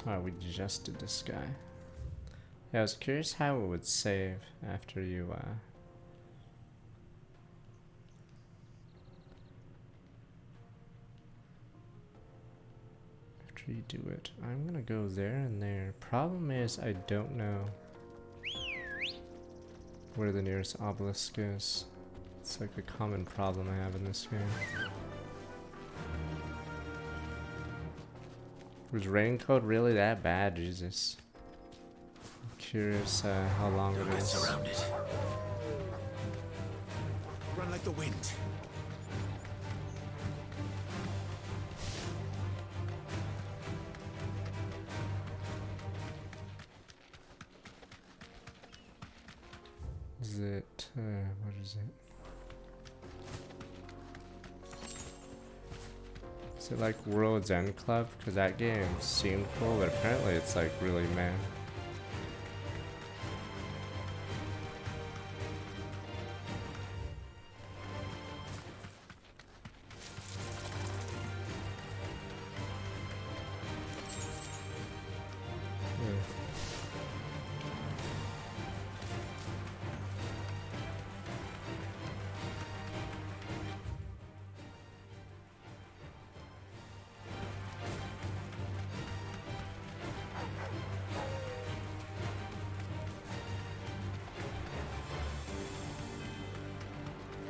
Oh, we just did this guy. Yeah, I was curious how it would save after you, after you do it. I'm gonna go there and there. Problem is, I don't know where the nearest obelisk is. It's like a common problem I have in this game. Was rain code really that bad? Jesus. I'm curious how long it is. Surrounded. Run like the wind. Is it, what is it? Is it like World's End Club? Because that game seemed cool, but apparently it's like really meh.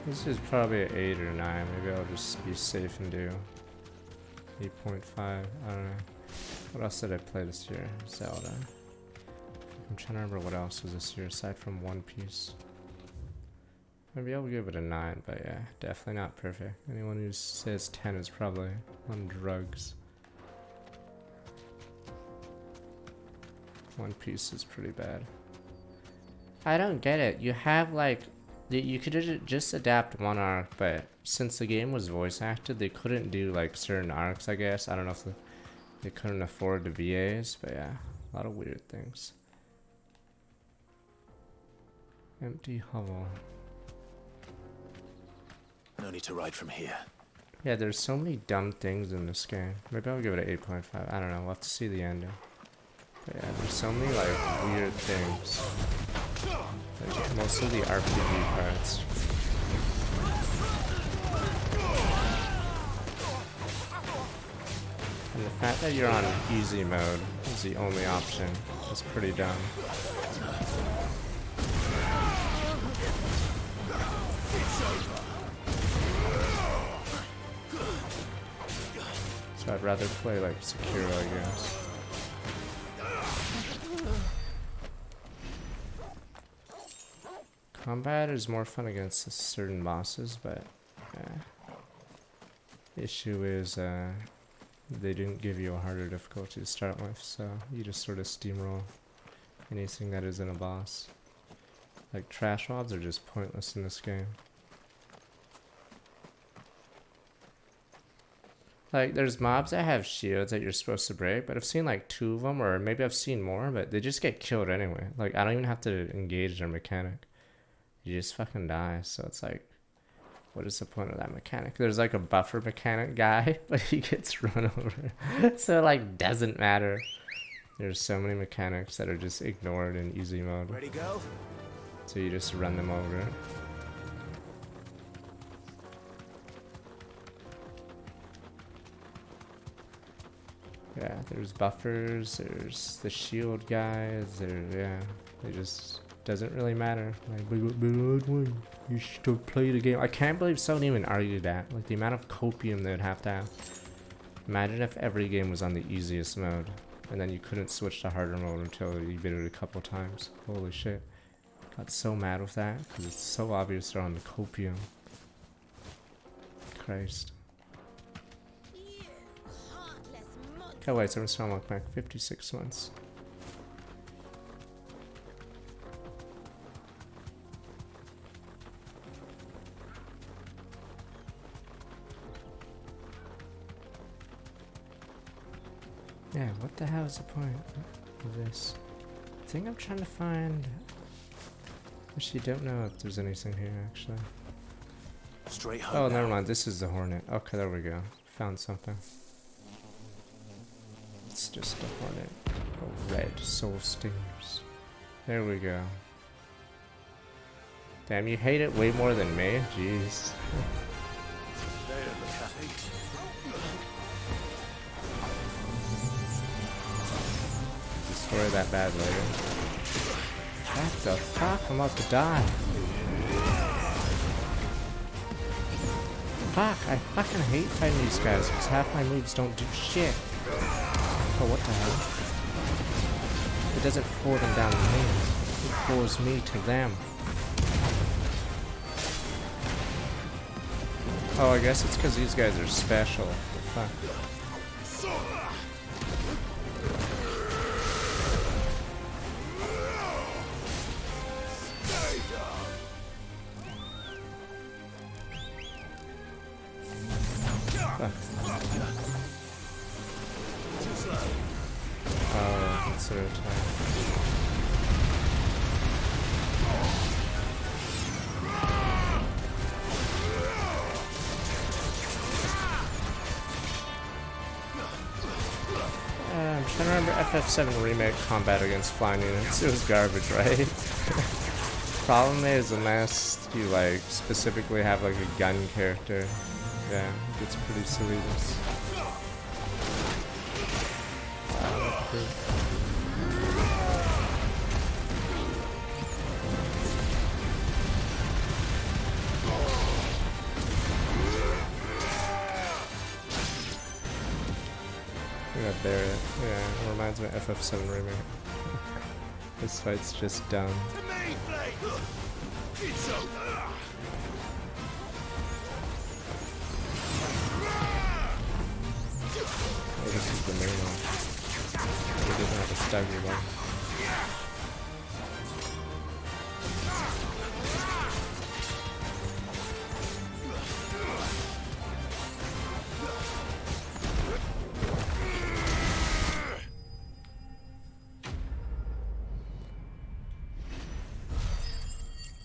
This is probably an 8 or 9. Maybe I'll just be safe and do 8.5. I don't know. What else did I play this year? Zelda. I'm trying to remember what else was this year aside from One Piece. Maybe I'll give it a 9, but yeah, definitely not perfect. Anyone who says 10 is probably on drugs. One Piece is pretty bad. I don't get it. You have like, you could just adapt one arc, but since the game was voice acted, they couldn't do like certain arcs, I guess. I don't know if they couldn't afford the VAs, but yeah, a lot of weird things. Empty hovel. No need to ride from here. Yeah, there's so many dumb things in this game. Maybe I'll give it an 8.5. I don't know. We'll have to see the ending. But yeah, there's so many like weird things. Like, most of the RPG parts. And the fact that you're on easy mode is the only option is pretty dumb. So I'd rather play like Sekiro, I guess. Combat is more fun against certain bosses, but the issue is they didn't give you a harder difficulty to start with, so you just sort of steamroll anything that isn't a boss. Like trash mobs are just pointless in this game. Like, there's mobs that have shields that you're supposed to break, but I've seen like 2 of them, or maybe I've seen more, but they just get killed anyway. Like, I don't even have to engage their mechanic. You just fucking die, so it's like, what is the point of that mechanic? There's like a buffer mechanic guy, but he gets run over. So it like doesn't matter. There's so many mechanics that are just ignored in easy mode. Ready, go? So you just run them over. Yeah, there's buffers, there's the shield guys, they just doesn't really matter. Like, you should play the game. I can't believe someone even argued that. Like, the amount of copium they'd have to have. Imagine if every game was on the easiest mode, and then you couldn't switch to harder mode until you did it a couple times. Holy shit. Got so mad with that, because it's so obvious they're on the copium. Christ. Okay, wait, so I'm still on back 56 months. Yeah, what the hell is the point of this? I think I'm trying to find... Actually, don't know if there's anything here, actually. Straight home. Oh, never mind. This is the Hornet. Okay, there we go. Found something. It's just a Hornet. Oh, red soul stingers. There we go. Damn, you hate it way more than me? Jeez. They don't look happy. Destroy that bad later. What the fuck? I'm about to die. Fuck, I fucking hate fighting these guys because half my moves don't do shit. Oh, what the hell? It doesn't pull them down to me. It pulls me to them. Oh, I guess it's because these guys are special. Fuck. Oh, that's their attack. I'm trying to remember FF7 Remake combat against flying units. It was garbage, right? Problem is, unless you like specifically have like a gun character, yeah, it gets pretty silly. This. We got Barret. Yeah, it reminds me of FF7 Remake. This fight's just dumb. Oh, this is the main one. He doesn't have a stagger one.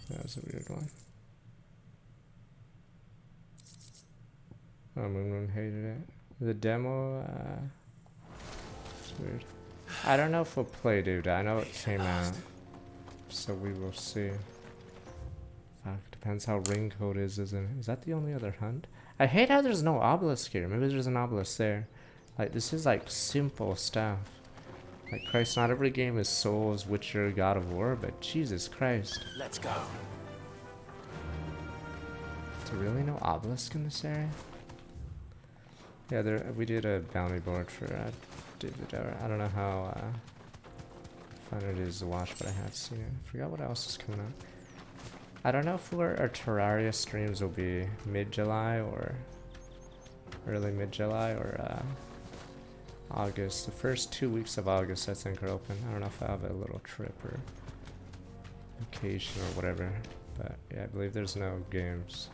That was a weird one. Oh, Moon hated it. The demo, it's weird. I don't know if we'll play, dude. I know it came out, so we will see. Fuck, depends how ring code is, isn't it? Is that the only other hunt? I hate how there's no obelisk here. Maybe there's an obelisk there. Like, this is like simple stuff. Like, Christ, not every game is Souls, Witcher, God of War, but Jesus Christ. Let's go. Is there really no obelisk in this area? Yeah, we did a bounty board for David Hour. I don't know how fun it is to watch, but I have seen it. I forgot what else is coming up. I don't know if our Terraria streams will be mid-July or early mid-July or August. The first 2 weeks of August, I think, are open. I don't know if I have a little trip or vacation or whatever, but yeah, I believe there's no games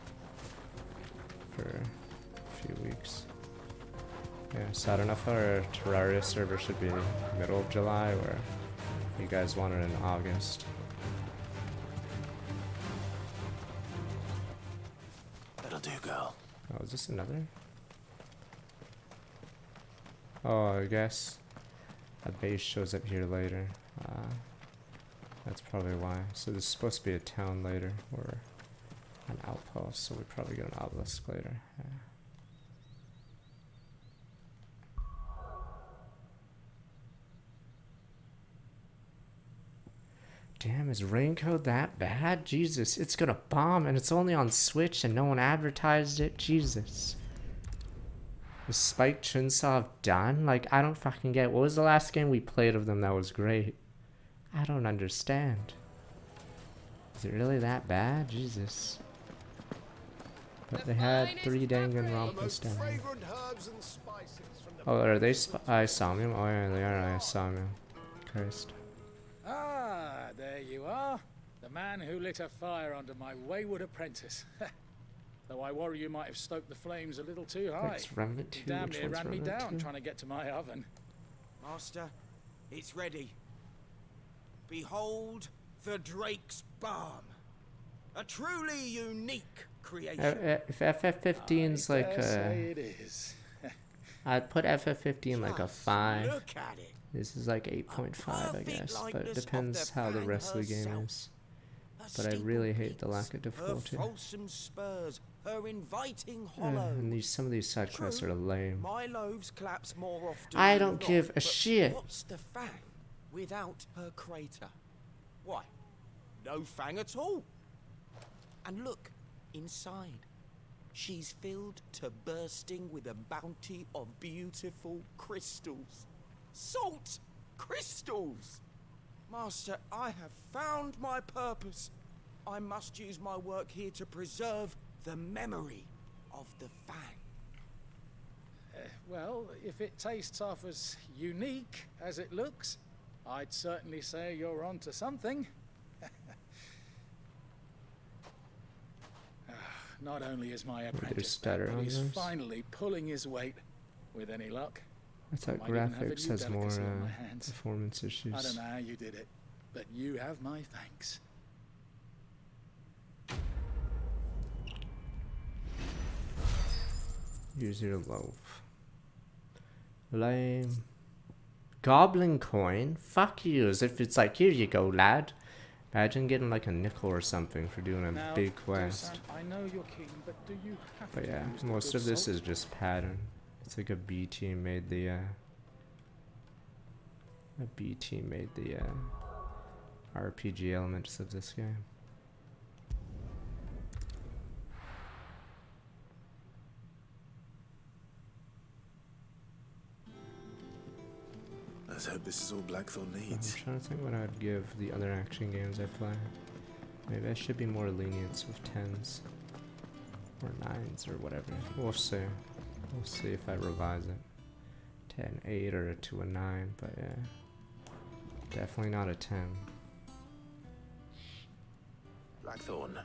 for a few weeks. Yeah, so I don't know if our Terraria server should be middle of July or you guys want it in August. That'll do, girl. Oh, is this another? Oh, I guess a base shows up here later. That's probably why. So this is supposed to be a town later or an outpost, so we probably get an obelisk later. Yeah. Damn, is Raincoat that bad? Jesus, it's gonna bomb and it's only on Switch and no one advertised it. Jesus. Is Spike Chunsoft done? Like, I don't fucking get it. What was the last game we played of them that was great? I don't understand. Is it really that bad? Jesus. But they had 3 Danganronpas down there. Oh, are they Isamium? Oh yeah, they are Isamium. Christ. Ah, there you are. The man who lit a fire under my wayward apprentice. Though I worry you might have stoked the flames a little too high. It's Remnant 2. You damn Which near one's ran me Remnant down 2? trying to get to my oven. Master, it's ready. Behold the Drake's Balm. A truly unique creation. If FF15's like I dare say it is. I'd put FF15 like a Just 5. Look at it. This is like 8.5, I guess, but it depends how the rest of the game is. But I really hate the lack of difficulty. Her fulsome spurs, her inviting Yeah, hollow. and some of these side quests are lame. My loaves collapse more often I than don't not, give a but shit. What's the fang without her crater? Why? No fang at all. And look, inside. She's filled to bursting with a bounty of beautiful crystals. Salt crystals! Master, I have found my purpose. I must use my work here to preserve the memory of the fang. Well, if it tastes half as unique as it looks, I'd certainly say you're onto something. Not only is my apprentice stutter back, but on he's this. finally pulling his weight. With any luck, I thought might even have a graphics new has more delicacy on my hands. performance I issues. don't know how you did it, but you have my thanks. Use your loaf. Lame. Goblin coin? Fuck you, as if it's like, here you go, lad. Imagine getting like a nickel or something for doing a Now, big quest. Dosan, I know you're keen, but do you have But to yeah, use the most good of this salt? is just pattern. It's like a B team made the RPG elements of this game. Let's hope this is all Blackthorn I'm needs. trying to think what I'd give the other action games I play. Maybe I should be more lenient with 10s. Or 9s or whatever. We'll see. We'll see if I revise it. 10, 8 or a 2 and 9, but yeah. Definitely not a 10. Blackthorn.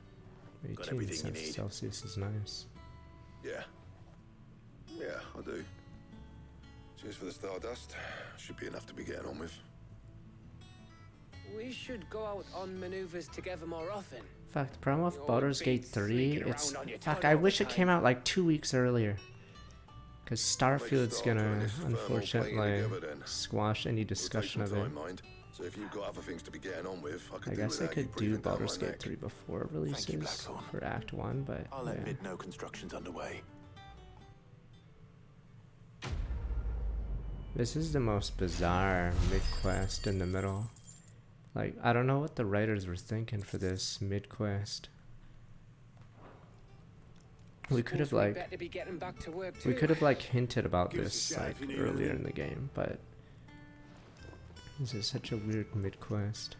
18 everything you since need. Celsius is nice. Yeah. Yeah, I do. Cheers for the Stardust. Should be enough to be getting on with. We should go out on maneuvers together more often. Fuck, the problem with You'll Baldur's be Gate 3, freaking it's... around on your Fuck, tongue I all the wish it came time. out like 2 weeks earlier. Because Starfield's start doing gonna, this thermal plating unfortunately, together then. squash any It'll take discussion some of it. time, mind. So if you've got other things to be getting on with, I could I do guess I without you could do breathing down Baldur's my Gate neck. 3 before Thank you, releases Blackthorn. for Act 1, but I'll yeah. admit no construction's underway. This is the most bizarre mid-quest in the middle. Like, I don't know what the writers were thinking for this mid-quest. We could have Suppose we'd like, better be getting back to work we too. could have like hinted about Give us a this shout like if you need earlier anything. in the game, but this is such a weird mid-quest.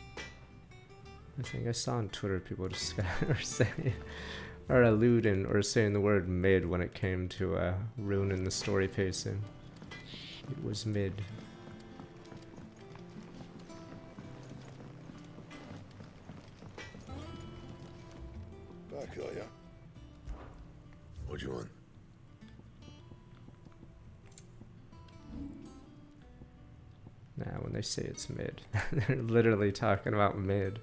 I think I saw on Twitter people just or saying or alluding or saying the word mid when it came to ruining the story pacing. It was mid. Back, are ya? What do you want? Nah, when they say it's mid, they're literally talking about mid.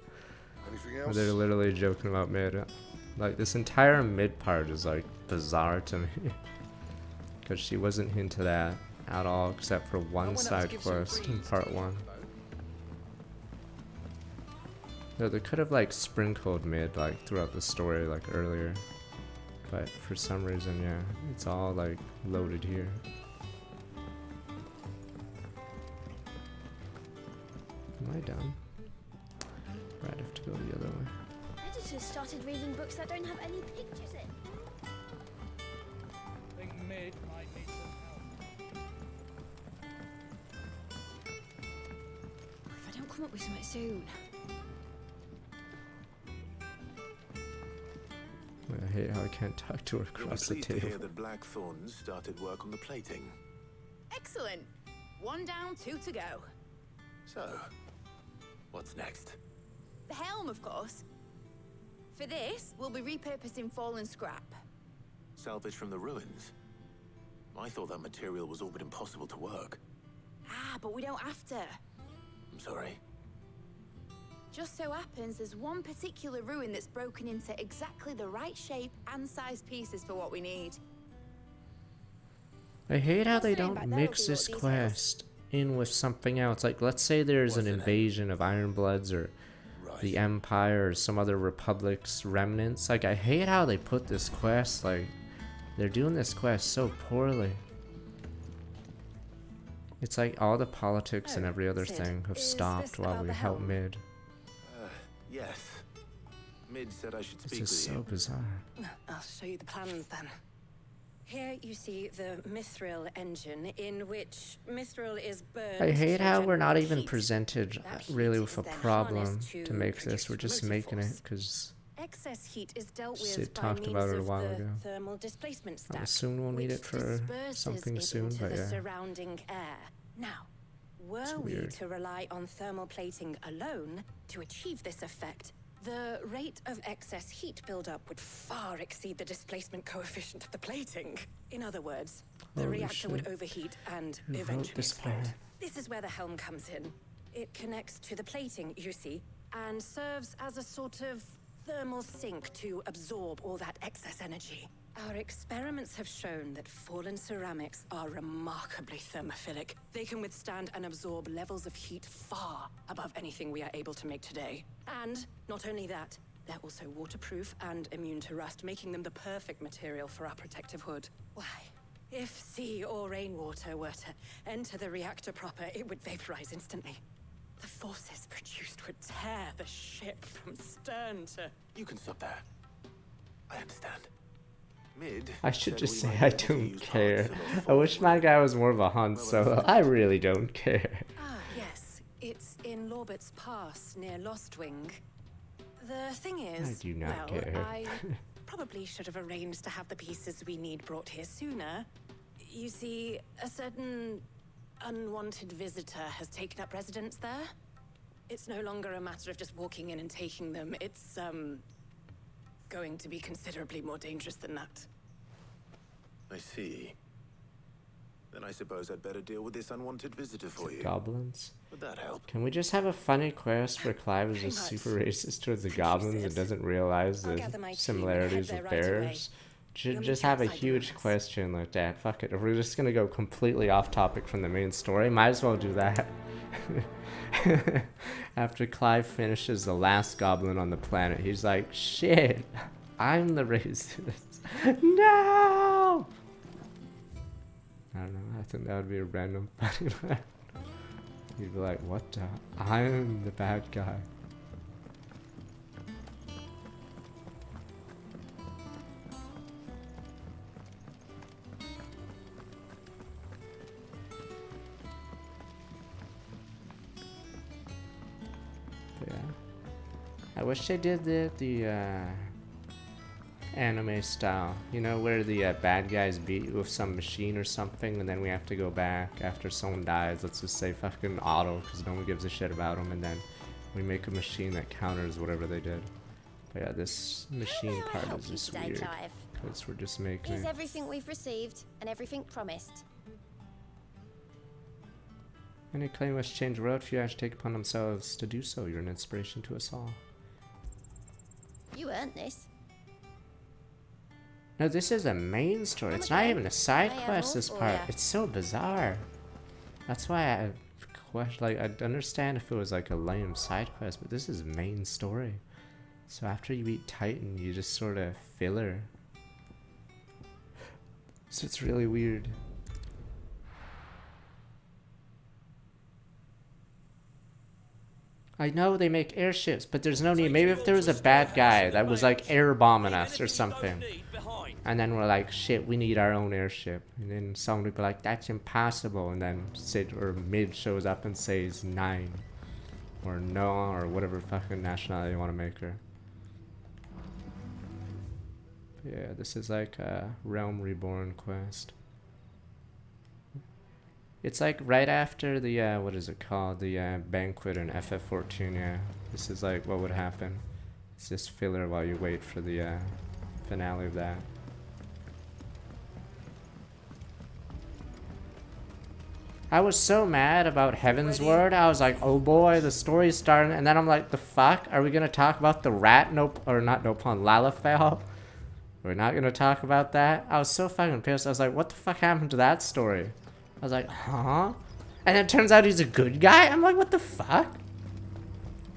Anything Or else? they're literally joking about mid. Like, this entire mid part is, like, bizarre to me. Because she wasn't hinted at all, except for I one went up to side give some quest in breeze to part the 1. longboat. No, they could have, like, sprinkled mid, like, throughout the story, like, earlier. But for some reason, yeah, it's all, like, loaded here. Am I done? Right, I have to go the other way. Editors started reading books that don't have any pictures in. Think mid might need some help. If I don't come up with something soon. I hate how I can't talk to her You'll be across the pleased to hear table. that Blackthorn started work on the plating. Excellent. 1 down, 2 to go. So, what's next? The helm, of course. For this, we'll be repurposing fallen scrap. Salvage from the ruins? I thought that material was all but impossible to work. Ah, but we don't have to. I'm sorry. Just so happens there's one particular ruin that's broken into exactly the right shape and size pieces for what we need. I hate how they Saying don't back there mix will be this what details. quest in with something else. Like, let's say there's an invasion of Ironbloods or the Empire or some other Republic's remnants. Like, I hate how they put this quest. Like, they're doing this quest so poorly. It's like all the politics and every other thing have stopped while we help Mid. Yes. Mid said I should This speak is with so you. bizarre. I'll show you the plans then. Here you see the Mithril engine, in which Mithril is burned. I hate to how we're not generate even heat. presented That really heat with is a then problem harnessed to make this. We're produce just motive making force. it because Excess heat is dealt with Sid by talked means about it a of while the ago. thermal displacement I stack, assume we'll need which it for disperses something it soon, into but the yeah. surrounding air. Now, were we weird. to rely on thermal plating alone to achieve this effect, the rate of excess heat buildup would far exceed the displacement coefficient of the plating. In other words, the Holy reactor would shit. overheat and Who wrote eventually this explode. plan? This is where the helm comes in. It connects to the plating, you see, and serves as a sort of thermal sink to absorb all that excess energy. Our experiments have shown that fallen ceramics are remarkably thermophilic. They can withstand and absorb levels of heat far above anything we are able to make today. And not only that, they're also waterproof and immune to rust, making them the perfect material for our protective hood. Why? If sea or rainwater were to enter the reactor proper, it would vaporize instantly. The forces produced would tear the ship from stern to... You can stop there. I understand. Mid. I should said just we say might I be able to don't use care. parts of I a wish my guy was more of a Han Solo. I really don't care. Ah, yes. It's in Lorbert's Pass, near Lostwing. The thing is, I do not well, care. I probably should have arranged to have the pieces we need brought here sooner. You see, a certain unwanted visitor has taken up residence there. It's no longer a matter of just walking in and taking them. It's, going to be considerably more dangerous than that. I see. Then I suppose I'd better deal with this unwanted visitor for you. Goblins. Would that help? Can we just have a funny quest where Clive is Pretty just much. super racist towards the Thank you, goblins and Sid. doesn't realize I'll the gather my team and similarities head with there right away. bears? Should You'll just meet have a outside the huge ruins. question like that. Fuck it. If we're just gonna go completely off topic from the main story, might as well do that. After Clive finishes the last goblin on the planet, he's like, shit, I'm the racist. No! I don't know. I think that would be a random funny line. He'd be like, what the? I'm the bad guy. Yeah. I wish they did the anime style, you know, where the bad guys beat you with some machine or something, and then we have to go back after someone dies. Let's just say fucking auto, because no one gives a shit about them, and then we make a machine that counters whatever they did. But yeah, this machine part is just today, weird, Clive. because we're just making Here's it. everything we've received and everything promised. Any claim must change the world, few actually take upon themselves to do so. You're an inspiration to us all. You earned this. No, this is a main story. Come It's not again. even a side I have quest, more this for part. ya. It's so bizarre. That's why I question, like, I'd understand if it was like a lame side quest, but this is main story. So after you beat Titan, you just sort of filler. So it's really weird. I know they make airships, but there's no need. Maybe if there was a bad guy that was like air bombing us or something. And then we're like, shit, we need our own airship. And then someone would be like, that's impossible. And then Sid or Mid shows up and says 9. Or no, or whatever fucking nationality you want to make her. Yeah, this is like a Realm Reborn quest. It's like right after the, what is it called? The banquet in FF14, yeah. This is like what would happen. It's just filler while you wait for the finale of that. I was so mad about Heaven's Word. I was like, oh boy, the story's starting. And then I'm like, the fuck? Are we going to talk about the rat? Nope. Or not Nopon, Lalafell? We're not going to talk about that? I was so fucking pissed. I was like, what the fuck happened to that story? I was like, huh? And it turns out he's a good guy? I'm like, what the fuck?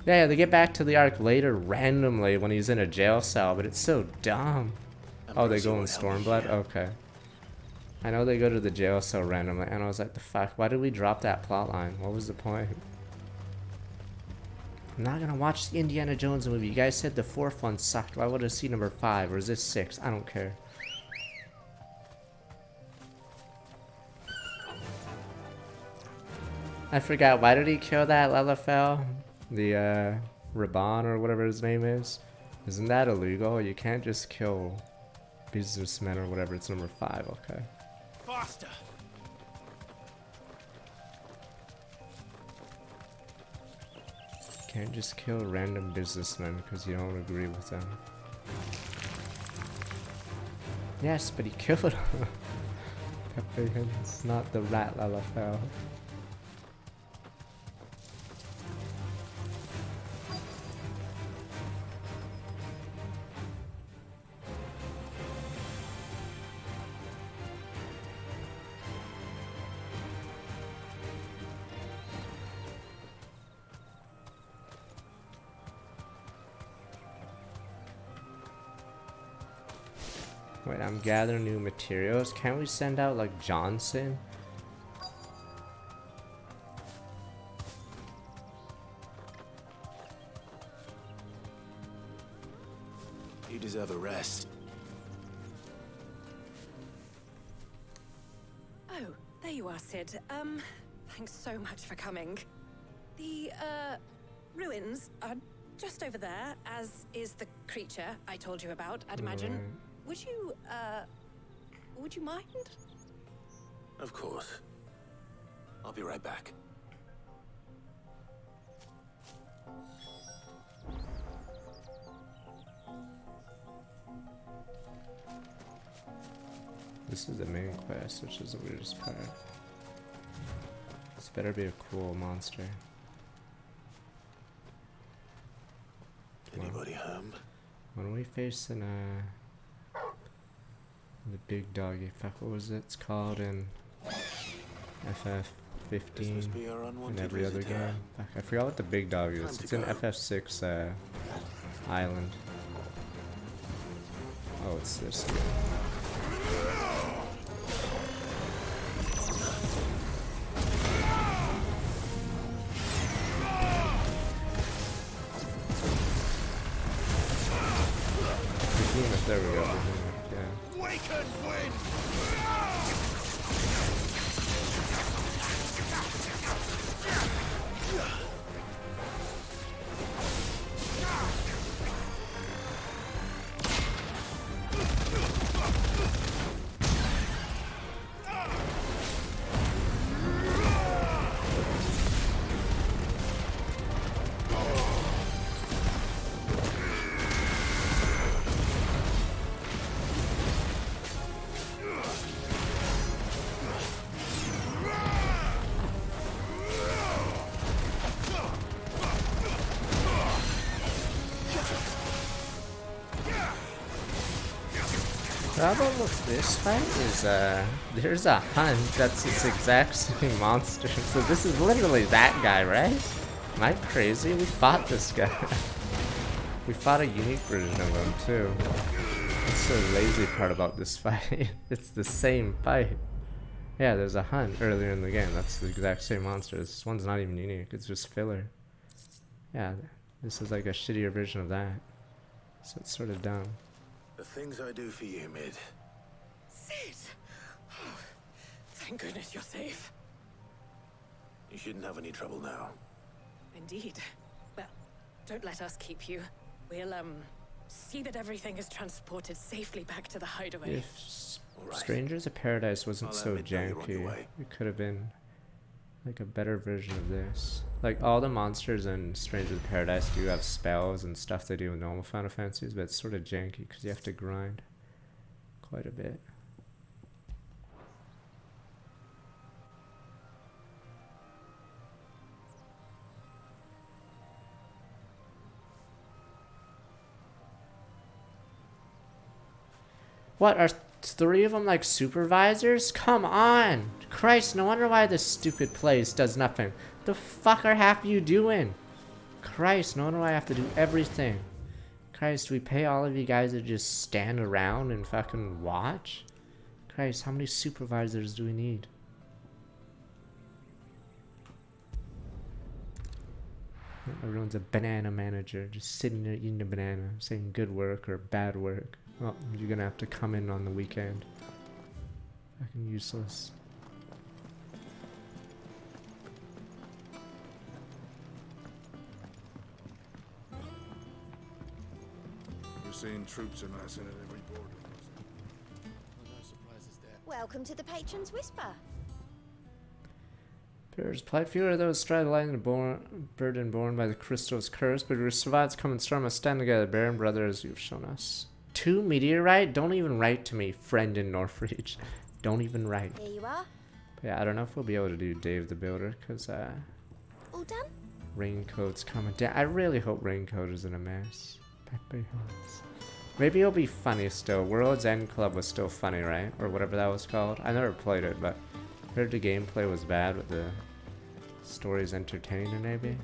Yeah, they get back to the arc later randomly when he's in a jail cell, but it's so dumb. Oh, they go in Stormblood? Okay. I know they go to the jail cell randomly, and I was like, the fuck? Why did we drop that plotline? What was the point? I'm not gonna watch the Indiana Jones movie. You guys said the 4th one sucked. Why would I see number 5? Or is this 6? I don't care. I forgot, why did he kill that Lalafell? The, Raban or whatever his name is? Isn't that illegal? You can't just kill businessmen or whatever. It's number 5, okay. Faster! Can't just kill random businessmen because you don't agree with them. Yes, but he killed him. It's not the rat Lalafell. Wait, I'm gathering new materials. Can't we send out like Johnson? You deserve a rest. Oh, there you are, Sid. Thanks so much for coming. The, ruins are just over there, as is the creature I told you about, I'd imagine. Would you mind? Of course. I'll be right back. This is the main quest, which is the weirdest part. This better be a cool monster. Anybody home? When we facing the big doggy, fuck, what was it? It's called in FF15 and every other game. Fuck, I forgot what the big dog is. It's in FF6 Island. Oh, it's this. There we go. Yeah. We can win! The problem with this fight is there's a hunt that's its exact same monster. So this is literally that guy, right? Am I crazy? We fought this guy. We fought a unique version of him too. That's the lazy part about this fight. It's the same fight. Yeah, there's a hunt earlier in the game. That's the exact same monster. This one's not even unique. It's just filler. Yeah, this is like a shittier version of that. So it's sort of dumb. The things I do for you, Mid. Sid! Oh, thank goodness you're safe. You shouldn't have any trouble now. Indeed. Well, don't let us keep you. We'll, see that everything is transported safely back to the hideaway. If Strangers of Paradise wasn't so janky, it could have been like a better version of this. Like all the monsters in Strangers of Paradise do have spells and stuff they do in normal Final Fantasies, but it's sort of janky because you have to grind quite a bit. What are 3 of them like supervisors? Come on! Christ, no wonder why this stupid place does nothing. The fuck are half of you doing? Christ, no wonder why I have to do everything. Christ, we pay all of you guys to just stand around and fucking watch? Christ, how many supervisors do we need? Everyone's a banana manager, just sitting there eating a banana, saying good work or bad work. Well, you're gonna have to come in on the weekend. Fucking useless. We're seeing troops amassing at every border. No surprises there. Welcome to the Patron's Whisper. There's quite fewer of those stride line burden born by the crystal's curse, but we survived coming storm us stand together, Baron brother, as you've shown us. 2 meteorite? Don't even write to me, friend in Northreach. Don't even write. Here you are. But yeah, I don't know if we'll be able to do Dave the Builder, because All done? Raincoat's coming down. I really hope Raincoat isn't a mess. Pepe Hills. Maybe it'll be funny still. World's End Club was still funny, right? Or whatever that was called. I never played it, but heard the gameplay was bad, but the story's entertaining, maybe?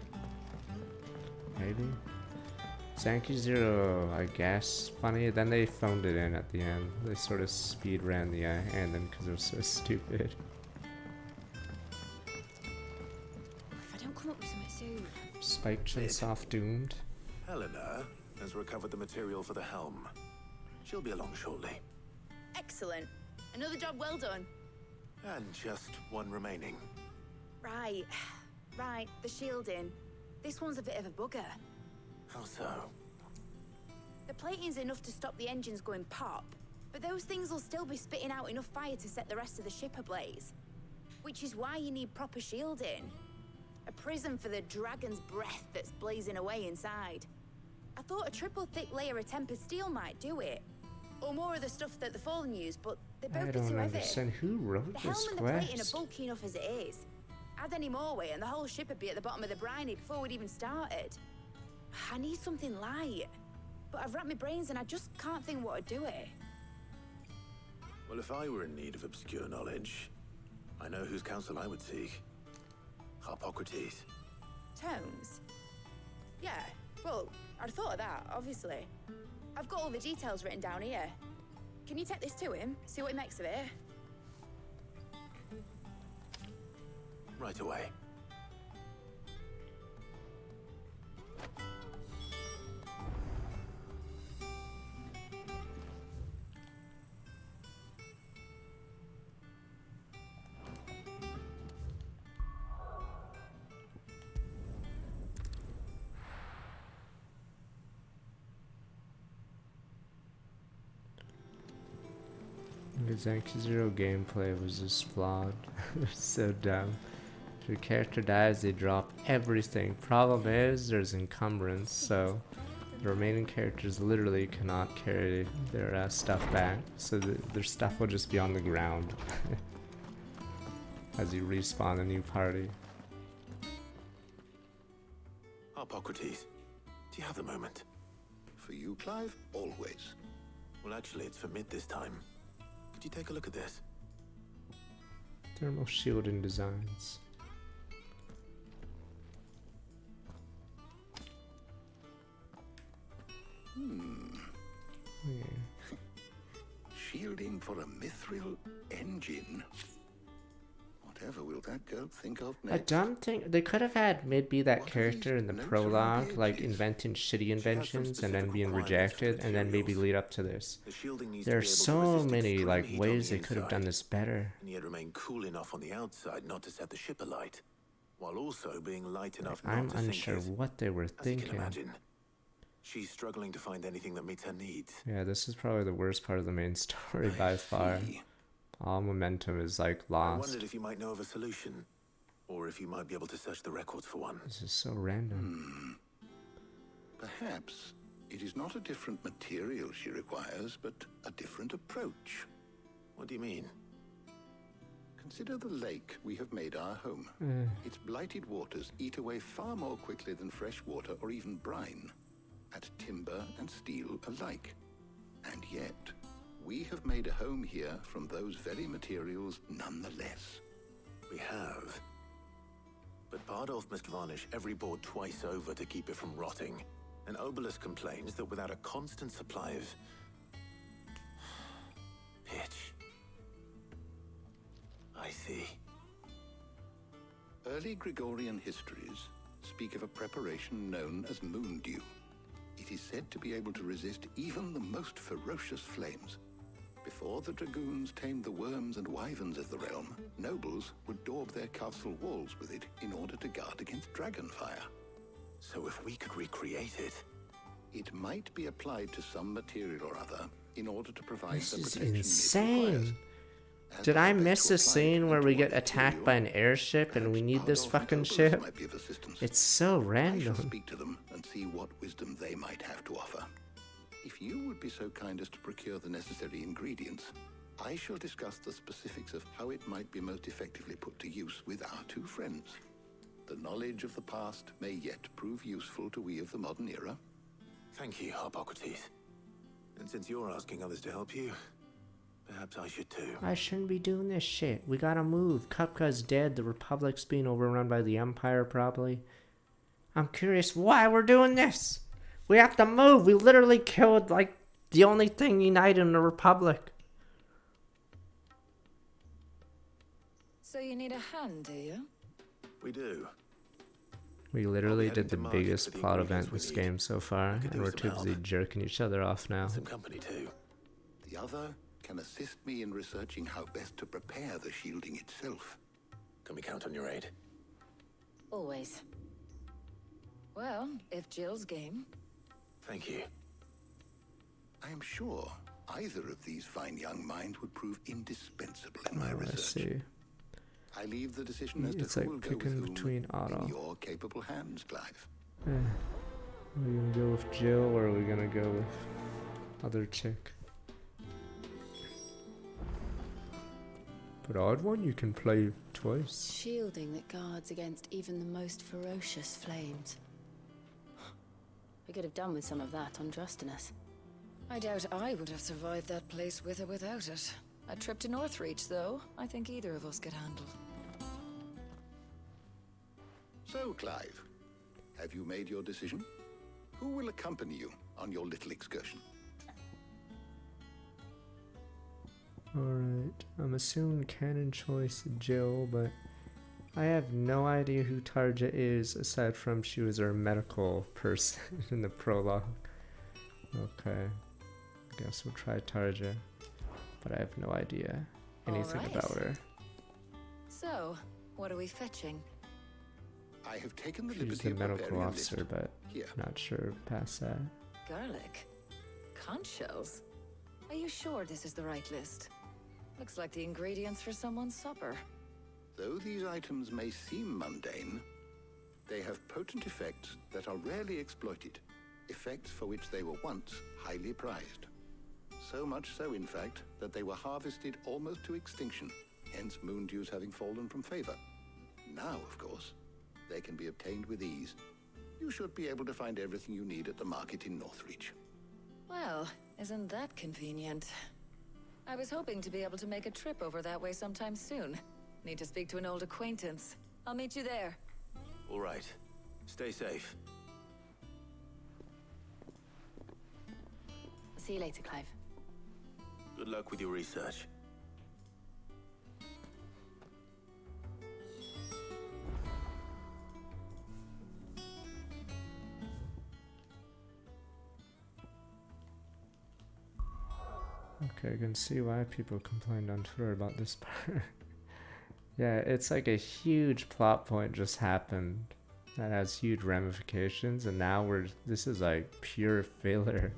Maybe? Zanky Zero, I guess. Funny. Then they phoned it in at the end. They sort of speed ran the ending because it was so stupid. If I don't come up with something soon. Spiked and soft doomed. Helena has recovered the material for the helm. She'll be along shortly. Excellent. Another job well done. And just one remaining. Right. Right, the shielding. This one's a bit of a bugger. How so? The plating's enough to stop the engines going pop, but those things will still be spitting out enough fire to set the rest of the ship ablaze. Which is why you need proper shielding. A prison for the dragon's breath that's blazing away inside. I thought a triple thick layer of tempered steel might do it. Or more of the stuff that the Fallen use, but they I both be don't too heavy. understand who wrote The this helm and the plating quest. are bulky enough as it is. Add any more weight and the whole ship would be at the bottom of the briny before we'd even started. I need something light. But I've wrapped my brains and I just can't think what to do it. Well, if I were in need of obscure knowledge, I know whose counsel I would seek. Harpocrates. Tomes? Yeah, well, I'd thought of that, obviously. I've got all the details written down here. Can you take this to him, see what he makes of it? Right away. The Zanky Zero gameplay was just flawed. It was so dumb. If your character dies, they drop everything. Problem is, there's encumbrance, so the remaining characters literally cannot carry their stuff back, so their stuff will just be on the ground as you respawn a new party. Harpocrates, do you have a moment? For you, Clive, always. Well, actually, it's for mid this time. Could you take a look at this? Thermal shielding designs. Yeah. Shielding for a mithril engine. Whatever will that girl think of A next? dumb thing. They could have had Mid be that What are character these in the notes prologue, around like here, please? inventing shitty some inventions and then specific being requirements for rejected, and then maybe materials. lead up to this. The shielding needs to There are be able to so resist many extreme like heat on ways the they could have done inside, this better. and yet remain cool enough on the outside not to set the ship alight, while also being light enough I'm not to sink unsure it. what they were As you can thinking. imagine, she's struggling to find anything that meets her needs. Yeah, this is probably the worst part of the main story by far. See. All momentum is like I lost. wondered if you might know of a solution, or if you might be able to search the records for one. This is so random. Perhaps it is not a different material she requires, but a different approach. What do you mean? Consider the lake we have made our home. Its blighted waters eat away far more quickly than fresh water or even brine, at timber and steel alike. And yet, we have made a home here from those very materials nonetheless. We have. But Bardolph must varnish every board twice over to keep it from rotting. And Obelisk complains that without a constant supply of pitch. I see. Early Gregorian histories speak of a preparation known as moon dew. It is said to be able to resist even the most ferocious flames. Before the dragoons tamed the worms and wyverns of the realm, nobles would daub their castle walls with it in order to guard against dragonfire. So if we could recreate it... It might be applied to some material or other in order to provide This the is protection it insane. requires. As Did I best miss to a apply it scene where we into get one attacked material, by an airship and we perhaps need this Bardolph and fucking Obelisk ship? might be of assistance. It's so I shall random. speak to them and see what wisdom they might have to offer. If you would be so kind as to procure the necessary ingredients, I shall discuss the specifics of how it might be most effectively put to use with our two friends. The knowledge of the past may yet prove useful to we of the modern era. Thank you, Harpocrates. And since you're asking others to help you, perhaps I should too. I shouldn't be doing this shit. We gotta move. Kupka's dead. The Republic's being overrun by the Empire, probably. I'm curious why we're doing this. We have to move. We literally killed, like, the only thing uniting the Republic. So you need a hand, do you? We do. We literally heading did to the market biggest for the plot ingredients event we this need. game so far, I could do and we're with too some busy help. jerking each other off now. Some company too. The other can assist me in researching how best to prepare the shielding itself. Can we count on your aid? Always. Well, if Jill's game. Thank you. I am sure either of these fine young minds would prove indispensable in my Oh, I research. see. I leave the decision as It's to like who will go with picking whom between Otto. in your capable hands, Clive. Are we gonna go with Jill or are we gonna go with other chick? But odd one you can play twice. Shielding that guards against even the most ferocious flames. We could have done with some of that on Justinus. I doubt I would have survived that place with or without it. A trip to Northreach, though, I think either of us could handle. So, Clive, have you made your decision? Who will accompany you on your little excursion? Alright, I'm assuming canon choice Jill, but I have no idea who Tarja is aside from she was our medical person in the prologue. Okay, I guess we'll try Tarja, but I have no idea anything Alright. about her. So, what are we fetching? I have taken the She's liberty the of medical preparing a officer, list. but Here. not sure past that. Garlic? Conch shells? Are you sure this is the right list? Looks like the ingredients for someone's supper. Though these items may seem mundane, they have potent effects that are rarely exploited, effects for which they were once highly prized. So much so, in fact, that they were harvested almost to extinction, hence moon dews having fallen from favor. Now, of course, they can be obtained with ease. You should be able to find everything you need at the market in Northreach. Well, isn't that convenient? I was hoping to be able to make a trip over that way sometime soon. Need to speak to an old acquaintance. I'll meet you there. All right. Stay safe. See you later, Clive. Good luck with your research. Okay, I can see why people complained on Twitter about this part. Yeah, it's like a huge plot point just happened that has huge ramifications, and now this is like pure filler.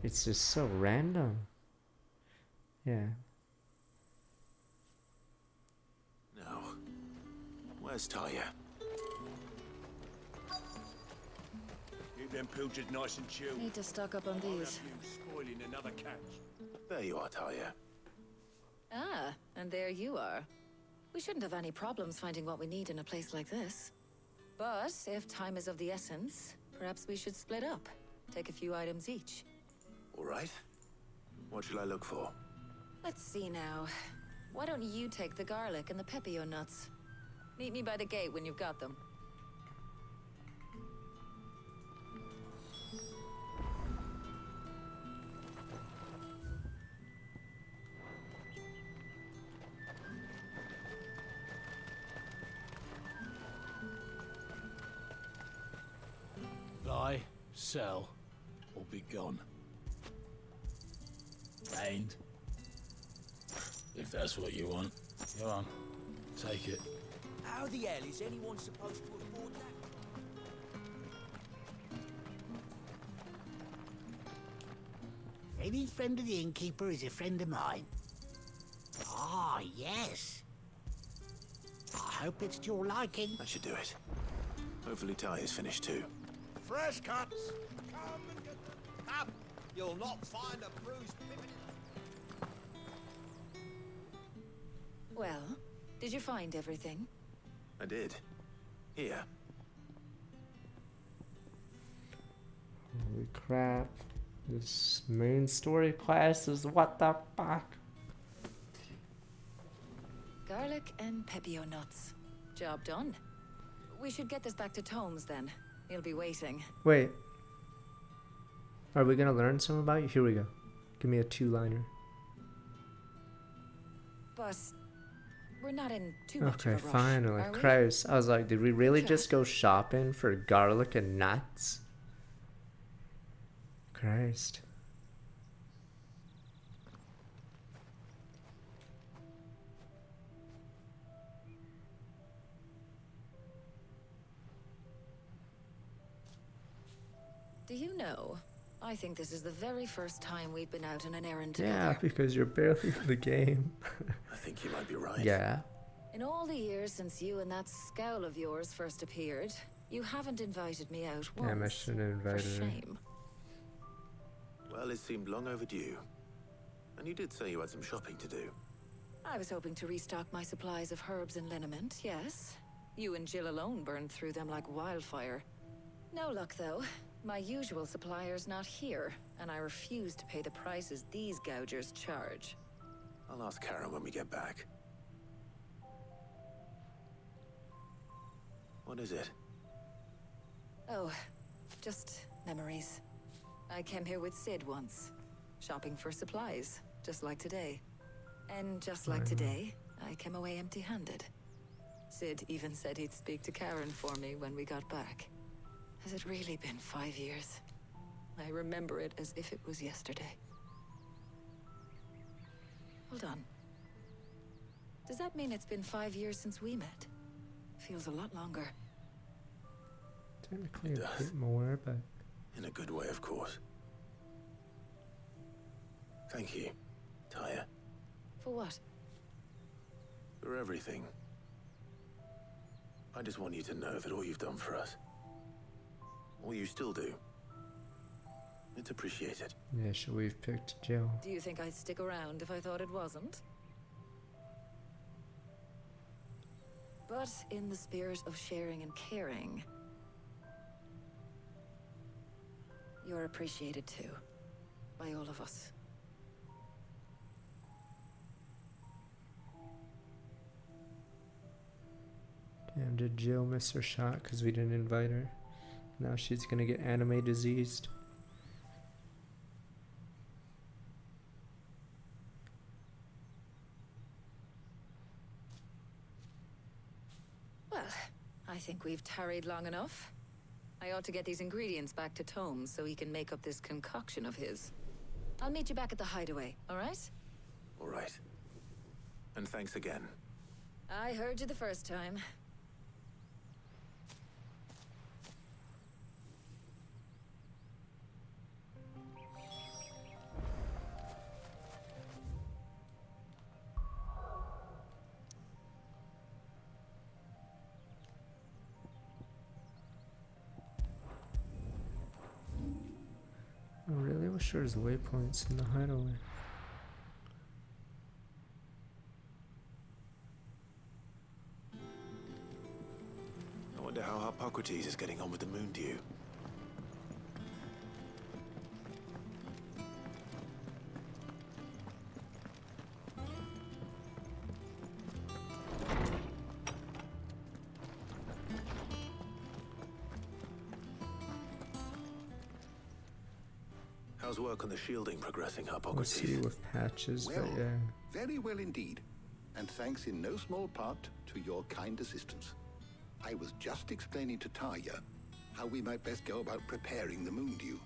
It's just so random. Yeah. Now, where's Talia? Keep them pilchards nice and chilled. Need to stock up on these. Spoiling another catch. There you are, Talia. Ah, and there you are. We shouldn't have any problems finding what we need in a place like this. But if time is of the essence, perhaps we should split up. Take a few items each. All right. What shall I look for? Let's see now. Why don't you take the garlic and the pepio nuts? Meet me by the gate when you've got them. Buy, sell, or be gone. And if that's what you want, go on, take it. How the hell is anyone supposed to afford that? Any friend of the innkeeper is a friend of mine. Ah, yes. I hope it's to your liking. That should do it. Hopefully Ty is finished too. Fresh cuts! Come and get them. Come! You'll not find a bruised pippin. Well, did you find everything? I did. Here. Holy crap. This main story class is what the fuck? Garlic and pepio nuts. Job done. We should get this back to Tomes then. He'll be waiting. Wait. Are we gonna learn something about you? Here we go. Give me a two-liner. But we're not in too much Okay, of a rush, finally. are we? Christ. I was like, did we really just go shopping for garlic and nuts? Christ. Do you know, I think this is the very first time we've been out on an errand Yeah, together. because you're barely in the game. I think you might be right. Yeah. In all the years since you and that scowl of yours first appeared, you haven't invited me out once. Damn, I shouldn't have For invited her. shame. Well, it seemed long overdue. And you did say you had some shopping to do. I was hoping to restock my supplies of herbs and liniment, yes. You and Jill alone burned through them like wildfire. No luck, though. My usual supplier's not here, and I refuse to pay the prices these gougers charge. I'll ask Karen when we get back. What is it? Oh, just memories. I came here with Sid once, shopping for supplies, just like today. And just like today, I came away empty-handed. Sid even said he'd speak to Karen for me when we got back. Has it really been 5 years? I remember it as if it was yesterday. Hold on. Does that mean it's been 5 years since we met? Feels a lot longer. Technically a bit more, but... In a good way, of course. Thank you, Tyre. For what? For everything. I just want you to know that all you've done for us, all you still do, it's appreciated. Yeah, so we've picked Jill. Do you think I'd stick around if I thought it wasn't? But in the spirit of sharing and caring, you're appreciated too, by all of us. Damn, did Jill miss her shot because we didn't invite her? Now she's gonna get anime diseased. Well, I think we've tarried long enough. I ought to get these ingredients back to Tomes so he can make up this concoction of his. I'll meet you back at the hideaway, all right? All right. And thanks again. I heard you the first time. I really wish there was waypoints in the hideaway. I wonder how Harpocrates is getting on with the moon dew. How's work on the shielding progressing, We'll Hippocrates? see with patches, Well, but yeah. very well indeed. And thanks in no small part to your kind assistance. I was just explaining to Tarja how we might best go about preparing the moon dew.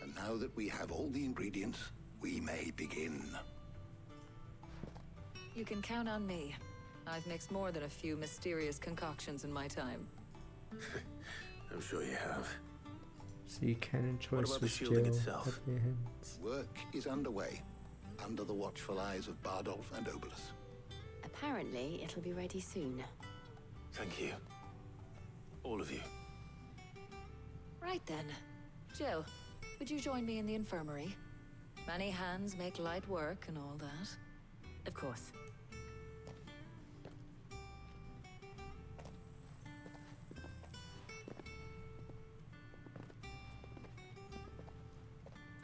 And now that we have all the ingredients, we may begin. You can count on me. I've mixed more than a few mysterious concoctions in my time. I'm sure you have. See, canon choice about the with shielding Jill. itself? Happy hands. Work is underway, under the watchful eyes of Bardolph and Obolus. Apparently, it'll be ready soon. Thank you. All of you. Right then. Jill, would you join me in the infirmary? Many hands make light work and all that. Of course.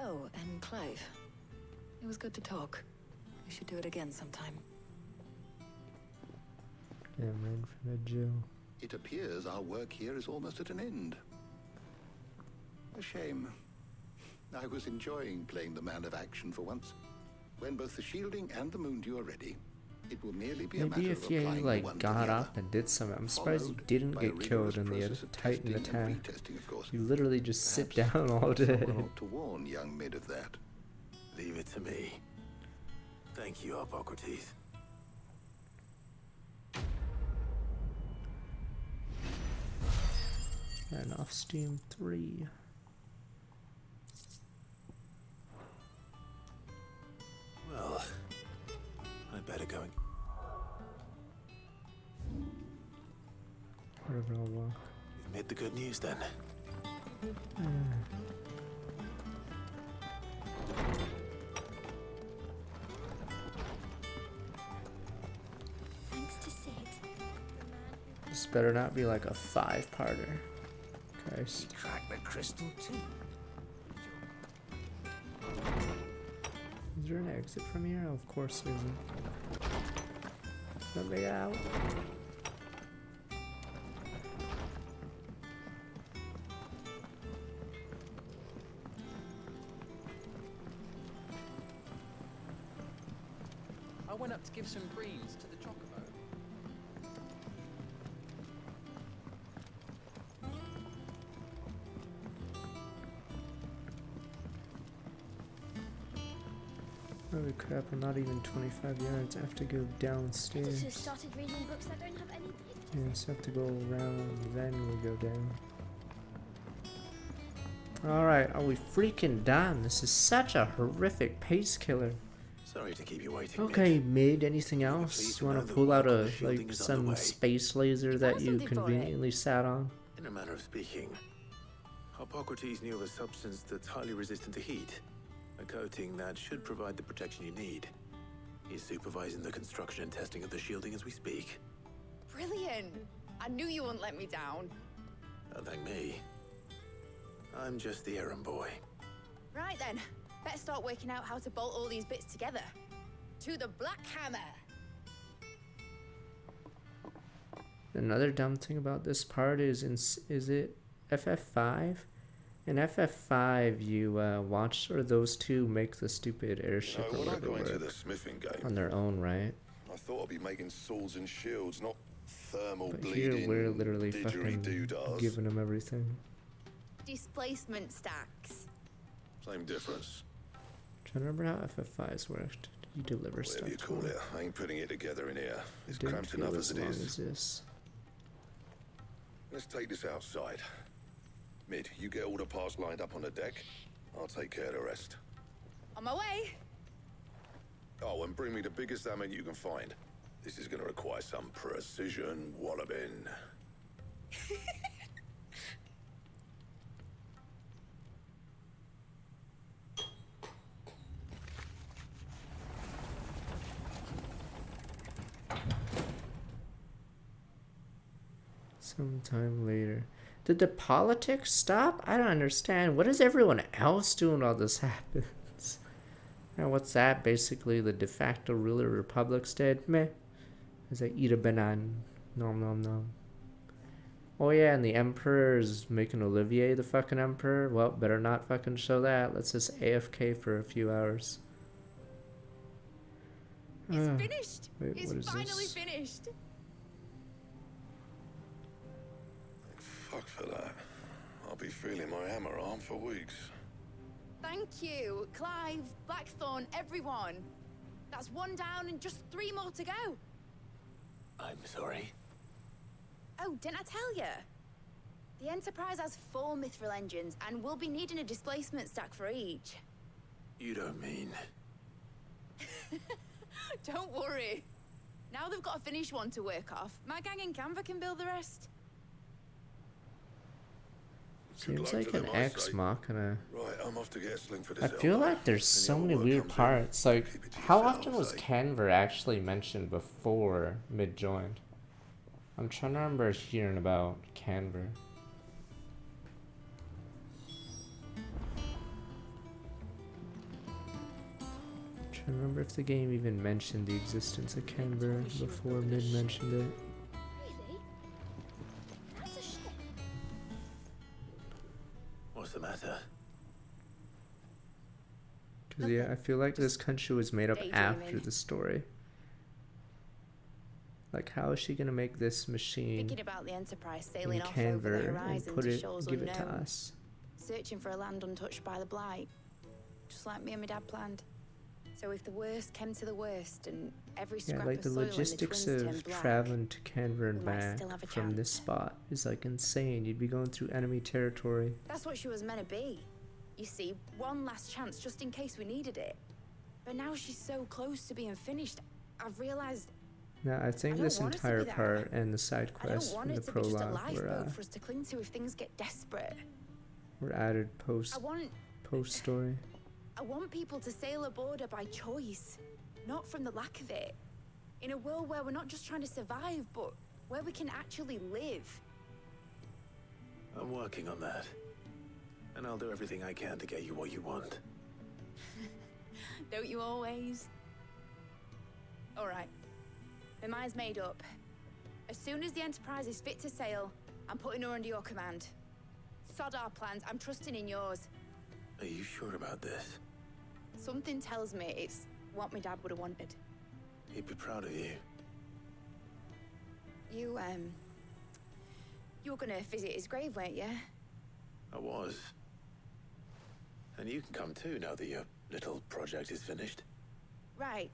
Oh, and Clive. It was good to talk. We should do it again sometime. Yeah, man, for that Jill. It appears our work here is almost at an end. A shame. I was enjoying playing the man of action for once. When both the shielding and the moon dew are ready, it will merely be a matter Maybe of if you applying like one to got the up other. and did something. I'm surprised you Followed didn't by a get killed rigorous in the process of Titan testing and attack. retesting, of course. You literally just sit Perhaps down all day. someone ought to warn young Mid of that. Leave it to me. Thank you, Hippocrates. And off Steam 3. Well, I better go and... Whatever, I'll walk. You've made the good news then. Thanks to Sid. This better not be like a 5-parter. Christ. Crack the crystal too. Is there an exit from here? Oh, of course there isn't. Let me out. I went up to give some greens to the chocobo. Holy crap, I'm not even 25 yards. I have to go downstairs. Editors started reading books that don't have any pictures. Yes, I have to go around, then we go down. Alright, are we freaking done? This is such a horrific pace killer. Sorry to keep you waiting. Okay, Mid, anything else? please You want know to that pull out work on a the shielding like is some underway. space laser that you something for it. conveniently sat on? In a manner of speaking, Hippocrates knew of a substance that's highly resistant to heat. A coating that should provide the protection you need. He's supervising the construction and testing of the shielding as we speak. Brilliant! I knew you wouldn't let me down. Don't thank me. I'm just the errand boy. Right then, better start working out how to bolt all these bits together. To the Black Hammer! Another dumb thing about this part is it FF5? In FF5, you watch sort of those two make the stupid airship or when I whatever got into work the smithing game, on their own, right? I thought I'd be making swords and shields, not thermal But here bleeding we're literally fucking didgeridoo-dahs. giving them everything. Displacement stacks. Same difference. Trying to remember how FF5s worked. You deliver stuff. Whatever you to call them. it, I ain't putting it together in here. It's Didn't cramped feel enough as it long is. as this. Let's take this outside. Mid, you get all the parts lined up on the deck. I'll take care of the rest. On my way! Oh, and bring me the biggest hammer you can find. This is gonna require some precision walloping. Sometime later. Did the politics stop? I don't understand. What is everyone else doing while this happens? Now, what's that? Basically, the de facto ruler of Republic's dead? Meh. As I eat a banana. Nom nom nom. Oh yeah, and the Emperor is making Olivier the fucking Emperor. Well, better not fucking show that. Let's just AFK for a few hours. It's finished. Wait, it's what is finally this? finished. Fuck for that. I'll be feeling my hammer arm for weeks. Thank you, Clive, Blackthorn, everyone. That's one down and just 3 more to go. I'm sorry. Oh, didn't I tell you? The Enterprise has 4 Mithril engines, and we'll be needing a displacement stack for each. You don't mean... Don't worry. Now they've got a finished one to work off. My gang in Canva can build the rest. Seems like an Ex Machina. Right, I'm off to get a sling for this. I feel like there's so many weird parts. Like, how often was Canver actually mentioned before Mid joined? I'm trying to remember hearing about Canver. Trying to remember if the game even mentioned the existence of Canver before Mid mentioned it. Really? That's a ship. What's the matter? Because yeah, I feel like this country was made up after daydreaming. the story. Like, how is she gonna make this machine Thinking about the Enterprise in sailing off over the Canver and horizon put to it, shores give unknown, it to us? searching for a land untouched by the blight, just like me and my dad planned. So if the worst came to the worst, and every Yeah, scrap like of the soil in the logistics twins of turned black, traveling to Canver and we might back still have a from this spot is like insane. You'd be going through enemy territory. that's what she was meant to be. You see, one last chance just in case we needed it. But now she's so close to being finished, I've realized Now, I think don't this want it to be entire that. part and the side I don't quest want from it the to be just a prologue lifeboat for us to cling to if things get desperate. were added I want story. I want people to sail aboard her by choice, not from the lack of it. In a world where we're not just trying to survive, but where we can actually live. I'm working on that. And I'll do everything I can to get you what you want. Don't you always? All right. My mind's made up. As soon as the Enterprise is fit to sail, I'm putting her under your command. Sod our plans. I'm trusting in yours. Are you sure about this? Something tells me it's what my dad would have wanted. He'd be proud of you. You were gonna visit his grave, weren't you? I was. And you can come too now that your little project is finished. Right.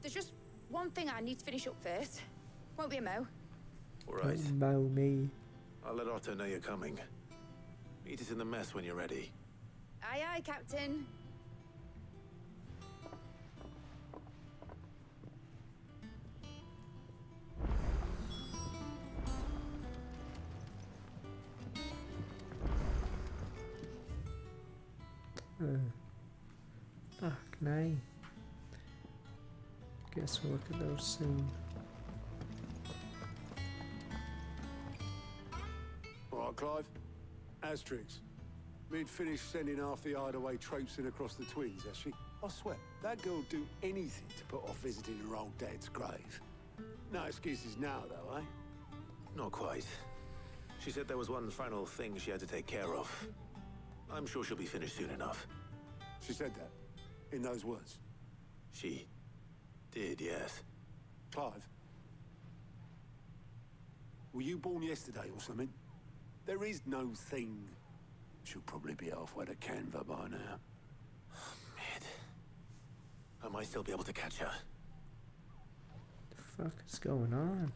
There's just one thing I need to finish up first. Won't be a mo. All right. About me. I'll let Otto know you're coming. Meet us in the mess when you're ready. Aye, aye, Captain. Fuck, nay. Guess we'll look at those soon. All right, Clive. Asterix. Mid finished sending half the hideaway traipsing across the twins, has she? I swear, that girl'd do anything to put off visiting her old dad's grave. No excuses now, though, eh? Not quite. She said there was one final thing she had to take care of. I'm sure she'll be finished soon enough. She said that? In those words? She did, yes. Clive? Were you born yesterday or something? There is no thing. She'll probably be halfway to Canva by now. Mid. I might still be able to catch her. The fuck is going on?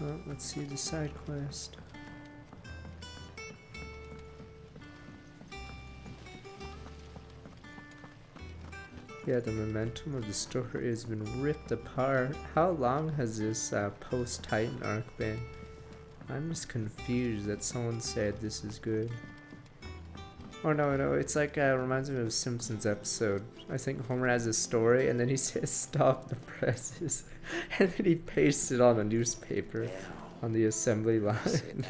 Well, let's see the side quest. Yeah, the momentum of the story has been ripped apart. How long has this post-Titan arc been? I'm just confused that someone said this is good. Oh no, it's like, reminds me of a Simpsons episode. I think Homer has a story and then he says stop the presses. And then he pastes it on a newspaper on the assembly line.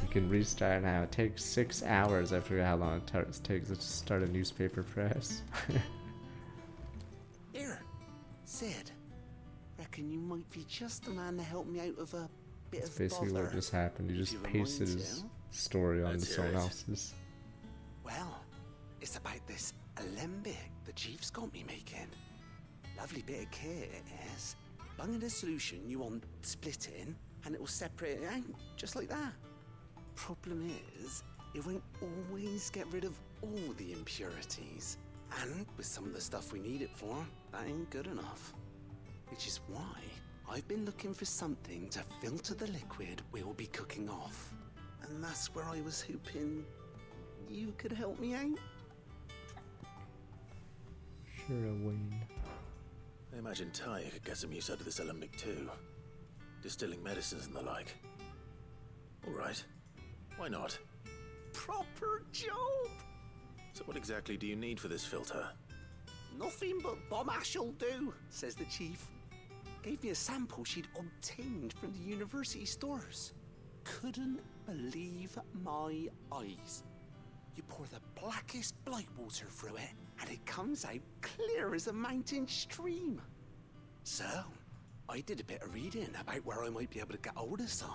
You can restart now. It takes 6 hours. I forget how long it takes to start a newspaper press. Here, Sid, reckon you might be just the man to help me out of a bit That's of basically bother. what just happened. He if just you've a pasted mind his to. story onto Let's hear someone it. else's. Well, it's about this alembic the chief's got me making. Lovely bit of kit it is. Bunging a solution you want splitting, and it will separate it out, just like that. Problem is, it won't always get rid of all the impurities. And with some of the stuff we need it for, that ain't good enough. Which is why I've been looking for something to filter the liquid we'll be cooking off. And that's where I was hoping you could help me out. Sure, Wayne. I imagine Ty could get some use out of this alembic too. Distilling medicines and the like. Alright. Why not? Proper job! So what exactly do you need for this filter? Nothing but bomb ash'll do, says the chief. Gave me a sample she'd obtained from the university stores. Couldn't believe my eyes. You pour the blackest blight water through it, and it comes out clear as a mountain stream. So, I did a bit of reading about where I might be able to get hold of some.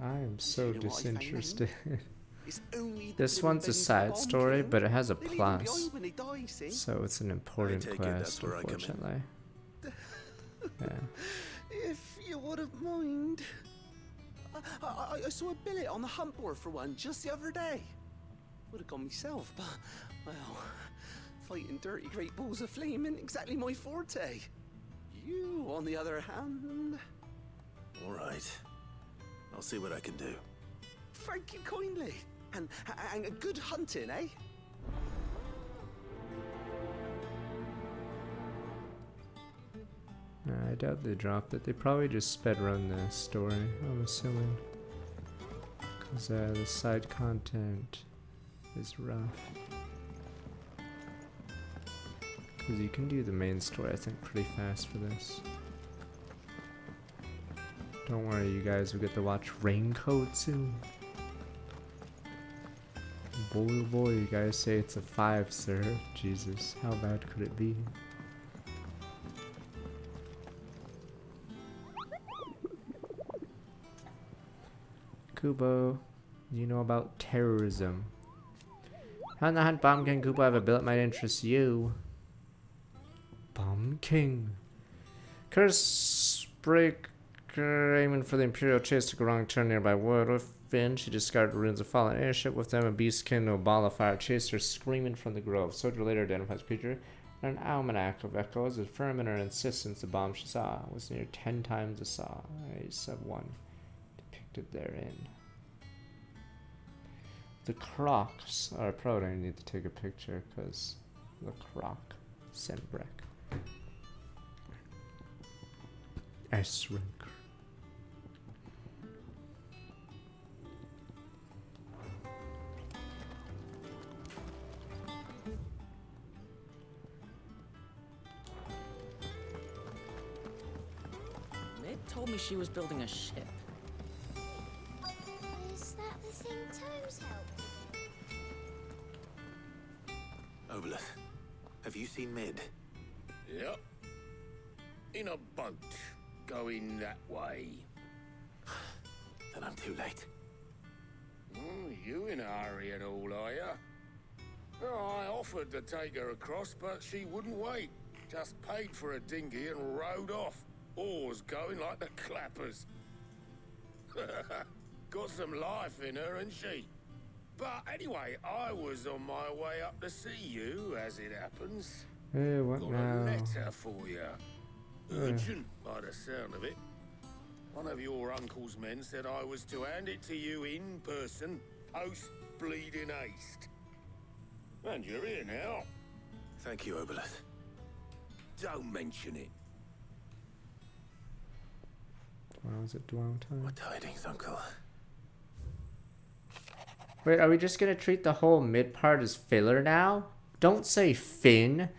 I am so You know what I found out? disinterested. It's only the This little one's a things the side bomb story, kill. but it has a They leave 'em plus. behind when they die, see? So it's an important take it quest, that's where I come in. unfortunately. Yeah. If you wouldn't mind. I saw a billet on the hunt board for one just the other day. Would have gone myself, but, well, fighting dirty great balls of flame ain't exactly my forte. You, on the other hand... Alright. I'll see what I can do. Thank you kindly. And good hunting, eh? I doubt they dropped it. They probably just sped run the story, I'm assuming. Because the side content is rough. Because you can do the main story, I think, pretty fast for this. Don't worry, you guys will get to watch Raincoat soon. Boy, oh boy, you guys say it's a 5, sir. Jesus, how bad could it be? Kubo, you know about terrorism. On the hunt, Bomb King Kubo, I have a bill that might interest you. Bomb King. Curse Breaker, aiming for the Imperial chase, took a wrong turn nearby wood. With Finn, she discarded ruins of fallen airship. With them, a beastkin, no ball of fire, chased her screaming from the grove. Soldier later identifies creature. And an almanac of echoes is firm in her insistence the bomb she saw was near 10 times the size of one depicted therein. The Crocs are probably going to need to take a picture because the Croc Senbrek. S-Rank. Ned told me she was building a ship. Is that the thing Tomes helped? Oboleth, have you seen Mid? Yep. In a boat, going that way. Then I'm too late. You in a hurry and all, are ya? Oh, I offered to take her across, but she wouldn't wait. Just paid for a dinghy and rowed off. Oars going like the clappers. Got some life in her, ain't she? But anyway, I was on my way up to see you, as it happens. Hey, what Got now? a letter for you. Urgent, by the sound of it. One of your uncle's men said I was to hand it to you in person, post-bleeding haste. And you're here now. Thank you, Oboleth. Don't mention it. Wow, is it dwell time? What tidings, Uncle? Wait, are we just gonna treat the whole mid part as filler now? Don't say Finn.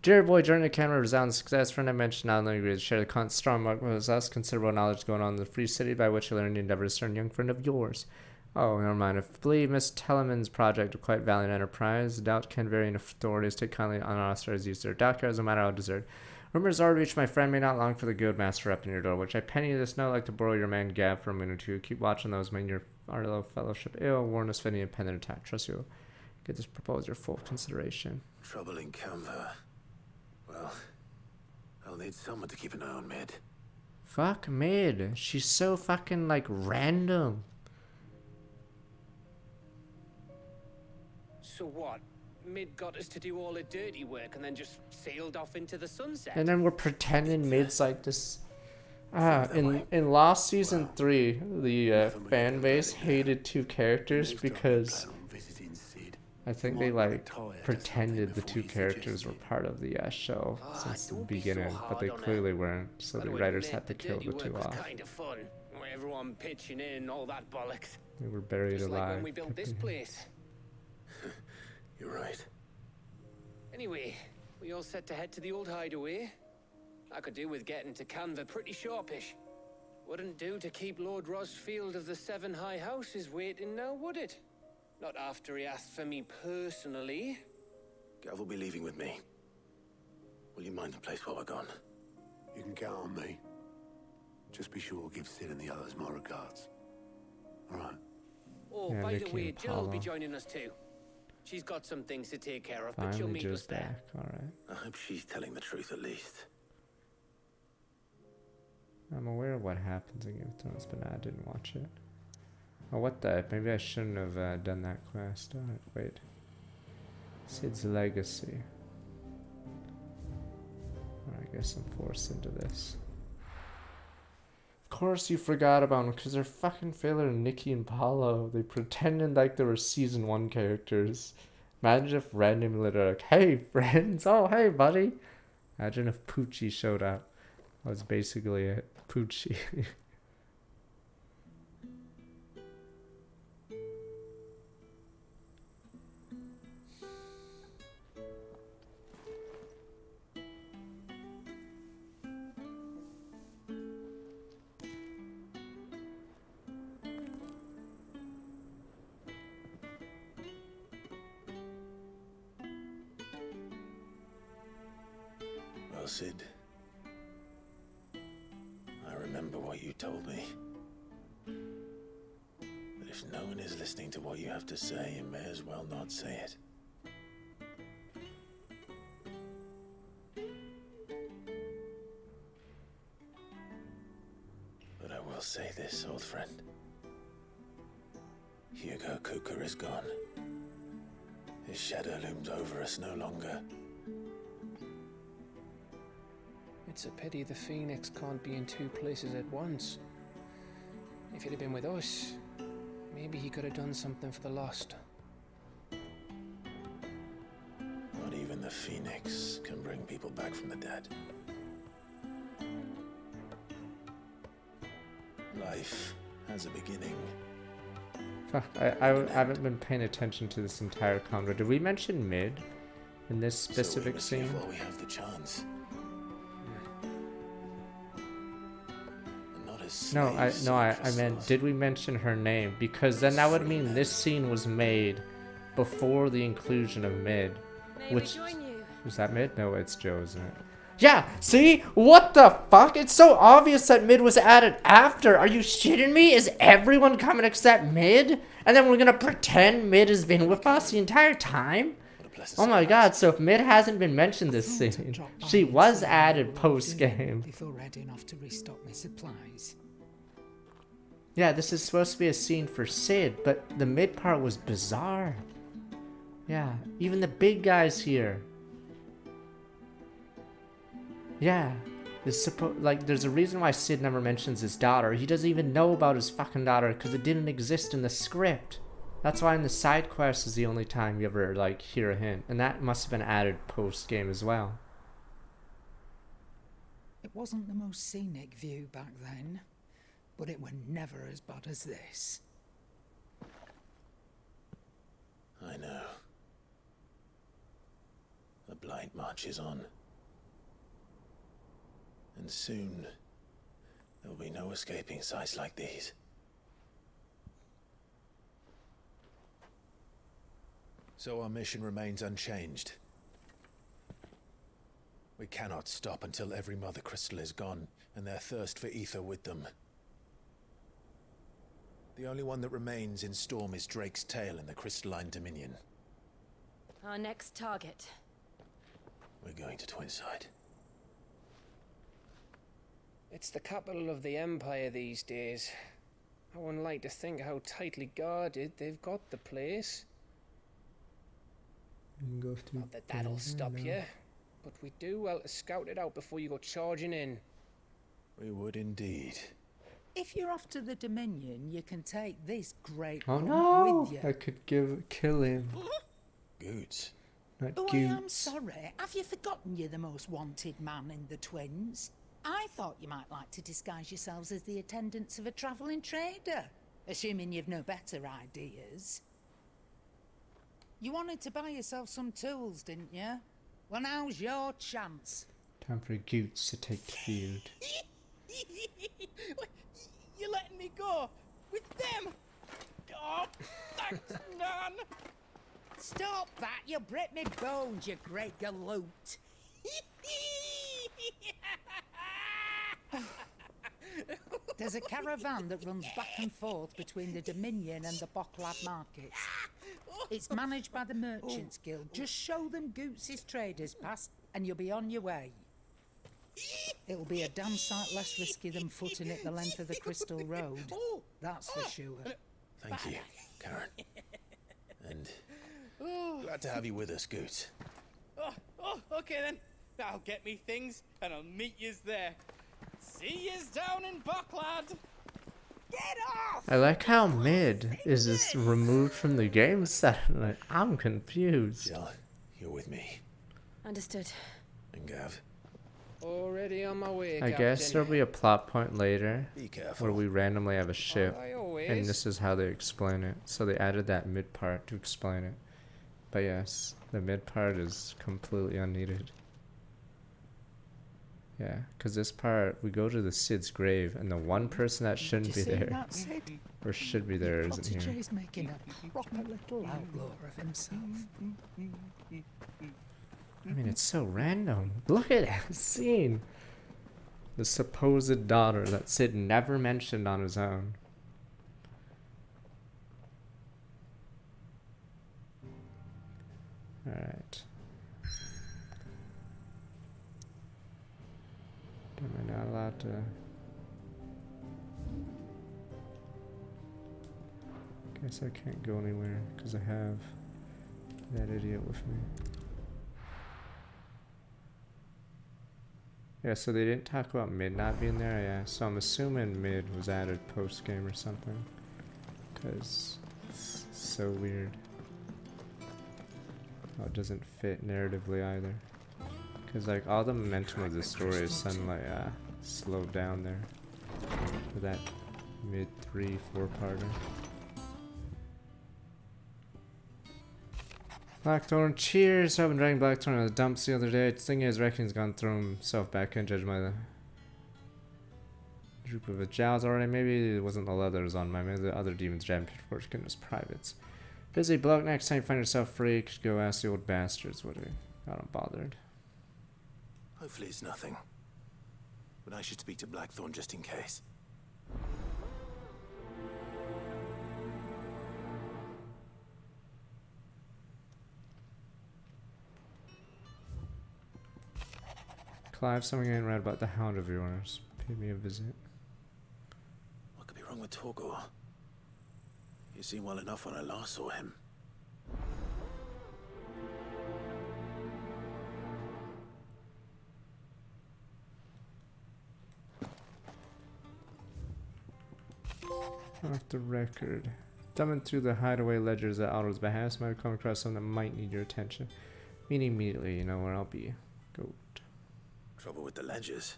Dear boy, during the camera resound success, friend I mentioned not only agreed to share the strong mark was us considerable knowledge going on in the free city by which I learned the endeavor to stern young friend of yours. Oh, never mind. I believe Miss Tellerman's project a quite valiant enterprise. Doubt can varying authorities take kindly unauthorized use of their documents, no matter how deserved. Rumors already reached my friend may not long for the Guildmaster up in your door, which I penny this note like to borrow your man Gav for a minute or two. Keep watching those, man. Your Arlo fellowship ill. Warn us of any impending attack. Trust you'll get this proposal your full consideration. Trouble in Canva. Well, I'll need someone to keep an eye on Mid. Fuck Mid. She's so fucking like random. So what? Mid got us to do all the dirty work and then just sailed off into the sunset. And then we're pretending Mid's like this. In Lost Season 3, the fan base hated two characters because I think they like pretended the two characters were part of the show since the beginning, but they clearly weren't. So the writers had to kill the two off. Kind of fun. Everyone pitching in, all that bollocks. They were buried Just alive. like when we built this place. You're right. Anyway, we all set to head to the old hideaway. I could do with getting to Canva pretty sharpish. Wouldn't do to keep Lord Rosfield of the Seven High Houses waiting now, would it? Not after he asked for me personally. Gav will be leaving with me. Will you mind the place while we're gone? You can count on me. Just be sure to give Sid and the others my regards. All right. Oh, Yeah, by the Vicky way, and Jill will be Paolo. joining us too. She's got some things to take care of, but she'll Finally, meet Joe's us there. back. All right. I hope she's telling the truth at least. I'm aware of what happens in Game of Thrones, but I didn't watch it. Oh, what the? Maybe I shouldn't have done that quest. Alright, wait. Sid's legacy. Alright, I guess I'm forced into this. Of course you forgot about them, because they're fucking filler Nikki and Paulo. They pretended like they were season 1 characters. Imagine if randomly they're like, hey friends, oh hey buddy. Imagine if Poochie showed up. That was basically it. Poochie. Well, Sid, I remember what you told me. But if no one is listening to what you have to say, you may as well not say it. But I will say this, old friend. Hugo Kuka is gone. His shadow looms over us no longer. It's a pity the Phoenix can't be in two places at once. If he'd have been with us, maybe he could have done something for the Lost. Not even the Phoenix can bring people back from the dead. Life has a beginning. I haven't been paying attention to this entire convo. Did we mention Mid in this specific scene? While we have the chance. No, I meant, did we mention her name? Because then that would mean this scene was made before the inclusion of Mid. Which, was that Mid? No, it's Joe, isn't it? Yeah, see? What the fuck? It's so obvious that Mid was added after. Are you shitting me? Is everyone coming except Mid? And then we're gonna pretend Mid has been with us the entire time? Oh my god, so if Mid hasn't been mentioned this scene, she was added post-game. Before heading off to restock my supplies. Yeah, this is supposed to be a scene for Sid, but the Mid part was bizarre. Yeah, even the big guy's here. Yeah, there's a reason why Sid never mentions his daughter. He doesn't even know about his fucking daughter because it didn't exist in the script. That's why in the side quest is the only time you ever like hear a hint, and that must have been added post game as well. It wasn't the most scenic view back then, but it were never as bad as this. I know. The Blight March is on. And soon, there will be no escaping sights like these. So our mission remains unchanged. We cannot stop until every Mother Crystal is gone, and their thirst for ether with them. The only one that remains in Storm is Drake's Tail in the Crystalline Dominion. Our next target. We're going to Twinside. It's the capital of the Empire these days. I wouldn't like to think how tightly guarded they've got the place. Not that that'll stop you, but we do well to scout it out before you go charging in. We would indeed. If you're off to the Dominion, you can take this great Oh rump no! with you. I could kill him. Goots. Not Oh, I Goots. am sorry. Have you forgotten you're the most wanted man in the Twins? I thought you might like to disguise yourselves as the attendants of a travelling trader, assuming you've no better ideas. You wanted to buy yourself some tools, didn't you? Well, now's your chance. Time for Goots to take the field. You're letting me go with them? Oh, thanks, Nan. Stop that! You break me bones, you great galoot. There's a caravan that runs back and forth between the Dominion and the Bocklad markets. It's managed by the Merchants Guild. Just show them Goots' traders pass and you'll be on your way. It'll be a damn sight less risky than footing it the length of the Crystal Road. That's for sure. Thank you, Karen. And glad to have you with us, Goots. Oh, okay then. I'll get me things and I'll meet yous there. See yous down in Bocklad. Get off! I like how mid is just removed from the game set. Like, I'm confused. Jill, you're with me. Understood. And Gav. Already on my way, I Captain. guess there'll be a plot point later Be careful. where we randomly have a ship, I always. and this is how they explain it. So they added that mid part to explain it. But yes, the mid part is completely unneeded. Yeah, because this part, we go to the Sid's grave, and the one person that shouldn't be Did you see there, that, Sid? or should be there, isn't here. Protégé's making a proper little outlaw of himself. I mean, it's so random. Look at that scene. The supposed daughter that Sid never mentioned on his own. Alright. Am I not allowed to... Guess I can't go anywhere because I have that idiot with me. Yeah, so they didn't talk about mid not being there, yeah. So I'm assuming mid was added post-game or something. Because it's so weird. Oh, it doesn't fit narratively either. Because like all the momentum of the story is suddenly slowed down there. For that mid 3-4 parter. Blackthorn, cheers! I've been dragging Blackthorn out of the dumps the other day. Thing is, Reckoning's gone throw himself back in, judged by the droop of his jowls already. Maybe it wasn't the leathers on mine. Maybe the other demons jabbed Pitchfork's goodness privates. Busy bloke, next time you find yourself free, could go ask the old bastards what he got him bothered. Hopefully it's nothing. But I should speak to Blackthorn just in case. Clive, something ain't right about the hound of yours. Pay me a visit. What could be wrong with Torgor? He seemed well enough when I last saw him. Off the record. Thumbing through the hideaway ledgers at Otto's behest, might have come across something that might need your attention. Meet immediately, you know where I'll be. Go. Trouble with the ledgers.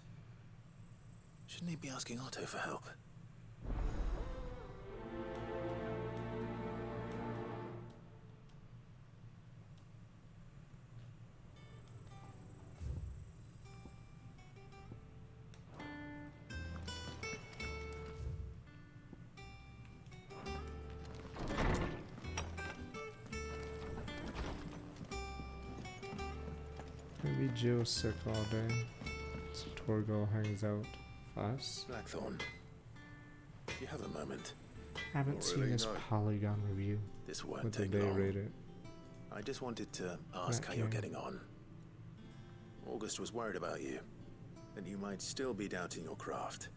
Shouldn't he be asking Otto for help? Maybe Jill's sick all day, so Torgal hangs out with us. Blackthorn, do you have a moment? I haven't seen this Polygon review. This won't What did take they long. rate it? I just wanted to ask how you're getting on. August was worried about you, that you might still be doubting your craft,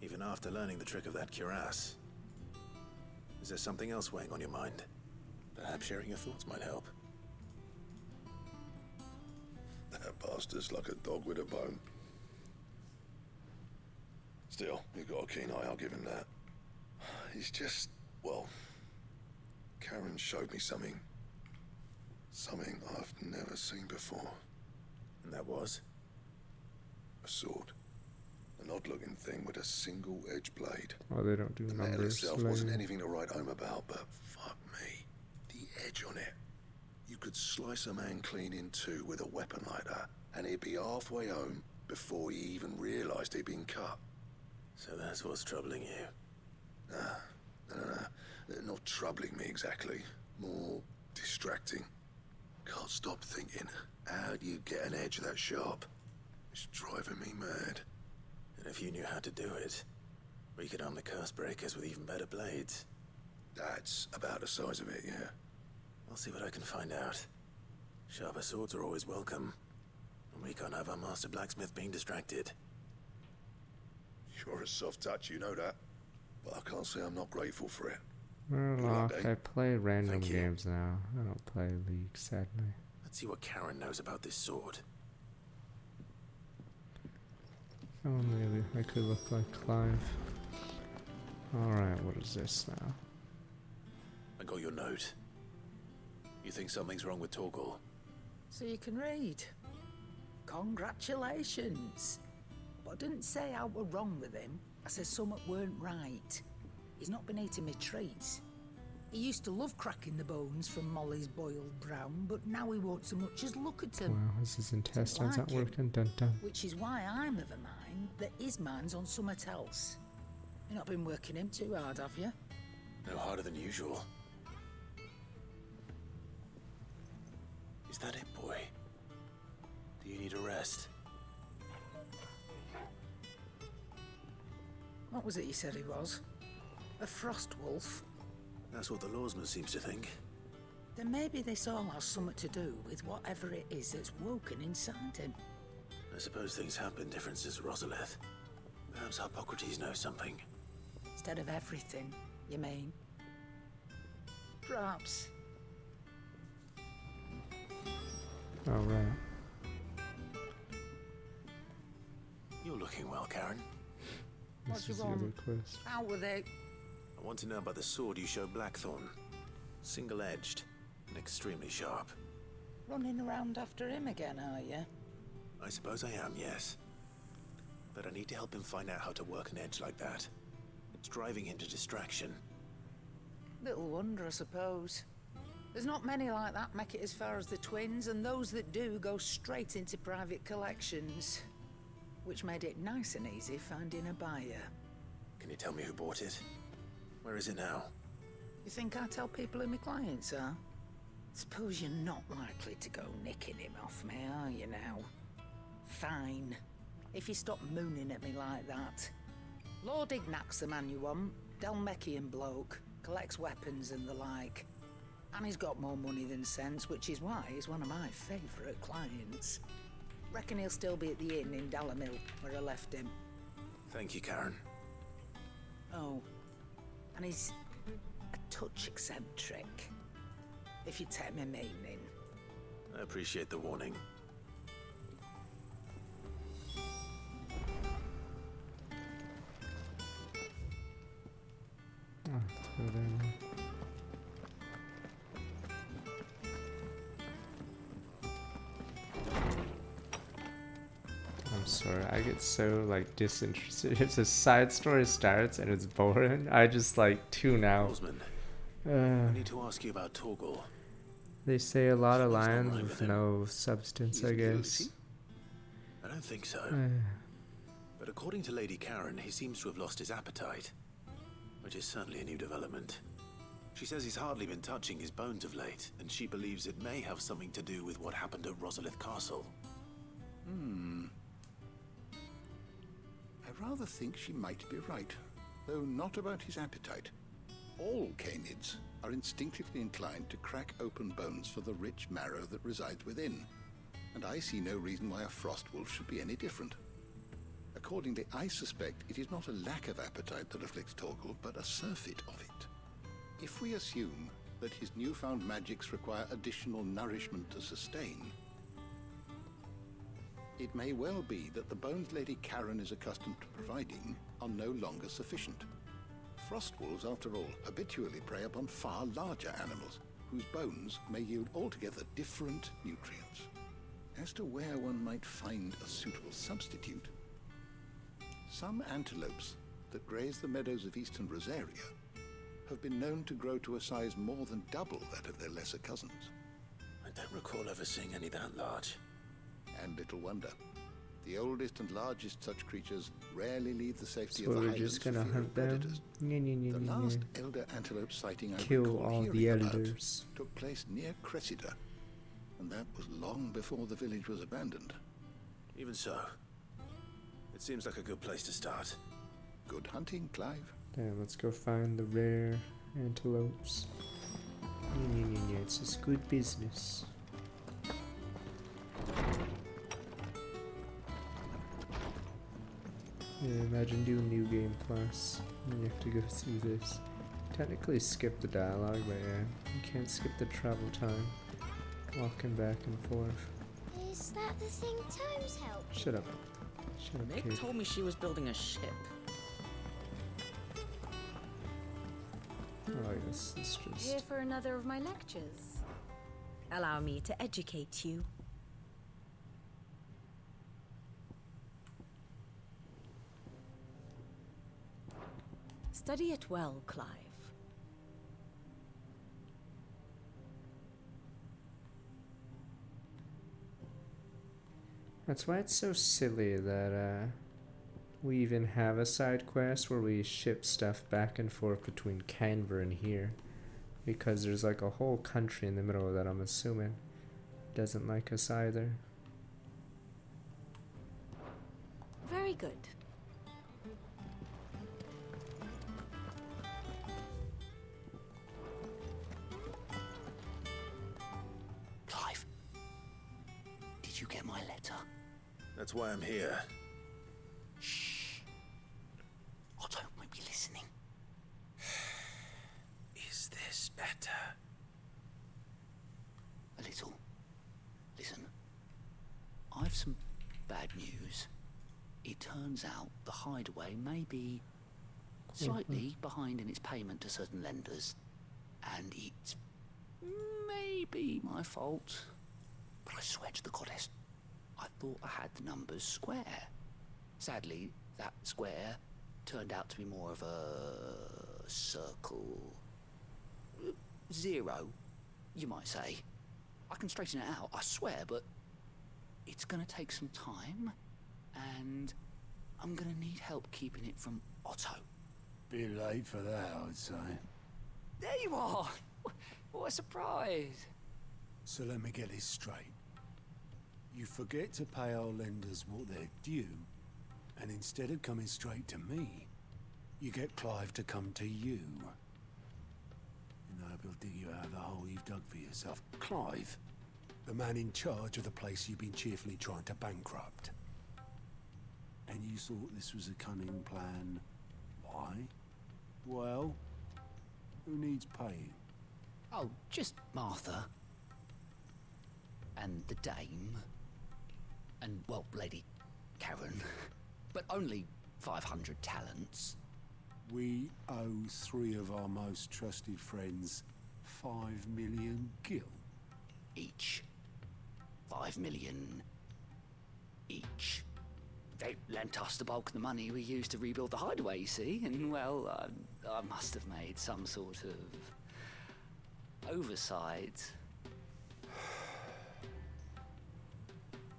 even after learning the trick of that cuirass. Is there something else weighing on your mind? Perhaps sharing your thoughts might help. That bastard's like a dog with a bone. Still, you've got a keen eye, I'll give him that. He's just, well, Karen showed me something. Something I've never seen before. And that was? A sword. An odd-looking thing with a single-edged blade. Oh, they don't do The metal numbers. itself wasn't Lame. anything to write home about, but fuck me. The edge on it. You could slice a man clean in two with a weapon like that, and he'd be halfway home before he even realised he'd been cut. So that's what's troubling you? No. Not troubling me exactly. More distracting. Can't stop thinking, how do you get an edge that sharp? It's driving me mad. And if you knew how to do it, we could arm the curse breakers with even better blades. That's about the size of it, yeah. I'll see what I can find out. Sharper swords are always welcome. And we can't have our master blacksmith being distracted. You're a soft touch, you know that. But I can't say I'm not grateful for it. Murloc, I play random games now. I don't play League, sadly. Let's see what Karen knows about this sword. Oh, maybe I could look like Clive. Alright, what is this now? I got your note. You think something's wrong with Torgal? So you can read. Congratulations. But I didn't say I were wrong with him. I said something weren't right. He's not been eating me treats. He used to love cracking the bones from Molly's boiled brown, but now he won't so much as look at them. Wow, is his intestines not like him. working? Dun dun. Which is why I'm of a mind that his mind's on something else. You've not been working him too hard, have you? No harder than usual. Is that it, boy? Do you need a rest? What was it you said he was? A frost wolf? That's what the lawsman seems to think. Then maybe this all has something to do with whatever it is that's woken inside him. I suppose things have been different since Rosalith. Perhaps Hippocrates knows something. Instead of everything, you mean? Perhaps. Alright. You're looking well, Karen. This What is you the other want? quest. Out with it. I want to know about the sword you showed Blackthorn. Single-edged and extremely sharp. Running around after him again, are you? I suppose I am, yes. But I need to help him find out how to work an edge like that. It's driving him to distraction. Little wonder, I suppose. There's not many like that make it as far as the twins, and those that do go straight into private collections. Which made it nice and easy finding a buyer. Can you tell me who bought it? Where is it now? You think I tell people who my clients are? Suppose you're not likely to go nicking him off me, are you now? Fine. If you stop mooning at me like that. Lord Ignac's the man you want. Dalmekian bloke. Collects weapons and the like. And he's got more money than sense, which is why he's one of my favourite clients. Reckon he'll still be at the inn in Dalamil, where I left him. Thank you, Karen. Oh, and he's a touch eccentric, if you take my meaning. I appreciate the warning. Oh, let's go there now. I'm sorry, I get so like disinterested. If the side story starts and it's boring, I just like tune out. Osmond, I need to ask you about Torgal. They say a lot of Something's not lines right with with him. no substance, I guess. I don't think so. But according to Lady Karen, he seems to have lost his appetite, which is certainly a new development. She says he's hardly been touching his bones of late, and she believes it may have something to do with what happened at Rosalith Castle. I rather think she might be right, though not about his appetite. All canids are instinctively inclined to crack open bones for the rich marrow that resides within, and I see no reason why a frost wolf should be any different. Accordingly, I suspect it is not a lack of appetite that afflicts Torgal, but a surfeit of it. If we assume that his newfound magics require additional nourishment to sustain, it may well be that the bones Lady Karen is accustomed to providing are no longer sufficient. Frost wolves, after all, habitually prey upon far larger animals, whose bones may yield altogether different nutrients. As to where one might find a suitable substitute, some antelopes that graze the meadows of eastern Rosaria have been known to grow to a size more than double that of their lesser cousins. I don't recall ever seeing any that large. And little wonder. The oldest and largest such creatures rarely leave the safety So of the we're highlands just for gonna fear of hunt them. predators. The last elder antelope sighting I Kill recall all the hearing about elders. took place near Cressida, and that was long before the village was abandoned. Even so, it seems like a good place to start. Good hunting, Clive. Yeah, let's go find the rare antelopes. It's just good business. Yeah, imagine doing New Game Plus and you have to go through this. Technically skip the dialogue, but yeah, you can't skip the travel time. Walking back and forth. Is that the thing Tomes helped? Shut up. Shut up, Mick kid. told me she was building a ship. Oh yes, it's just... Here for another of my lectures. Allow me to educate you. Study it well, Clive. That's why it's so silly that we even have a side quest where we ship stuff back and forth between Canver and here. Because there's like a whole country in the middle of that, I'm assuming. Doesn't like us either. Very good. Clive, did you get my letter? That's why I'm here. Shh. Otto might be listening. Is this better? A little. Listen, I've some bad news. It turns out the hideaway may be slightly behind in its payment to certain lenders, and it's maybe my fault. But I swear to the goddess, I thought I had the numbers square. Sadly, that square turned out to be more of a circle. Zero, you might say. I can straighten it out, I swear, but it's gonna take some time, and I'm gonna need help keeping it from Otto. Bit late for that, I would say. There you are! What a surprise! So let me get this straight. You forget to pay our lenders what they're due, and instead of coming straight to me, you get Clive to come to you. And I hope he'll dig you out of the hole you've dug for yourself. Clive, the man in charge of the place you've been cheerfully trying to bankrupt. And you thought this was a cunning plan. Why? Well, who needs paying? Oh, just Martha. And the dame. And, well, Lady Karen. But only 500 talents. We owe 3 of our most trusted friends 5 million gil. Each. 5 million each. They lent us the bulk of the money we used to rebuild the hideaway, you see, and, well, I must have made some sort of oversight.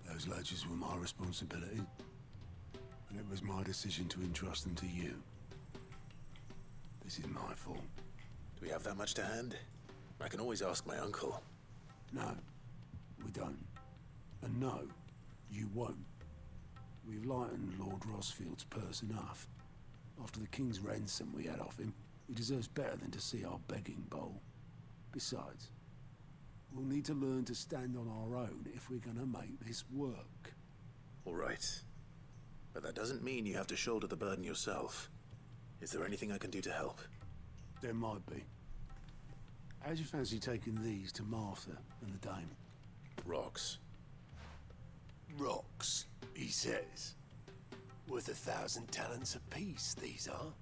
Those ledgers were my responsibility, and it was my decision to entrust them to you. This is my fault. Do we have that much to hand? I can always ask my uncle. No, we don't. And no, You won't. We've lightened Lord Rosfield's purse enough. After the king's ransom we had off him, he deserves better than to see our begging bowl. Besides, we'll need to learn to stand on our own if we're gonna make this work. All right. But that doesn't mean you have to shoulder the burden yourself. Is there anything I can do to help? There might be. How'd you fancy taking these to Martha and the dame? Rocks. Rocks, he says. Worth 1,000 talents apiece, these are.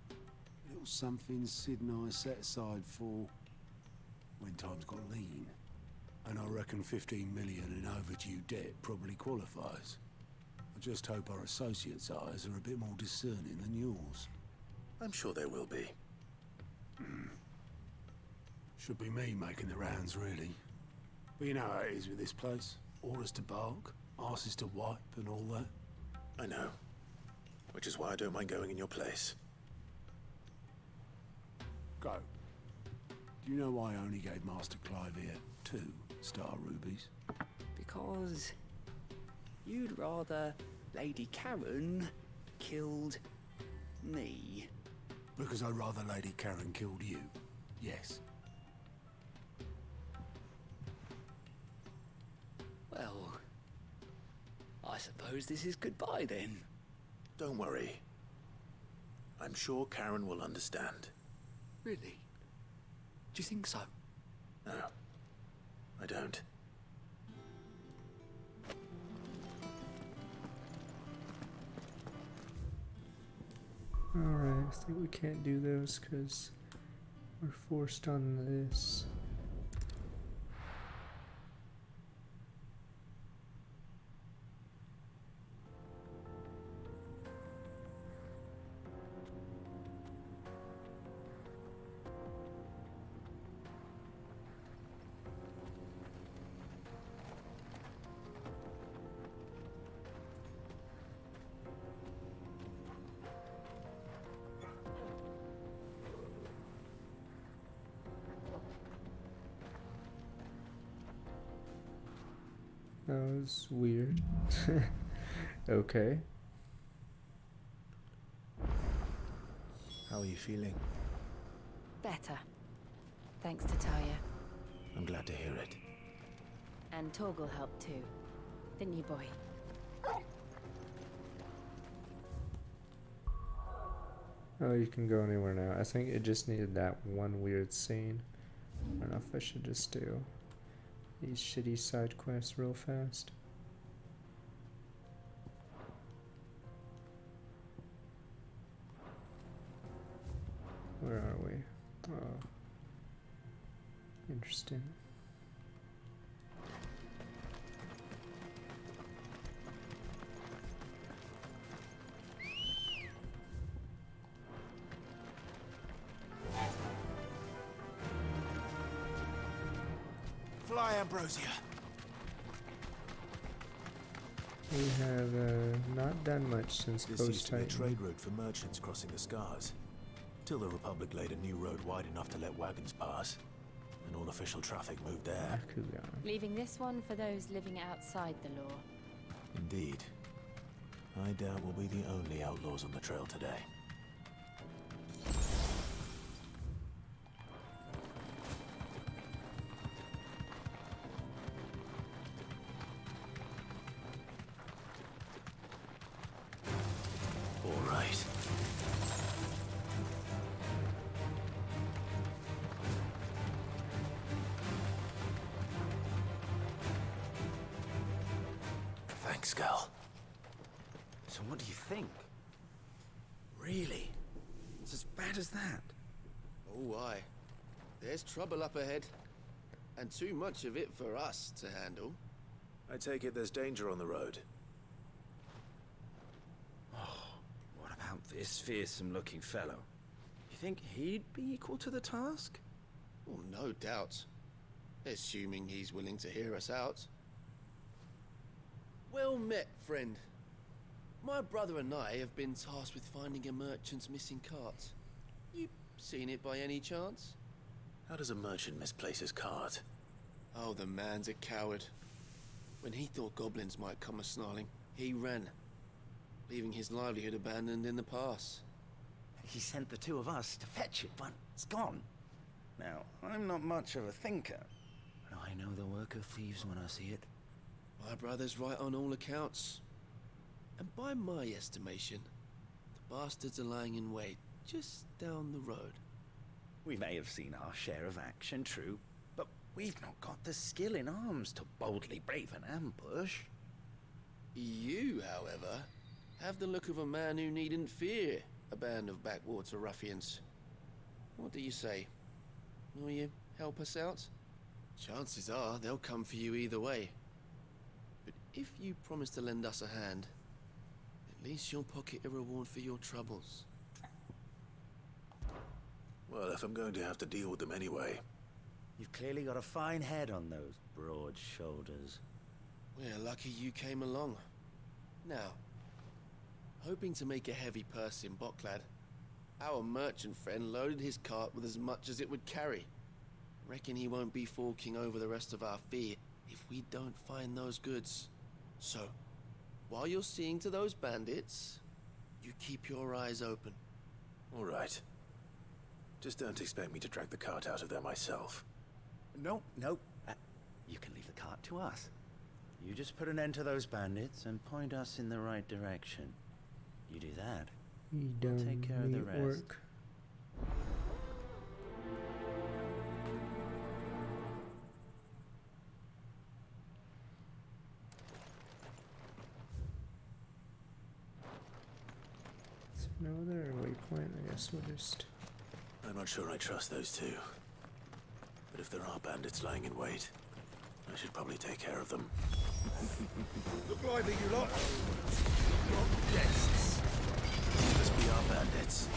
Little something Sid and I set aside for when times got lean. And I reckon 15 million in overdue debt probably qualifies. I just hope our associates' eyes are a bit more discerning than yours. I'm sure there will be. Should be me making the rounds, really. But you know how it is with this place. Orders to bark, arses to wipe, and all that. I know. Which is why I don't mind going in your place. Go. Do you know why I only gave Master Clive here 2 star rubies? Because you'd rather Lady Karen killed me. Because I'd rather Lady Karen killed you. Yes. Well, I suppose this is goodbye then. Don't worry. I'm sure Karen will understand. Really? Do you think so? No, I don't. Alright, I think we can't do those because we're forced on this. That was weird. Okay. How are you feeling? Better. Thanks to Talia. I'm glad to hear it. And Torgal helped too. Didn't you, boy? Oh, you can go anywhere now. I think it just needed that one weird scene. I don't know if I should just do these shitty side quests real fast. Where are we? Oh. Interesting. Fly, Ambrosia. We have not done much since This used to be a post-Titan. trade route for merchants crossing the Scars. Till the Republic laid a new road wide enough to let wagons pass. And all official traffic moved there. Leaving this one for those living outside the law. Indeed. I doubt we'll be the only outlaws on the trail today. All right. Thanks, Gal. So what do you think? Really? It's as bad as that? Oh, aye. There's trouble up ahead. And too much of it for us to handle. I take it there's danger on the road. What about this fearsome-looking fellow? You think he'd be equal to the task? Well, no doubt. Assuming he's willing to hear us out. Well met, friend. My brother and I have been tasked with finding a merchant's missing cart. You seen it by any chance? How does a merchant misplace his cart? Oh, the man's a coward. When he thought goblins might come a-snarling, he ran, leaving his livelihood abandoned in the pass. He sent the two of us to fetch it, but it's gone. Now, I'm not much of a thinker. But I know the work of thieves when I see it. My brother's right on all accounts. And by my estimation, the bastards are lying in wait just down the road. We may have seen our share of action, true, but we've not got the skill in arms to boldly brave an ambush. You, however, have the look of a man who needn't fear a band of backwater ruffians. What do you say? Will you help us out? Chances are they'll come for you either way. But if you promise to lend us a hand, at least you'll pocket a reward for your troubles. Well, if I'm going to have to deal with them anyway. You've clearly got a fine head on those broad shoulders. We're lucky you came along. Now, hoping to make a heavy purse in Boklad, our merchant friend loaded his cart with as much as it would carry. Reckon he won't be forking over the rest of our fee if we don't find those goods. So, while you're seeing to those bandits, you keep your eyes open. All right. Just don't expect me to drag the cart out of there myself. Nope. You can leave the cart to us. You just put an end to those bandits and point us in the right direction. You do that, we'll take care of the rest. Work. Is there no other waypoint? I guess we'll just... I'm not sure I trust those two. But if there are bandits lying in wait, I should probably take care of them. Look lively, you lot. Your guests. Must be our bandits.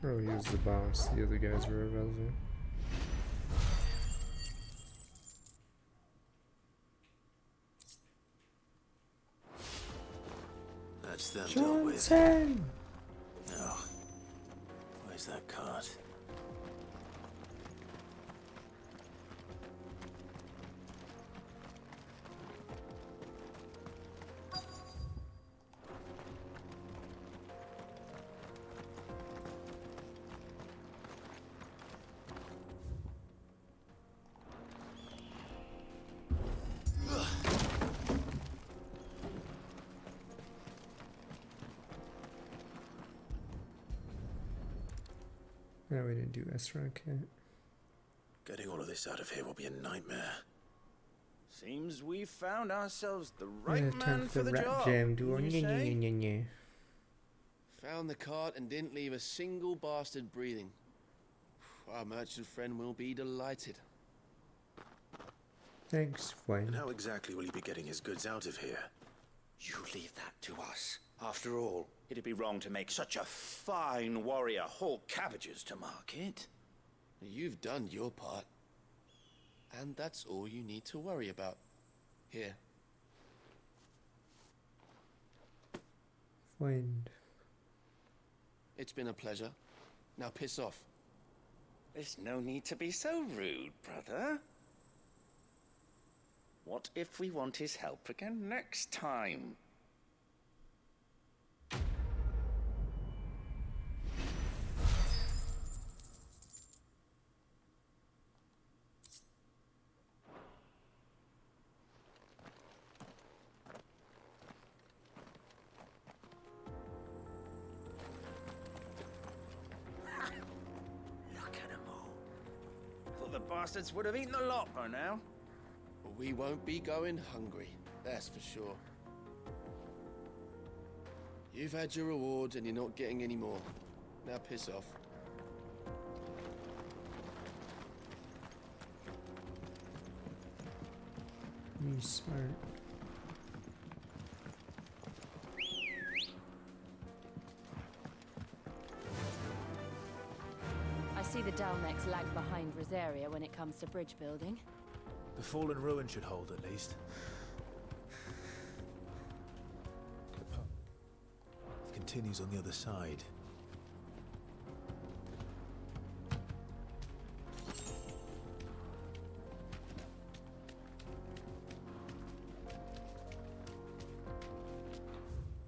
Oh, he was the boss. The other guys were irrelevant. That's them dealt with. Johnson! No. Where's that cart? No, we didn't do S-Rank yet. Getting all of this out of here will be a nightmare. Seems we've found ourselves the right Yeah, man time for for the the rap job. jam. Do wouldn't you say? Found the cart and didn't leave a single bastard breathing. Our merchant friend will be delighted. Thanks, Wayne. And how exactly will he be getting his goods out of here? You leave that to us. After all, it'd be wrong to make such a fine warrior haul cabbages to market. You've done your part. And that's all you need to worry about. Here. Wind. It's been a pleasure. Now piss off. There's no need to be so rude, brother. What if we want his help again next time? the bastards would have eaten the lot by now. But we won't be going hungry, that's for sure. You've had your reward and you're not getting any more. Now piss off. You smart. I see the Dalmex lag behind Rosaria when it comes to bridge building. The fallen ruin should hold at least. The path continues on the other side.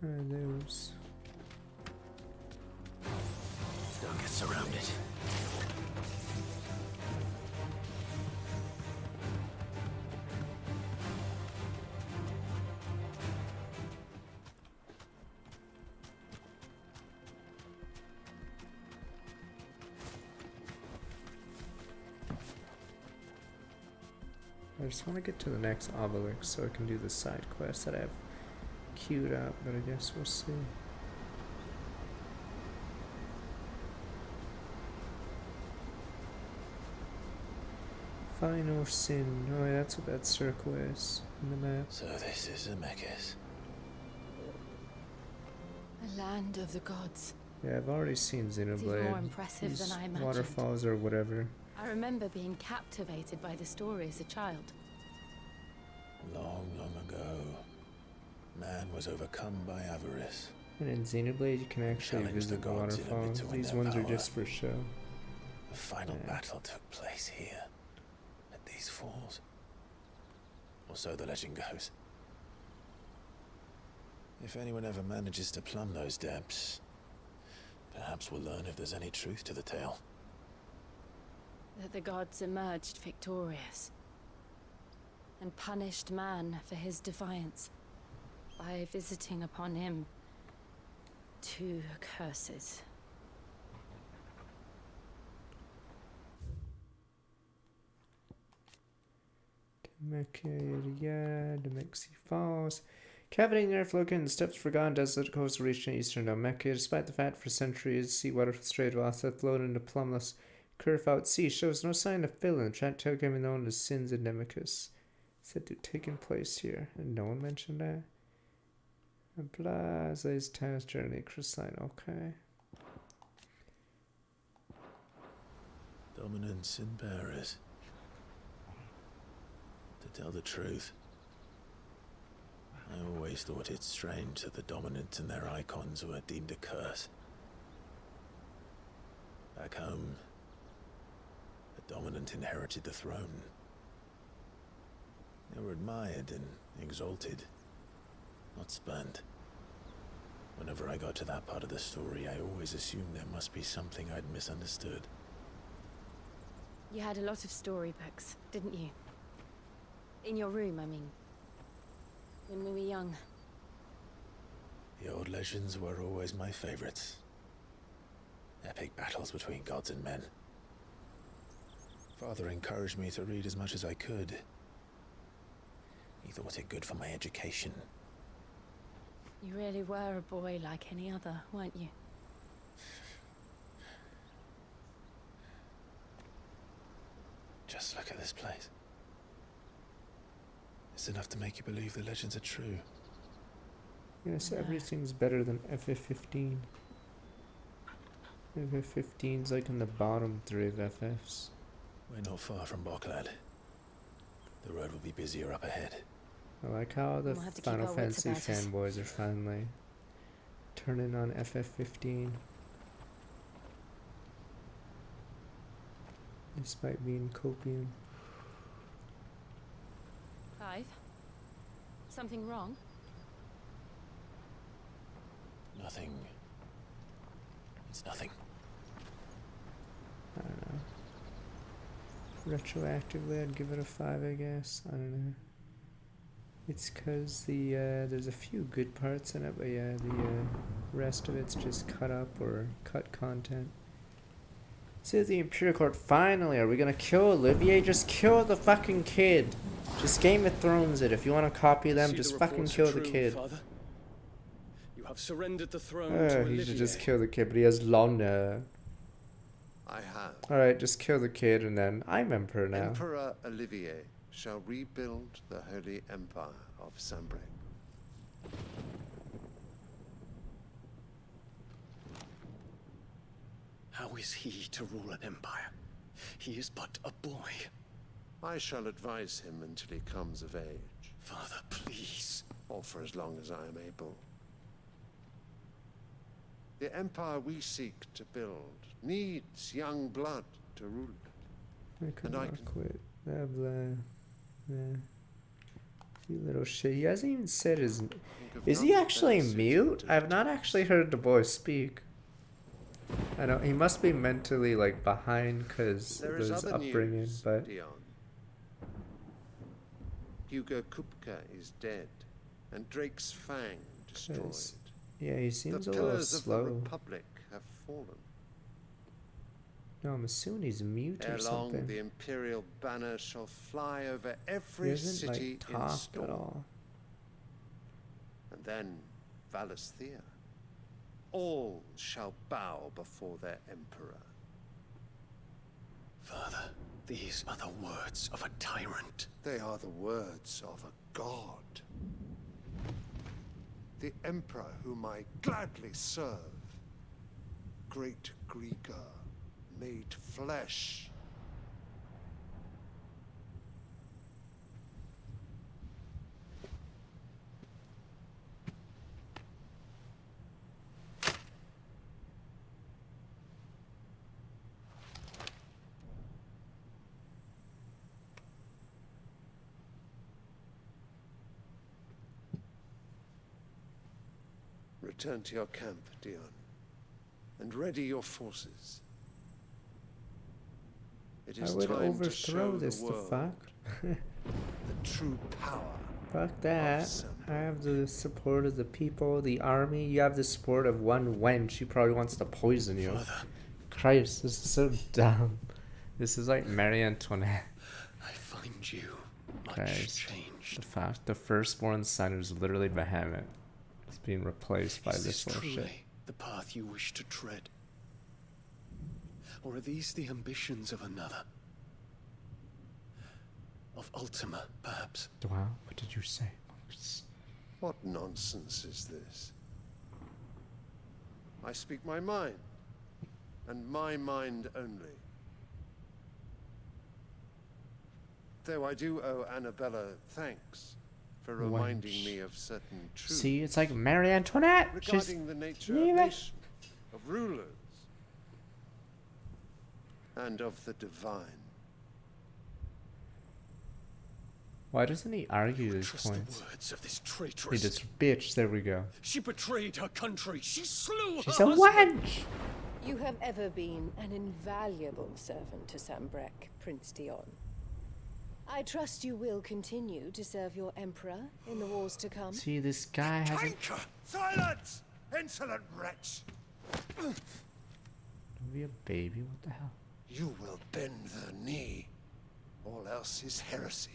Those. Don't get surrounded. I just want to get to the next obelisk so I can do the side quest that I have queued up, but I guess we'll see. Final Sin. Oh, yeah, that's what that circle is in the map. So this is Zemeckis. A land of the gods. Yeah, I've already seen Xenoblade. more impressive These than I imagined. waterfalls or whatever. I remember being captivated by the story as a child. Long, long ago, man was overcome by avarice. And in Xenoblade, you can actually Challenged visit the the gods in a bid waterfalls. to win These their ones are power. just for show. The final Yeah. battle took place here, at these falls. Or so the legend goes. If anyone ever manages to plumb those depths, perhaps we'll learn if there's any truth to the tale. That the gods emerged victorious and punished man for his defiance by visiting upon him 2 curses. Demexi Falls. Cavity in the earth located in the steppes forgotten desolate coastal region of eastern Dalmekia. Despite the fact for centuries seawater from Strait of Asa flowed into plumbless curve out sea, shows no sign of filling. The track tail can be known as Sins of Nemicus. Said to have taken place here, and no one mentioned that. Blaze's task journey, crystalline, okay. Dominant sin bearers. To tell the truth, I always thought it strange that the dominant and their icons were deemed a curse. Back home, the dominant inherited the throne. They were admired and exalted, not spurned. Whenever I got to that part of the story, I always assumed there must be something I'd misunderstood. You had a lot of storybooks, didn't you? In your room, I mean. When we were young. The old legends were always my favorites. Epic battles between gods and men. Father encouraged me to read as much as I could. He thought it good for my education. You really were a boy like any other, weren't you? Just look at this place. It's enough to make you believe the legends are true. Yes, everything's better than FF15. FF15's like in the bottom 3 of FFs. We're not far from Boklad. The road will be busier up ahead. I like how the We'll have to keep Final our wits Fantasy about us. fanboys are finally turning on FF15. Despite being copium. Clive? Something wrong? Nothing. It's nothing. I don't know. Retroactively, I'd give it a 5, I guess. I don't know. It's cause there's a few good parts in it, but yeah, the rest of it's just cut up or cut content. Says the Imperial Court. Finally, are we gonna kill Olivier? Just kill the fucking kid. Just Game of Thrones it. If you want to copy them, See just the fucking reports kill are the true, kid. Father. You have surrendered the throne to He Olivier. should just kill the kid, but he has Lana. I have. Alright, just kill the kid and then I'm Emperor now. Emperor Olivier shall rebuild the Holy Empire of Sanbreque. How is he to rule an empire? He is but a boy. I shall advise him until he comes of age. Father, please. Or for as long as I am able. The empire we seek to build needs young blood to rule it. I could And I not can quit. Blah blah. Yeah. You little shit. He hasn't even said his. Is he actually mute? I've not actually heard the boy speak. I know he must be mentally like behind because of There is his other upbringing, news, but Dion. Hugo Kupka is dead, and Drake's Fang destroyed. Yes. Yeah, he seems the a little pillars of the slow. Republic have fallen. No, I'm assuming he's mute or Ere long, something. the Imperial banner shall fly over He every doesn't city like in talk storm. at all. And then Valisthea. All shall bow before their emperor. Father, these are the words of a tyrant. They are the words of a god. The emperor whom I gladly serve. Great Greeker, made flesh. Return to your camp, Dion, and ready your forces. It I is would time to overthrow show this. the The world fuck? the true power. Fuck that. I have the support of the people, the army. You have the support of one wench. She probably wants to poison you. Father. Christ, this is so dumb. This is like Marie Antoinette. I find you much Christ. changed. The fact the firstborn son is literally Bahamut. It's being replaced by Is this this little truly shit. the path you wish to tread? Or are these the ambitions of another? Of Ultima, perhaps? Wow, what did you say? What nonsense is this? I speak my mind, and my mind only. Though I do owe Annabella thanks for reminding Wench. me of certain truths. See, it's like Marie Antoinette. Regarding She's the nature Leave of it. nations, of rulers, and of the divine. Why doesn't he argue his Trust points? the words of this He traitress. just bitch. There we go. She betrayed her country. She slew She's her a husband. wench. You have ever been an invaluable servant to Sanbreque, Prince Dion. I trust you will continue to serve your emperor in the wars to come. See, this guy has a... Tanker! Silence! Insolent wretch! Don't be a baby. What the hell? You will bend the knee. All else is heresy.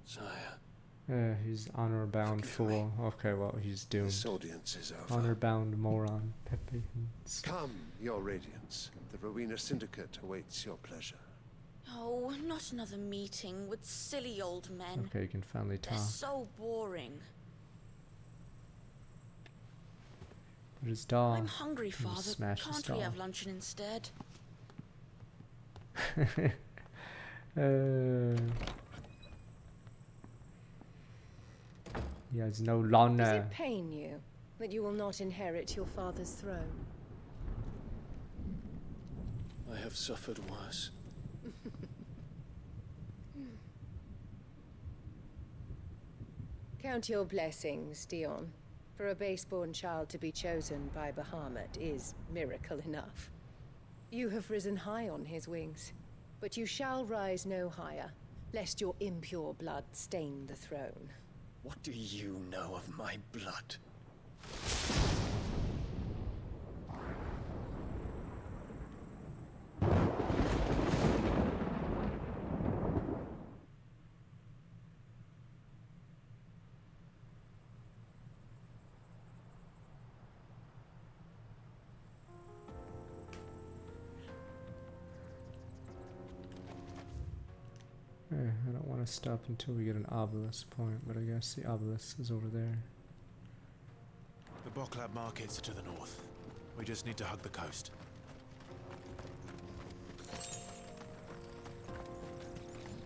Sire. He's honor-bound fool. Okay, well, he's doomed. This audience is over. Honor-bound moron. Pepe. Come, your radiance. The Rowena Syndicate awaits your pleasure. Oh, not another meeting with silly old men. Okay, you can finally They're talk. so boring. But his doll. I'm hungry, You just Father. smash his Can't we doll. have luncheon instead? He has no Does Lana. it pain you that you will not inherit your father's throne? I have suffered worse. Count your blessings, Dion. For a base-born child to be chosen by Bahamut is miracle enough. You have risen high on his wings, but you shall rise no higher, lest your impure blood stain the throne. What do you know of my blood? Okay, I don't want to stop until we get an obelisk point, but I guess the obelisk is over there. The Boklab markets are to the north. We just need to hug the coast.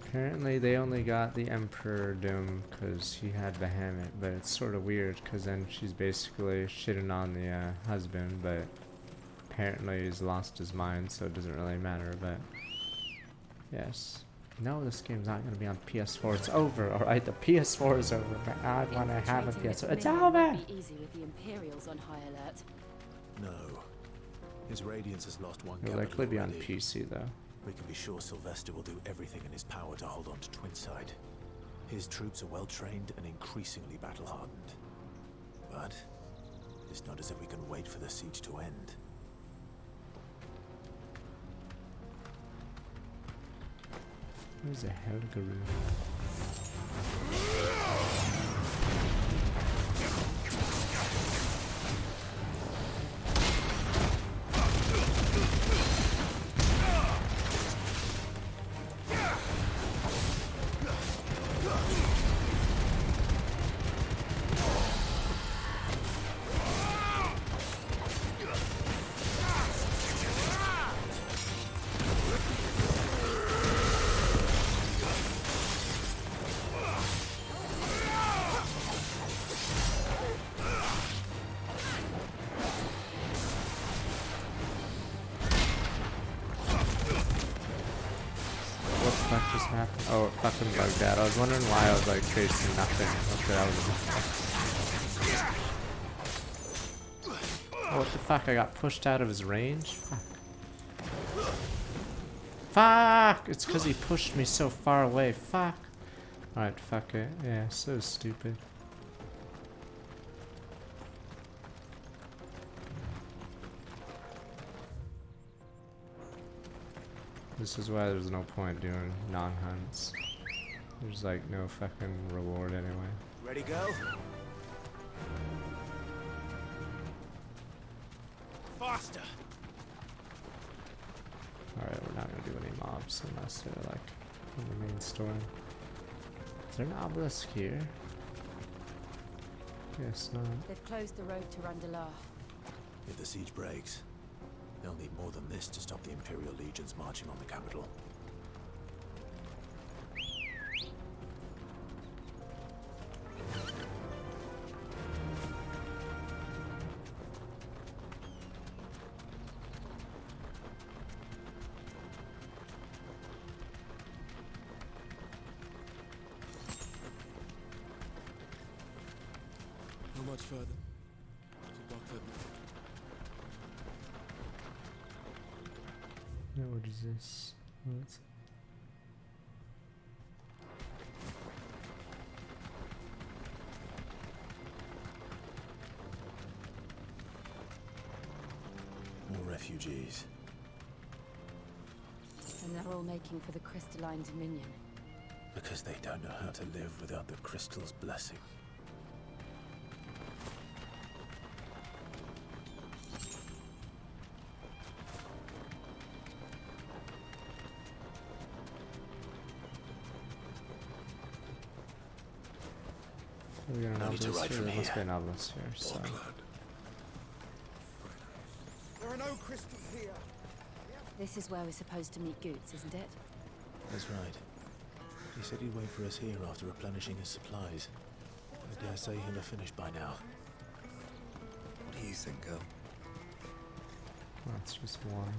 Apparently they only got the Emperor Doom because he had Bahamut, but it's sort of weird because then she's basically shitting on the husband, but apparently he's lost his mind, so it doesn't really matter, but yes. No, this game's not going to be on PS4. It's over, alright? The PS4 is over, but I want to have a PS4. It's over! Be easy with the Imperials on high alert. No. His Radiance has lost one It'll capital likely be on already. PC, though. We can be sure Sylvester will do everything in his power to hold on to Twinside. His troops are well trained and increasingly battle hardened. But it's not as if we can wait for the siege to end. Where's the Helgaroo? Oh, it fucking bugged out. I was wondering why I was like chasing nothing. Oh, what the fuck? I got pushed out of his range? Fuck. Fuck! It's because he pushed me so far away. Fuck. Alright, fuck it. Yeah, so stupid. This is why there's no point doing non-hunts. There's like no fucking reward anyway. Ready, go? Faster! Alright, we're not gonna do any mobs unless they're like in the main story. Is there an obelisk here? Yes, not. They've closed the road to Randalar. If the siege breaks, they'll need more than this to stop the Imperial legions marching on the capital. How much further? To Boklab. No, what is this? What? More refugees. And they're all making for the Crystalline Dominion. Because they don't know how to live without the crystal's blessing. We got an No need to obelisk ride here. from There must be here. an obelisk here, so. There are no crystals here. This is where we're supposed to meet Goots, isn't it? That's right. He said he'd wait for us here after replenishing his supplies. I dare say he'll have finished by now. What do you think, girl? That's just one.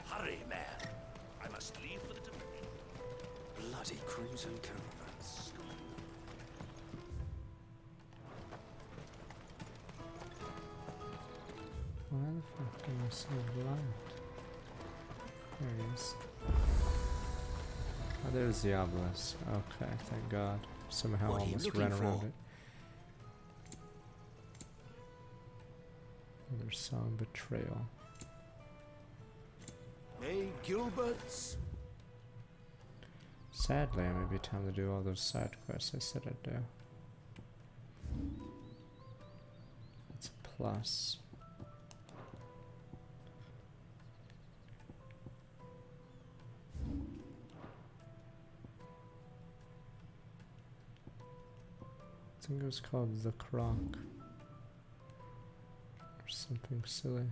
Hurry, man. I must leave for the Dominion. Bloody crimson caravans. Why the fuck am I so blind? There it is. Oh, there's the obelisk. Okay, thank God. Somehow What are you almost looking ran around for? it. Another song, Betrayal. Hey, Gilberts. Sadly, it may be time to do all those side quests I said I'd do. It's a plus. I think it was called The Croc. Or something silly.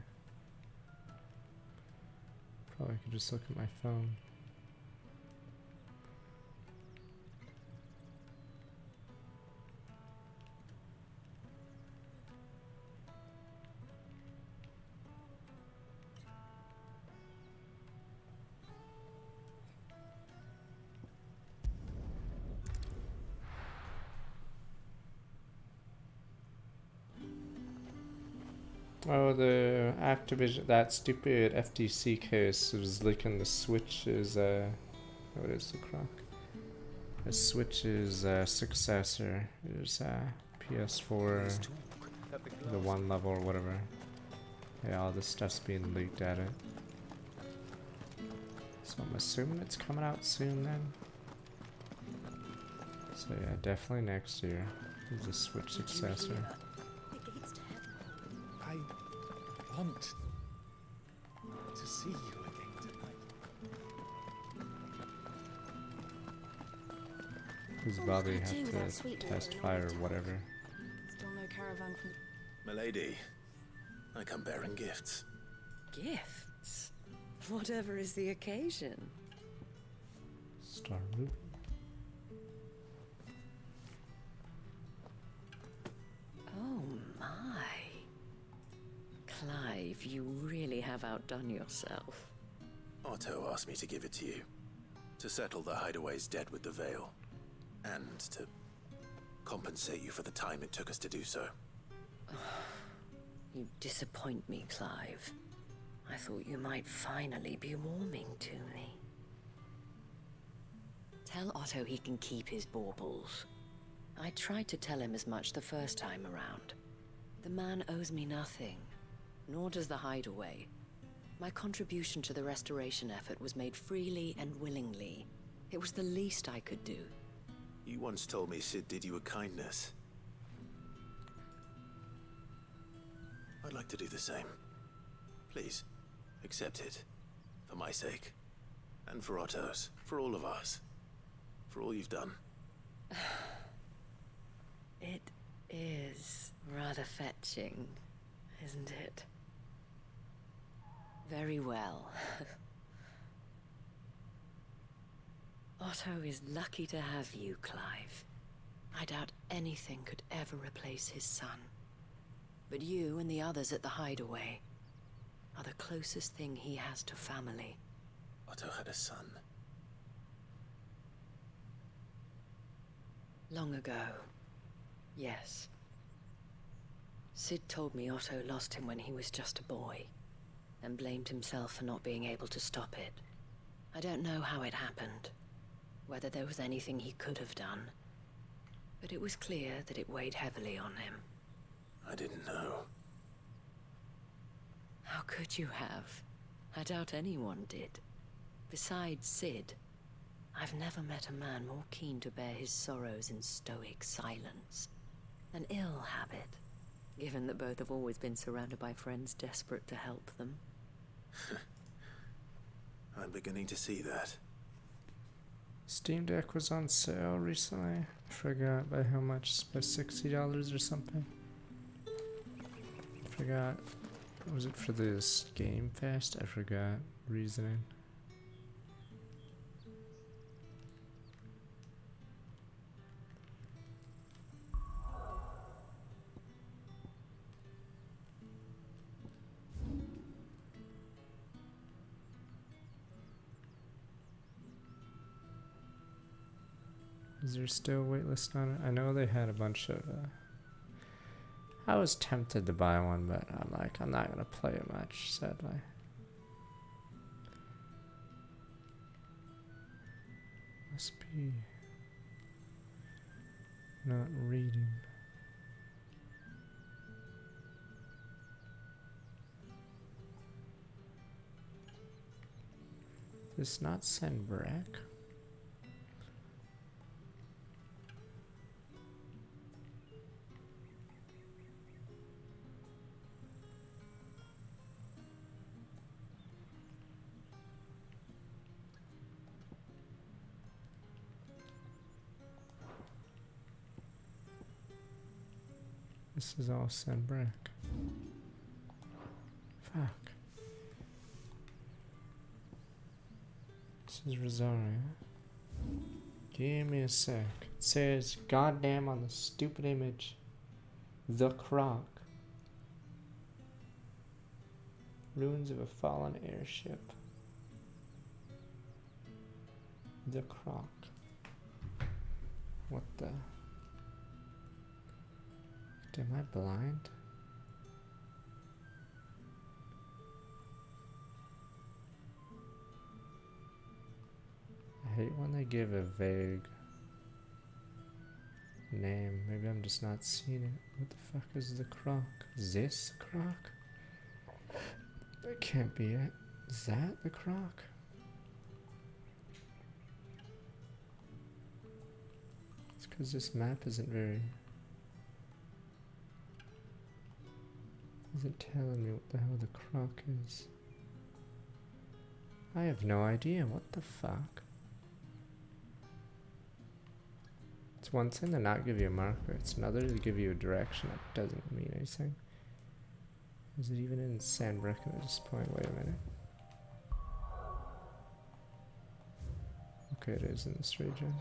Probably could just look at my phone. Oh, the Activision, that stupid FTC case was leaking the Switch's, what is the Croc? The Switch's successor is PS4, the one level or whatever. Yeah, all this stuff's being leaked at it. So I'm assuming it's coming out soon then. So yeah, definitely next year is the Switch successor. I want to see you again tonight. Because Bobby had to testify or whatever. Still no caravan from... Milady, I come bearing gifts. Gifts? Whatever is the occasion. Star Ruby. Oh my. Clive, you really have outdone yourself. Otto asked me to give it to you. To settle the Hideaway's debt with the Veil. And to compensate you for the time it took us to do so. You disappoint me, Clive. I thought you might finally be warming to me. Tell Otto he can keep his baubles. I tried to tell him as much the first time around. The man owes me nothing, nor does the Hideaway. My contribution to the restoration effort was made freely and willingly. It was the least I could do. You once told me Sid did you a kindness. I'd like to do the same. Please, accept it. For my sake. And for Otto's. For all of us. For all you've done. It is rather fetching, isn't it? Very well. Otto is lucky to have you, Clive. I doubt anything could ever replace his son. But you and the others at the Hideaway are the closest thing he has to family. Otto had a son. Long ago, yes. Sid told me Otto lost him when he was just a boy, and blamed himself for not being able to stop it. I don't know how it happened, whether there was anything he could have done, but it was clear that it weighed heavily on him. I didn't know. How could you have? I doubt anyone did. Besides Sid, I've never met a man more keen to bear his sorrows in stoic silence. An ill habit, given that both have always been surrounded by friends desperate to help them. I'm beginning to see that. Steam Deck was on sale recently. I forgot by how much, by $60 or something. I forgot. Was it for this Game Fest? I forgot. Reasoning. Is there still a waitlist on it? I know they had a bunch of... I was tempted to buy one, but I'm like, I'm not going to play it much, sadly. Must be... not reading. This not Senbrak? This is all Sanbreque. Fuck. This is Rosaria. Give me a sec. It says, goddamn on the stupid image, the Croc. Ruins of a fallen airship. The Croc. What the? Am I blind? I hate when they give a vague name. Maybe I'm just not seeing it. What the fuck is the Croc? Is this the Croc? That can't be it. Is that the Croc? It's because this map isn't telling me what the hell the Croc is. I have no idea. What the fuck? It's one thing to not give you a marker. It's another to give you a direction that doesn't mean anything. Is it even in Sanbreque at this point? Wait a minute. Okay, it is in this region.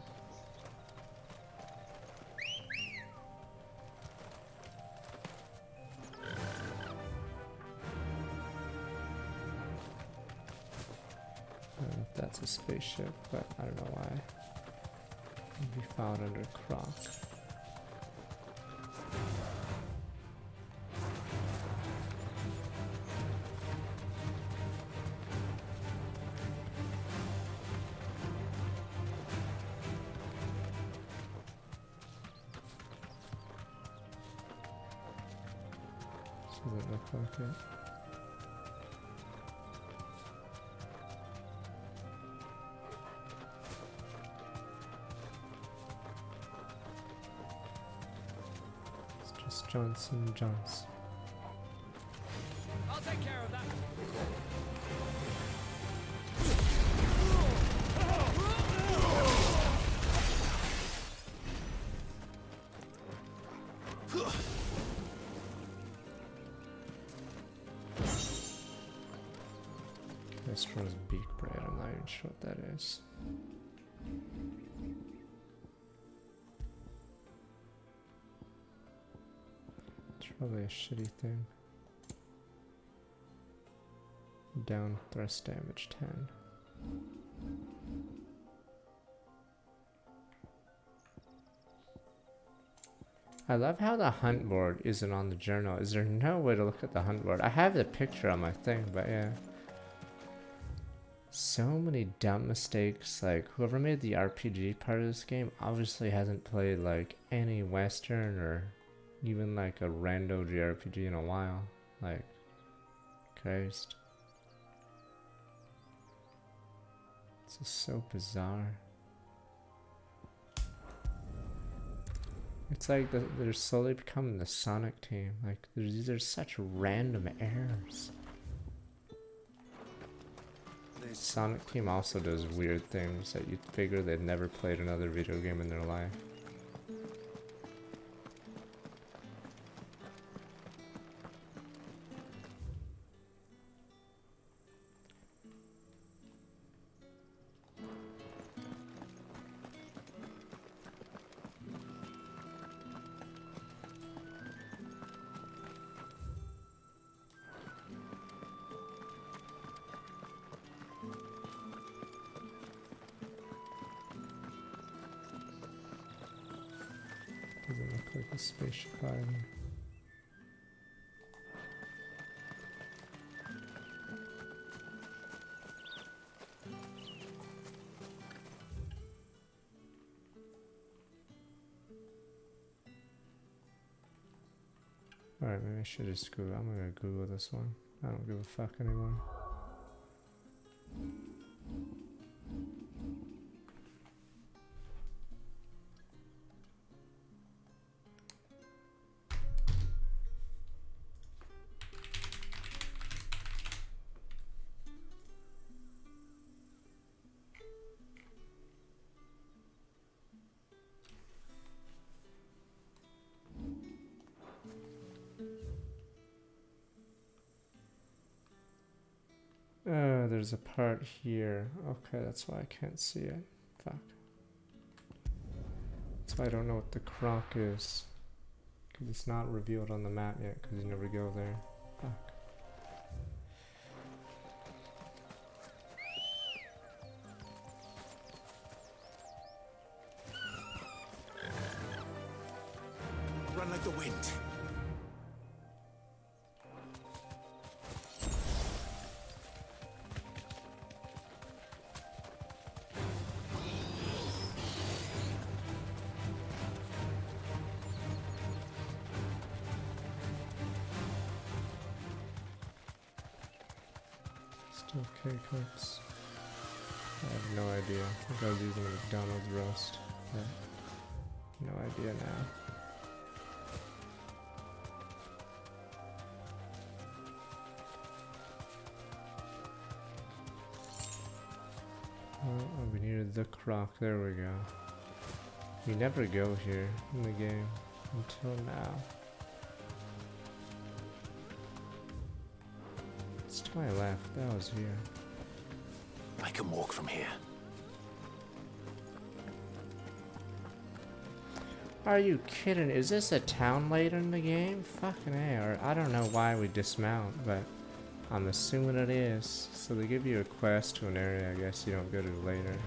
I don't know if that's a spaceship, but I don't know why. It'd be found under Croc. Doesn't look like it. Johnson Johnson. I'll take care of that. Destroys beak braid. I'm not even sure what that is. Probably a shitty thing. Down thrust damage 10. I love how the hunt board isn't on the journal. Is there no way to look at the hunt board? I have the picture on my thing, but yeah. So many dumb mistakes. Like, whoever made the RPG part of this game obviously hasn't played like any Western or even like a rando JRPG in a while. Like, Christ. This is so bizarre. It's like they're slowly becoming the Sonic team. Like, these are such random errors. Sonic team also does weird things that you'd figure they'd never played another video game in their life. Doesn't look like a spaceship either. Alright, maybe I should just Google. I'm gonna Google this one. I don't give a fuck anymore. There's a part here. Okay, that's why I can't see it. Fuck. That's why I don't know what the croc is. Because it's not revealed on the map yet, because you never go there. Fuck. Run like the wind. Still K-cups. I have no idea. I think I was using a McDonald's roast. But no idea now. Oh, we needed the croc. There we go. We never go here in the game until now. It's to my left. That was here. I can walk from here. Are you kidding? Is this a town later in the game? Fucking A. Or I don't know why we dismount, but I'm assuming it is. So they give you a quest to an area I guess you don't go to later.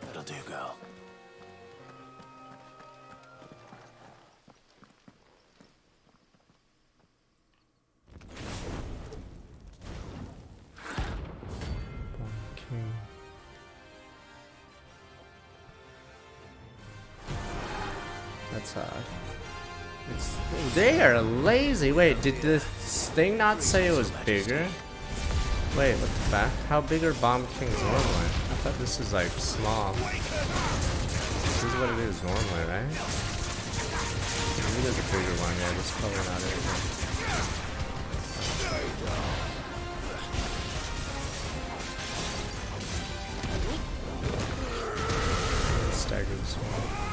That'll do, girl. Okay. That's odd. They are lazy. Wait, did this thing not say it was bigger? Wait, what the fuck? How big are Bomb Kings normally? I thought this is like small. This is what it is normally, right? Maybe there's a bigger one. Yeah, that's probably not it. Stagger this one.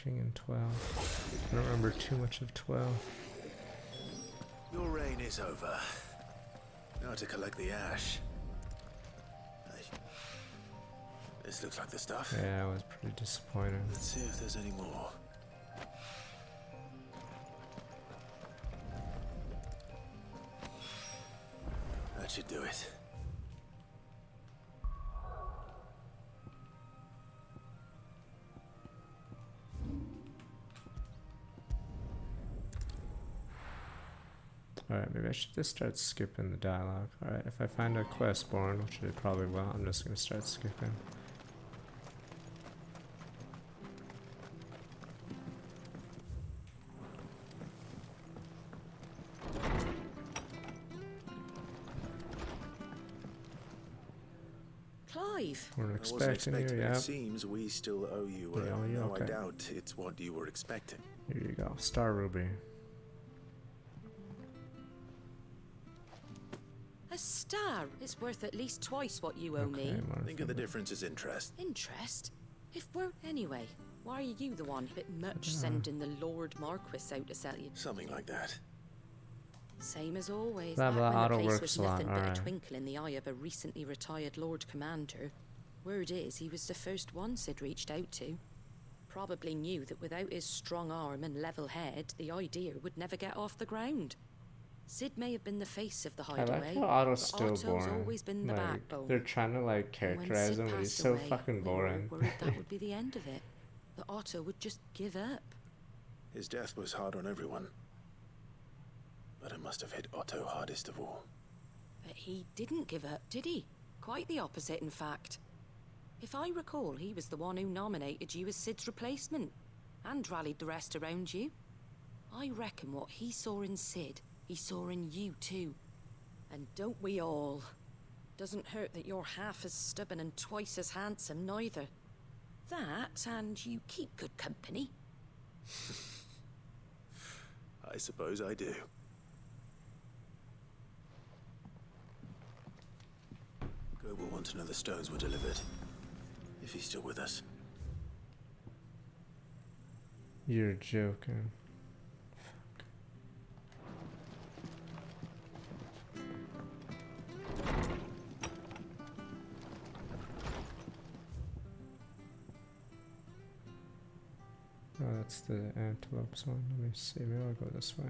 King in 12. I don't remember too much of 12. Your reign is over. Now to collect the ash. This looks like the stuff. Yeah, I was pretty disappointed. Let's see if there's any more. That should do it. Alright, maybe I should just start skipping the dialogue. Alright, if I find a quest born, which I probably will, I'm just gonna start skipping. Clive. We're I wasn't expecting expecting you, it. yeah. Seems we still owe you. Yeah, oh, yeah, no, okay. I doubt it's what you were expecting. Here you go, Star Ruby. A star is worth at least twice what you owe me. Think of the difference as interest. Interest? If we're... Anyway, why are you the one bit much sending the Lord Marquis out to sell you? Something like that. Same as always. Blah, Back blah, when the auto place works was a lot, nothing but alright. a twinkle in the eye of a recently retired Lord Commander. Word is he was the first one Sid reached out to. Probably knew that without his strong arm and level head, the idea would never get off the ground. Sid may have been the face of the I hideaway, like how Otto's but still Otto's boring. always been the Like, backbone. they're trying to like And when characterize Sid him, but he's passed so away, fucking we were all boring. worried that would be the end of it. That Otto would just give up. His death was hard on everyone. But it must have hit Otto hardest of all. But he didn't give up, did he? Quite the opposite, in fact. If I recall, he was the one who nominated you as Sid's replacement, and rallied the rest around you. I reckon what he saw in Sid, he saw in you too. And don't we all? Doesn't hurt that you're half as stubborn and twice as handsome, neither. That, and you keep good company. I suppose I do. Go will want to know the stones were delivered. If he's still with us. You're joking. Oh, that's the antelopes one. Let me see. Maybe I'll go this way.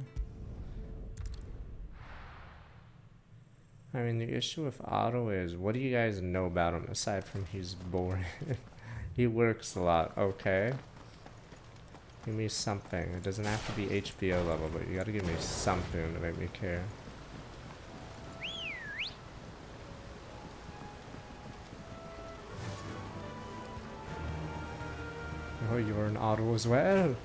I mean, the issue with Otto is, what do you guys know about him aside from he's boring? He works a lot, okay? Give me something. It doesn't have to be HBO level, but you gotta give me something to make me care. Oh, you're an Otto as well?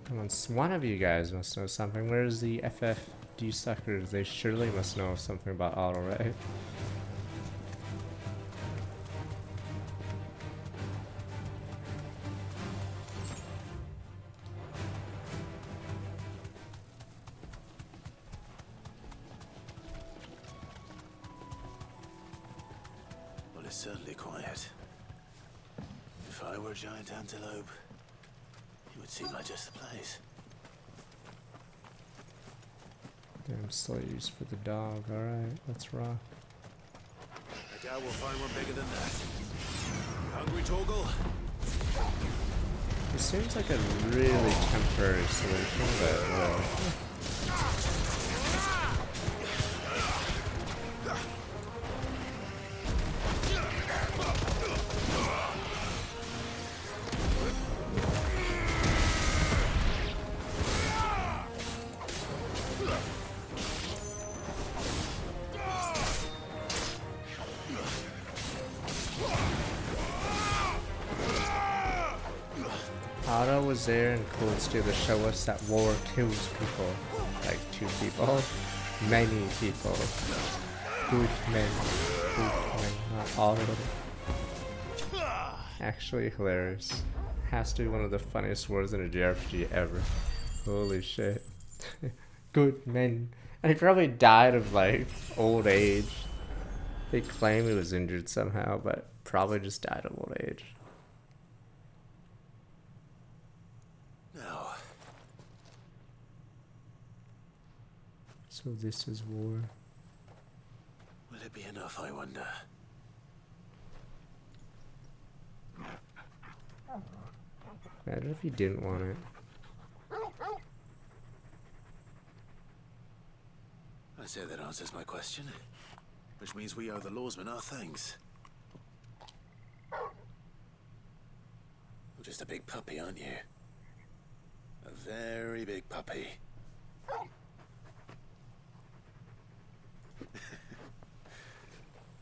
Come on, one of you guys must know something. Where's the FFD suckers? They surely must know something about Otto, right? Well, it's certainly quiet. If I were a giant antelope, it would seem like just the place. Damn slaves for the dog. Alright, let's rock. I doubt we'll find one bigger than that. Hungry, Torgal? It seems like a really temporary solution, but Otto was there in Cold Steel to show us that war kills people. Like 2 people. Many people. Good men. Not all of them. Actually hilarious. Has to be one of the funniest words in a JRPG ever. Holy shit. Good men. And he probably died of like old age. They claim he was injured somehow, but probably just died of old age. No. So this is war. Will it be enough, I wonder? Imagine if he didn't want it. I say that answers my question. Which means we owe the lawsmen our thanks. You're just a big puppy, aren't you? A very big puppy.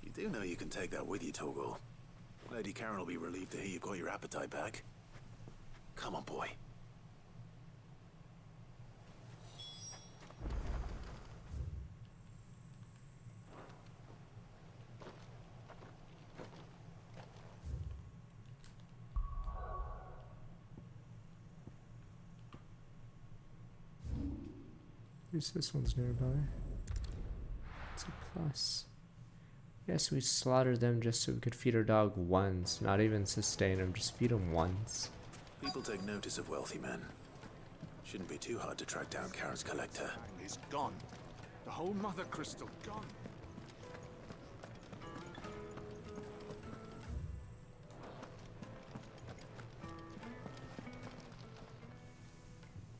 You do know you can take that with you, Torgal. Lady Karen will be relieved to hear you've got your appetite back. Come on, boy. At least this one's nearby. It's a plus. Yes, we slaughtered them just so we could feed our dog once. Not even sustain him, just feed him once. People take notice of wealthy men. Shouldn't be too hard to track down Karen's collector. He's gone. The whole mother crystal gone.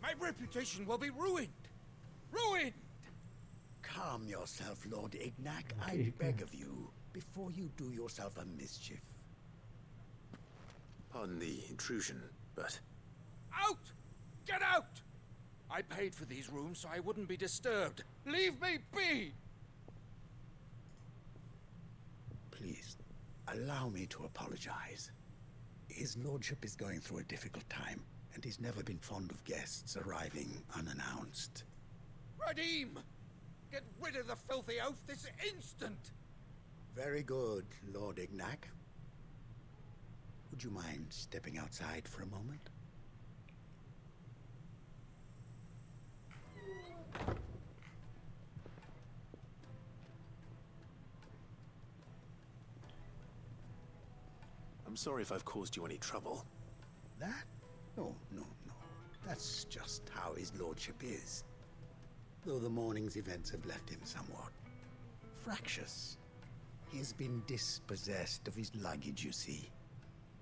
My reputation will be ruined. Ruined! Calm yourself, Lord Ignac. I beg of you, before you do yourself a mischief. Pardon the intrusion, but... Out! Get out! I paid for these rooms so I wouldn't be disturbed. Leave me be! Please, allow me to apologize. His lordship is going through a difficult time, and he's never been fond of guests arriving unannounced. Radim! Get rid of the filthy oaf this instant! Very good, Lord Ignac. Would you mind stepping outside for a moment? I'm sorry if I've caused you any trouble. That? No. That's just how his lordship is. Though the morning's events have left him somewhat fractious. He has been dispossessed of his luggage, you see.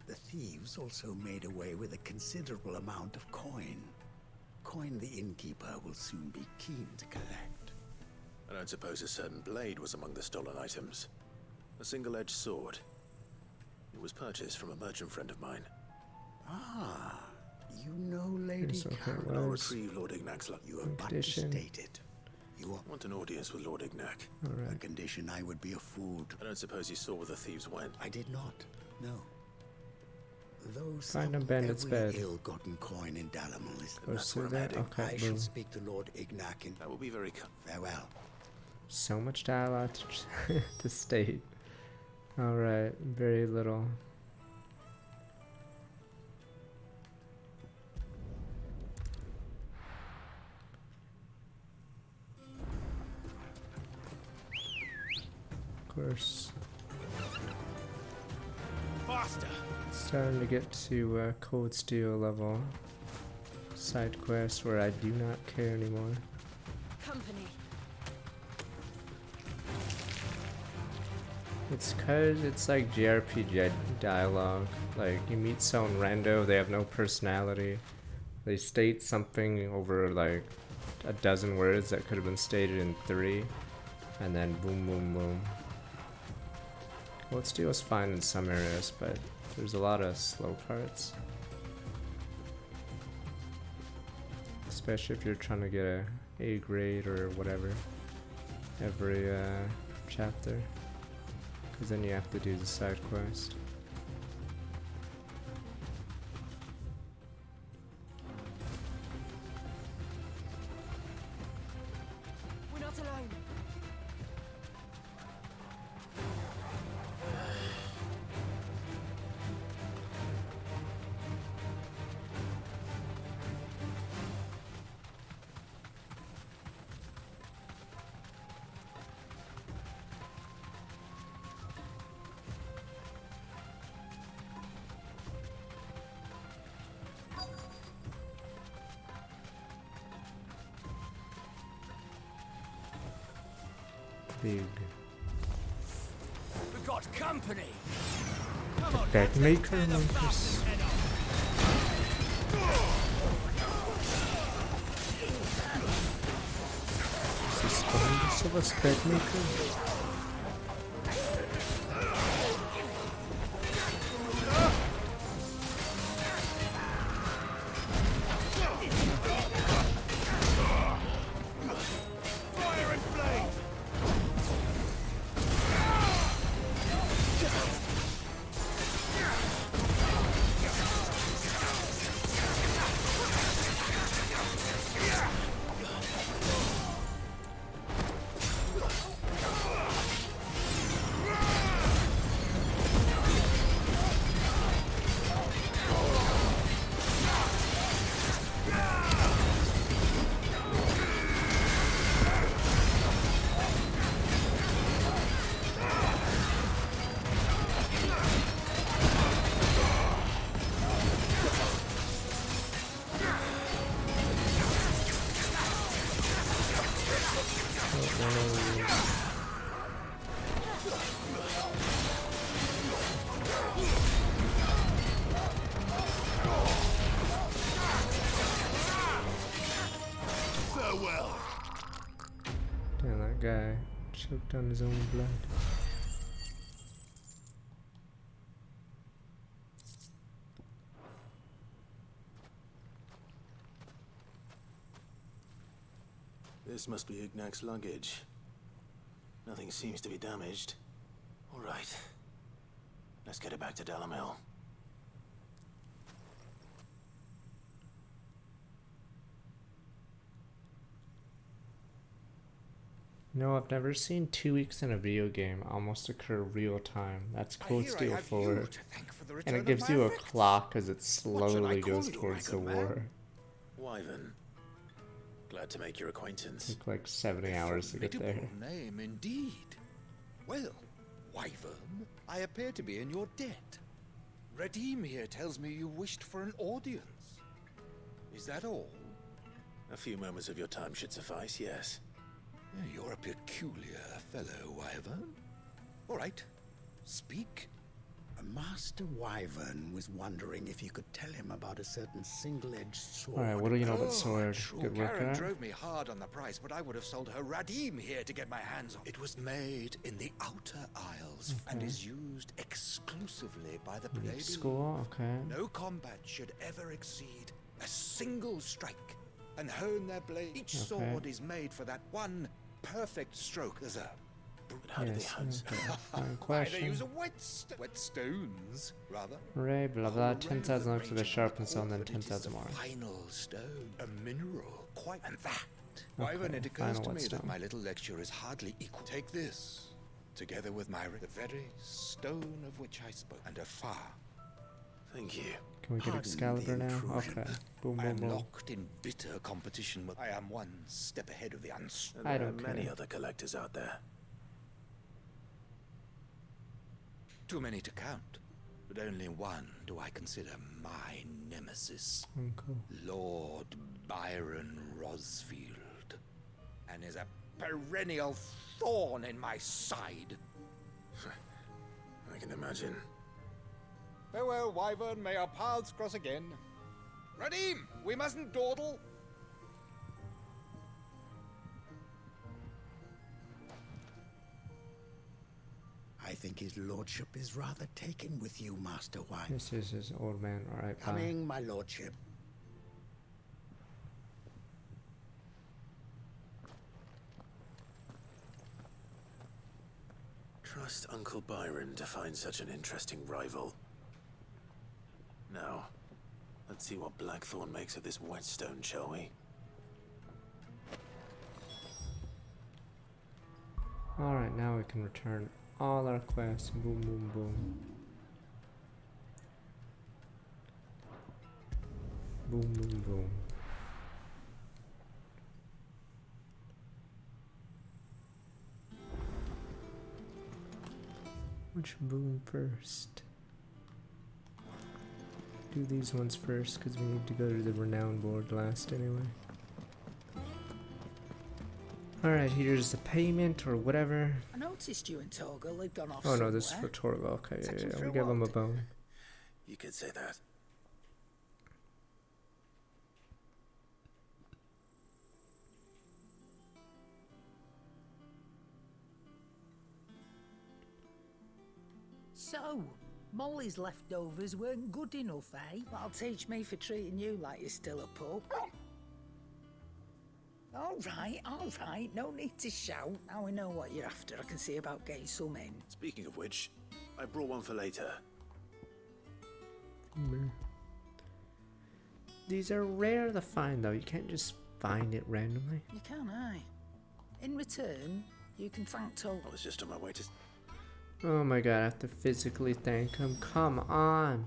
The thieves also made away with a considerable amount of coin. Coin the innkeeper will soon be keen to collect. I don't suppose a certain blade was among the stolen items. A single-edged sword. It was purchased from a merchant friend of mine. Ah, you know Lady Karen. I'll retrieve Lord Ignac's luck. You have but to state it. You want an audience with Lord Ignac. A condition I would be a fool to... I don't suppose you saw where the thieves went. I did not, no. Though Find a bandit's bed. ill-gotten coin in Dalamil is that's where I'm heading. Okay, I shall speak to Lord Ignac and... That will be very farewell. So much dialogue to state. Alright, very little. Of course. Faster! Starting to get to Cold Steel level. Side quest where I do not care anymore. Company. It's cause it's like JRPG dialogue. Like you meet someone rando, they have no personality. They state something over like a dozen words that could have been stated in 3, and then boom, boom, boom. Cold Steel is fine in some areas, but there's a lot of slow parts. Especially if you're trying to get a grade or whatever every chapter. Because then you have to do the side quest. We're not alone. Big. We've got company. Come on, Bed maker tear the makers. bastard's head off. Last of Us bed maker. Damn, that guy choked on his own blood. This must be Ignac's luggage. Nothing seems to be damaged. All right. Let's get it back to Dalamil. No, I've never seen 2 weeks in a video game almost occur real time. That's Cold Steel 4. And it gives you a clock as it slowly goes towards the war. Wyvern. Glad to make your acquaintance. Took like 70 hours to get there. Name indeed. Well, Wyvern, I appear to be in your debt. Radim here tells me you wished for an audience. Is that all? A few moments of your time should suffice, yes. You're a peculiar fellow, Wyvern. All right, speak. Master Wyvern was wondering if you could tell him about a certain single-edged sword. Alright, what do you know about sword? Good work, Karen right? drove me hard on the price, but I would have sold her Radim here to get my hands on. It was made in the Outer Isles and Okay. is used exclusively by the Elite Plebeian. school, okay. No combat should ever exceed a single strike, and hone their blade. Each Okay. sword is made for that one perfect stroke. There's a. How do they Yes, hunt? okay. Fine They question. use a whetstones, rather. Hooray, blah blah, 10,000 looks for the sharpened stone, then 10,000 more. Final stone, a mineral, quite and that. Wyvern, it occurs final to me that whetstone. my little lecture is hardly equal. Take this, together with my the very stone of which I spoke, and a far. Thank you. Can we get Pardon Excalibur the now? intrusion. Okay. Boom, I boom, am boom. locked in bitter competition with. I am one step ahead of the uns. And I there are don't many care. other collectors out there. Too many to count, but only one do I consider my nemesis. Okay. Lord Byron Rosfield, and is a perennial thorn in my side. I can imagine. Farewell, Wyvern. May our paths cross again. Radim, we mustn't dawdle. I think his lordship is rather taken with you, Master Wyvern. This is his old man. Alright, bye. Coming, my lordship. Trust Uncle Byron to find such an interesting rival. Now, let's see what Blackthorn makes of this whetstone, shall we? Alright, now we can return all our quests. Boom, boom, boom. Boom, boom, boom. Which boom first? Do these ones first, because we need to go to the renown board last anyway. Alright, here's the payment or whatever. I noticed you and Torgal had gone off Oh no, this is somewhere. for Torgal. Okay, yeah, Searching yeah. for We'll a give him a wallet. bone. You could say that. So, Molly's leftovers weren't good enough, eh? That'll teach me for treating you like you're still a pup. All right, no need to shout. Now we know what you're after. I can see about getting some in. Speaking of which, I brought one for later. These are rare to find, though. You can't just find it randomly. You can, aye. In return, you can thank Toll. I was just on my way to... Oh my god, I have to physically thank him. Come on.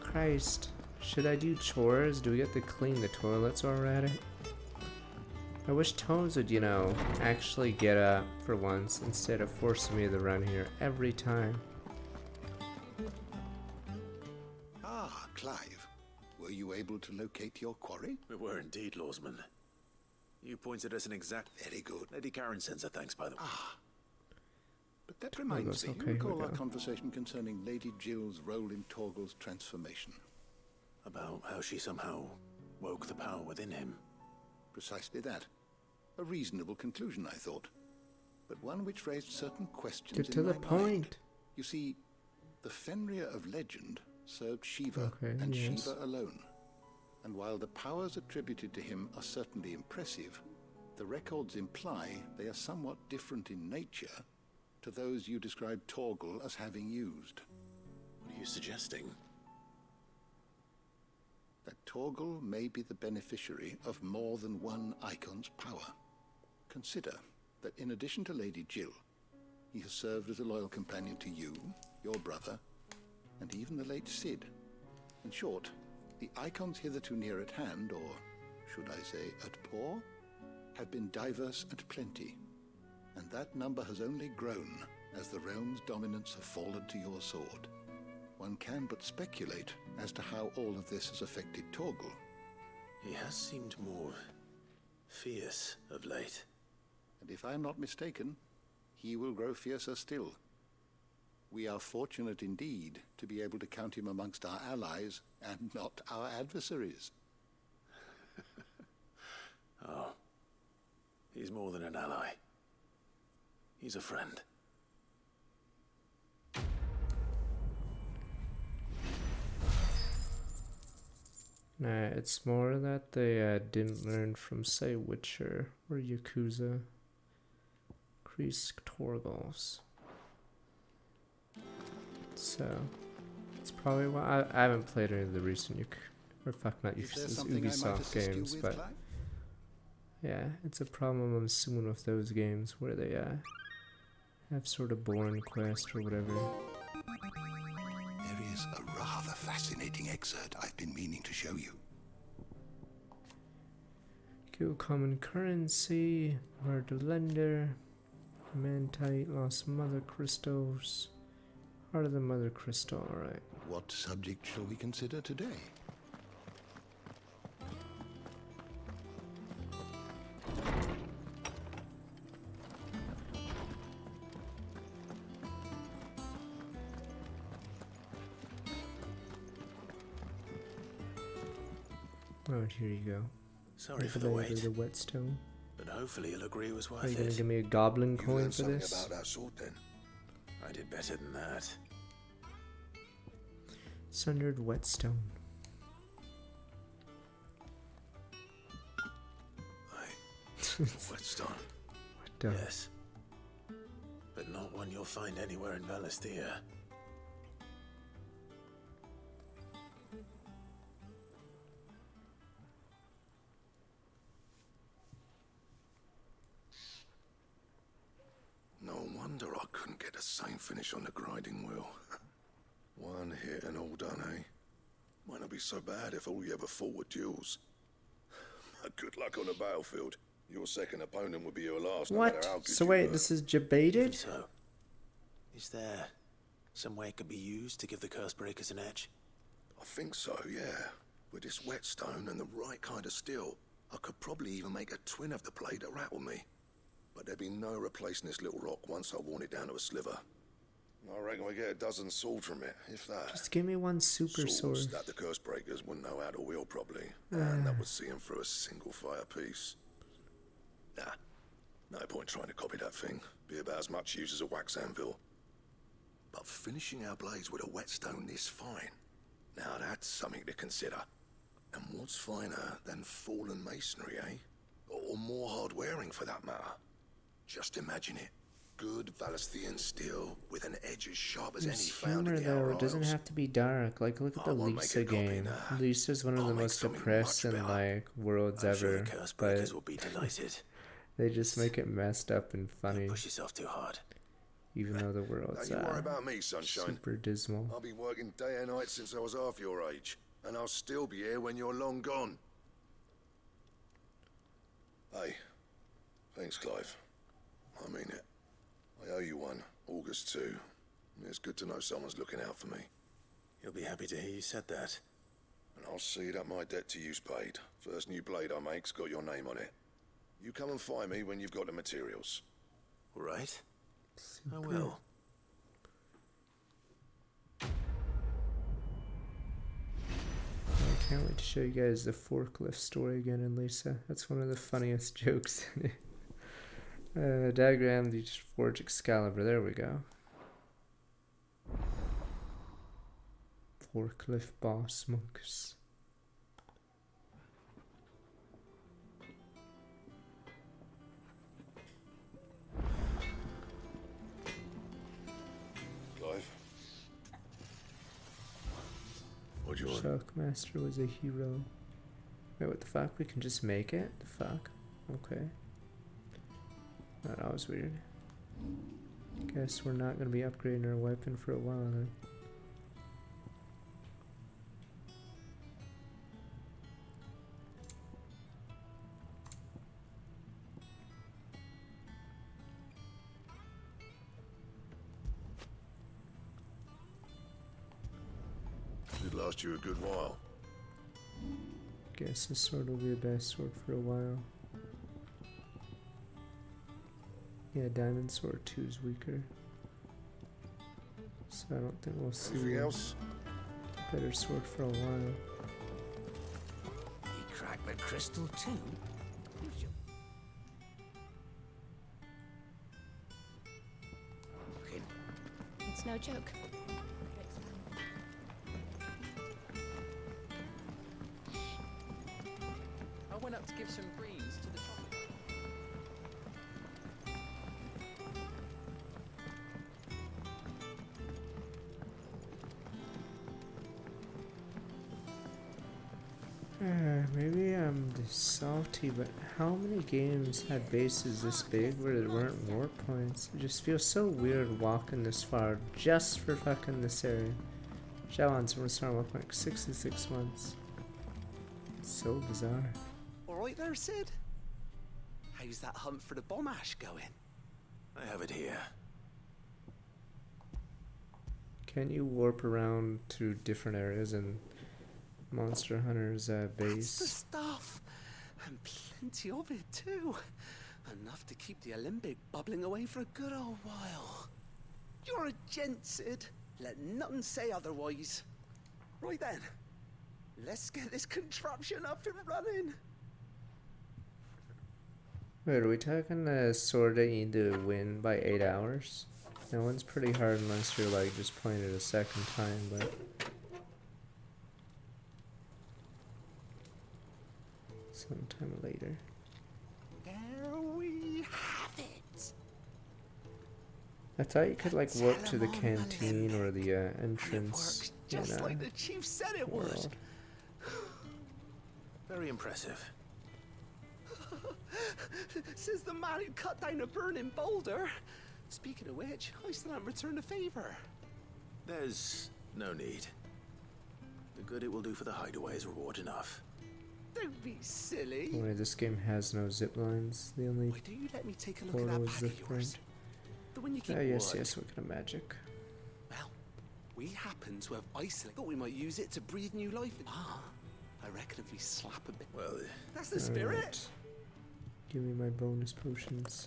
Christ. Should I do chores? Do we get to clean the toilets while we're at it? I wish Tones would, you know, actually get up for once instead of forcing me to run here every time. Ah, Clive. Were you able to locate your quarry? We were indeed, Lawsman. You pointed us an exact... Very good. Lady Karen sends her thanks, by the way. Ah. But that reminds me, you recall our conversation concerning Lady Jill's role in Torgal's transformation? About how she somehow woke the power within him. Precisely that. A reasonable conclusion, I thought. But one which raised certain questions Get to in the my point. mind. You see, the Fenrir of legend served Shiva and yes. Shiva alone. And while the powers attributed to him are certainly impressive, the records imply they are somewhat different in nature to those you described Torgal as having used. What are you suggesting? That Torgal may be the beneficiary of more than one Icon's power. Consider that in addition to Lady Jill, he has served as a loyal companion to you, your brother, and even the late Cid. In short, the Icons hitherto near at hand, or should I say at paw, have been diverse and plenty, and that number has only grown as the realm's dominance have fallen to your sword. One can but speculate as to how all of this has affected Torgal. He has seemed more fierce of late. And if I am not mistaken, he will grow fiercer still. We are fortunate indeed to be able to count him amongst our allies and not our adversaries. Oh, he's more than an ally. He's a friend. Nah, it's more that they didn't learn from, say, Witcher or Yakuza. Kreese Torgals. So, it's probably why I haven't played any of the recent Ubisoft games, but yeah, it's a problem I'm assuming with those games where they have sort of boring quest or whatever. There is a rather fascinating excerpt I've been meaning to show you. Kill common currency, murder lender, Mantite, lost mother crystals, heart of the mother crystal, alright. What subject shall we consider today? Oh, here you go. Sorry for the wait. The whetstone. But hopefully you'll agree it was worth Are you it. gonna give me a goblin coin for something this? about that sword then? I did better than that. Sundered whetstone. Whetstone. Yes. But not one you'll find anywhere in Valisthea. No wonder I couldn't get the same finish on the grinding wheel. One hit and all done, eh? Might not be so bad if all you ever fought were duels. Good luck on the battlefield. Your second opponent would be your last. No matter how What? good So you wait, were. this is debated? So, is there some way it could be used to give the curse breakers an edge? I think so, yeah. With this whetstone and the right kind of steel, I could probably even make a twin of the blade that rattled me. But there'd be no replacing this little rock once I worn it down to a sliver. I reckon we get a dozen swords from it, if that. Just give me one super sword. Swords that the curse breakers wouldn't know how to wield properly, and that would see them through a single fire piece. Nah, no point trying to copy that thing. Be about as much use as a wax anvil. But finishing our blades with a whetstone this fine, now that's something to consider. And what's finer than fallen masonry, eh? Or more hard-wearing, for that matter. Just imagine it. Good Valesthian steel with an edge as sharp as any There's found humor in the though, Outer it doesn't Isles. have to be dark. Like, look at the won't make Lisa a copy, game. nah. Lisa's one of the most depressed and like worlds I'm sure ever, the curse but breakers will be delighted. they just make it messed up and funny, Push yourself too hard. even though the Don't world's you worry about me, sunshine. super dismal. I've been working day and night since I was half your age, and I'll still be here when you're long gone. Hey, thanks, Clive. I mean it. I owe you one. August too. It's good to know someone's looking out for me. You'll be happy to hear you said that. And I'll see that my debt to you's paid. First new blade I make's got your name on it. You come and find me when you've got the materials. All right. I will. I can't wait to show you guys the forklift story again in Lisa. That's one of the funniest jokes in it. Diagram the Forge Excalibur. There we go. Forklift boss monks. Clive? What'd you want? Shockmaster was a hero. Wait, what the fuck? We can just make it? The fuck? Okay. That was weird. Guess we're not gonna be upgrading our weapon for a while then. It'd last you a good while. Guess this sword will be the best sword for a while. Yeah, Diamond Sword 2 is weaker. So I don't think we'll see Anything else? a better sword for a while. You cracked the crystal too? It's no joke. I went up to give some greens to the tropical. Maybe I'm just salty, but how many games had bases this big where there weren't warp points? It just feels so weird walking this far just for fucking this area. Shaolon's been starting with like 66 months. It's so bizarre. All right there, Sid. How's that hunt for the bomb ash going? I have it here. Can you warp around to different areas in Monster Hunter's That's the base? stuff. And plenty of it, too. Enough to keep the Olympic bubbling away for a good old while. You're a gent, Sid. Let nothing say otherwise. Right then. Let's get this contraption up and running. Wait, are we talking the sword that you need to win by 8 hours? That one's pretty hard unless you're like just playing it a second time, but sometime later. There we have it. I thought you could like warp to the canteen or the entrance in Just like the chief said it would. world. Very impressive. Says the man who cut down a burning boulder. Speaking of which, I still haven't returned the favor. There's no need. The good it will do for the hideaway is reward enough. Don't be silly. Only this game has no zip lines. The only Why don't you let me take a look at portal that is bag of different. yours? The one you keep Yes, wood. yes, what kind of magic? Well, we happen to have isolated. Thought we might use it to breathe new life. I reckon if we slap a bit. Well, that's the spirit. Alright. Give me my bonus potions.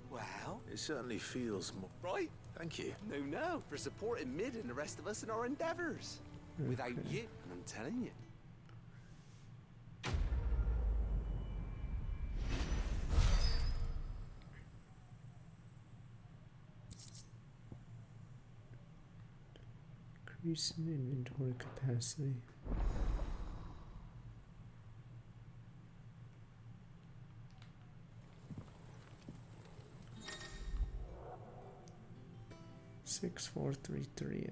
Well, it certainly feels more. Right. Thank you. No, for supporting Mid and the rest of us in our endeavors. Without Okay. you, and I'm telling you. Increase in inventory capacity. Six, 4, 3, 3.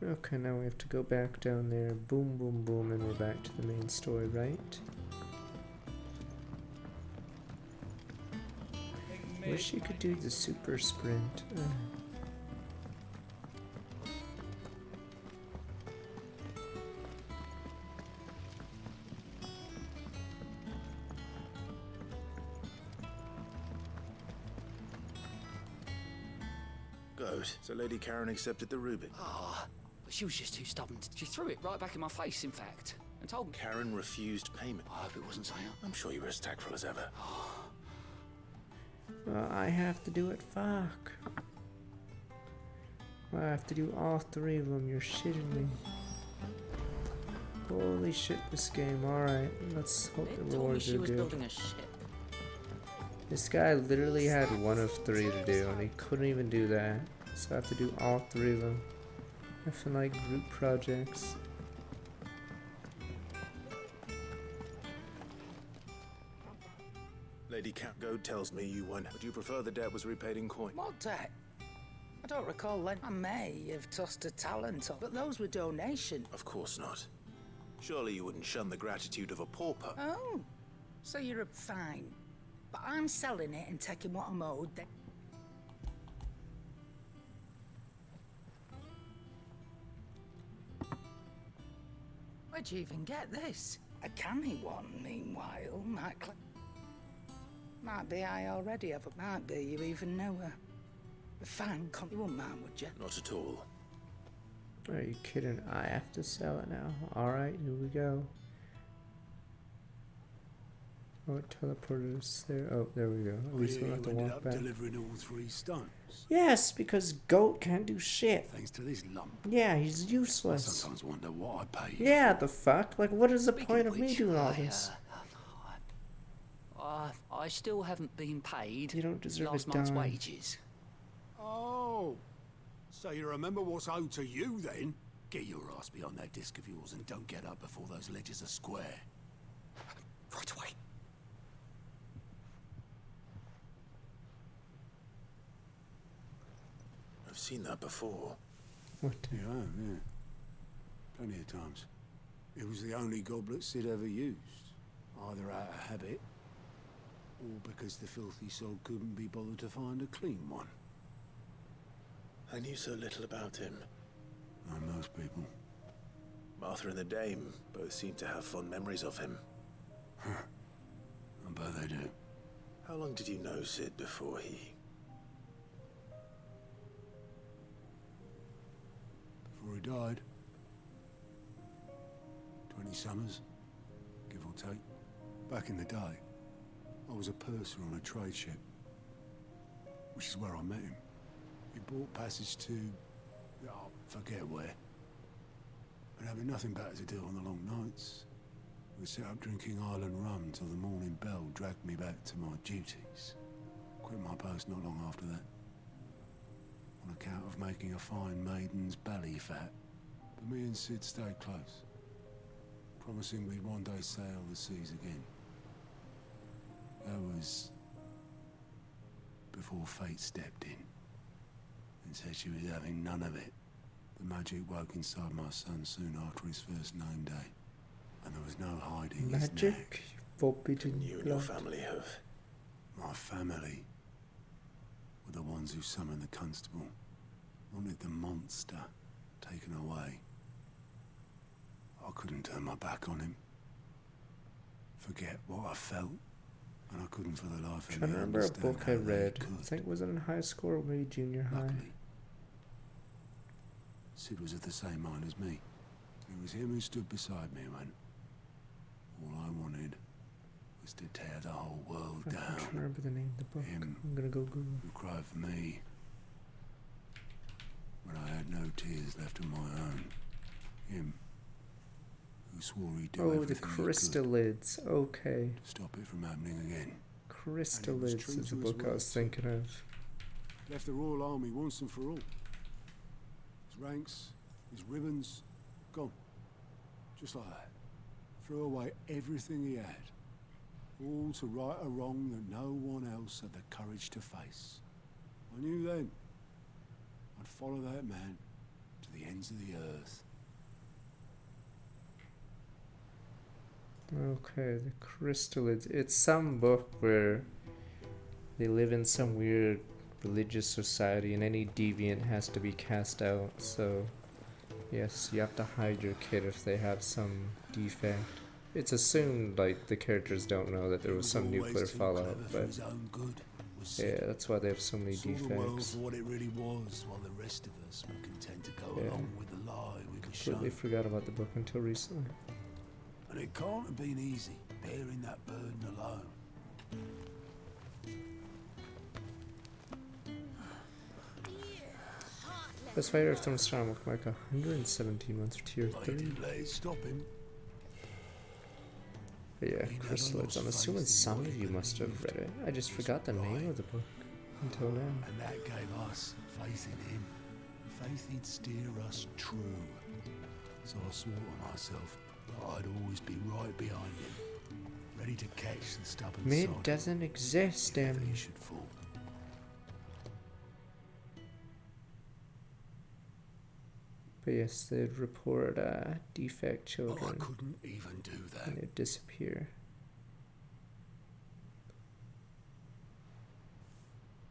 Okay, now we have to go back down there. Boom, boom, boom, and we're back to the main story, right? Wish you could do the super sprint. Good. So Lady Karen accepted the Rubik. Ah, but she was just too stubborn. She threw it right back in my face, in fact, and told me. Karen refused payment. I hope it wasn't saying. I'm sure you were as tactful as ever. Well, I have to do it. Fuck. I have to do all 3 of them. You're shitting me. Holy shit, this game. Alright, let's hope the rewards are good. Building a ship. This guy literally had 1 of 3 to do, and he couldn't even do that. So I have to do all 3 of them. I feel like group projects. Lady Catgoat tells me you won. Would you prefer the debt was repaid in coin? What debt? I don't recall that. I may have tossed a talent on, but those were donations. Of course not. Surely you wouldn't shun the gratitude of a pauper. Oh, so you're a fine. But I'm selling it and taking what I'm owed. Where'd you even get this? A canny one, meanwhile, might be I already have a... Might be you even know her. A fine you wouldn't mind, would you? Not at all. Are you kidding? I have to sell it now. Alright, here we go. Oh, it teleported us there. Oh, there we go. At least we don't have to walk back. Delivering all 3 stones. Yes, because Goat can't do shit. Thanks to this lump. Yeah, he's useless. I sometimes wonder what I pay you. Yeah, the fuck? Like, what is the point of me doing all this? I still haven't been paid. You don't deserve last a month's dime. wages. Oh, so you remember what's owed to you then? Get your ass behind that disc of yours and don't get up before those ledgers are square. Right away. I've seen that before. What? You have, yeah. Plenty of times. It was the only goblet Sid ever used. Either out of habit, or because the filthy soul couldn't be bothered to find a clean one. I knew so little about him. Like most people. Martha and the Dame both seem to have fond memories of him. I bet they do. How long did you know Sid before he... Before he died. 20 summers, give or take. Back in the day, I was a purser on a trade ship, which is where I met him. He bought passage to... oh, forget where. But having nothing better to do on the long nights, we set up drinking Island rum till the morning bell dragged me back to my duties. Quit my post not long after that. On account of making a fine maiden's belly fat. But me and Sid stayed close, promising we'd one day sail the seas again. That was before fate stepped in and said she was having none of it. The magic woke inside my son soon after his first name day, and there was no hiding his neck. Magic? Forbidden You and blood. your family have... My family were the ones who summoned the constable, wanted the monster taken away. I couldn't turn my back on him. Forget what I felt, and I couldn't for the life of me Trying to remember a understand book how I they read. could. I think was it in high school or maybe junior high. Luckily, Sid was of the same mind as me. It was him who stood beside me when all I wanted was to tear the whole world I down. can't remember the name of the book. Him I'm gonna go Google. who cried for me when I had no tears left of my own. Him who swore he'd do Oh, the everything he could Crystalids. Okay. to stop it from happening again. Crystalids true is the to his book I was thinking of. Left the Royal Army once and for all. His ranks, his ribbons, gone. Just like that. Threw away everything he had. All to right a wrong that no one else had the courage to face. I knew then I'd follow that man to the ends of the earth. Okay, the Crystalids. It's some book where they live in some weird religious society and any deviant has to be cast out. So, yes, you have to hide your kid if they have some defect. It's assumed, like, the characters don't know that there was some nuclear fallout, but yeah, that's why they have so many defects. Saw the world for what it really was, while the rest of us were content to go along with the lie we were shown. Completely forgot about the book until recently. And it can't have been easy, bearing that burden alone. Best Fighter of Thrones Storm with like 117 months for tier 3. Didn't let it stop him. But yeah, Crystalids. I'm assuming some of you must have read it. I just forgot the name of the book until now. And that gave us faith in him. Faith he'd steer us true. So I swore to myself that I'd always be right behind him, ready to catch the stubborn Mid sod doesn't exist, damn. he should fall. But yes, they'd report defect children. Oh, I couldn't even do that. And they'd disappear.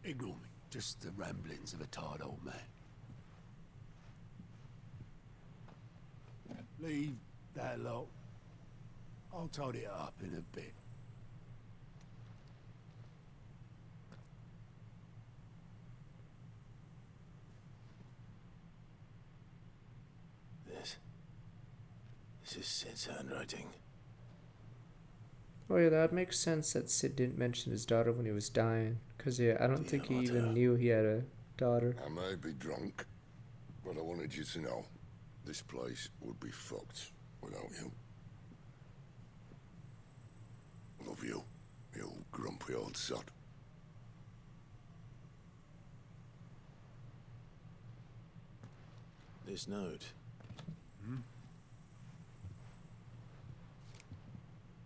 Ignore me. Just the ramblings of a tired old man. Leave that lot. I'll tidy it up in a bit. This is Sid's handwriting. Oh yeah, that makes sense that Sid didn't mention his daughter when he was dying. Cause yeah, I don't think he even knew he had a daughter. I may be drunk, but I wanted you to know this place would be fucked without you. Love you, you grumpy old sod. This note.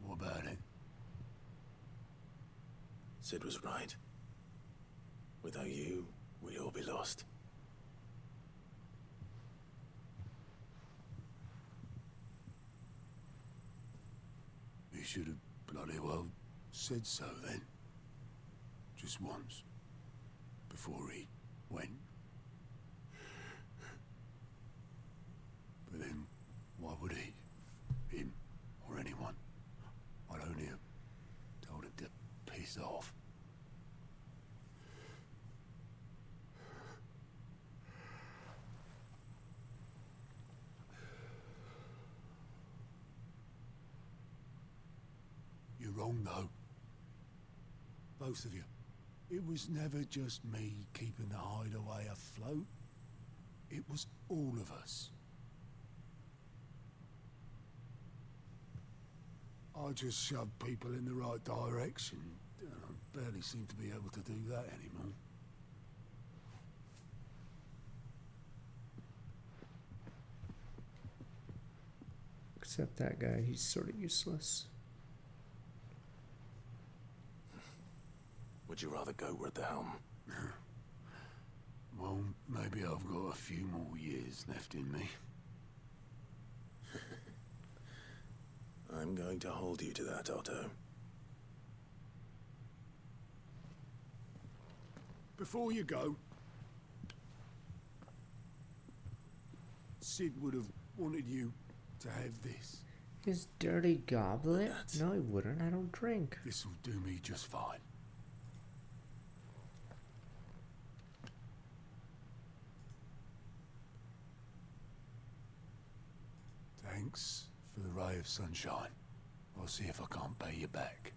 What about it? Sid was right. Without you, we'd all be lost. He should have bloody well said so then. Just once. Before he went. But then, why would he? Him, or anyone? I'd only have told him to piss off. You're wrong, though. Both of you. It was never just me keeping the hideaway afloat. It was all of us. I just shoved people in the right direction. I barely seem to be able to do that anymore. Except that guy, he's sort of useless. Would you rather go at the helm? Well, maybe I've got a few more years left in me. I'm going to hold you to that, Otto. Before you go, Sid would have wanted you to have this. His dirty goblet? No, he wouldn't. I don't drink. This'll do me just fine. Thanks for the ray of sunshine. I'll see if I can't pay you back.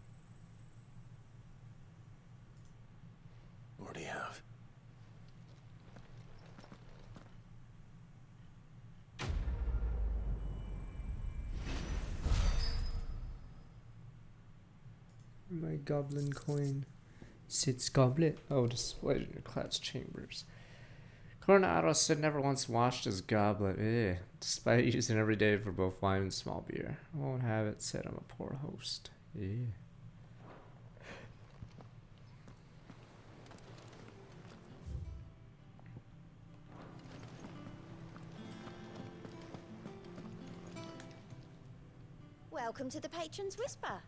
Already have. My goblin coin. Sid's goblet. Oh, displayed in your class chambers. Coronado Sid never once washed his goblet, despite using it every day for both wine and small beer. I won't have it, said I'm a poor host. Welcome to the Patron's Whisper.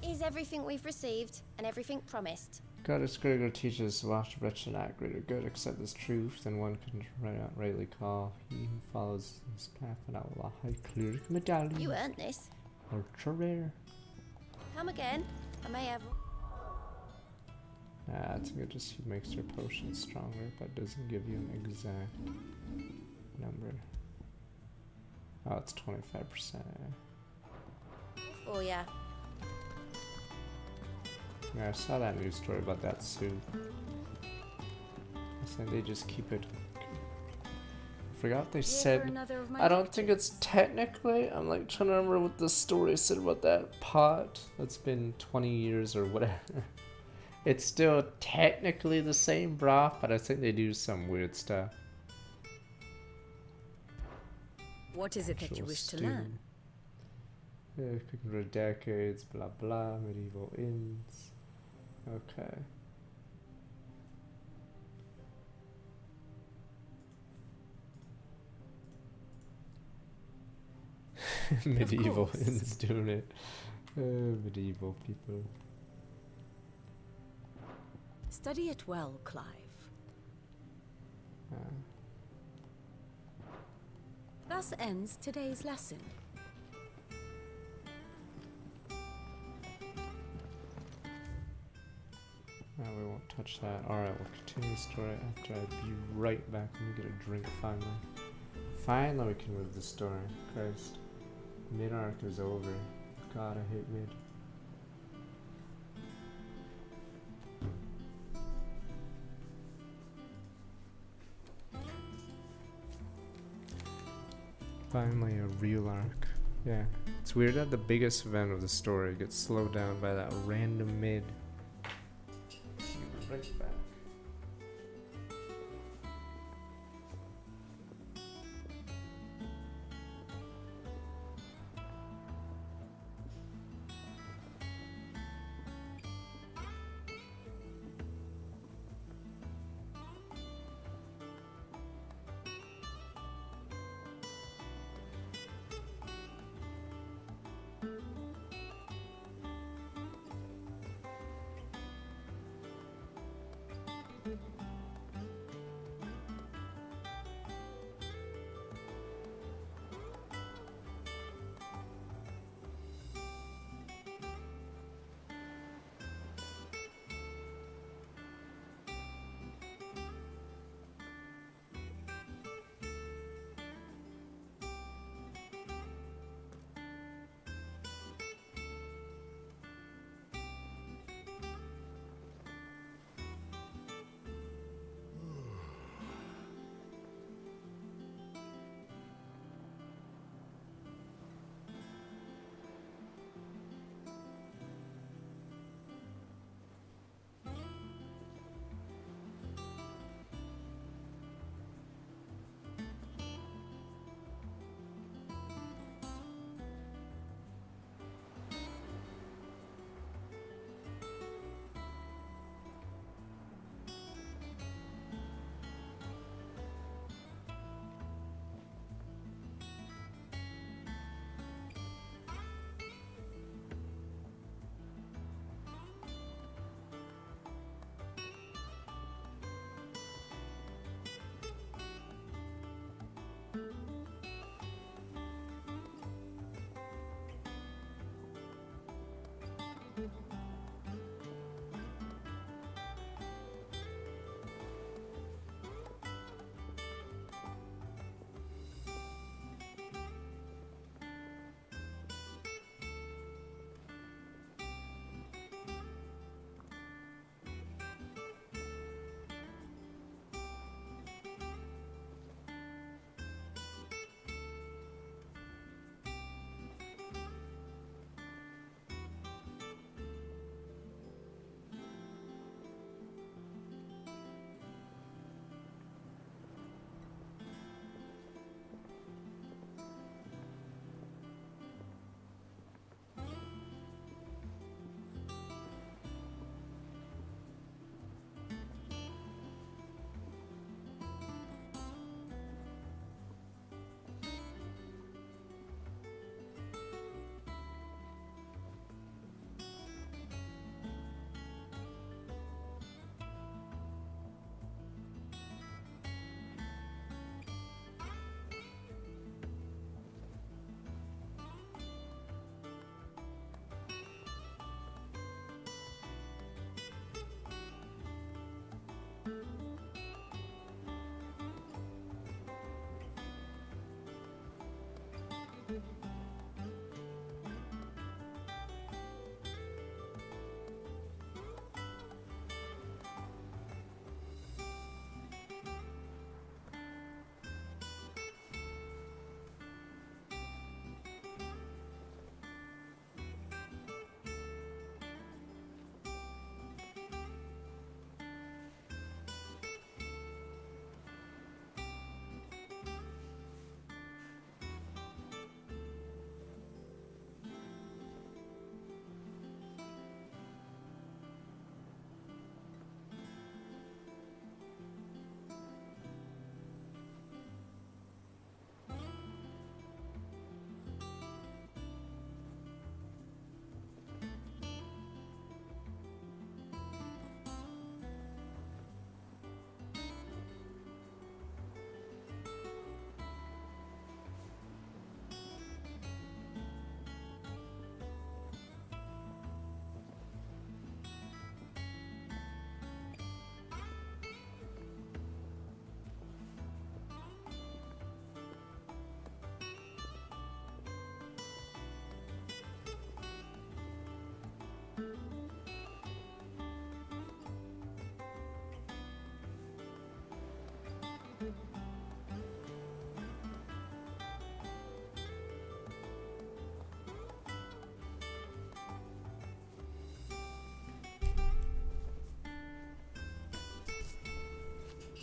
Is everything we've received and everything promised? Goddess Gregor teaches to wash the wretched and act greater good, accept this truth, then one can rightly call he who follows this path and out will a high cleric medallion. You earned this. Ultra rare. Come again. I may have... Ah, it's good, just he makes your potion stronger, but doesn't give you an exact number. Oh, it's 25%. Oh, yeah. Yeah, I saw that news story about that suit. I said they just keep it. I forgot what they said. I don't think it's technically. I'm like trying to remember what the story said about that pot that's been 20 years or whatever. It's still technically the same broth, but I think they do some weird stuff. What is it that you wish to learn? Yeah, cooking for decades, blah blah, medieval inns. Okay. Medieval inns doing it. Medieval people. Study it well, Clive. Thus ends today's lesson. No, we won't touch that. Alright, we'll continue the story after I be right back. Let me get a drink finally. Finally we can move the story. Christ. Mid-arc is over. God, I hate mid. Finally a real arc. Yeah. It's weird that the biggest event of the story gets slowed down by that random mid. Right back.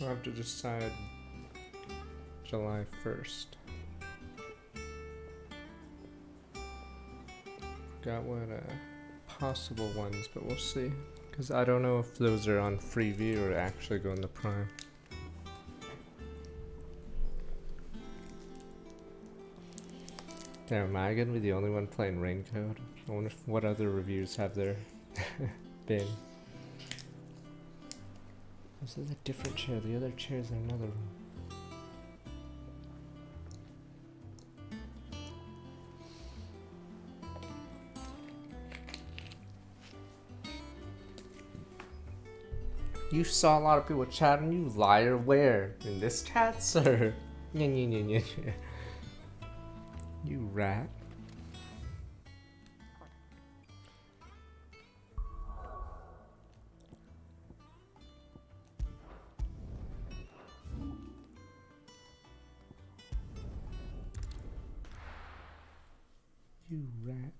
I'll have to decide July 1st. Got what possible ones, but we'll see. Because I don't know if those are on Freeview or actually go in the Prime. Damn, am I gonna be the only one playing Raincoat? I wonder what other reviews have there been. This is a different chair. The other chair's in another room. You saw a lot of people chatting, you liar. Where? In this chat, sir? You rat. You rat.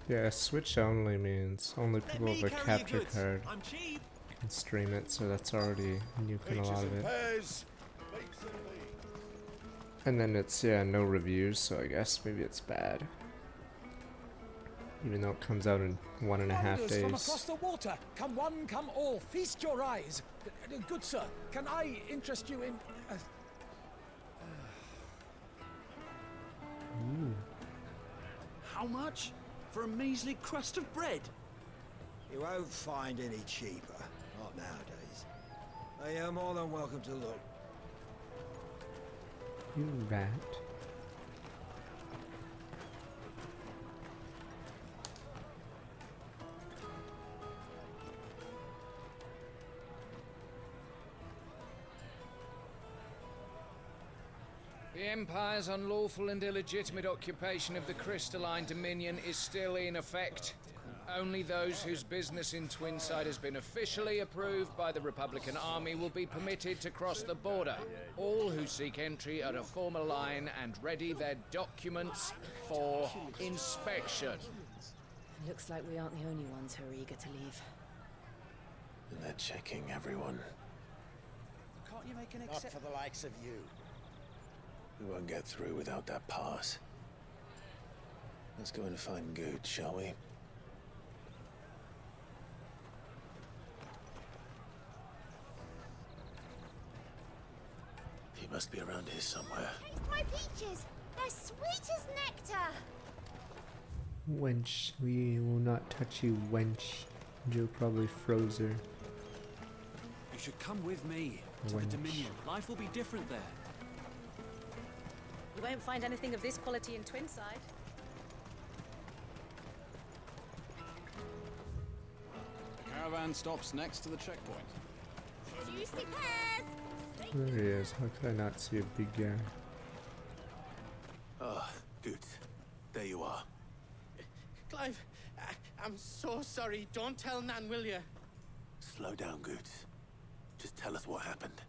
Yeah, Switch only means only people with a capture card can stream it, so that's already nuking a lot of it. And then it's, yeah, no reviews, so I guess maybe it's bad. Even though it comes out in 1.5 days. From across the water, come one, come all, feast your eyes. Good sir, can I interest you in... How much? For a measly crust of bread? You won't find any cheaper. Not nowadays. You're more than welcome to look. You rat. The Empire's unlawful and illegitimate occupation of the Crystalline Dominion is still in effect. Only those whose business in Twinside has been officially approved by the Republican Army will be permitted to cross the border. All who seek entry are to form a line and ready their documents for inspection. Looks like we aren't the only ones who are eager to leave. And they're checking everyone. Can't you make an Not for the likes of you. We won't get through without that pass. Let's go and find Good, shall we? He must be around here somewhere. Taste my peaches! They're sweet as nectar! Wench, we will not touch you, wench. Joe probably froze her. You should come with me to the Dominion. Life will be different there. You won't find anything of this quality in Twinside. The caravan stops next to the checkpoint. Juicy pears! There he is. How could I not see a big guy? Ah, Good. There you are. Clive, I'm so sorry. Don't tell Nan, will you? Slow down, Good. Just tell us what happened.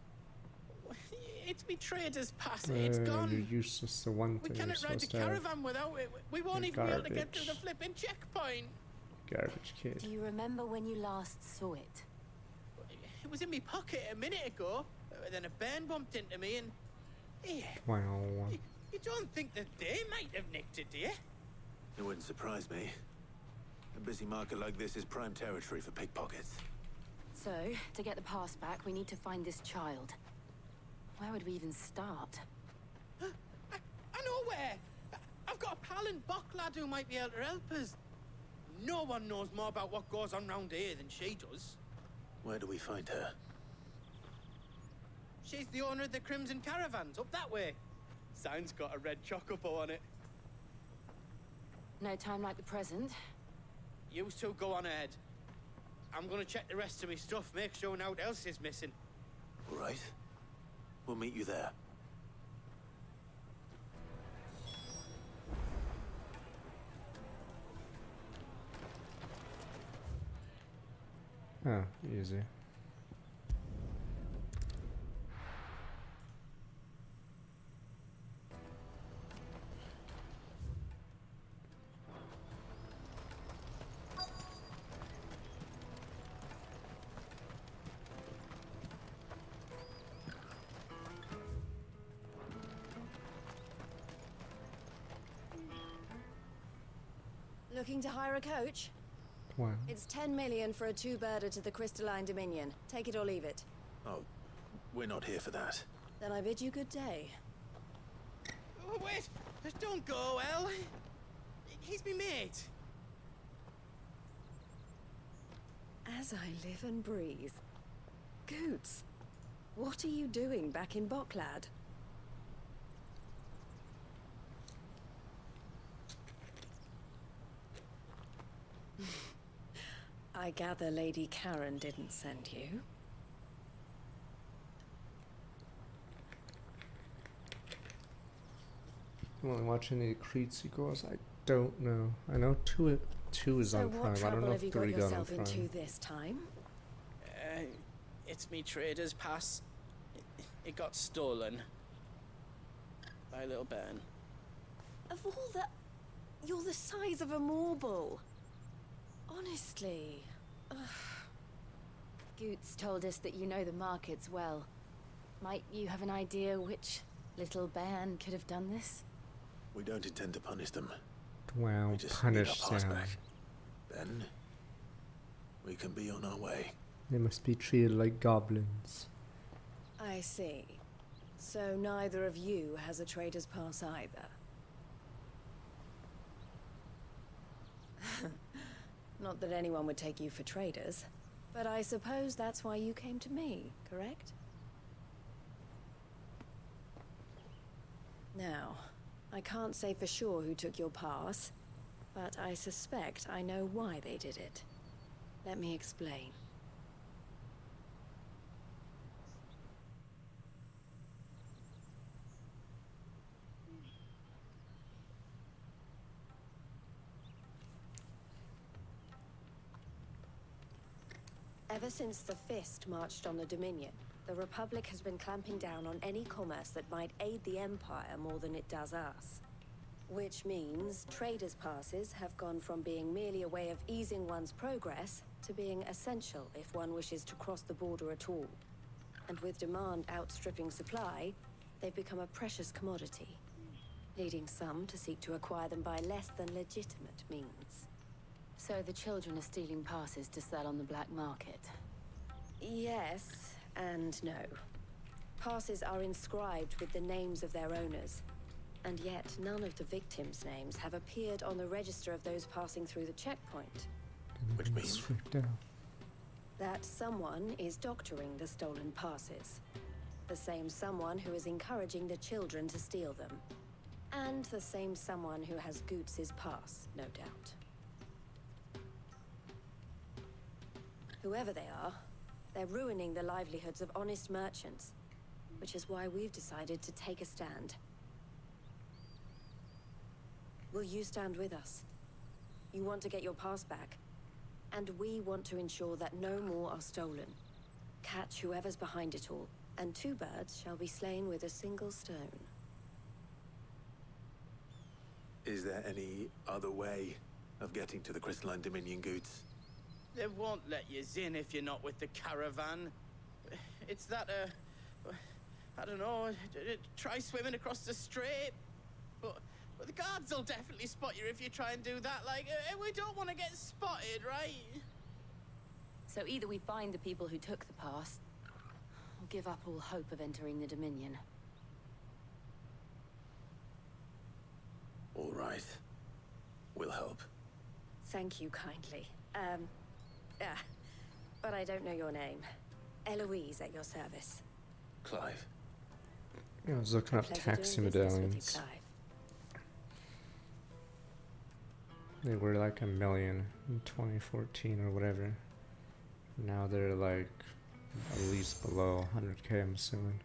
It's me trader's pass. It's You're gone. useless. The one We thing you're cannot ride the supposed to have. caravan without it. We won't You're even be able to get through the garbage. flipping checkpoint. Garbage kid. Do you remember when you last saw it? It was in my pocket a minute ago. Then a bairn bumped into me and... Yeah. Wow. You don't think that they might have nicked it, do you? It wouldn't surprise me. A busy market like this is prime territory for pickpockets. So, to get the pass back, we need to find this child. Where would we even start? I know where. I've got a pal in Bocklad who might be able to help us. No one knows more about what goes on round here than she does. Where do we find her? She's the owner of the Crimson Caravans, up that way. Sign's got a red chocobo on it. No time like the present. You two go on ahead. I'm gonna check the rest of my stuff, make sure no one else is missing. All right. We'll meet you there. Oh, easy. Looking to hire a coach? Wow. It's 10 million for a two-birder to the Crystalline Dominion. Take it or leave it. Oh, we're not here for that. Then I bid you good day. Oh, wait! Don't go, El. He's me mate. As I live and breathe. Goots, what are you doing back in Boklad? I gather Lady Karen didn't send you. I'm only watching the Creed sequels. I don't know. I know two is So on what Prime. I don't trouble know have you if got 3 got on yourself Prime. into this time? It's me trader's pass. It got stolen. By a little bairn. Of all the... You're the size of a marble. Honestly. Ugh. Goots told us that you know the markets well. Might you have an idea which little bairn could have done this? We don't intend to punish them. Wow, We just punish need our pass them. back. Then we can be on our way. They must be treated like goblins. I see. So neither of you has a trader's pass either. Not that anyone would take you for traders, but I suppose that's why you came to me, correct? Now, I can't say for sure who took your pass, but I suspect I know why they did it. Let me explain. Ever since the Fist marched on the Dominion, the Republic has been clamping down on any commerce that might aid the Empire more than it does us. Which means traders' passes have gone from being merely a way of easing one's progress to being essential if one wishes to cross the border at all. And with demand outstripping supply, they've become a precious commodity, leading some to seek to acquire them by less than legitimate means. So the children are stealing passes to sell on the black market. Yes and no. Passes are inscribed with the names of their owners, and yet none of the victims' names have appeared on the register of those passing through the checkpoint. Which means That someone is doctoring the stolen passes. The same someone who is encouraging the children to steal them. And the same someone who has Goots' pass, no doubt. Whoever they are, they're ruining the livelihoods of honest merchants, which is why we've decided to take a stand. Will you stand with us? You want to get your pass back, and we want to ensure that no more are stolen. Catch whoever's behind it all, and 2 birds shall be slain with a single stone. Is there any other way of getting to the Crystalline Dominion, Goots? They won't let you in if you're not with the caravan. It's that, I don't know, try swimming across the strait. But the guards will definitely spot you if you try and do that. Like, we don't want to get spotted, right? So either we find the people who took the pass, or give up all hope of entering the Dominion. All right. We'll help. Thank you kindly. But I don't know your name. Eloise at your service. Clive. Yeah, I was looking up Pleasure taxi doing business with you, medallions. Clive. They were like $1 million in 2014 or whatever. Now they're like at least below 100K, I'm assuming.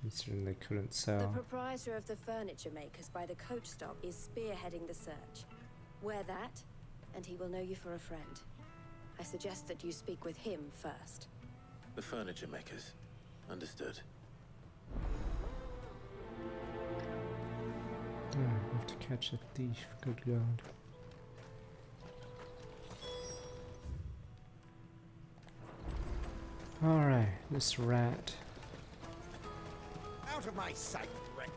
Considering they couldn't The sell. proprietor of the furniture makers by the coach stop is spearheading the search. Wear that, and he will know you for a friend. I suggest that you speak with him first. The furniture makers. Understood. I have to catch a thief, good god. Alright, this rat. Out of my sight, wretch!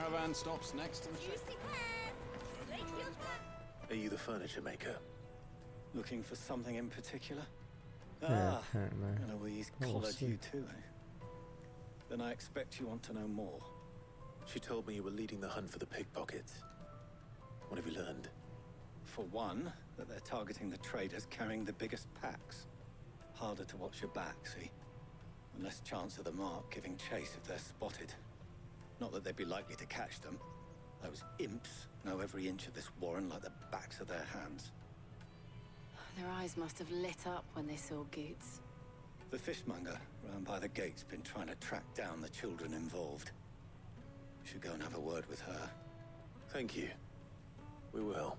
caravan stops next to the ship. Are you the furniture maker? Looking for something in particular? Yeah, apparently. Eloise Oh, collared you shit. too, eh? Then I expect you want to know more. She told me you were leading the hunt for the pickpockets. What have you learned? For one, that they're targeting the traders carrying the biggest packs. Harder to watch your back, see? And less chance of the mark giving chase if they're spotted. Not that they'd be likely to catch them. Those imps know every inch of this warren like the backs of their hands. Their eyes must have lit up when they saw Goots. The fishmonger round by the gate's been trying to track down the children involved. You should go and have a word with her. Thank you. We will.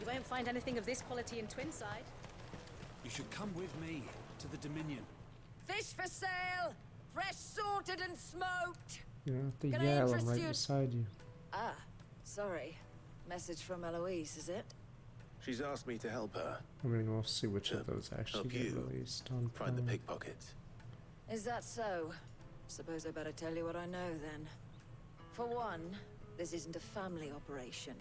You won't find anything of this quality in Twinside. You should come with me to the Dominion. Fish for sale! Fresh sorted and smoked! You don't have to Can I yell, I'm interest right you? beside you. Ah, sorry. Message from Eloise, is it? She's asked me to help her. I'm gonna go see which of those actually help get you released on find the Prime. pickpockets. Is that so? Suppose I better tell you what I know then. For one, this isn't a family operation.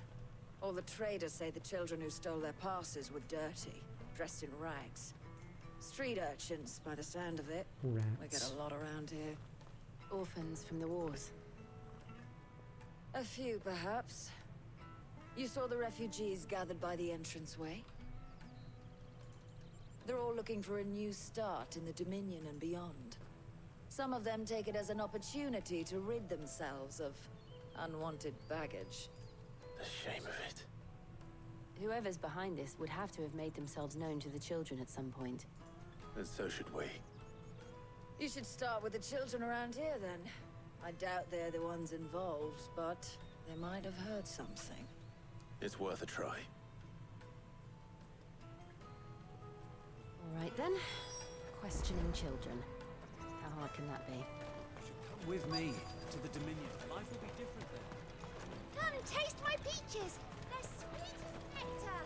All the traders say the children who stole their passes were dirty, dressed in rags. Street urchins, by the sound of it. We get Rats. a lot around here. Orphans from the wars. A few, perhaps. You saw the refugees gathered by the entranceway? They're all looking for a new start in the Dominion and beyond. Some of them take it as an opportunity to rid themselves of unwanted baggage. The shame of it. Whoever's behind this would have to have made themselves known to the children at some point. And so should we. You should start with the children around here, then. I doubt they're the ones involved, but they might have heard something. It's worth a try. All right then. Questioning children. How hard can that be? You should come with me to the Dominion. Life will be different there. Come taste my peaches. They're sweet as nectar.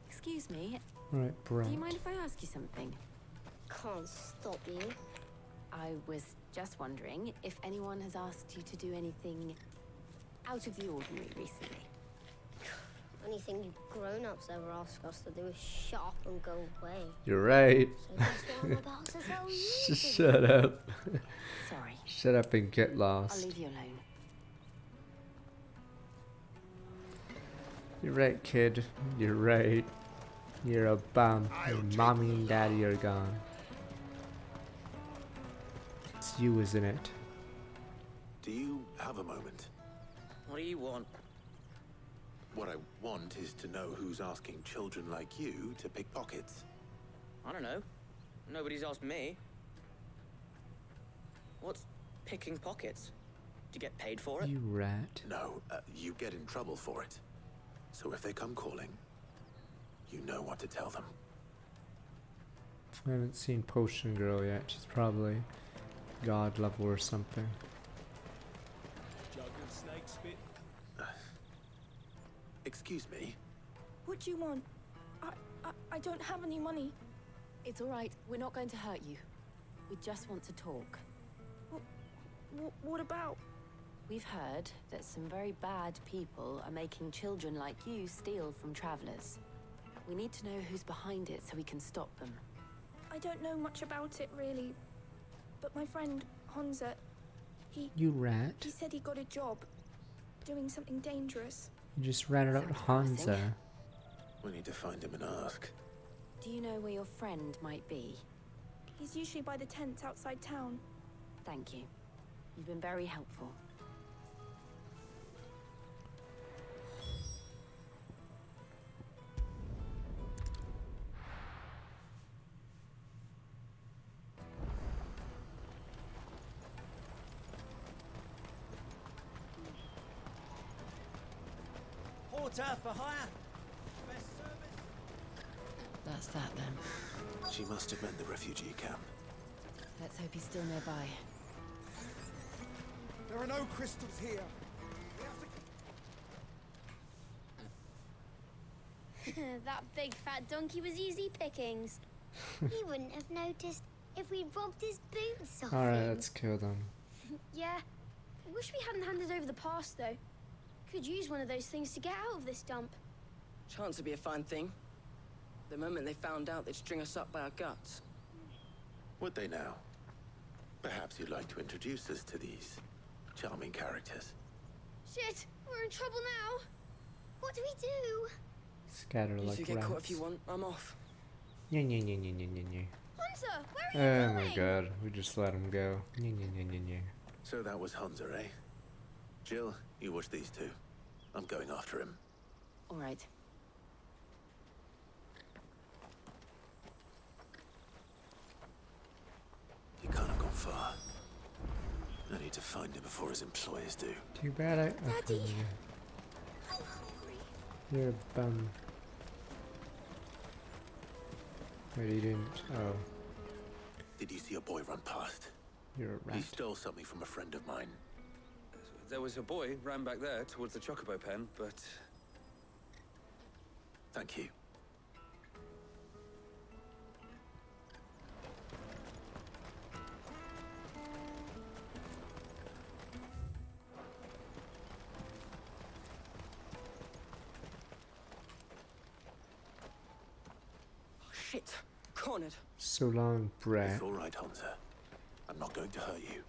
Excuse me. Right, Do Brent. you mind if I ask you something? Can't stop you. I was just wondering if anyone has asked you to do anything out of the ordinary recently. Anything you grown-ups ever ask us to do is shut up and go away. You're right. So guess what I'm about to tell you? Shut up. Sorry. Shut up and get I'll lost. leave you alone. You're right, kid. You're right. You're a bum. Your mommy and daddy are gone. It's you, isn't it? Do you have a moment? What do you want? What I want is to know who's asking children like you to pick pockets. I don't know. Nobody's asked me. What's picking pockets? Do you get paid for it? You rat. No, you get in trouble for it. So if they come calling, you know what to tell them. I haven't seen Potion Girl yet. She's probably god level or something. Jug of snake spit. Excuse me? What do you want? I don't have any money. It's all right. We're not going to hurt you. We just want to talk. What about? We've heard that some very bad people are making children like you steal from travelers. We need to know who's behind it so we can stop them. I don't know much about it, really. But my friend, Honza, You rat. he said he got a job doing something dangerous. You just ratted out Hansa. We need to find him and ask. Do you know where your friend might be? He's usually by the tents outside town. Thank you. You've been very helpful. Porter for hire. Best service. That's that then. She must have meant the refugee camp. Let's hope he's still nearby. There are no crystals here. That big fat donkey was easy pickings. He wouldn't have noticed if we'd robbed his boots off Alright, him. let's kill them. Yeah. Wish we hadn't handed over the pass, though. Could use one of those things to get out of this dump. Chance would be a fine thing. The moment they found out, they'd string us up by our guts. Would they now? Perhaps you'd like to introduce us to these charming characters. Shit, we're in trouble now. What do we do? Scatter You like two get caught if rats. you want. I'm off. Nya, nya, nya, nya, nya, nya, nya. Hunter, where are you Oh going? my god, we just let him go. Nya, nya, nya, nya, nya. So that was Hunter, eh? Jill, you watch these two. I'm going after him. All right. He can't have gone far. I need to find him before his employers do. Too bad I opened you. You're a bum. Wait, you didn't. Oh, Did you see a boy run past? you're a He rat. stole something from a friend of mine. There was a boy ran back there towards the Chocobo pen, but Thank you. Oh, shit. Cornered. So long, brat. It's all right, Hunter. I'm not going to hurt you.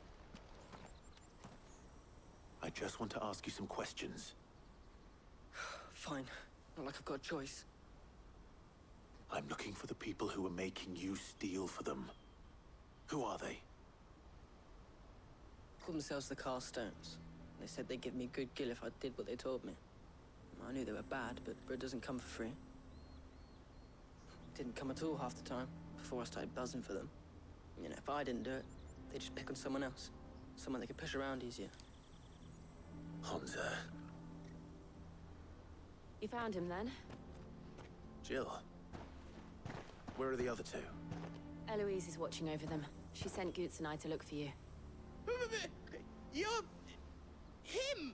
I just want to ask you some questions. Fine. Not like I've got a choice. I'm looking for the people who are making you steal for them. Who are they? Called themselves the Carstones. They said they'd give me good gill if I did what they told me. I knew they were bad, but bread doesn't come for free. Didn't come at all half the time, before I started buzzing for them. You know, if I didn't do it, they'd just pick on someone else. Someone they could push around easier. Hunter. You found him then? Jill. Where are the other two? Eloise is watching over them. She sent Goots and I to look for you. You're... him!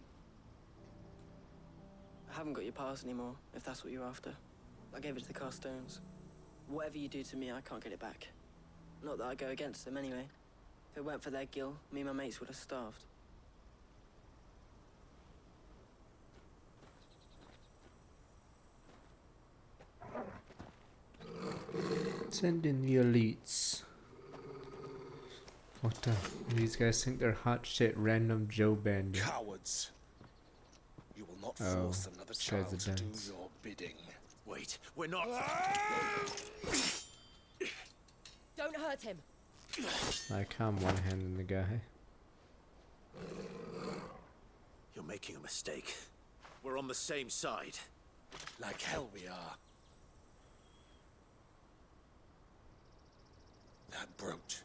I haven't got your pass anymore, if that's what you're after. I gave it to the Carstones. Whatever you do to me, I can't get it back. Not that I go against them anyway. If it weren't for their gill, me and my mates would have starved. Send in the elites. What the? These guys think they're hot shit random Joe Band. Cowards. You will not Oh, force another child to do presidents. your bidding. Wait, we're not... Don't hurt him. Like I'm one-handing the guy. You're making a mistake. We're on the same side. Like hell we are. That brooch.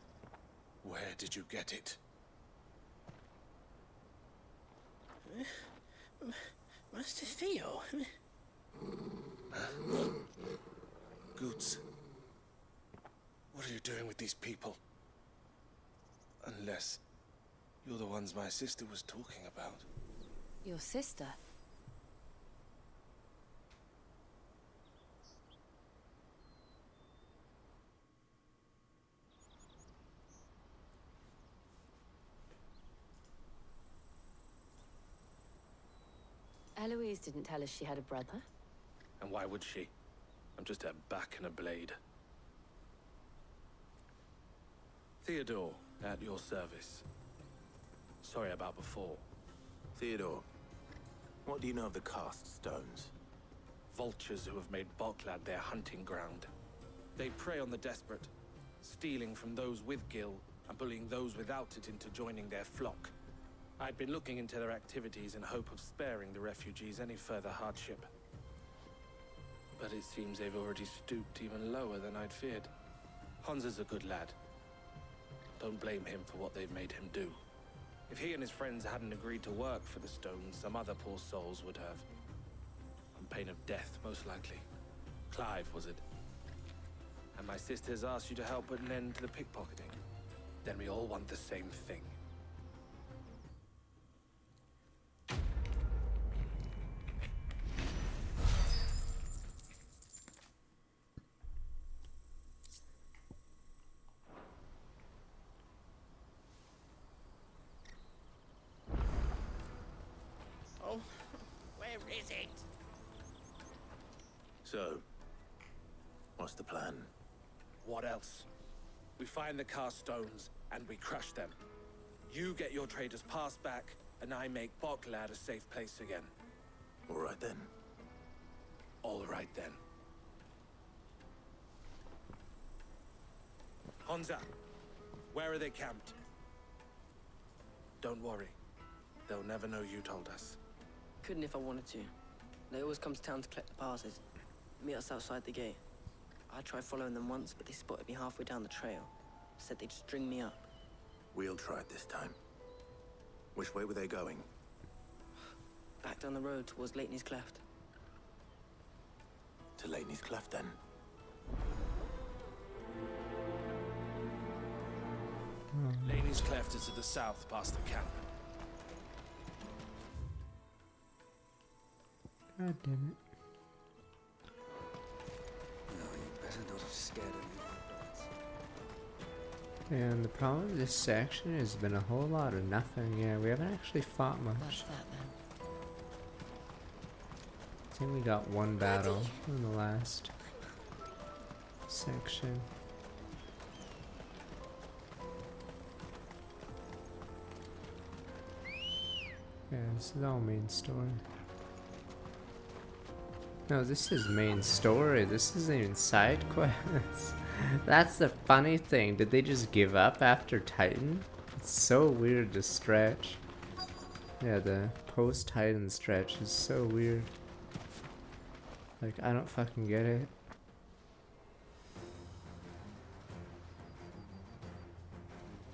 Where did you get it? Master Theo? Goots. What are you doing with these people? Unless you're the ones my sister was talking about. Your sister? Eloise didn't tell us she had a brother. and why would she? I'm just a back and a blade. Theodore, at your service. Sorry about before. Theodore, what do you know of the Cast Stones? Vultures who have made Boklad their hunting ground. They prey on the desperate, stealing from those with Gil and bullying those without it into joining their flock. I'd been looking into their activities in hope of sparing the refugees any further hardship. But it seems they've already stooped even lower than I'd feared. Hans is a good lad. Don't blame him for what they've made him do. If he and his friends hadn't agreed to work for the Stones, some other poor souls would have. On pain of death, most likely. Clive, was it? And my sisters asked you to help put an end to the pickpocketing. Then we all want the same thing. visit. So, what's the plan? What else? We find the cast stones and we crush them. You get your trader's pass back, and I make Boklad a safe place again. All right then. All right then. Honza, where are they camped? Don't worry. They'll never know you told us. Couldn't if I wanted to. They always come to town to collect the passes. Meet us outside the gate. I tried following them once, but they spotted me halfway down the trail. Said they'd string me up. We'll try it this time. Which way were they going? Back down the road towards Leitney's Cleft. To Leitney's Cleft, then. Laney's Cleft is to the south, past the camp. God damn it. No, you better not have scared me. And the problem with this section has been a whole lot of nothing. Yeah, we haven't actually fought much. What's that then? I think we got one battle in the last section. Yeah, this is all main story. No, this is main story. This isn't even side quests. That's the funny thing. Did they just give up after Titan? It's so weird to stretch. Yeah, the post-Titan stretch is so weird. Like, I don't fucking get it.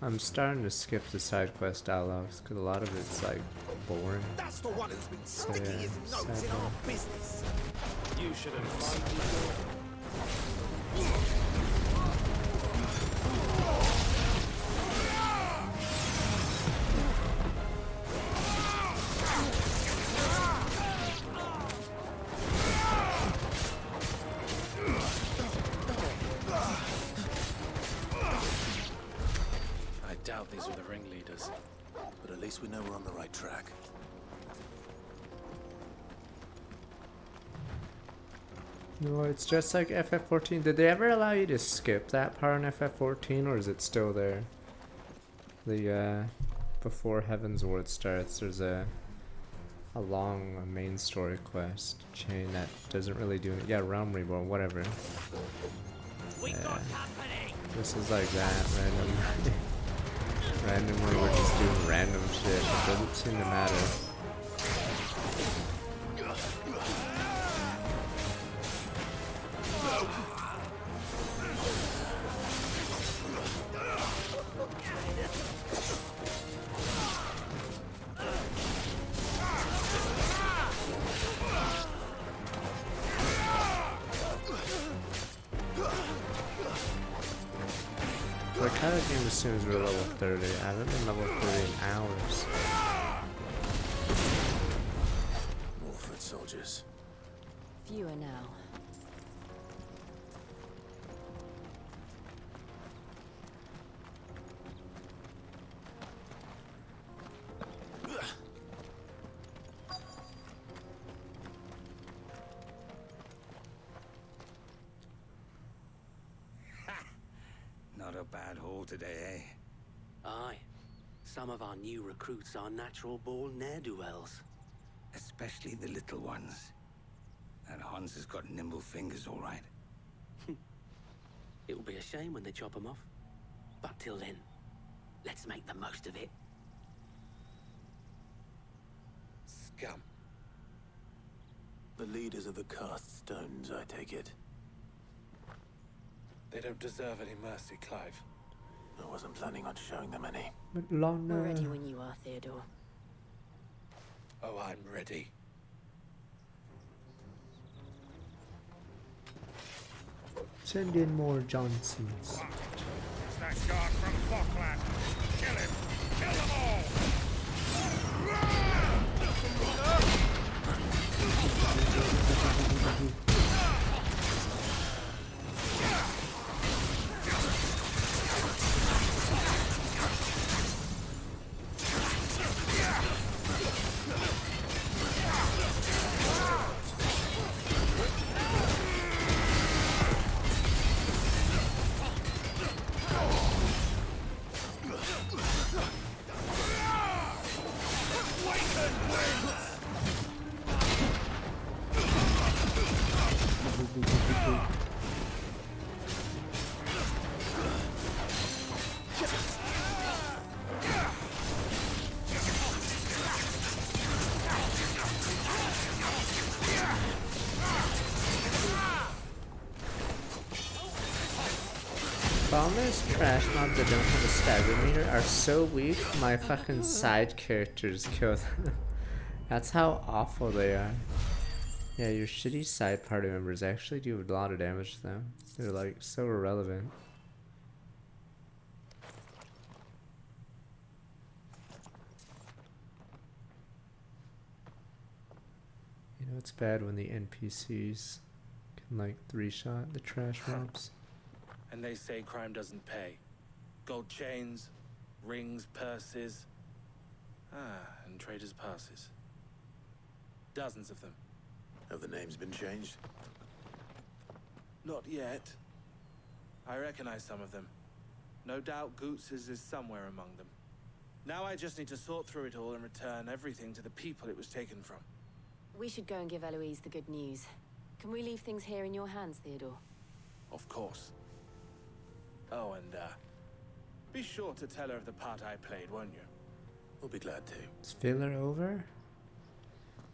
I'm starting to skip the side quest dialogues because a lot of it's like boring. That's the one who's been So, sticking yeah, his nose in sad our one. business. You should have minded. I doubt these were the ringleaders. But at least we know we're on the right track. No, it's just like FF14. Did they ever allow you to skip that part in FF14, or is it still there? The before Heaven's Ward starts, there's a long main story quest chain that doesn't really do it. Yeah, Realm Reborn, whatever. This is like that randomly we're just doing random shit. It doesn't seem to matter. I kind of game as soon as we're level 30. I haven't been level 30 in hours. More foot soldiers. Fewer now. Not a bad haul today, eh? Aye. Some of our new recruits are natural-born ne'er-do-wells. Especially the little ones. That Hans has got nimble fingers, all right. It'll be a shame when they chop them off. But till then, let's make the most of it. Scum. The leaders of the cast stones, I take it. They don't deserve any mercy, Clive. I wasn't planning on showing them any. But Lana. We're ready when you are, Theodore. Oh, I'm ready. Send in more Johnsons. It's that guard from Boklad. Kill him! Kill them all! Problem is, trash mobs that don't have a stagger meter are so weak, my fucking side characters kill them. That's how awful they are. Yeah, your shitty side party members actually do a lot of damage to them. They're like so irrelevant. You know, it's bad when the NPCs can like 3-shot the trash mobs. And they say crime doesn't pay. Gold chains, rings, purses. And traders' passes. Dozens of them. Have the names been changed? Not yet. I recognize some of them. No doubt Goots's is somewhere among them. Now I just need to sort through it all and return everything to the people it was taken from. We should go and give Eloise the good news. Can we leave things here in your hands, Theodore? Of course. Oh, and be sure to tell her of the part I played, won't you? We'll be glad to. Is filler over?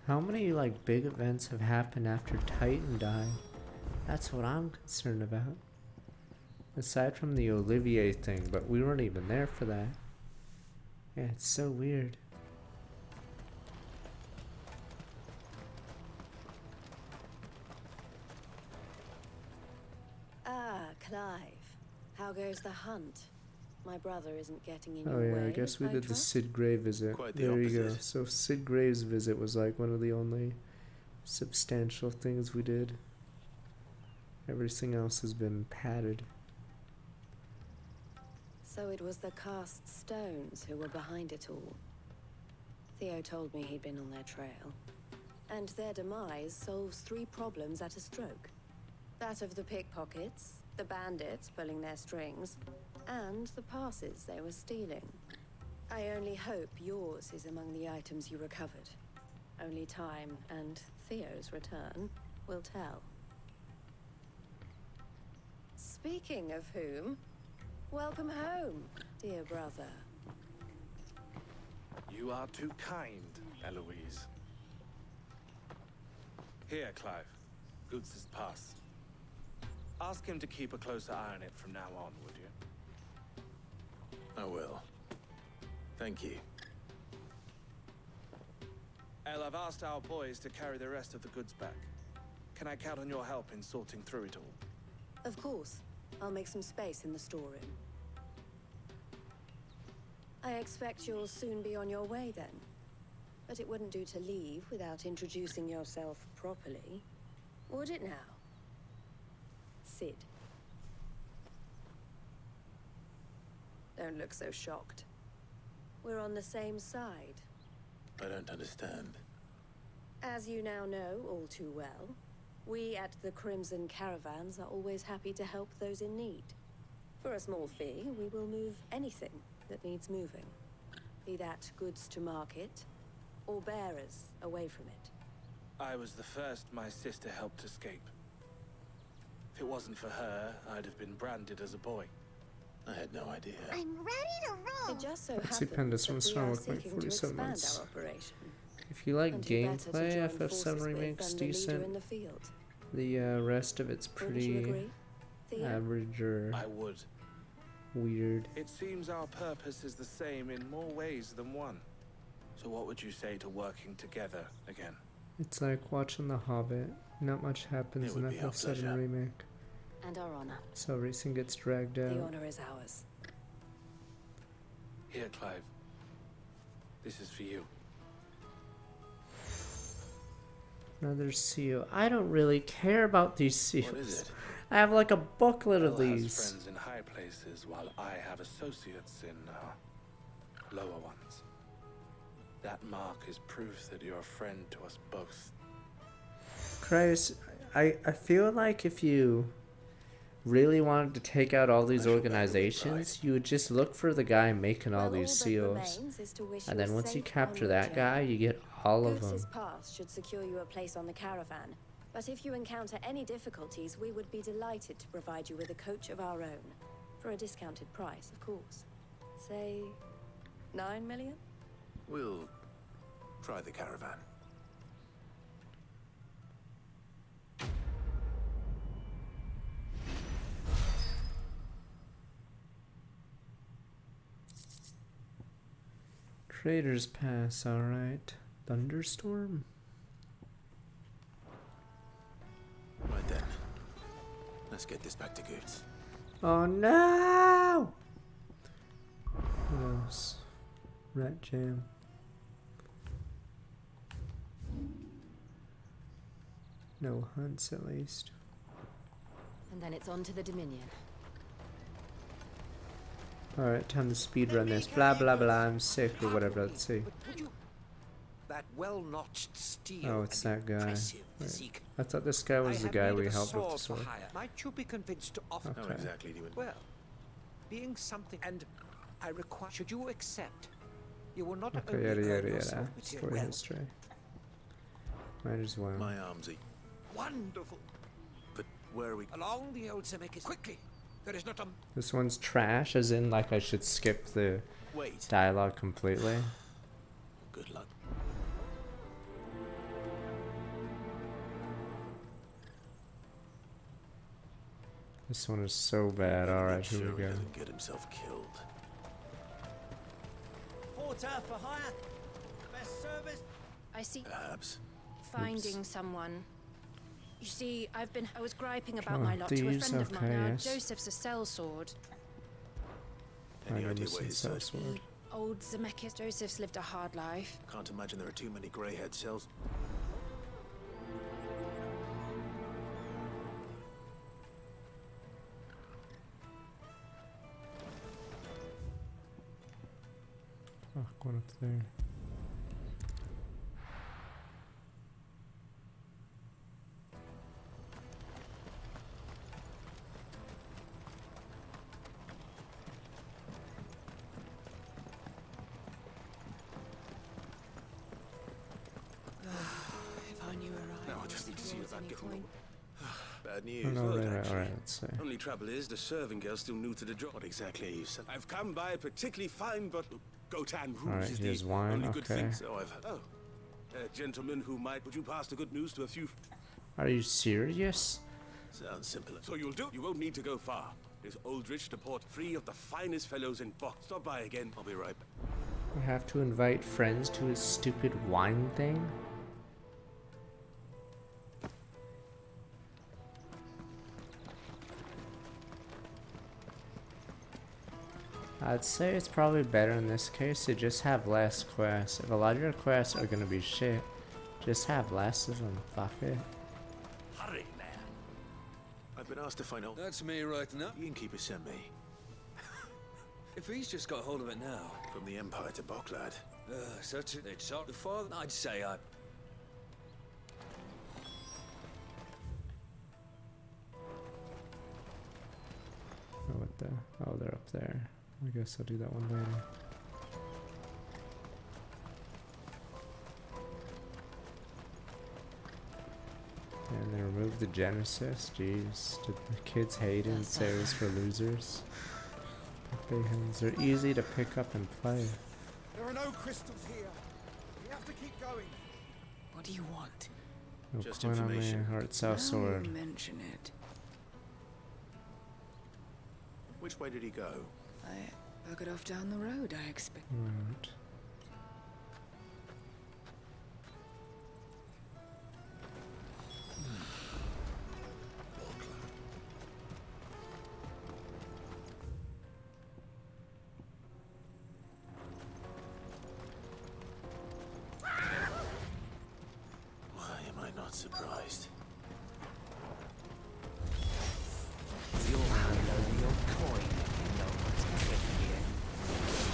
How many like big events have happened after Titan died? That's what I'm concerned about. Aside from the Olivier thing, but we weren't even there for that. Yeah, it's so weird. Ah, Clive. How goes the hunt? My brother isn't getting in Oh your way. yeah, I guess we did the trust? Sid Grey visit. Quite the There you go. opposite. So Sid Grey's visit was like one of the only substantial things we did. Everything else has been padded. So it was the cast stones who were behind it all. Theo told me he'd been on their trail. And their demise solves 3 problems at a stroke. That of the pickpockets, the bandits pulling their strings, and the passes they were stealing. I only hope yours is among the items you recovered. Only time and Theo's return will tell. Speaking of whom, welcome home, dear brother. You are too kind, Eloise. Here, Clive. Goots's pass. Ask him to keep a closer eye on it from now on, would you? I will. Thank you. El, I've asked our boys to carry the rest of the goods back. Can I count on your help in sorting through it all? Of course. I'll make some space in the storeroom. I expect you'll soon be on your way then. But it wouldn't do to leave without introducing yourself properly. Would it now? Sid. Don't look so shocked. We're on the same side. I don't understand. As you now know all too well, we at the Crimson Caravans are always happy to help those in need. For a small fee, we will move anything that needs moving. Be that goods to market, or bearers away from it. I was the first my sister helped escape. If it wasn't for her, I'd have been branded as a boy. I had no idea. I'm ready to roll. It just so Let's see, happens Pendus, that we are with like seeking to 47 expand months. our operation. If you like And who better to gameplay, join FF7 forces with Remake's than the leader decent. in the field? The rest of it's Wouldn't you pretty agree, Theo? average or I would. weird. It seems our purpose is the same in more ways than one. So what would you say to working together again? It's like watching The Hobbit. Not much happens It in would be our FF7 pleasure. Remake. And our honor. So racing gets dragged out. The honor is ours. Here, Clive. This is for you. Another seal. I don't really care about these seals. What is it? I have like a booklet of El has these. friends in high places, while I have associates in lower ones. That mark is proof that you're a friend to us both. Christ, I feel like if you really wanted to take out all these organizations, you would just look for the guy making all these seals. And then once you capture that guy, you get all of them. Goots's pass should secure you a place on the caravan. But if you encounter any difficulties, we would be delighted to provide you with a coach of our own. For a discounted price, of course. Say, 9 million? We'll try the caravan. Trader's Pass, alright. Thunderstorm? Right then. Let's get this back to Goots. Oh no! What else? Rat Jam. No hunts, at least. And then it's on to the Dominion. Alright, time to speedrun this. Blah blah blah, I'm sick or whatever, let's see. That well-notched steel. Oh, it's that guy. impressive Right. physique. I thought this guy was I the have guy need we of a helped with the sword sword. for hire. Might you be convinced to offer? How exactly do you... Well, being something, and I require. Should you accept? You will not Okay, only yada earn yada yourself yada. material Story wealth. history. Might as well. My arms are... Wonderful. But where are we... Along the old Zemeckis. Quickly. There is not a. This one's trash, as in like I should skip the Wait. dialogue completely. Good luck. This one is so bad. Alright, here Sure we he go. doesn't get himself killed. Porter for hire. Best service. I see. Perhaps. Finding someone. You see, I was griping about Oh, my lot to a thieves, friend of mine. okay, Now, yes. Joseph's a sellsword. Any I idea never where seen he's Cell searched? Sword. Old Zemeckis. Joseph's lived a hard life. Can't imagine there are too many grey-haired cells. Fuck, one up there. If I knew where I Now I just need to see about getting them. Bad news. Oh, no, Good, right, right, actually. alright, let's see. Only trouble is, the serving girl's still new to the job. What exactly are you saying? I've come by a particularly fine but Gotan Rouge Alright, is here's the wine, only good okay. thing. So I've heard. Oh, a gentleman who might. Would you pass the good news to a few? Are you serious? Sounds simple. So you'll do. You won't need to go far. There's Aldrich to port, three of the finest fellows in Box. Stop by again. I'll be right back. I have to invite friends to his stupid wine thing? I'd say it's probably better in this case to just have less quests. If a lot of your quests are gonna be shit, just have less of them. Fuck it. Hurry, man. I've been asked to find out. That's me right now. The innkeeper sent me. If he's just got hold of it now. From the Empire to Boklad. Such it. It's not the father. I'd say I. Oh, what the? Oh, they're up there. I guess I'll do that one later. And they removed the Genesis. Jeez, did the kids hate it and say it was for losers? They're easy to pick up and play. There are no crystals here. We have to keep going. What do you want? No Just coin on me, information. or it's Cell Sword. Mention it. Which way did he go? I got off down the road, I expect. Right. Why am I not surprised? You'll hand over your coin if you know what's happening here.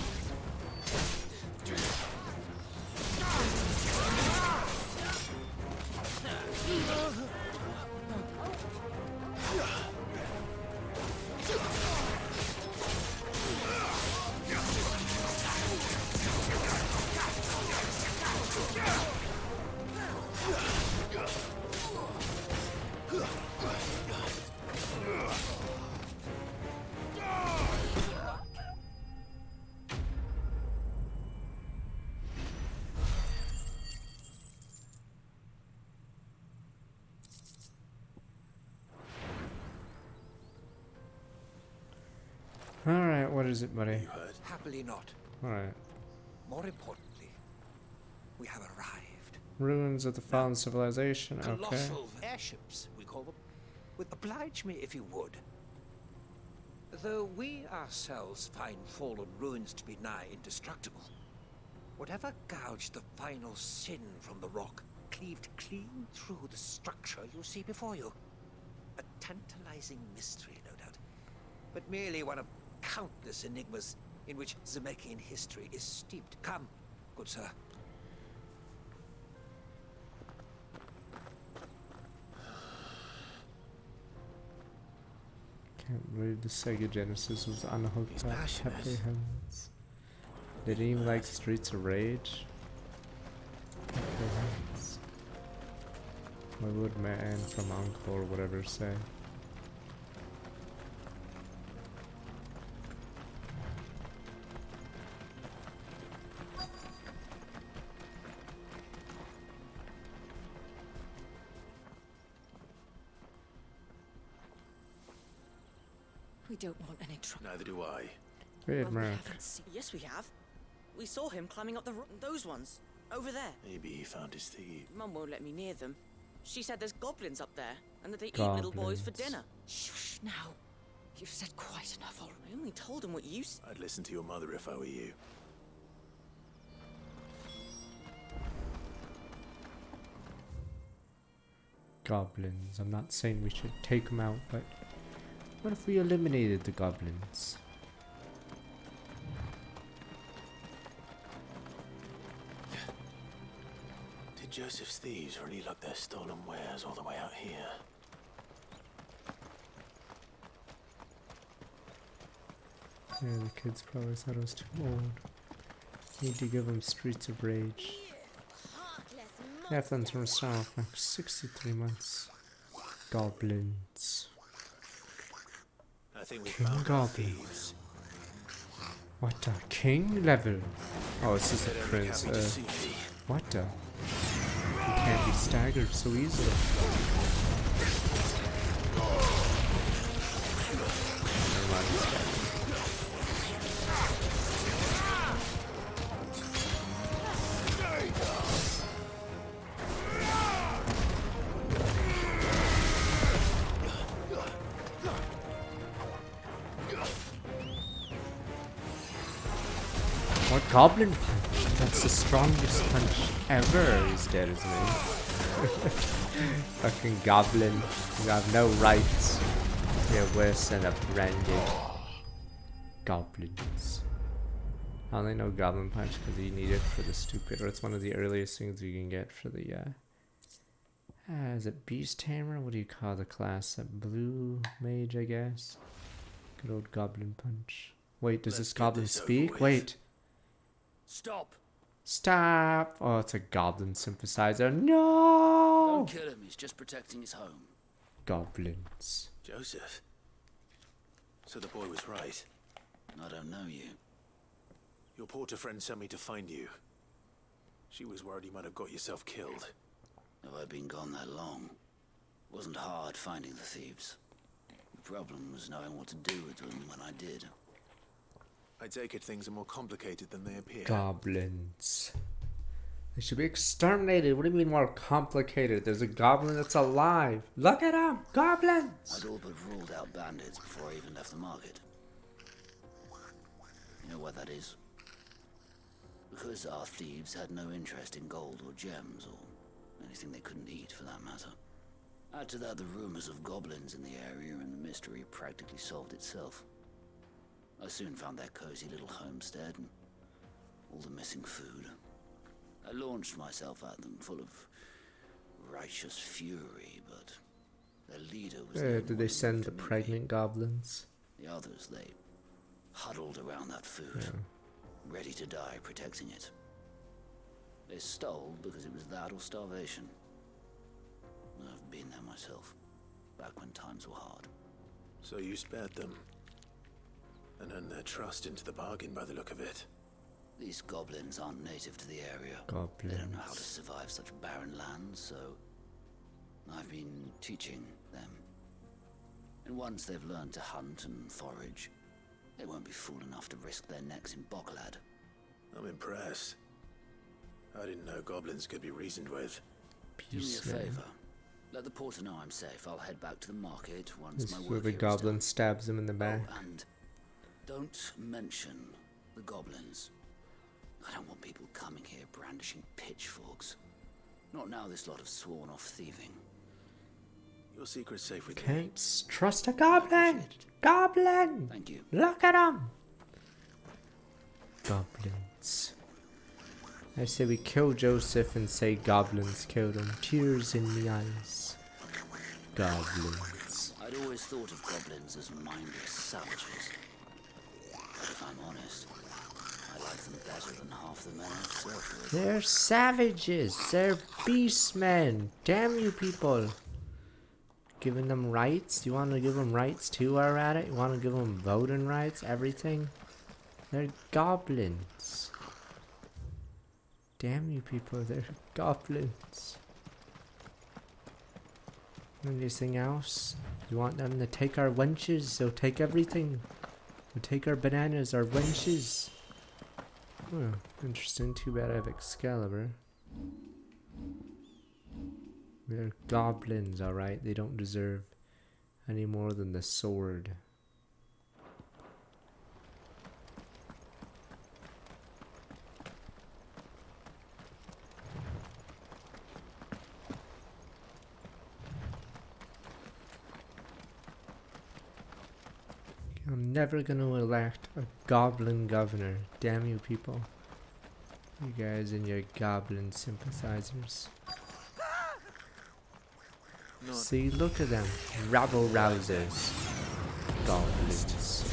Alright, what is it, buddy? Happily not. Alright. more importantly, we have arrived. Ruins of the fallen civilization. Okay. Colossal airships, we call them. Would oblige me if you would. Though we ourselves find fallen ruins to be nigh indestructible, whatever gouged the final sin from the rock cleaved clean through the structure you see before you. A tantalizing mystery, no doubt, but merely one of countless enigmas in which Zemeckis history is steeped. Come, good sir. Can't believe the Sega Genesis was unhooked by Happy Hands. They didn't even like Streets of Rage. Happy Hands. What would man from Uncle or whatever say? We don't want any trouble. Neither do I. Weird, Mark. Yes, we have. We saw him climbing up those ones. Over there. Maybe he found his thief. Mum won't let me near them. She said there's goblins up there, and that they eat little boys for dinner. Shush now. You've said quite enough already. I only told him what you said. I'd listen to your mother if I were you. Goblins. I'm not saying we should take them out, but what if we eliminated the goblins? Did Joseph's thieves really lug their stolen wares all the way out here? Yeah, the kids probably thought it was too old. Need to give them Streets of Rage. Athlon from South, like 63 months. Goblins. I think we King found Goblins. What the king level? Oh, it's just a prince. What the? He can't be staggered so easily. Never mind, he's staggered. What goblin punch? That's the strongest punch ever. He's dead as me. Fucking goblin. You have no rights. You're worse than a branded goblins. I only know goblin punch because you need it for the stupid, or it's one of the earliest things you can get for the is it Beast Hammer? What do you call the class? A blue mage, I guess. Good old goblin punch. Wait, does this goblin speak? Wait. Stop! Stop! Oh, it's a goblin sympathizer. No! Don't kill him, he's just protecting his home. Goblins. Joseph. So the boy was right. I don't know you. Your porter friend sent me to find you. She was worried you might have got yourself killed. Have I been gone that long? It wasn't hard finding the thieves. The problem was knowing what to do with them when I did. I take it things are more complicated than they appear. Goblins. They should be exterminated. What do you mean more complicated? There's a goblin that's alive. Look at him! Goblins! I'd all but ruled out bandits before I even left the market. You know what that is? Because our thieves had no interest in gold or gems or anything they couldn't eat for that matter. Add to that the rumors of goblins in the area and the mystery practically solved itself. I soon found their cozy little homestead and all the missing food. I launched myself at them full of righteous fury, but their leader was did they send the pregnant goblins? The others, they huddled around that food, ready to die protecting it. They stole because it was that or starvation. I've been there myself, back when times were hard. So you spared them? And earned their trust into the bargain by the look of it. These goblins aren't native to the area. Goblins. They don't know how to survive such barren lands, so I've been teaching them. And once they've learned to hunt and forage, they won't be fool enough to risk their necks in Boklad. I'm impressed. I didn't know goblins could be reasoned with. Do me a Peace, man. favor. Let the porter know I'm safe. I'll head back to the market once This my is work where the here is goblin done. stabs him in the back. Oh, and don't mention the goblins. I don't want people coming here brandishing pitchforks. Not now this lot have sworn off thieving. Your secret's safe with me. Can't trust a goblin! Goblin! Thank you. Look at him! Goblins. I say we kill Joseph and say goblins killed him. Tears in the eyes. Goblins. I'd always thought of goblins as mindless savages. But if I'm honest, I like them better than half the men I've served with. They're savages. They're beastmen. Damn you people. Giving them rights? You want to give them rights too, while we're at it? You want to give them voting rights? Everything? They're goblins. Damn you people, they're goblins. Anything else? You want them to take our wenches? They'll take everything. They'll take our bananas, our wenches. Oh, interesting. Too bad I have Excalibur. They're goblins, alright. They don't deserve any more than the sword. I'm never gonna elect a goblin governor. Damn you people. You guys and your goblin sympathizers. See, look at them. Rabble rousers. Goblins.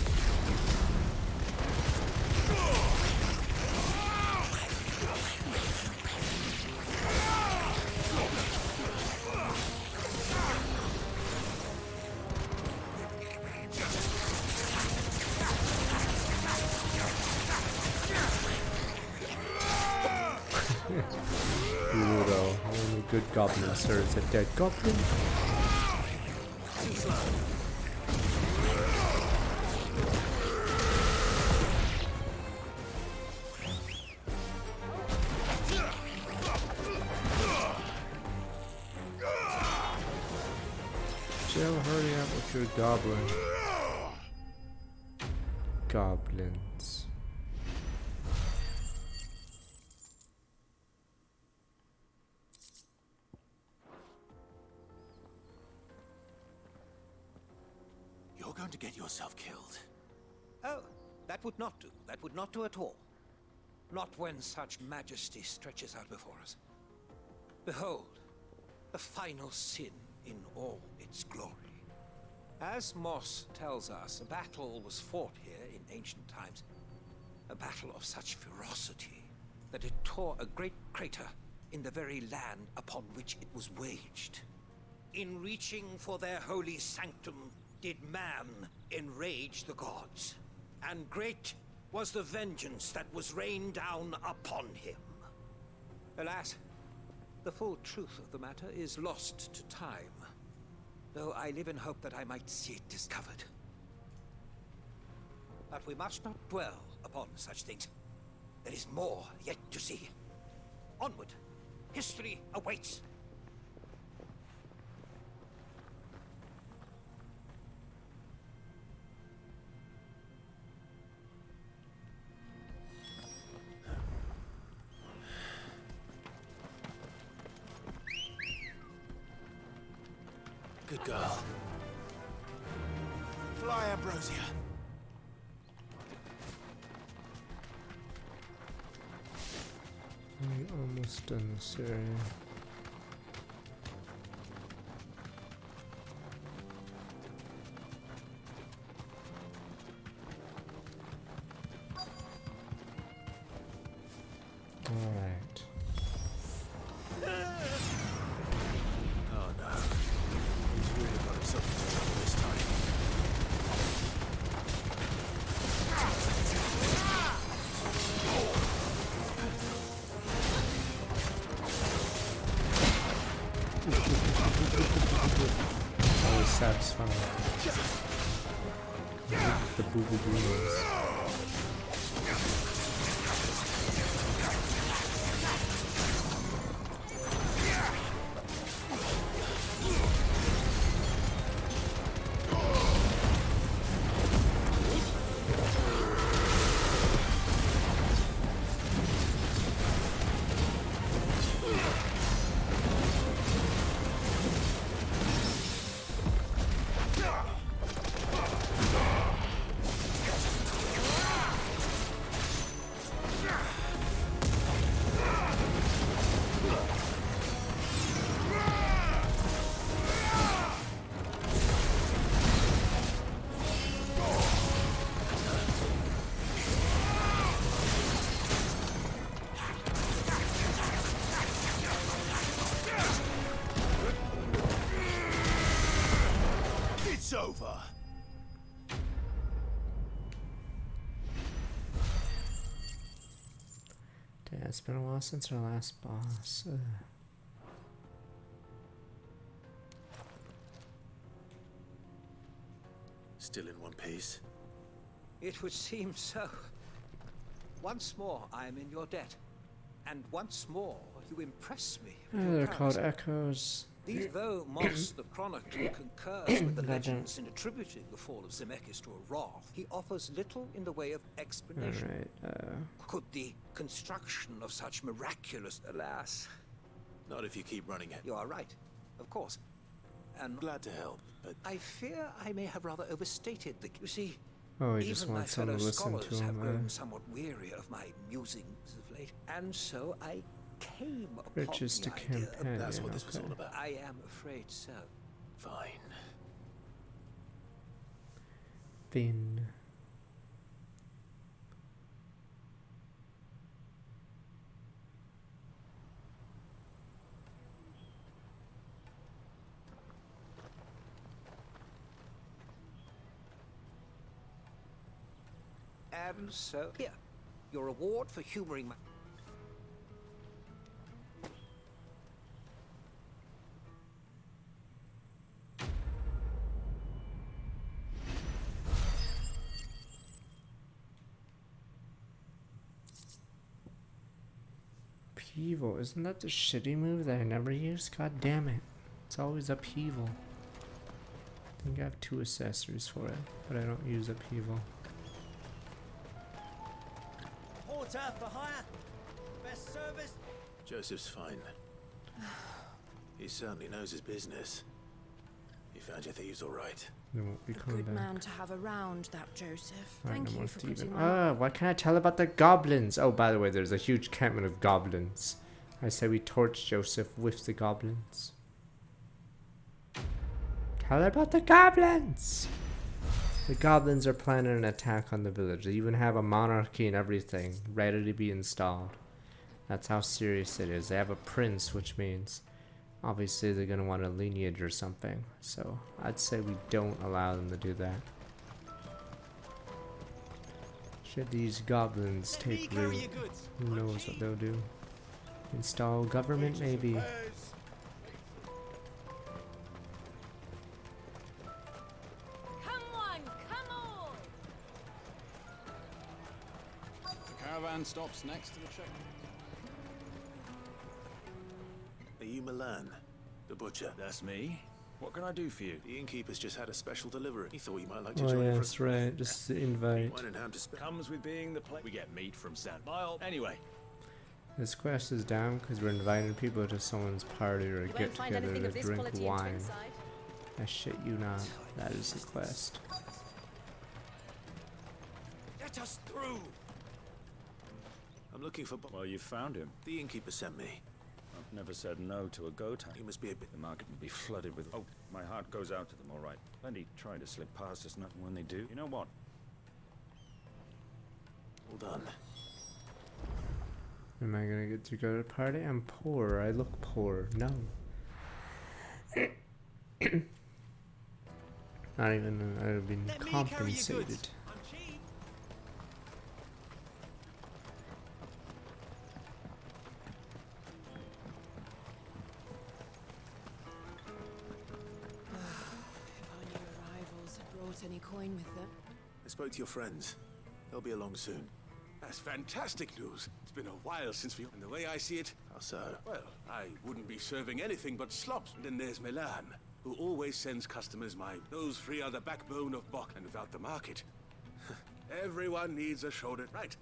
Brutal. Only good goblin serves a dead goblin. Jill, hurry up with your goblin. Goblins. You're going to get yourself killed. Oh, that would not do. That would not do at all. Not when such majesty stretches out before us. Behold, the final sin in all its glory. As Moss tells us, a battle was fought here in ancient times. A battle of such ferocity that it tore a great crater in the very land upon which it was waged. In reaching for their holy sanctum, did man enrage the gods, and great was the vengeance that was rained down upon him. Alas, the full truth of the matter is lost to time, though I live in hope that I might see it discovered. But we must not dwell upon such things. There is more yet to see. Onward, history awaits. Good girl. Fly, Ambrosia. I'm almost done this area. Alright. Oh no. He's really got himself into trouble this time. Always satisfying. The boo boo boos. It's over. Damn, it's been a while since our last boss. Still in one piece. It would seem so. Once more, I am in your debt. And once more, you impress me. with your They're called character. Echoes. Though Moss the Chronicler concurs with the legends in attributing the fall of Zemeckis to a wrath, he offers little in the way of explanation. Alright, Could the construction of such miraculous... Alas. Not if you keep running it. You are right, of course. And glad to help, but I fear I may have rather overstated the... You see, oh, he just even my wants someone fellow to listen scholars to have him. grown somewhat weary of my musings of late, and so I came upon Riches to the idea. campaign. That's what this was all about. I am afraid so. Fine. Thin. And so, here, your reward for humoring my... Upheaval. Isn't that the shitty move that I never use? God damn it. It's always upheaval. I think I have 2 accessories for it, but I don't use upheaval. Porter for hire. Best service. Joseph's fine. He certainly knows his business. You found your thieves all right. They won't be coming Good back. man to have around, that Joseph. Alright, Thank no you more for thieving. putting Ah, what can I tell about the goblins? Oh, by the way, there's a huge campment of goblins. I say we torch Joseph with the goblins. Tell her about the goblins! The goblins are planning an attack on the village. They even have a monarchy and everything ready to be installed. That's how serious it is. They have a prince, which means obviously they're going to want a lineage or something. So I'd say we don't allow them to do that. Should these goblins take root, who knows what they'll do. Install government, maybe. Come on, come on! The caravan stops next to the check. Are you Milan, the butcher? That's me. What can I do for you? The innkeeper's just had a special delivery. He thought you might like to Oh join yeah, him for that's right. Just the invite. One in hand to spare. Comes with being the place. We get meat from St. Mile. Anyway. This quest is down because we're inviting people to someone's party or a get together to drink wine. I shit you not. That is the quest. Let us through. I'm looking for. Well, you found him. The innkeeper sent me. I've never said no to a goat hunt. He must be a bit. The market will be flooded with. Oh, my heart goes out to them, all right. Plenty try to slip past us, nothing when they do. You know what? All done. Am I gonna get to go to the party? I'm poor. I look poor. No. Not even. I've been compensated. Any coin with them? I spoke to your friends. They'll be along soon. That's fantastic news. It's been a while since we... And the way I see it... How so? Well, I wouldn't be serving anything but slops. Then there's Milan, who always sends customers mine. Those three are the backbone of Bok, and without the market, everyone needs a shoulder. Right.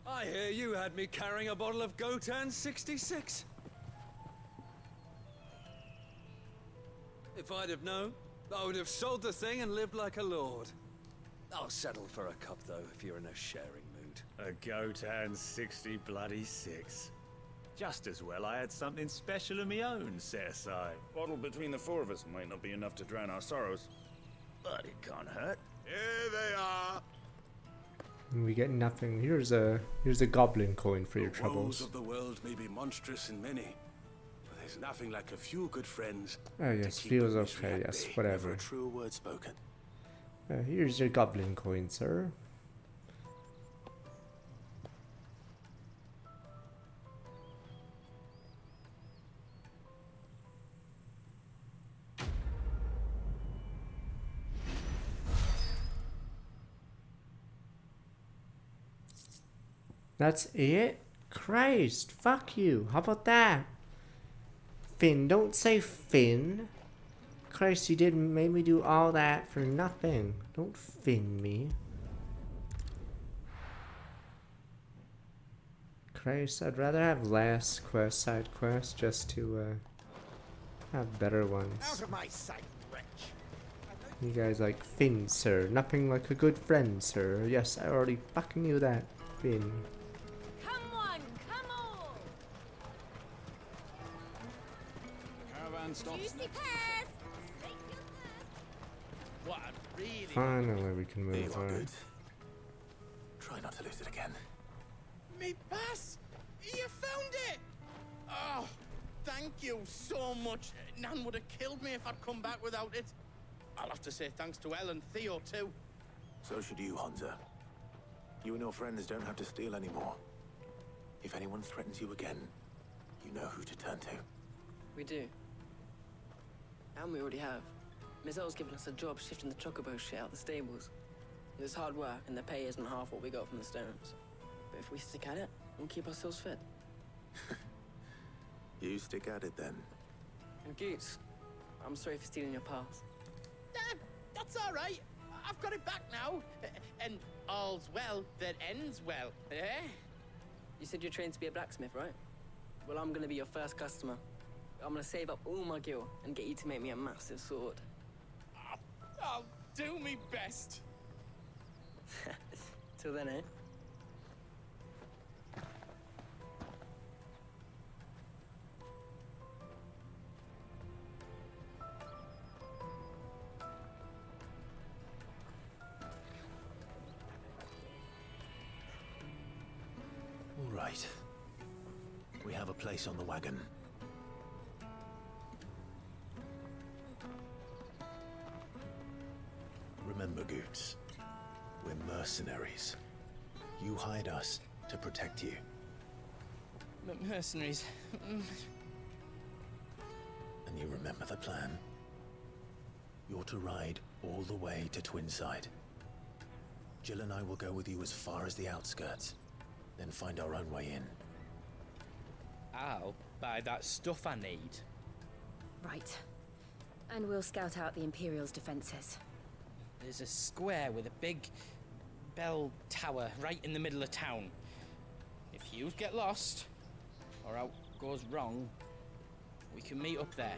I hear you had me carrying a bottle of Gotan 66. If I'd have known, I would have sold the thing and lived like a lord. I'll settle for a cup, though, if you're in a sharing mood. A Gotan 60 bloody 6. Just as well I had something special of my own set aside. Bottle between the 4 of us might not be enough to drown our sorrows, but it can't hurt. Here they are. And we get nothing. Here's a goblin coin for your The woes troubles. of the world may be monstrous in many, but There's nothing like a few good friends. Oh yes, feels okay, yes, whatever. Never a truer word spoken. Here's your goblin coin, sir. That's it? Christ, fuck you. How about that? Finn, don't say Finn. Christ, you didn't make me do all that for nothing. Don't Finn me. Christ, I'd rather have less quest, side quests, just to have better ones. Out of my sight, wretch. You guys like Finn, sir. Nothing like a good friend, sir. Yes, I already fucking knew that. Finn. Juicy pears! What a really Finally, we can There you move are, on. good. Try not to lose it again. Me pass! You found it! Oh, thank you so much. Nan would have killed me if I'd come back without it. I'll have to say thanks to Elle and Theo too. So should you, Hansa. You and your friends don't have to steal anymore. If anyone threatens you again, you know who to turn to. We do. And we already have. Mizelle's given us a job shifting the chocobo shit out the stables. It's hard work, and the pay isn't half what we got from the stones. But if we stick at it, we'll keep ourselves fed. You stick at it then. And Goots, I'm sorry for stealing your pass. That's all right. I've got it back now. And all's well that ends well, eh? You said you're trained to be a blacksmith, right? Well, I'm gonna be your first customer. I'm gonna save up all my gil and get you to make me a massive sword. I'll do me best. Till then, eh? All right. We have a place on the wagon. Remember, Goots, we're mercenaries. You hired us to protect you. Mercenaries. And you remember the plan? You're to ride all the way to Twinside. Jill and I will go with you as far as the outskirts, then find our own way in. I'll buy that stuff I need. Right. And we'll scout out the Imperial's defenses. There's a square with a big bell tower right in the middle of town. If you get lost, or out goes wrong, we can meet up there.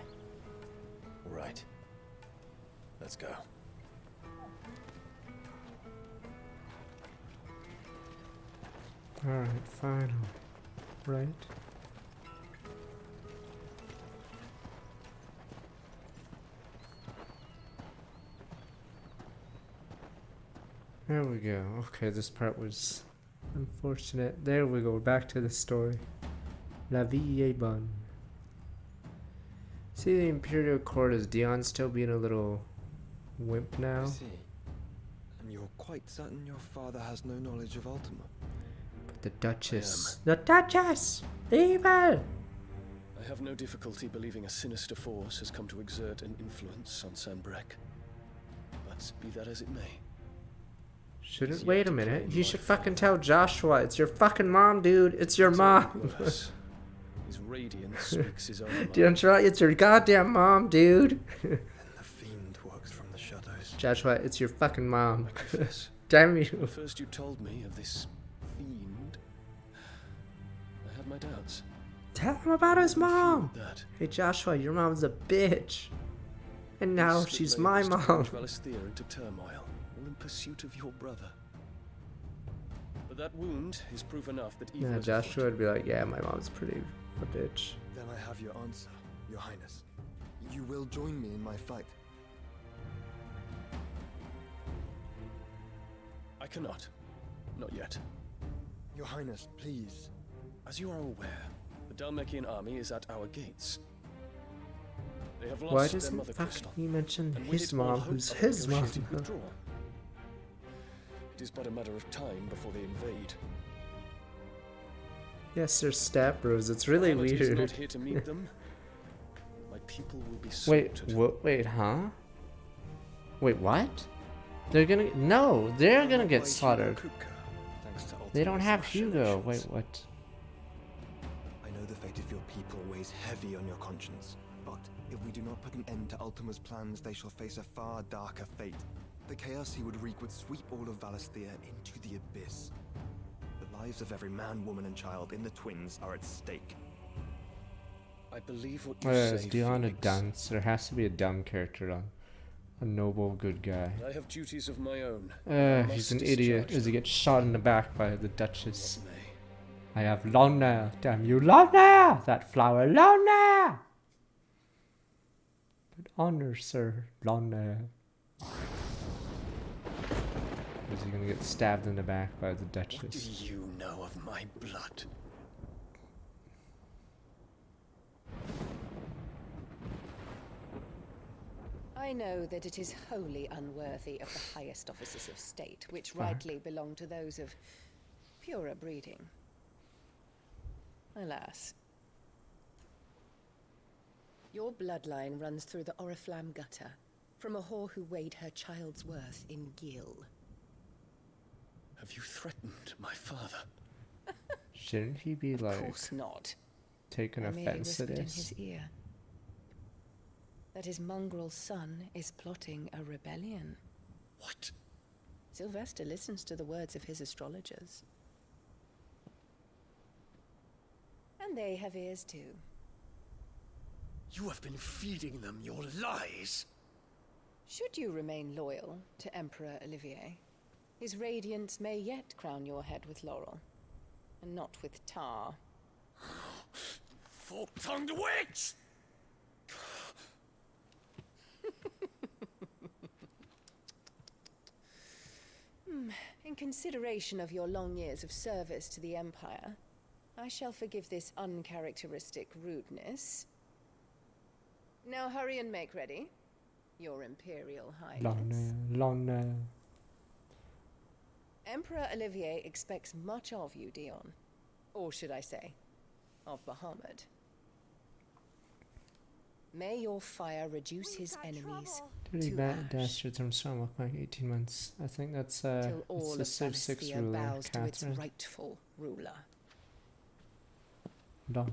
All right. Let's go. Alright, final. Right. There we go. Okay, this part was unfortunate. There we go, back to the story. La vie est bonne. See the Imperial Court, is Dion still being a little wimp now? I see. And you're quite certain your father has no knowledge of Ultima? But the Duchess. The Duchess! Evil! I have no difficulty believing a sinister force has come to exert an influence on Sanbreque. But be that as it may. Shouldn't wait a minute. You should fucking tell Joshua. It's your fucking mom, dude. It's your mom. His radiance speaks his own mind. Joshua, it's your goddamn mom, dude. The fiend works from the shadows. Joshua, it's your fucking mom. I confess. Damn you. When first you told me of this fiend, I had my doubts. Tell him about his mom. That. Hey Joshua, your mom's a bitch. And now This that she's lay my was to mom. plunge Valisthea into turmoil, all in pursuit of your brother. But that wound is proof enough that evil Yeah, is Joshua would be like, yeah, my mom's pretty a bitch. Then I have your answer, Your Highness. You will join me in my fight. I cannot. Not yet. Your Highness, please. As you are aware, the Dhalmekian army is at our gates. They have Why lost their doesn't mother fucking crystal, he mention and with his it, all mom, hope who's of his mom? negotiating withdrawal. It is but a matter of time before they invade. Yes, they're stab bros. It's really Bahamut is weird. not here to meet them. My people will be Wait, slaughtered. what? Wait, huh? Wait, what? They're gonna no, they're gonna get slaughtered. They don't have Hugo. Wait, what? I know the fate of your people weighs heavy on your conscience, but if we do not put an end to Ultima's plans, they shall face a far darker fate. The chaos he would wreak would sweep all of Valisthea into the abyss. The lives of every man, woman, and child in the Twins are at stake. I believe what you Is say, Dion a Phoenix. dunce? There has to be a dumb character on. A noble, good guy. I have duties of my own. I He's must an idiot discharge as he them. gets shot in the back by the Duchess. I have Lona. Damn you, Lona! That flower, Lona! But honor, sir, Lona. Is he gonna get stabbed in the back by the Duchess? What do you know of my blood? I know that it is wholly unworthy of the highest offices of state, which Fuck. rightly belong to those of purer breeding. Alas. Your bloodline runs through the Oriflamme gutter, from a whore who weighed her child's worth in gil. Have you threatened my father? Shouldn't he be Of like course not. taking I merely offense to whispered in this? his ear that his mongrel son is plotting a rebellion. What? Sylvester listens to the words of his astrologers. And they have ears too. You have been feeding them your lies. Should you remain loyal to Emperor Olivier, his radiance may yet crown your head with laurel, and not with tar. Fork-tongued witch! In consideration of your long years of service to the Empire, I shall forgive this uncharacteristic rudeness. Now hurry and make ready. Your Imperial Highness. Lona. Emperor Olivier expects much of you, Dion. Or should I say, of Bahamut. May your fire reduce his enemies Dirty to bad ash, dastards from Stormwalk back 18 months. I think that's till all of the Civ 6 Valisthea ruler, bows to its Catherine. rightful ruler. Lona.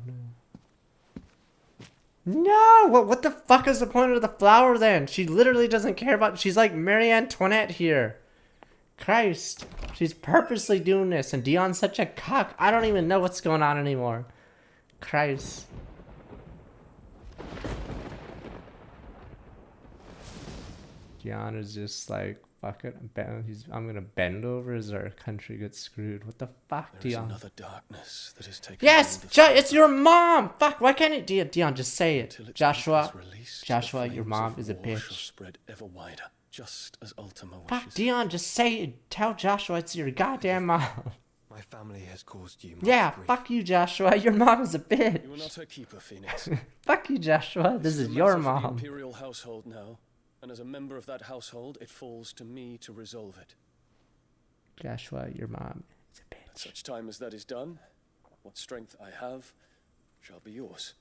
No! What the fuck is the point of the flower then? She literally doesn't care about. She's like Marie Antoinette here. Christ. She's purposely doing this, and Dion's such a cock. I don't even know what's going on anymore. Christ. Dion is just like, fuck it. I'm gonna bend over as our country gets screwed. What the fuck, There is Dion? another darkness that has taken Yes! hold of It's your mom! Fuck, why can't it? Dion, just say it. Until its Joshua. heat is released, Joshua, the your flames mom of is a war shall bitch. spread ever wider, just as Ultima Fuck, wishes. Dion, just say it. Tell Joshua it's your goddamn mom. My family has caused you much Yeah, grief. fuck you, Joshua. Your mom is a bitch. You are not her keeper, Phoenix. Fuck you, Joshua. This is a your matter for the mom. Imperial household now, and as a member of that household, it falls to me to resolve it. Joshua, your mom is a bitch. At such time as that is done, what strength I have shall be yours.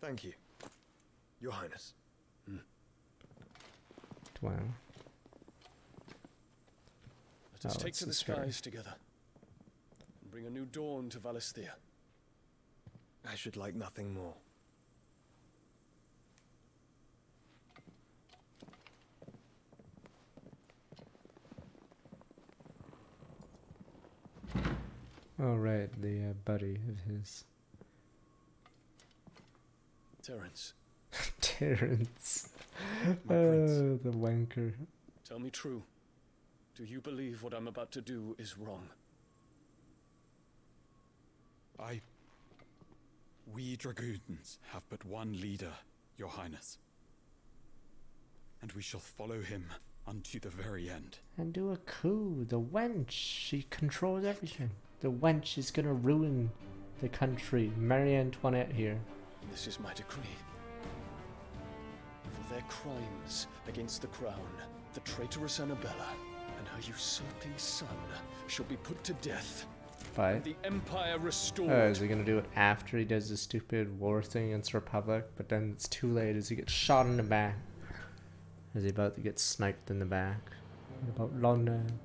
Thank you, Your Highness. Wow. Let us Oh, take it's to the this her. skies together, and bring a new dawn to Valisthea. I should like nothing more. Oh, right, the buddy of his. Terence, Terrence. My prince. The wanker. tell me true. Do you believe what I'm about to do is wrong? We dragoons have but one leader, Your Highness. And we shall follow him unto the very end. And do a coup. The wench, she controls everything. The wench is gonna ruin the country. Marie Antoinette here. This is my decree. For their crimes against the crown, the traitorous Annabella and her usurping son shall be put to death. By? And the empire restored. Oh, is he gonna do it after he does the stupid war thing against Republic? But then it's too late as he gets shot in the back. Is he about to get sniped in the back? What about London?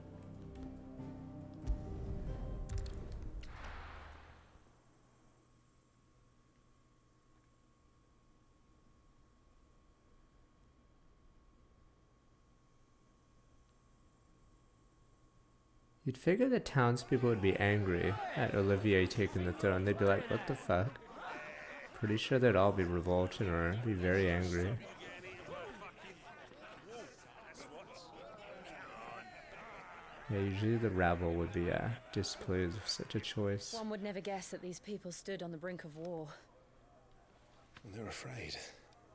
You'd figure the townspeople would be angry at Olivier taking the throne. They'd be like, what the fuck? Pretty sure they'd all be revolting or be very angry. Yeah, usually the rabble would be displeased with such a choice. One would never guess that these people stood on the brink of war. And they're afraid.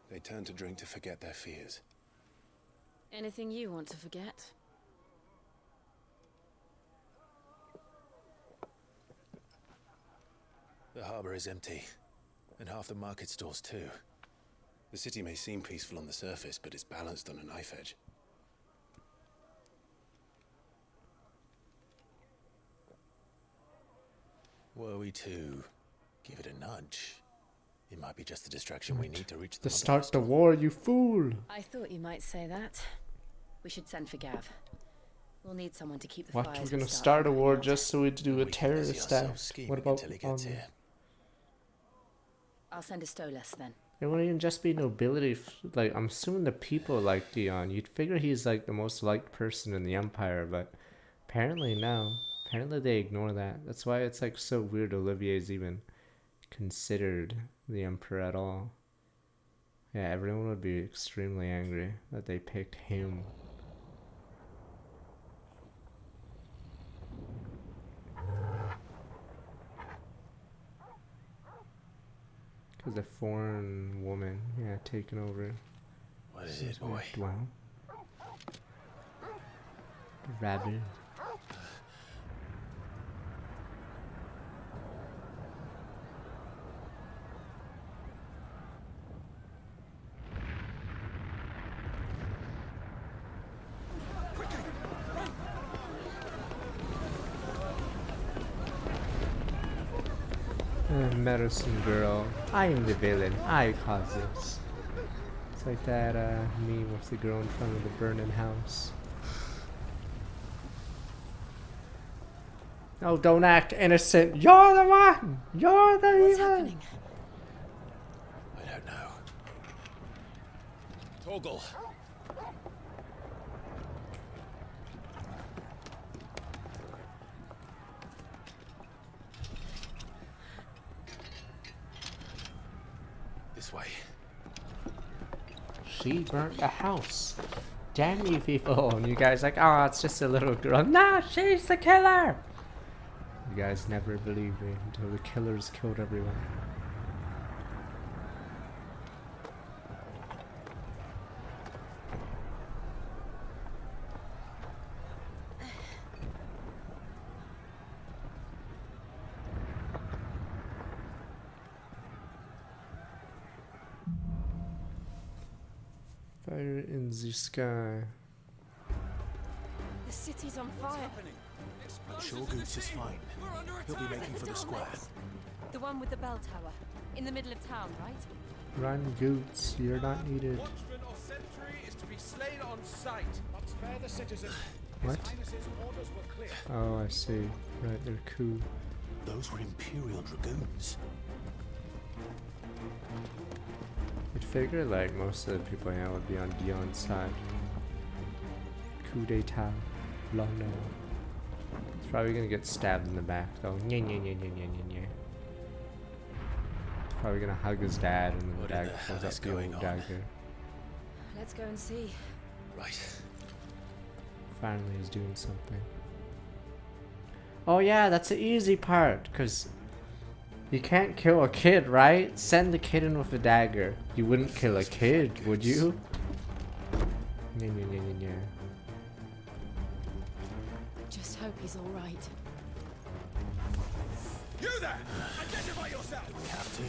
They turn to drink to forget their fears. Anything you want to forget? The harbor is empty, and half the market stalls too. The city may seem peaceful on the surface, but it's balanced on a knife edge. Were we to give it a nudge, it might be just the distraction we need to reach the To start the war, you fool! I thought you might say that. We should send for Gav. We'll need someone to keep the What? fires. We're gonna we start a war just so we do a terrorist attack? What about I'll send a Stolas then. It wouldn't even just be nobility. Like, I'm assuming the people like Dion. You'd figure he's like the most liked person in the Empire, but apparently no. Apparently they ignore that. That's why it's like so weird Olivier's even considered the Emperor at all. Yeah, everyone would be extremely angry that they picked him. Because a foreign woman, yeah, taking over. What is it, boy? Dwell. Rabbit. Medicine girl. I am the villain. I caused this. It's like that meme with the girl in front of the burning house. No, don't act innocent. You're the one. You're the evil. What's happening? I don't know. Torgal. This way. She burnt a house. Damn you people. And you guys like, oh, it's just a little girl. No, she's the killer. You guys never believed me until the killers killed everyone. Fire in the sky. The city's on fire. I'm sure Goots is fine. He'll be making for the square. The one with the bell tower. In the middle of town, right? Run, Goots. You're not needed. Watchman or sentry is to be slain on sight. But spare the citizen. What? His Highness's orders were clear. Oh, I see. Right, they're coup. Those were Imperial Dragoons. You'd figure like most of the people here would be on Dion's side. Coup d'etat. London. He's probably gonna get stabbed in the back though. Nya, nya, nya, nya, nya, nya, nya. He's probably gonna hug his dad and then the dagger comes up the old dagger. Let's go and see. Right. Finally he's doing something. Oh yeah, that's the easy part, cause you can't kill a kid, right? Send the kid in with a dagger. You wouldn't kill a kid, would you? Nya, nya, nya, nya, nya. hope he's all right. You there! Identify yourself! We have to.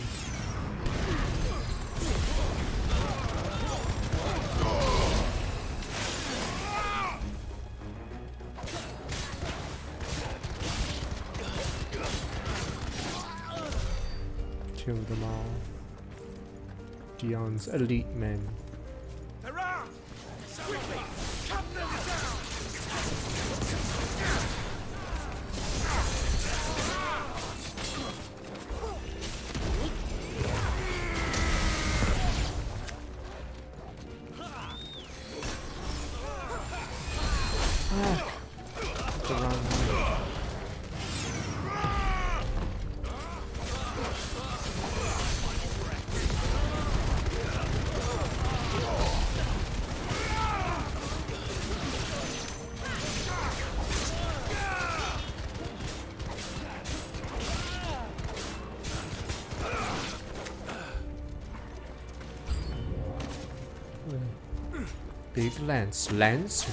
Kill them all. Dion's elite men. Around! Quickly! Cut them down! The wrong one. Big lance. Lance?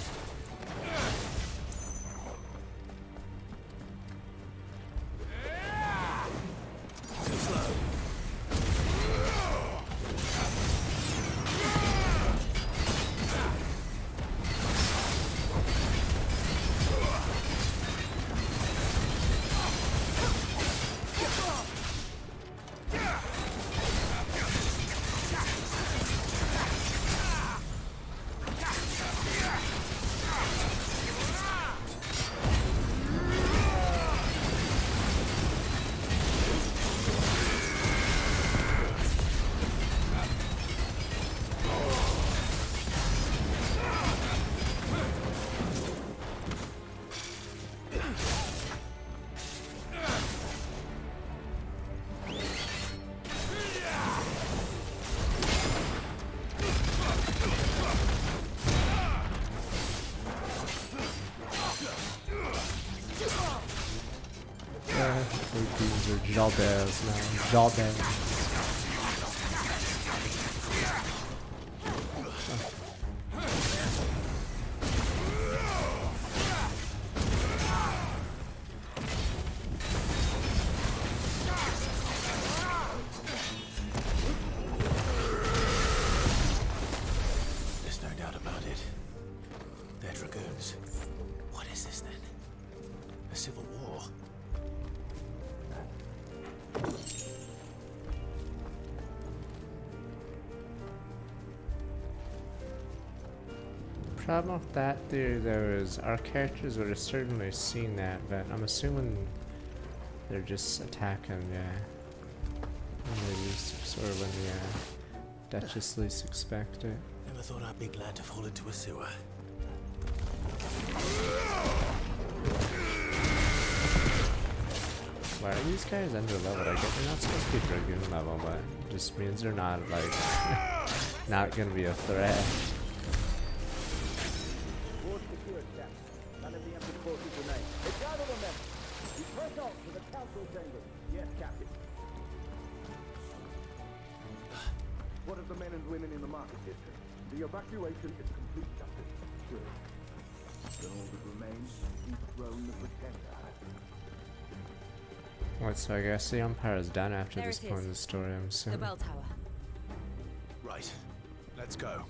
These are jawbears now. Jawbears. There's no doubt about it. They're dragoons. What is this then? A civil war? Problem with that theory though is our characters would have certainly seen that, but I'm assuming they're just attacking, yeah. And they just sort of when the Duchess least expect it. Never thought I'd be glad to fall into a sewer. Why are these guys under leveled? I get they're not supposed to be Dragoon level, but it just means they're not like not gonna be a threat. None of the Emperor's forces remain. Gather them then. We press on to the council chambers. Yes, Captain. What of the men and women in the market district? The evacuation is complete, Captain. Good. Then all that remains is to dethrone the Pretender. What, so I guess the Empire is done after There this it point is. in the story, I'm The assuming. bell tower. Right. Let's go.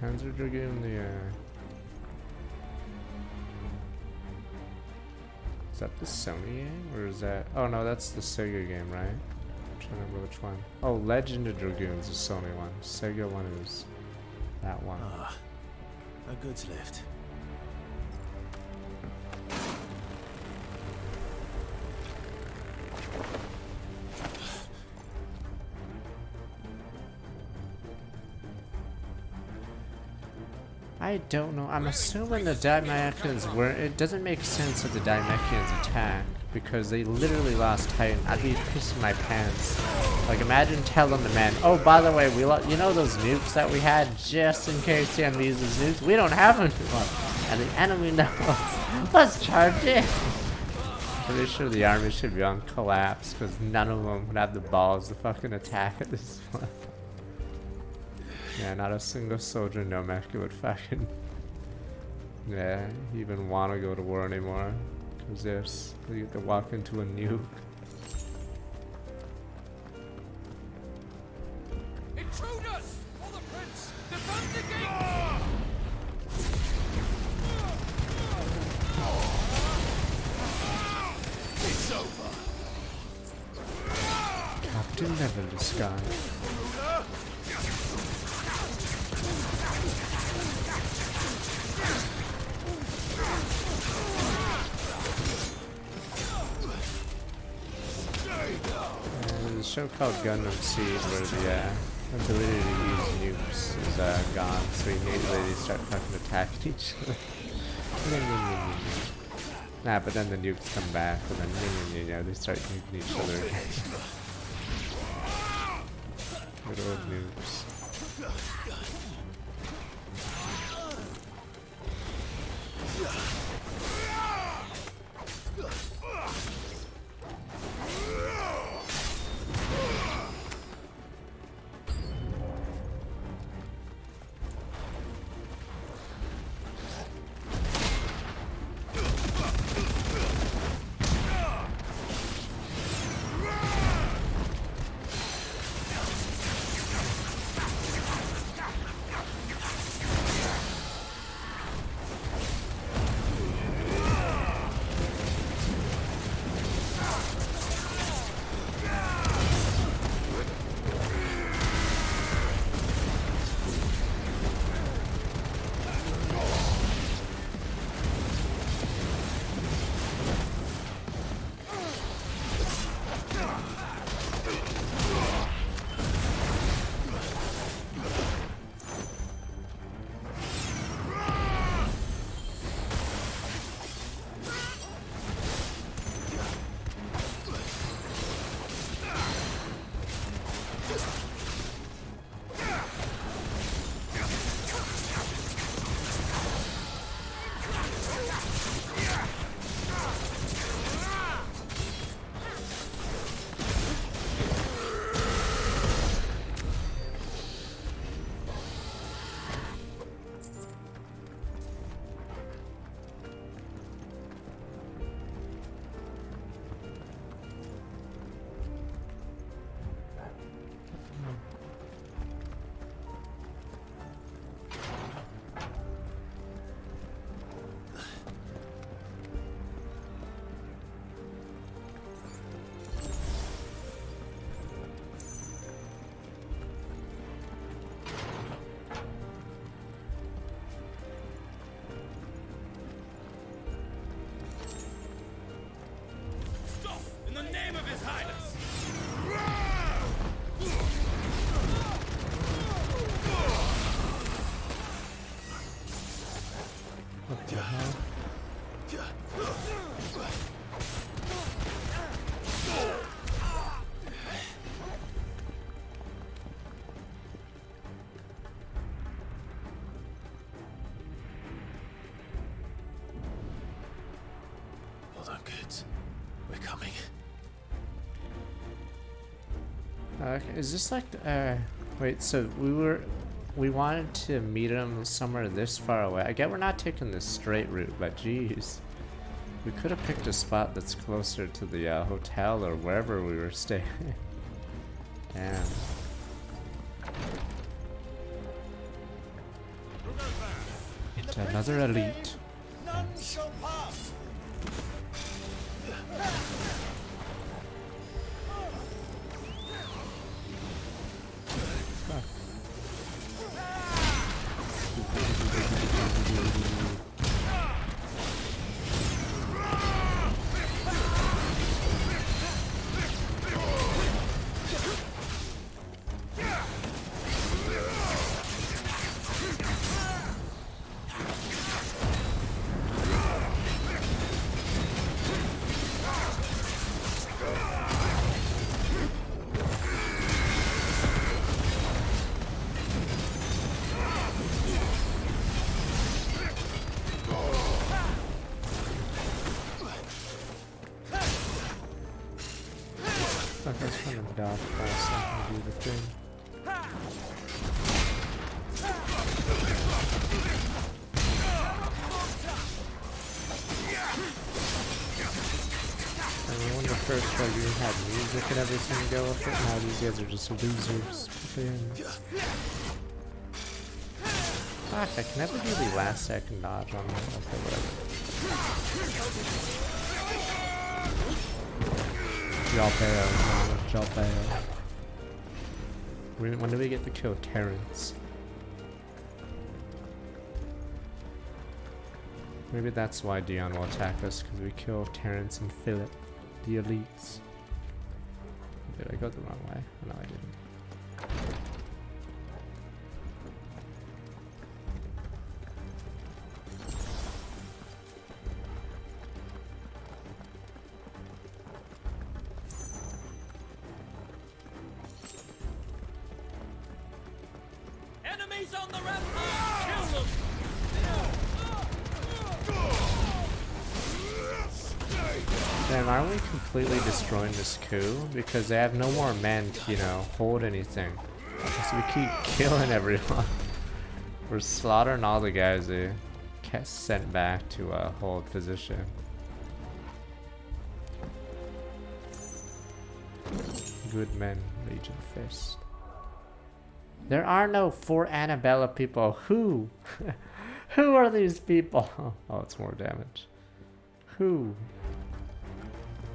Panzer Dragoon, the is that the Sony game? Or is that... Oh no, that's the Sega game, right? I'm trying to remember which one. Oh, Legend of Dragoons is the Sony one. Sega one is that one. Ah, a goods lift. I don't know. I'm assuming the Daimakians weren't... It doesn't make sense that the Daimakians attack because they literally lost Titan. I'd be pissing my pants. Like, imagine telling the men, oh, by the way, you know those nukes that we had just in case the enemy uses nukes? We don't have them anymore. And the enemy knows. Let's charge in. Pretty sure the army should be on collapse because none of them would have the balls to fucking attack at this point. Yeah, not a single soldier no Mecha would fucking even want to go to war anymore because they get to walk into a nuke. Intruders! For the prince! Defend the gate! It's over. Captain Level this guy. There's a show called Gundam Seed where the ability to use nukes is gone, so immediately they start fucking attacking each other. Nah, but then the nukes come back, and then they start nuking each other again. Good old nukes. In the name of His Highness! What the hell? Hold on, kids. We're coming. Okay, is this like wait, so we wanted to meet him somewhere this far away. I get we're not taking this straight route, but geez. We could have picked a spot that's closer to the hotel or wherever we were staying. Damn. It's another elite. None shall pass! Fuck, I was trying to dodge fast so I can do the thing. I mean, when the first Dragoon had music and everything to go with it, now these guys are just losers. Fuck, I can never do the last second dodge on that. Okay, whatever. Jalbeo. When do we get to kill Terrence? Maybe that's why Dion will attack us, because we kill Terrence and Philip, the elites. Did I go the wrong way? No, I didn't. Enemies on the rampart! Kill them! Damn, aren't we completely destroying this coup? Because they have no more men to, you know, hold anything. So we keep killing everyone. We're slaughtering all the guys they get sent back to hold position. Good men, Legion Fist. There are no 4 Annabella people. Who? Who are these people? Oh, it's more damage. Who?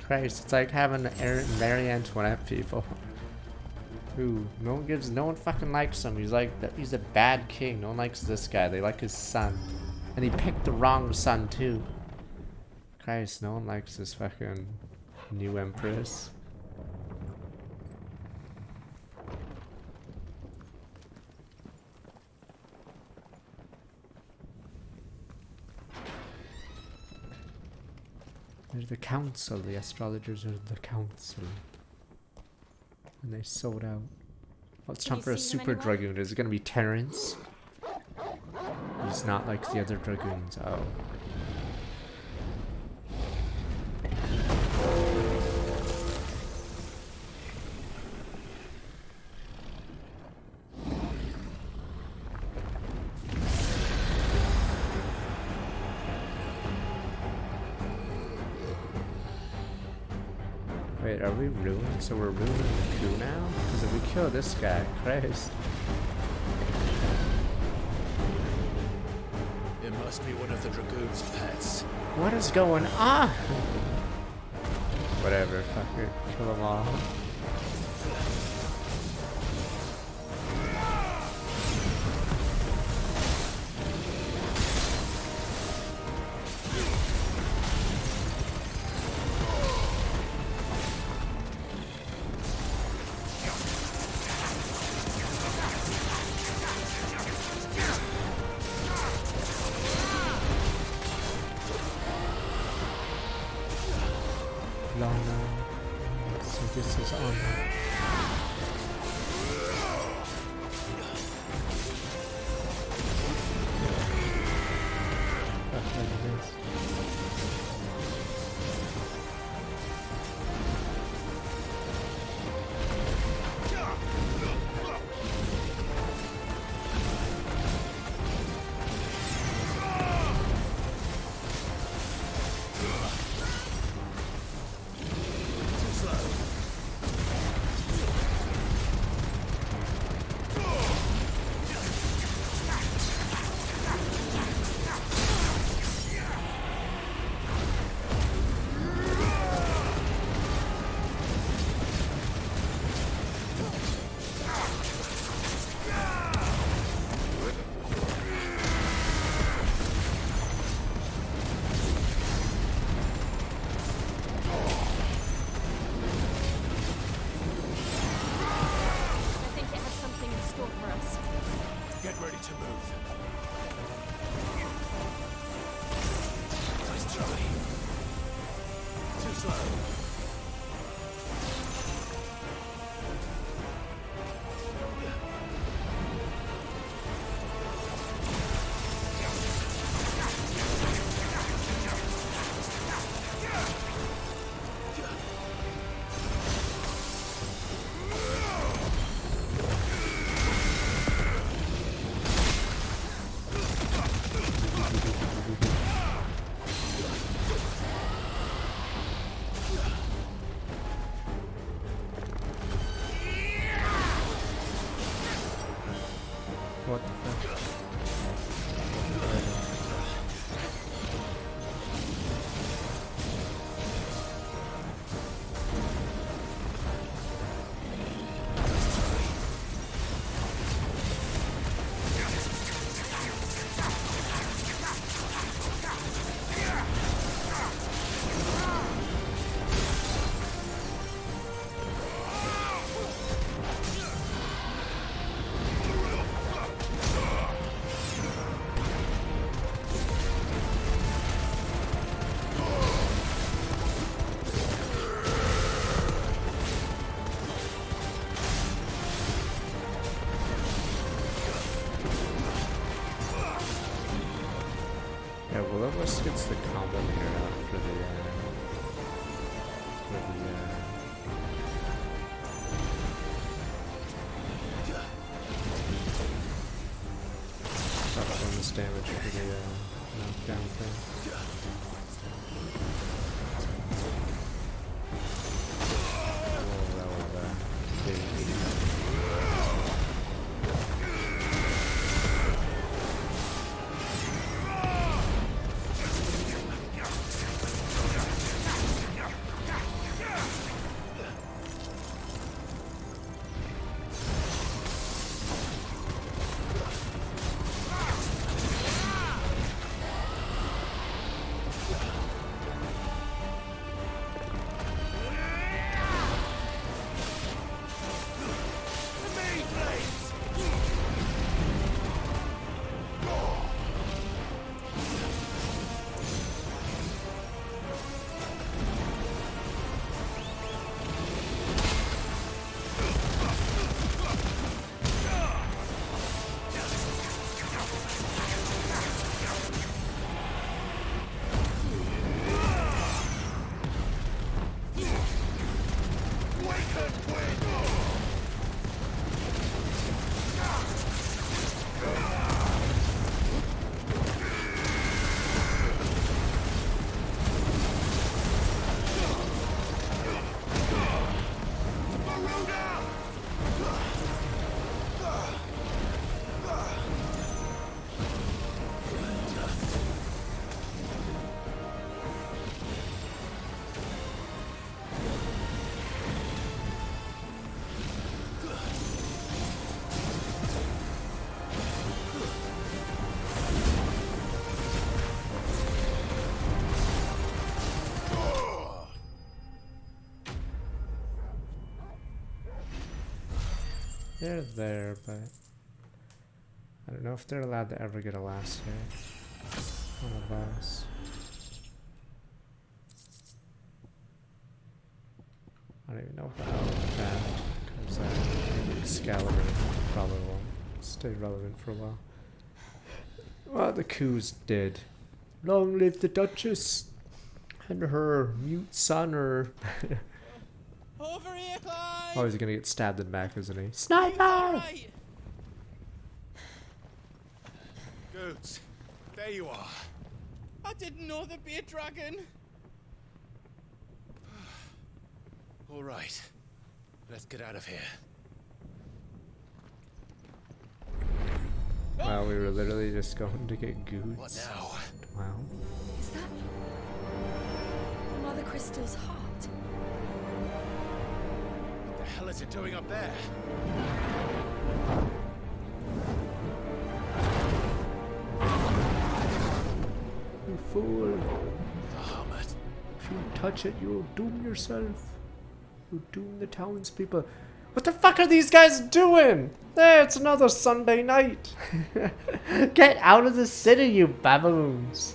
Christ, it's like having Marie Antoinette people. Who? No one fucking likes him. He's a bad king. No one likes this guy. They like his son. And he picked the wrong son too. Christ, no one likes this fucking new empress. They're the council. The astrologers are the council. And they sold out. Well, it's time for a super dragoon. Is it gonna be Terrence? He's not like the other dragoons. Oh. Wait, are we ruined? So we're ruining the coup now? Because if we kill this guy, Christ. It must be one of the Dragoon's pets. What is going on? Whatever, fuck it. Kill them all. So this is on. just gets the combo meter out for the bonus damage for the knockdown thing. Whoa, that was big. They're there, but I don't know if they're allowed to ever get a last hit on a boss. I don't even know if I'll look at that, because maybe Excalibur probably won't stay relevant for a while. Well, the coups did. Long live the Duchess and her mute son, or... Over here, Clyde! Oh, he's gonna get stabbed in the back, isn't he? Sniper! Right. Goods, there you are. I didn't know there'd be a dragon. All right, let's get out of here. Wow, we were literally just going to get goods. What now? Wow. Is that Mother Crystal's heart? What the hell is it doing up there? You fool. Bahamut. If you touch it, you'll doom yourself. You'll doom the townspeople. What the fuck are these guys doing? There, it's another Sunday night. Get out of the city, you baboons.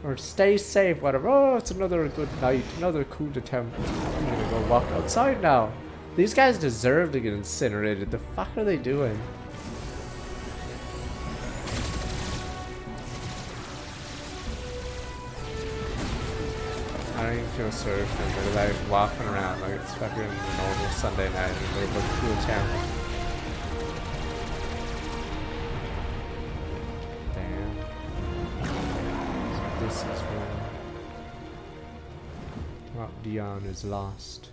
Or stay safe, whatever. Oh, it's another good night. Another coup attempt. I'm gonna go walk outside now. These guys deserve to get incinerated. The fuck are they doing? I don't even feel sorry for them. They're like walking around like it's fucking a normal Sunday night in their little cool town. Damn. So this is where Rock Dion is lost.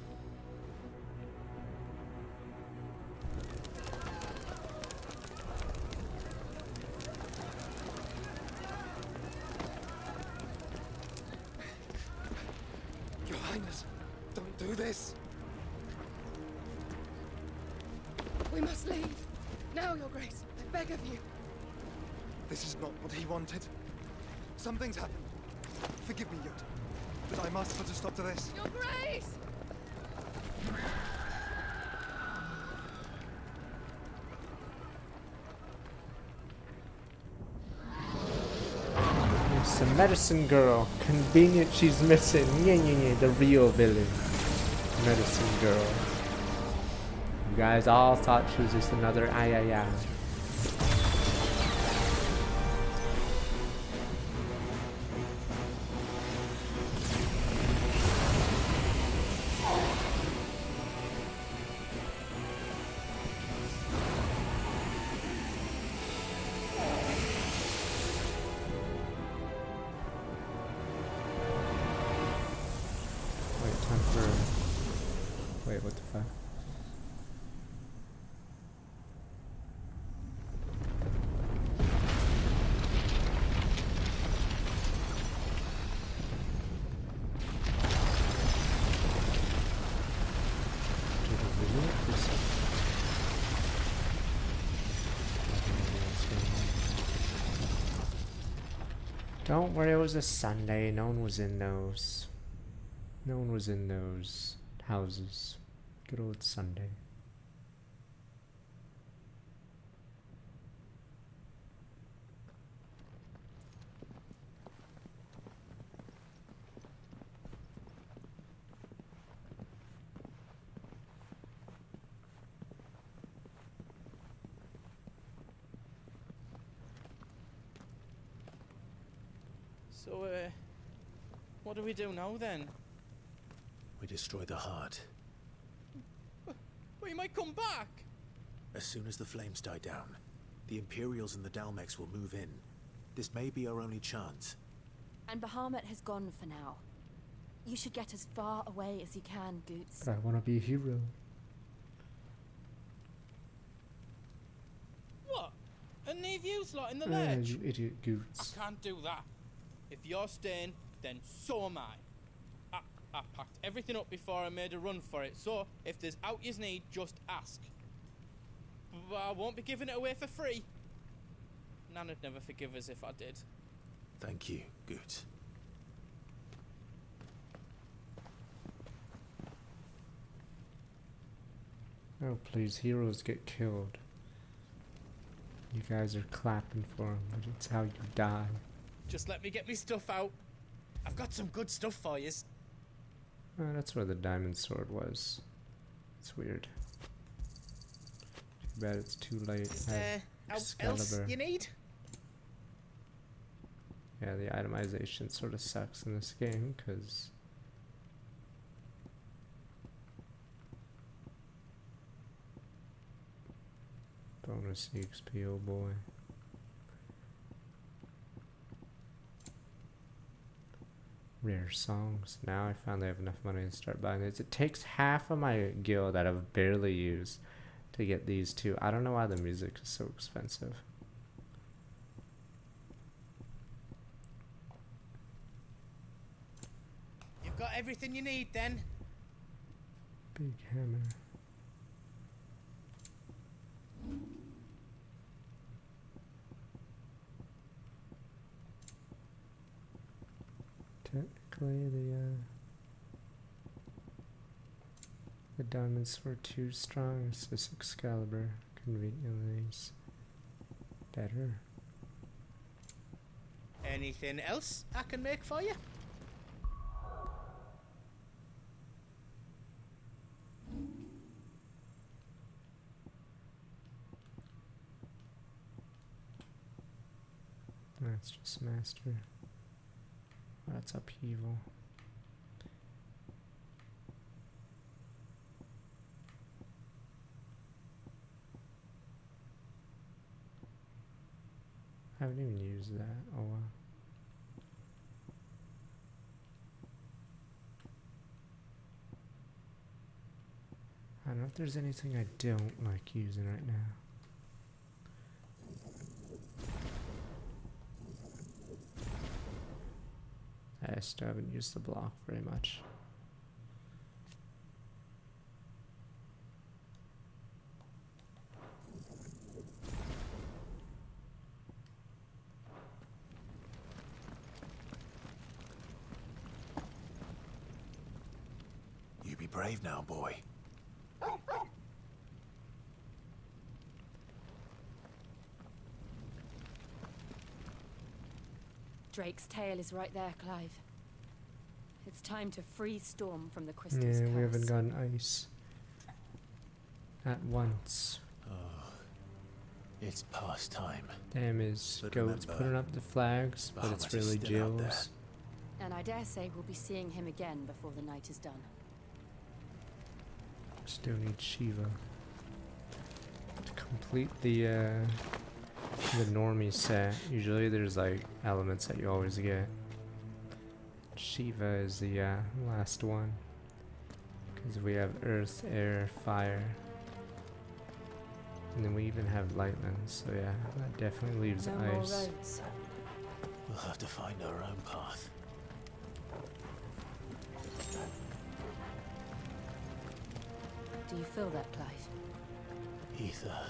Your Highness, don't do this. We must leave. Now, Your Grace. I beg of you. This is not what he wanted. Something's happened. Forgive me, Yoda, but I must put a stop to this. Your Grace! It's the medicine girl. Convenient she's missing. Yeah, the real villain. Medicine girl. You guys all thought she was just another ayaya. what the fuck. Don't worry, it was a Sunday. No one was in those. No one was in those houses. Good old Sunday. So, what do we do now then? We destroy the heart. We might come back! As soon as the flames die down, the Imperials and the Dalmex will move in. This may be our only chance. And Bahamut has gone for now. You should get as far away as you can, Goots. But I want to be a hero. What? And leave you lot in the Yeah, ledge? you idiot Goots. I can't do that. If you're staying, then so am I. I packed everything up before I made a run for it, so if there's out yous need, just ask. But I won't be giving it away for free. Nana'd never forgive us if I did. Thank you, Goots. Oh, please, heroes get killed. You guys are clapping for them, but it's how you die. Just let me get me stuff out. I've got some good stuff for yous. Oh, that's where the diamond sword was. It's weird. Too bad it's too late. Else you need? Yeah, the itemization sort of sucks in this game, because... bonus XP, oh boy. Rare songs. Now I finally have enough money to start buying these. It takes half of my guild that I've barely used to get these two. I don't know why the music is so expensive. You've got everything you need then? Big hammer. Technically, the diamonds were too strong, so this Excalibur conveniently is better. Anything else I can make for you? That's just master. Oh, that's upheaval. I haven't even used that. Oh wow. I don't know if there's anything I don't like using right now. I still haven't used the block very much. You be brave now, boy. Drake's tail is right there, Clive. It's time to free Storm from the crystal's Yeah, curse. we haven't gotten ice. At once. Oh, it's past time. Damn, is But Goat's remember, putting up the flags, but it's Bahamut is really still out there. Jill's. And I dare say we'll be seeing him again before the night is done. Still need Shiva to complete the normie set. Usually there's like elements that you always get. Shiva is the last one, because Because we have earth, air, fire. And then we even have lightning, so yeah, that definitely leaves No more ice. roads. We'll have to find our own path. Do you feel that, Clive? Ether.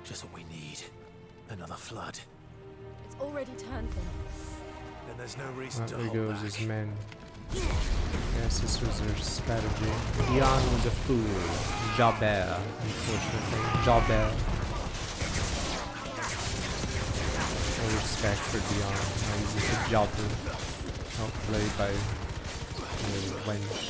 Just what we need. Another flood. It's already turned them. Then there's no reason to There hold goes back. his men. Yes, this was their strategy. Dion was a fool. Jabert, unfortunately. Jabert. No respect for Dion. He's just a jobber. Outplayed by a wench.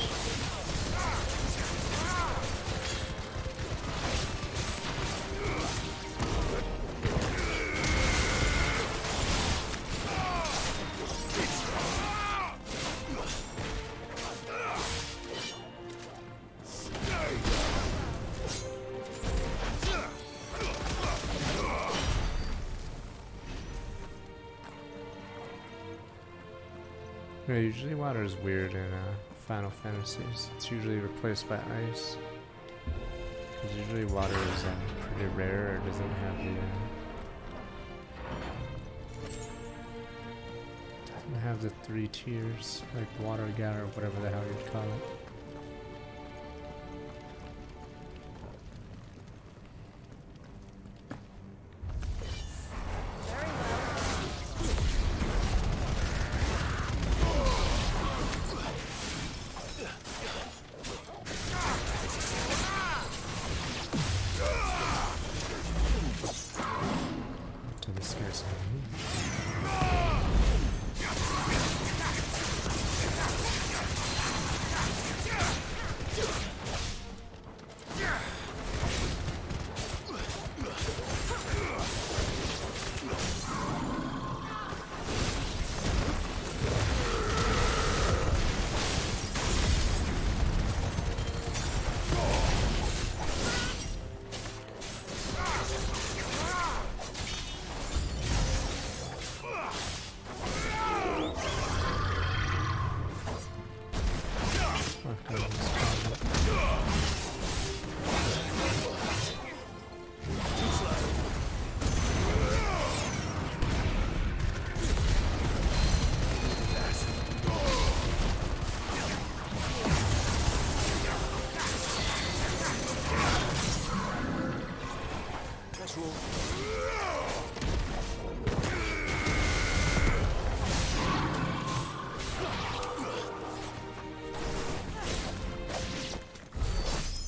Yeah, usually water is weird in Final Fantasies. It's usually replaced by ice. Because usually water is pretty rare or doesn't have the 3 tiers like water gat or whatever the hell you'd call it. To the scarce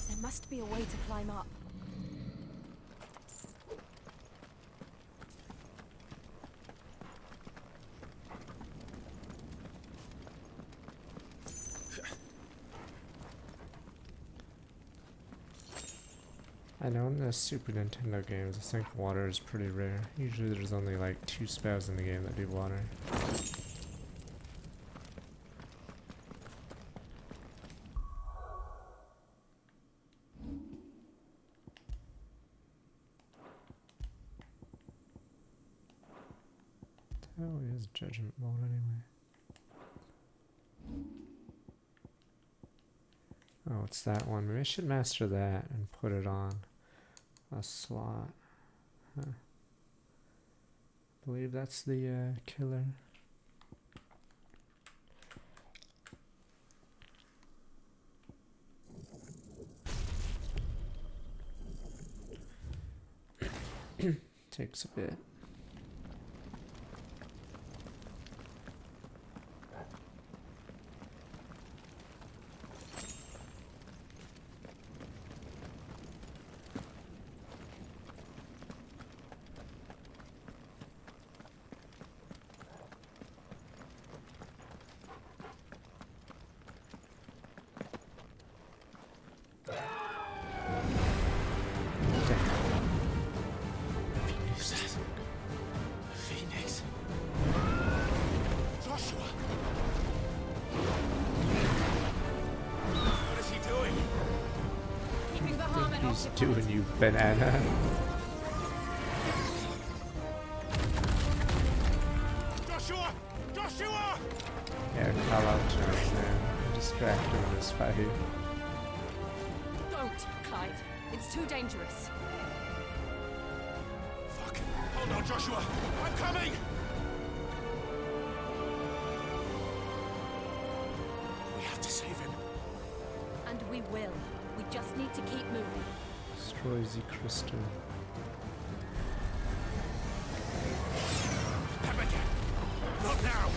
There must be a way to climb up. I know in the Super Nintendo games, I think water is pretty rare. Usually there's only like 2 spells in the game that do water. What the hell is Judgment Mode anyway? Oh, it's that one. Maybe I should master that and put it on a slot. Huh. Believe that's the killer. Takes a bit. Phoenix. Joshua. What is he doing? Keeping the What Harmon he's occupied. doing, you banana. Joshua! Yeah, call out Josh there. Distract him in this fight. Don't, Clive. It's too dangerous. Fuck. Hold on, Joshua. I'm coming! We have to save him. And we will. We just need to keep moving. Destroy the crystal. Never again. Not now.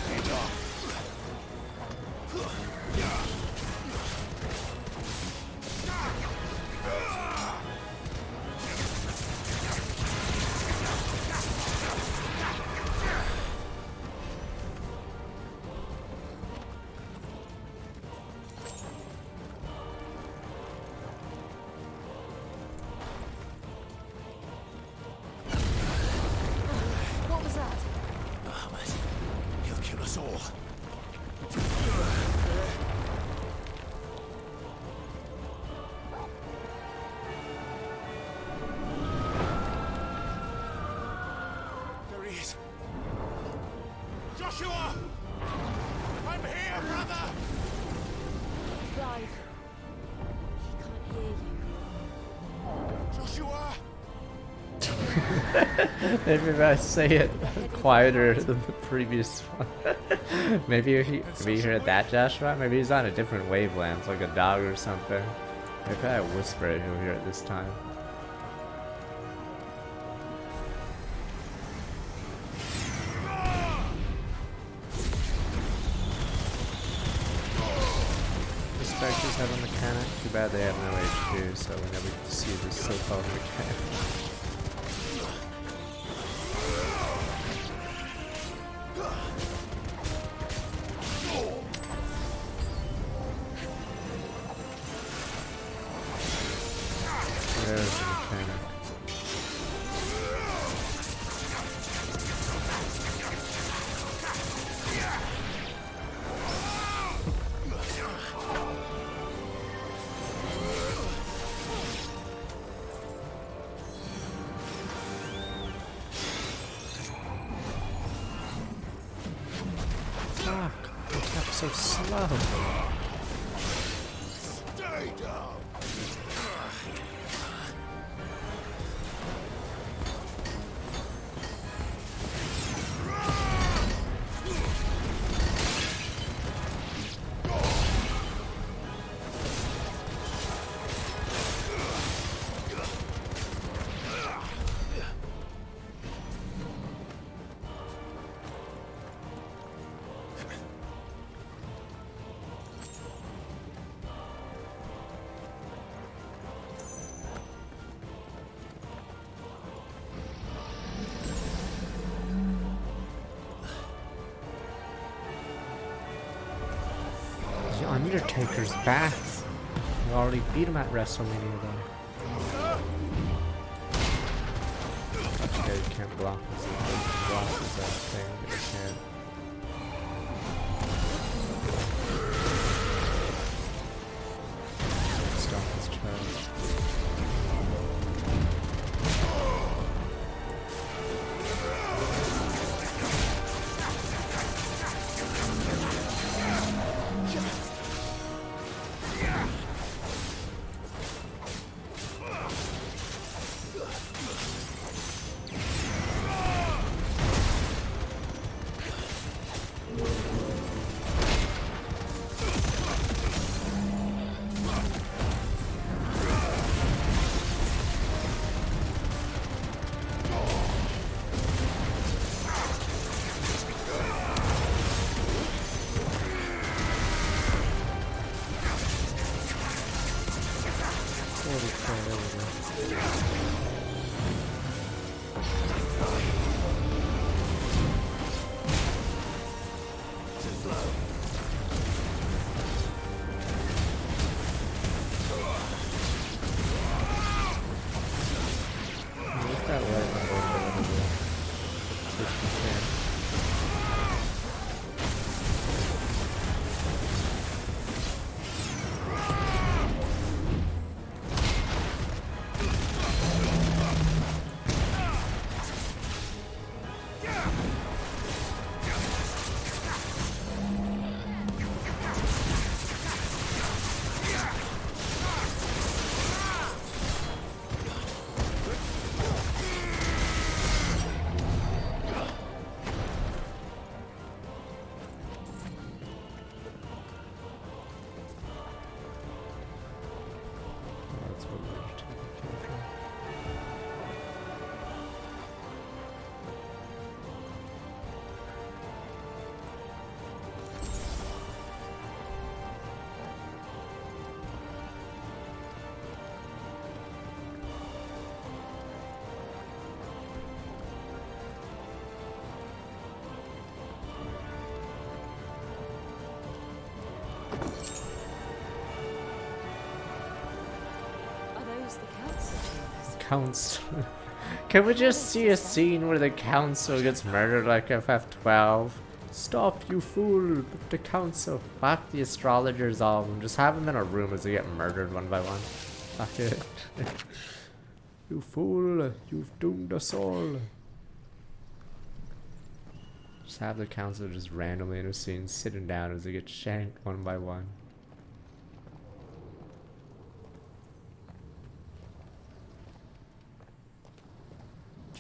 Hands off. What was that? Bahamut. He'll kill us all. There he is. Joshua! I'm here, brother! Clive. He can't hear you. Joshua! Maybe if I say it quieter than the previous one. Maybe you heard that, Joshua? Maybe he's on a different wavelength, like a dog or something. If I whisper it, he'll hear it this time. The specters have a mechanic. Too bad they have no HP, so we never get to see this so-called mechanic. There's the mechanic. Fuck, the tap's so slow. Stay down! The Undertaker's back. We already beat him at WrestleMania though. Okay, you can't block his thing, but you can't. Stop his charge. council. Can we just see a scene where the council gets murdered like FF12? Stop, you fool! Put the council. Whack the astrologers all of them. Just have them in a room as they get murdered one by one. Fuck it. You fool! You've doomed us all. Just have the council just randomly in a scene sitting down as they get shanked one by one.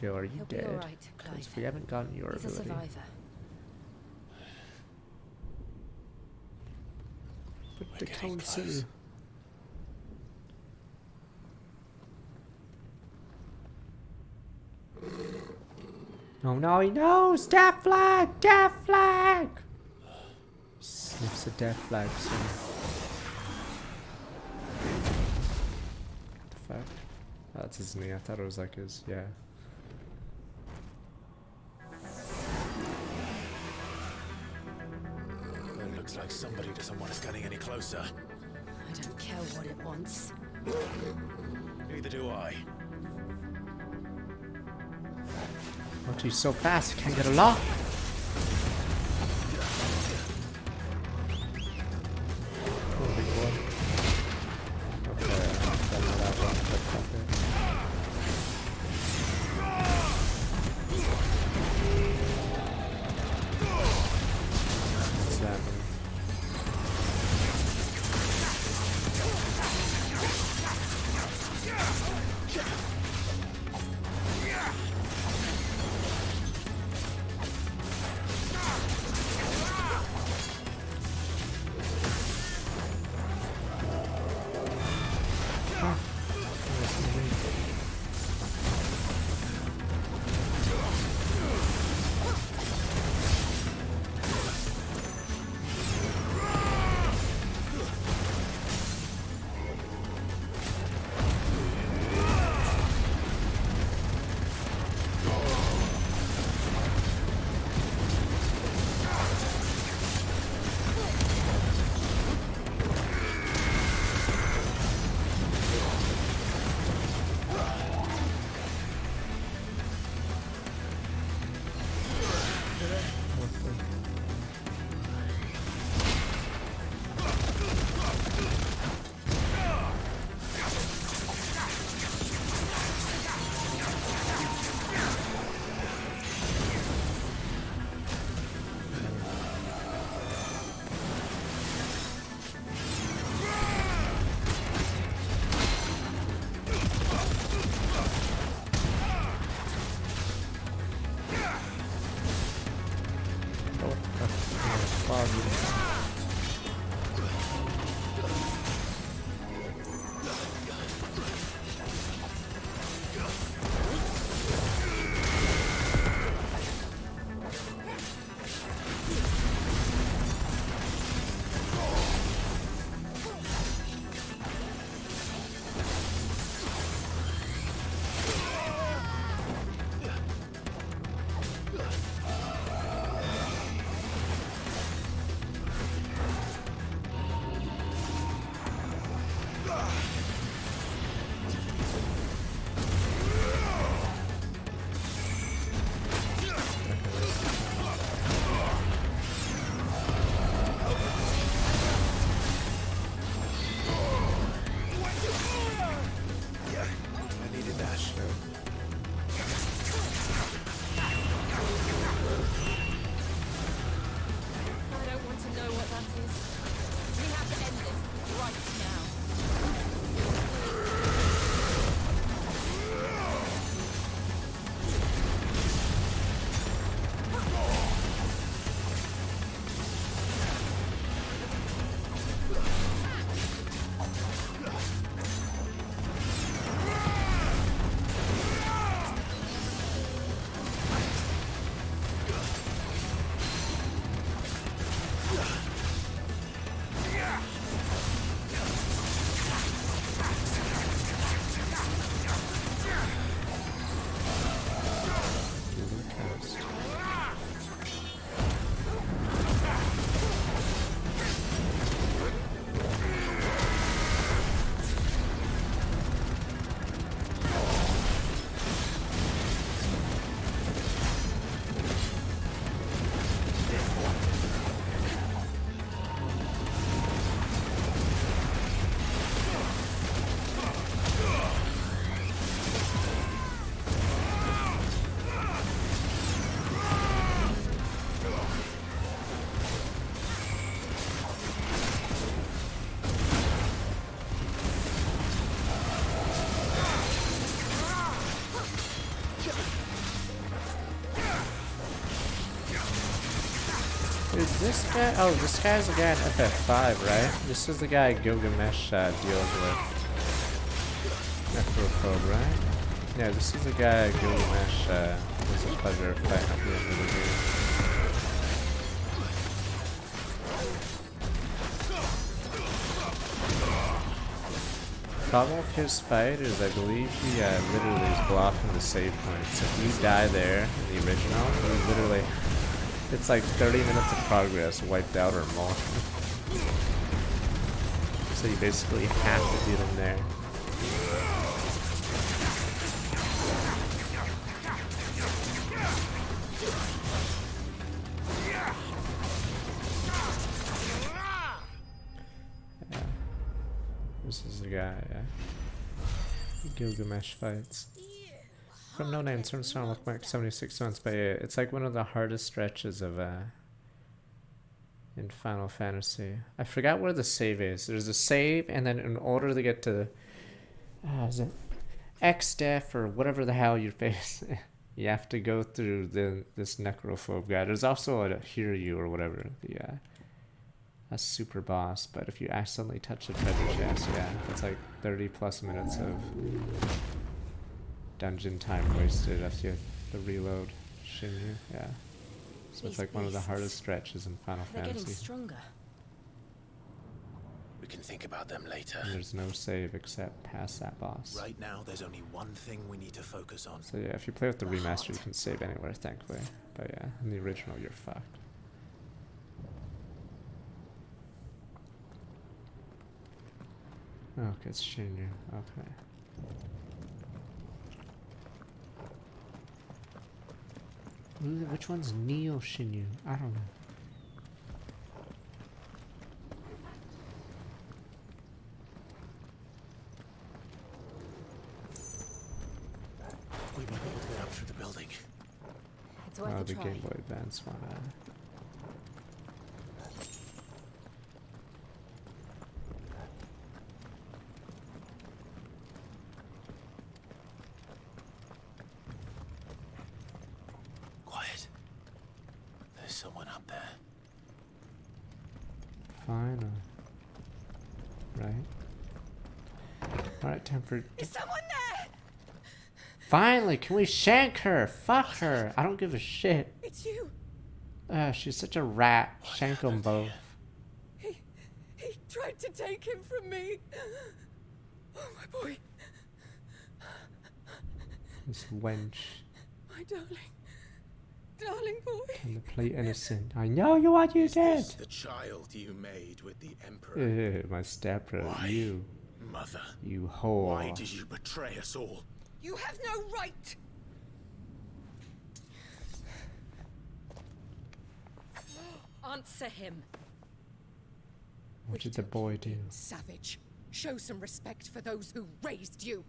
Joe, are you He'll be dead? all right, Clive. 'Cause we haven't gotten your He's a ability. survivor. But the council. Oh no, he knows! Death flag! Death flag! Sniffs a death flag soon. What the fuck? Oh, that's his knee. I thought it was like his, yeah. It looks like somebody doesn't want us getting any closer. I don't care what it wants. Neither do I. Not you so fast, you can't get a lock. Oh, big boy. Okay, don't know that one, but fuck it. What's that move? Is this guy? Oh, this guy's the guy in FF5, right? This is the guy Gilgamesh deals with. Necrophobe, right? Yeah, this is the guy Gilgamesh has the pleasure of fighting at the end of the game. Problem with his fight is I believe he literally is blocking the save points. If you die there in the original, you literally, it's like 30 minutes of progress wiped out or more. So you basically have to beat him there. This is the guy, yeah. Gilgamesh fights. From No Name, Storm look like 76 months, but yeah, it's like one of the hardest stretches of in Final Fantasy. I forgot where the save is. There's a save, and then in order to get to is it X-Def or whatever the hell you're facing, you have to go through this necrophobe guy. There's also a Hiryu or whatever, a super boss, but if you accidentally touch the treasure chest, yeah, it's like 30 plus minutes of dungeon time wasted after you have to reload Shinju, yeah. So it's like one of the hardest stretches in Final Fantasy. Getting stronger. We can think about them later. And there's no save except past that boss. Right now, there's only one thing we need to focus on. So yeah, if you play with the remaster, you can save anywhere, thankfully. But yeah, in the original, you're fucked. Okay, it's Shinju. Okay. Which one's Neo Shinju? I don't know. We might be able to get up through the building. It's worth Oh, a the try. Game Boy Advance one. Quiet. There's someone up there. Fine. Right. Alright, time for... Is someone there? Finally, can we shank her? Fuck her. I don't give a shit. It's you. She's such a rat. Shank them both. He tried to take him from me. Oh, my boy. This wench. My darling. Darling boy. And the play innocent. I know you what you did. The child you made with the Emperor. My stepbrother. Why, You. Mother? You whore. Why did you betray us all? You have no right. Answer him. What did the boy do? Savage. Show some respect for those who raised you.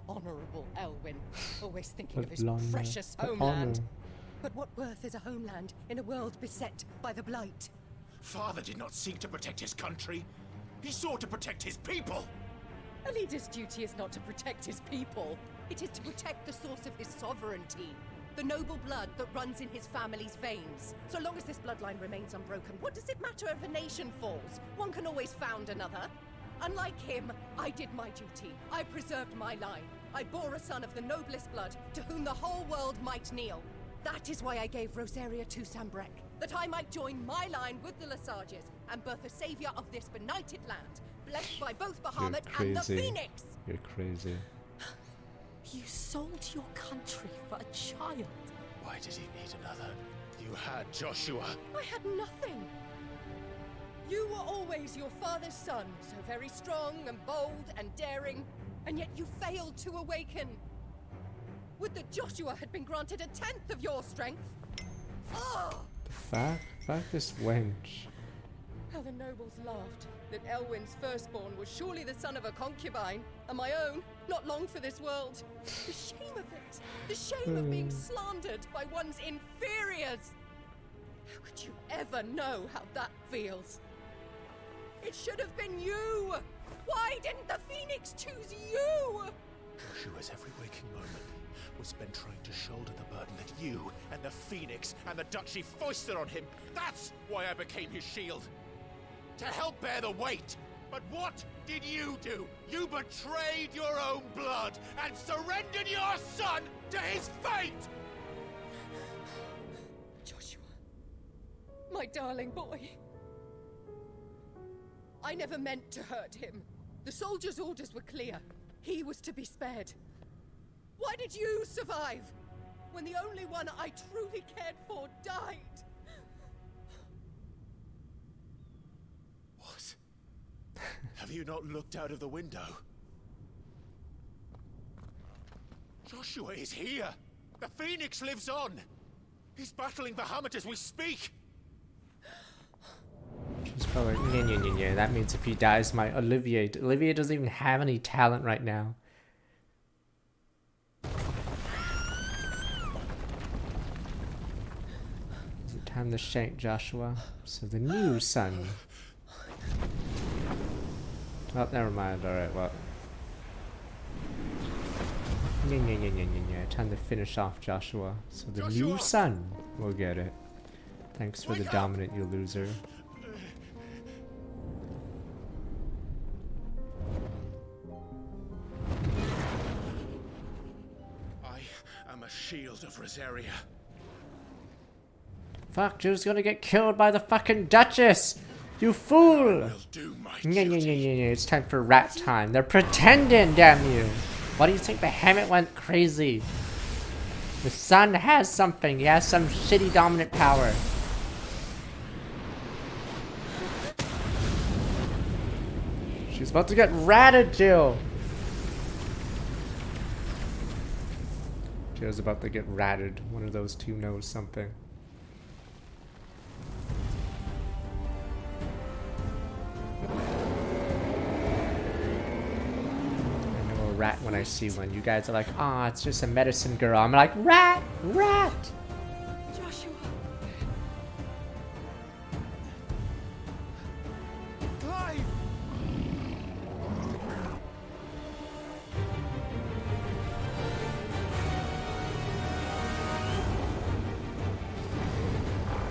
Honorable Elwyn, always thinking of his Blonde, precious but homeland. honor. But what worth is a homeland in a world beset by the Blight? Father did not seek to protect his country. He sought to protect his people. A leader's duty is not to protect his people. It is to protect the source of his sovereignty. The noble blood that runs in his family's veins. So long as this bloodline remains unbroken, what does it matter if a nation falls? One can always found another. Unlike him, I did my duty. I preserved my line. I bore a son of the noblest blood, to whom the whole world might kneel. That is why I gave Rosaria to Sanbreque, that I might join my line with the Lesages and birth a savior of this benighted land, blessed by both Bahamut and the Phoenix! You're crazy. You sold your country for a child. Why did he need another? You had Joshua. I had nothing. You were always your father's son, so very strong and bold and daring, and yet you failed to awaken. Would that Joshua had been granted 1/10 of your strength? Oh! The fuck? Fuck this wench. How the nobles laughed that Elwyn's firstborn was surely the son of a concubine, and my own, not long for this world. The shame of it! The shame of being slandered by one's inferiors! How could you ever know how that feels? It should have been you! Why didn't the Phoenix choose you? Joshua's every waking moment. we spent trying to shoulder the burden that you and the Phoenix and the Duchy foisted on him. That's why I became his shield. To help bear the weight. But what did you do? You betrayed your own blood and surrendered your son to his fate! Joshua. My darling boy. I never meant to hurt him. The soldiers' orders were clear. He was to be spared. Why did you survive? When the only one I truly cared for died? What? Have you not looked out of the window? Joshua is here! The Phoenix lives on! He's battling Bahamut as we speak! She's probably like, yeah. That means if he dies, my Olivier doesn't even have any talent right now. Is it time to shank Joshua? So the new son. Oh, never mind. Alright, well. Time to finish off Joshua. So the new son will get it. Thanks for the dominant, you loser. Shield of Rosaria. Fuck, Drew's gonna get killed by the fucking Duchess! You fool! It's time for rat time. They're pretending, damn you! Why do you think Bahamut went crazy? The son has something. He has some shitty dominant power. She's about to get ratted, Jill! Joe's about to get ratted. One of those two knows something. I know a rat when I see one. You guys are like, ah, it's just a medicine girl. I'm like, rat! Rat! Joshua. Clive!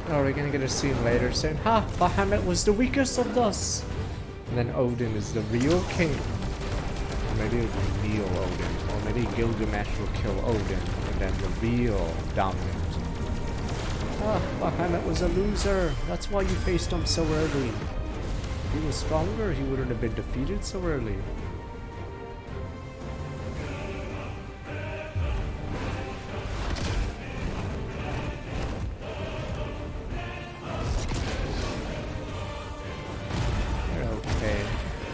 Oh, we're gonna get a scene later saying, ha, Bahamut was the weakest of us. And then Odin is the real king. Or maybe it'll be Neil Odin. Or maybe Gilgamesh will kill Odin. And then the real dominant. Ah, Bahamut was a loser. That's why you faced him so early. If he was stronger, he wouldn't have been defeated so early.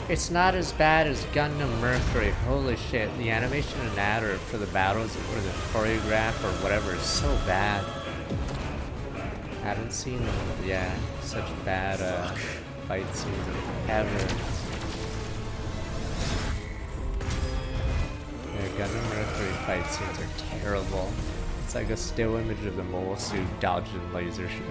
It's not as bad as Gundam Mercury. Holy shit, the animation in that or for the battles or the choreograph or whatever is so bad. I haven't seen, yeah, such bad fight scenes ever. Yeah, Gundam Mercury fight scenes are terrible. It's like a still image of the mole suit dodging laser shots.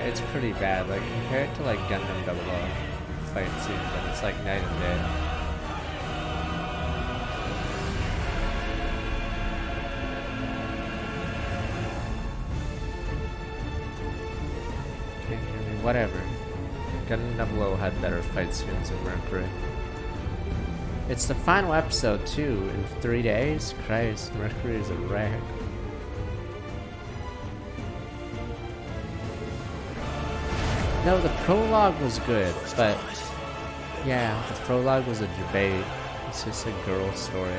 It's pretty bad, like compared to like Gundam 00 fight scenes, but it's like night and day. Whatever. Gundam 00 had better fight scenes than Mercury. It's the final episode too, in 3 days? Christ, Mercury is a wreck. No, the prologue was good, but yeah, the prologue was a debate. It's just a girl story.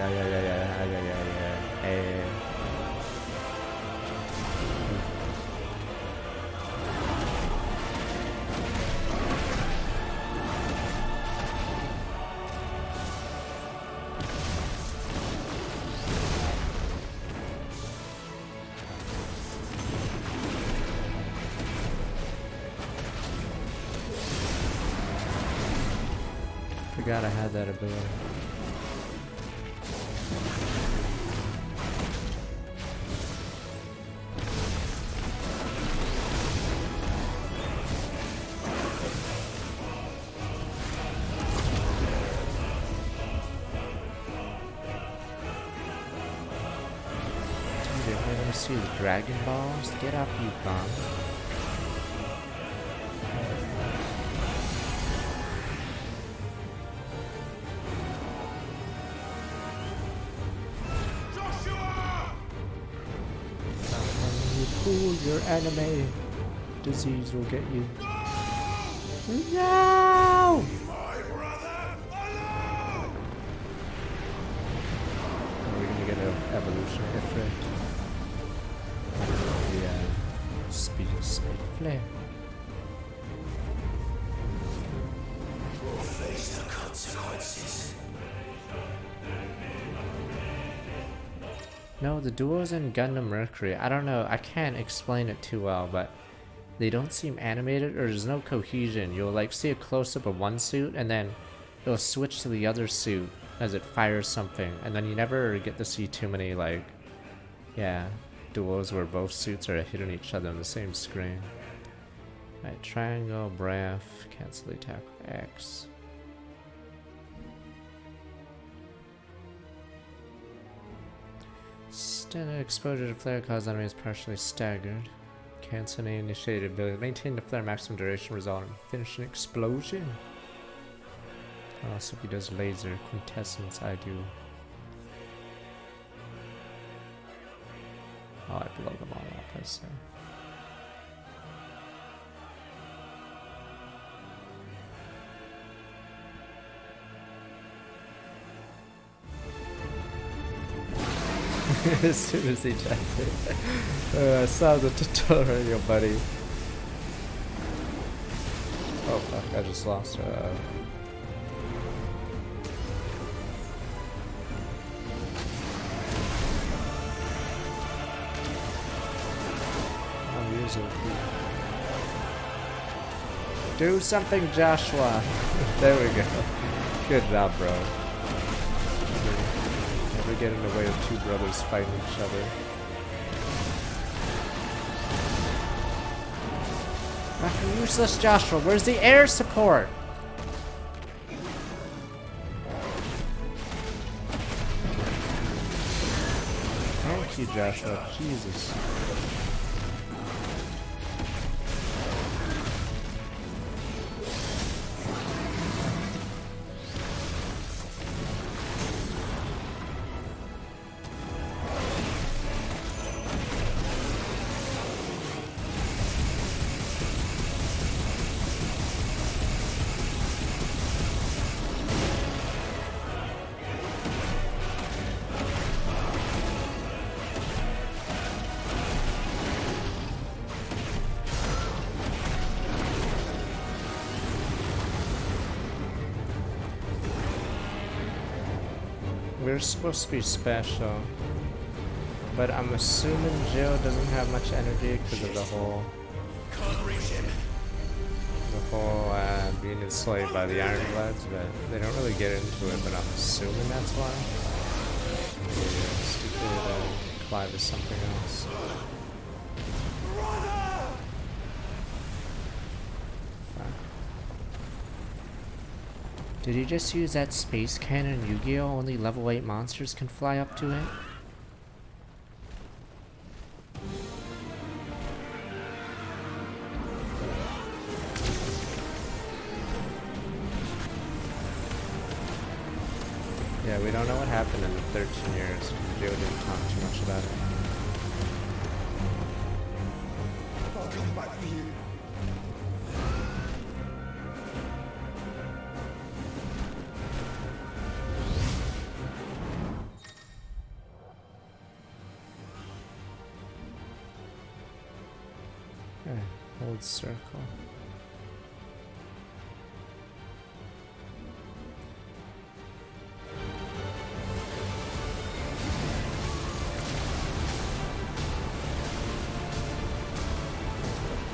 Forgot I had that ability. just use Dragon Balls? Get up, you bum. When you fool, your anime disease will get you. No! We're gonna get an evolutionary effect. Yeah, speed flare. We'll face the consequences. No, the duos in Gundam Mercury, I don't know, I can't explain it too well, but they don't seem animated, or there's no cohesion. You'll like see a close-up of one suit, and then it'll switch to the other suit as it fires something, and then you never get to see too many like, yeah, duos where both suits are hitting each other on the same screen. Right, triangle, breath, cancel the attack with X. Standard exposure to flare cause enemies partially staggered. Cancel any initiated ability. Maintain the flare maximum duration, result in finishing explosion. Also, if he does laser quintessence, I do. Oh, I blow them all up, I say. As soon as he checked it. I saw the tutorial, buddy. Oh fuck, I just lost I'm using do something, Joshua. There we go. Good job, bro. Never get in the way of two brothers fighting each other. Fucking useless, Joshua. Where's the air support? Thank you, Joshua. Jesus. We're supposed to be special, but I'm assuming Jill doesn't have much energy because of the whole being enslaved by the Ironbloods, but they don't really get into it, but I'm assuming that's why. Yeah, stupid Clive is something else. Did he just use that space cannon in Yu-Gi-Oh? Only level 8 monsters can fly up to it? Yeah, we don't know what happened in the 13 years. Joe didn't talk too much about it. I'll come back for you. Okay, hold circle.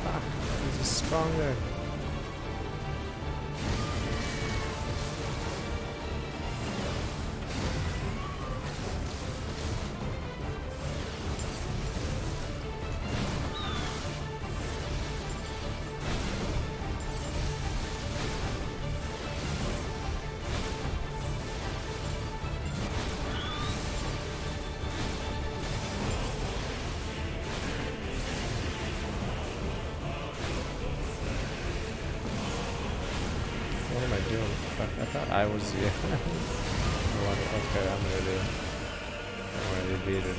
Fuck, he's stronger. thought I was the one. Okay, I'm ready to beat it.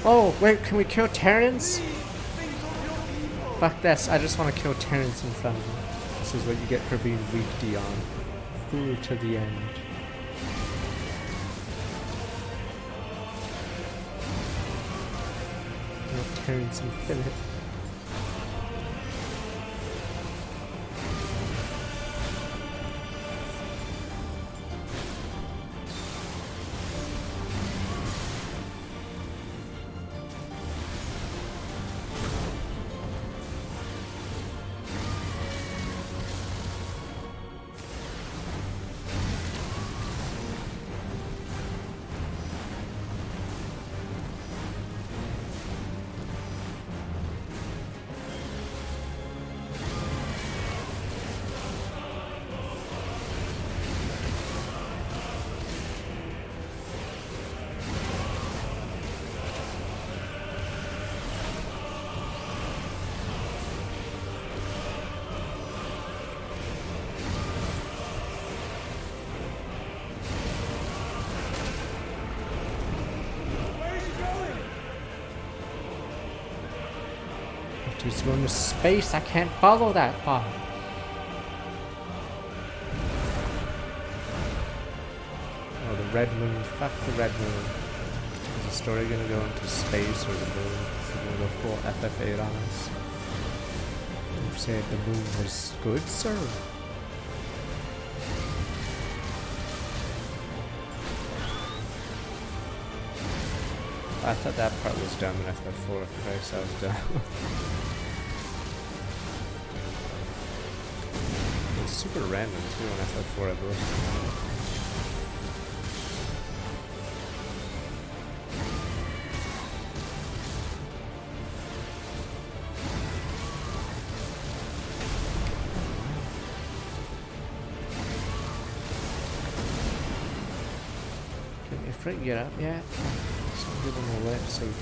Oh, wait, can we kill Terrence? Fuck this, I just want to kill Terrence in front of him. This is what you get for being weak, Dion. Through to the end. Kill Terrence and Philip. He's going to space. I can't follow that part. Oh, the red moon. Fuck the red moon. Is the story gonna go into space or the moon? Is it gonna go full FF8 on us? You said the moon was good, sir? I thought that part was dumb in FF4. Christ, I was dumb. It's super random too in FF4, I believe. Can you freak get up yet? Give him a lip so we can...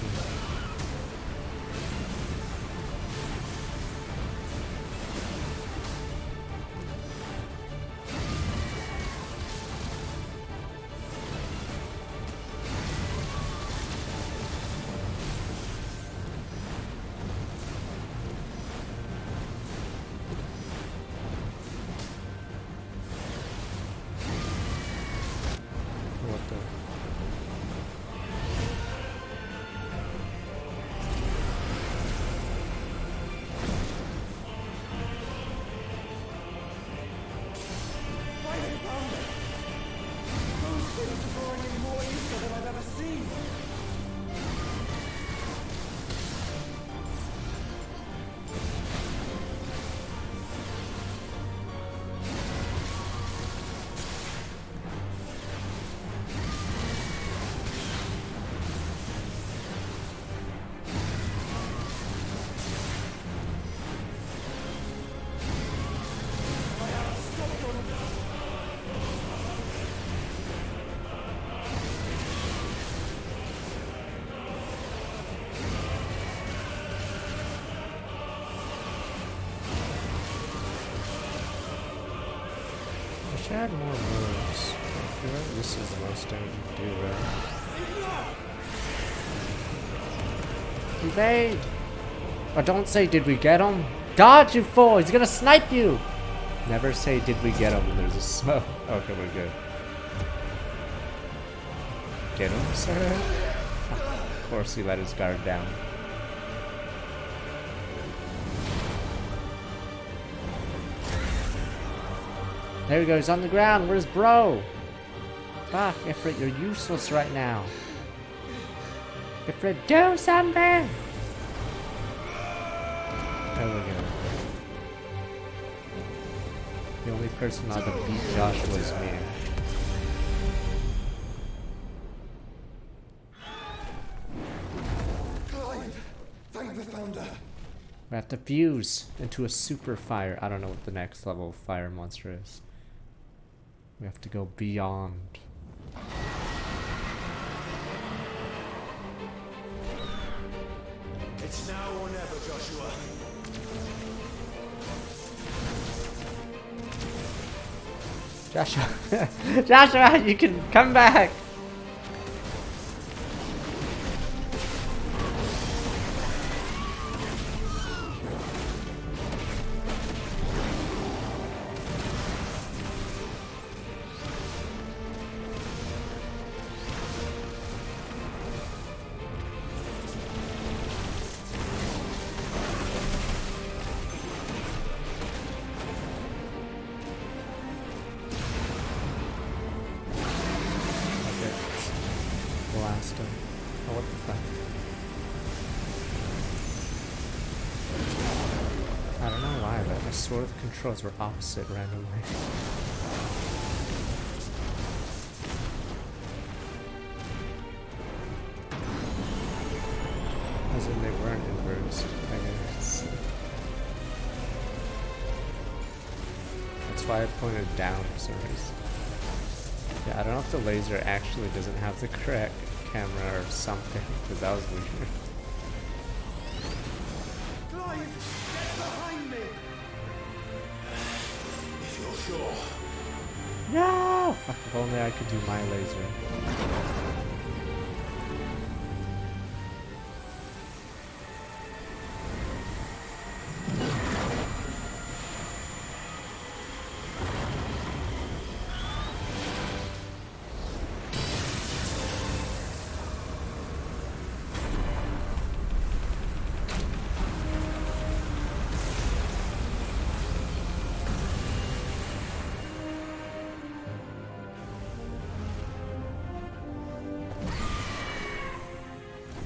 What the... I had more moves. I feel like this is the most I can do, right? Evade! Or don't say, did we get him? Dodge, you fool! He's gonna snipe you! Never say, did we get him when there's a smoke. Okay, we're good. Get him, sir? Of course he let his guard down. There he goes, on the ground. Where's bro? Fuck, Ifrit, you're useless right now. Ifrit, do something! There we go. The only person allowed to beat Joshua is me. Clive! Thank the Founder! We have to fuse into a super fire. I don't know what the next level of fire monster is. We have to go beyond. It's now or never, Joshua. Joshua, Joshua, you can come back. Blast him. Oh, what the fuck? I don't know why, but I swore the controls were opposite randomly. As in they weren't inverse, I guess. That's why I pointed down for some reason. Yeah, I don't know if the laser actually doesn't have the correct camera or something, because that was weird. Clive, get behind me! If you're sure. No! Fuck, if only I could do my laser.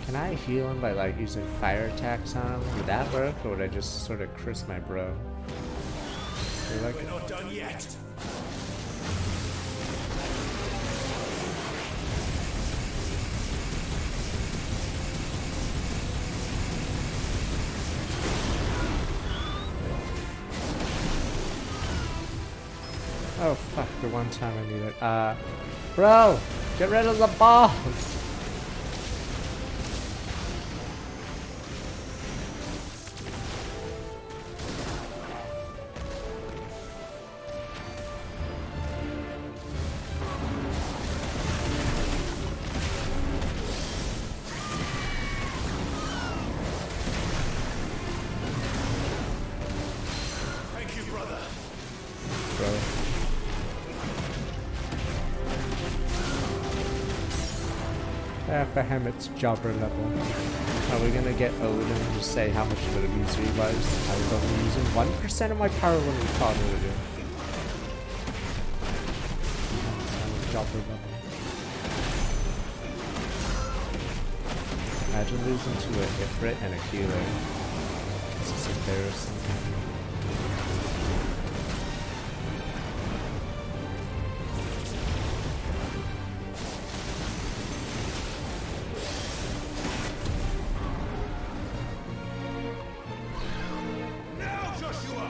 Can I heal him by like using fire attacks on him? Would that work, or would I just sort of curse my bro? Like, We're not done yet. oh fuck, the one time I need it. Bro, get rid of the bombs! Thank you, brother. Bro. For him, it's jobber level. Are we gonna get Odin to say how much of an abuser he was? I was only using 1% of my power when we fought Odin. Jobber level. Imagine losing to an Ifrit and a healer. This is embarrassing. Now, Joshua!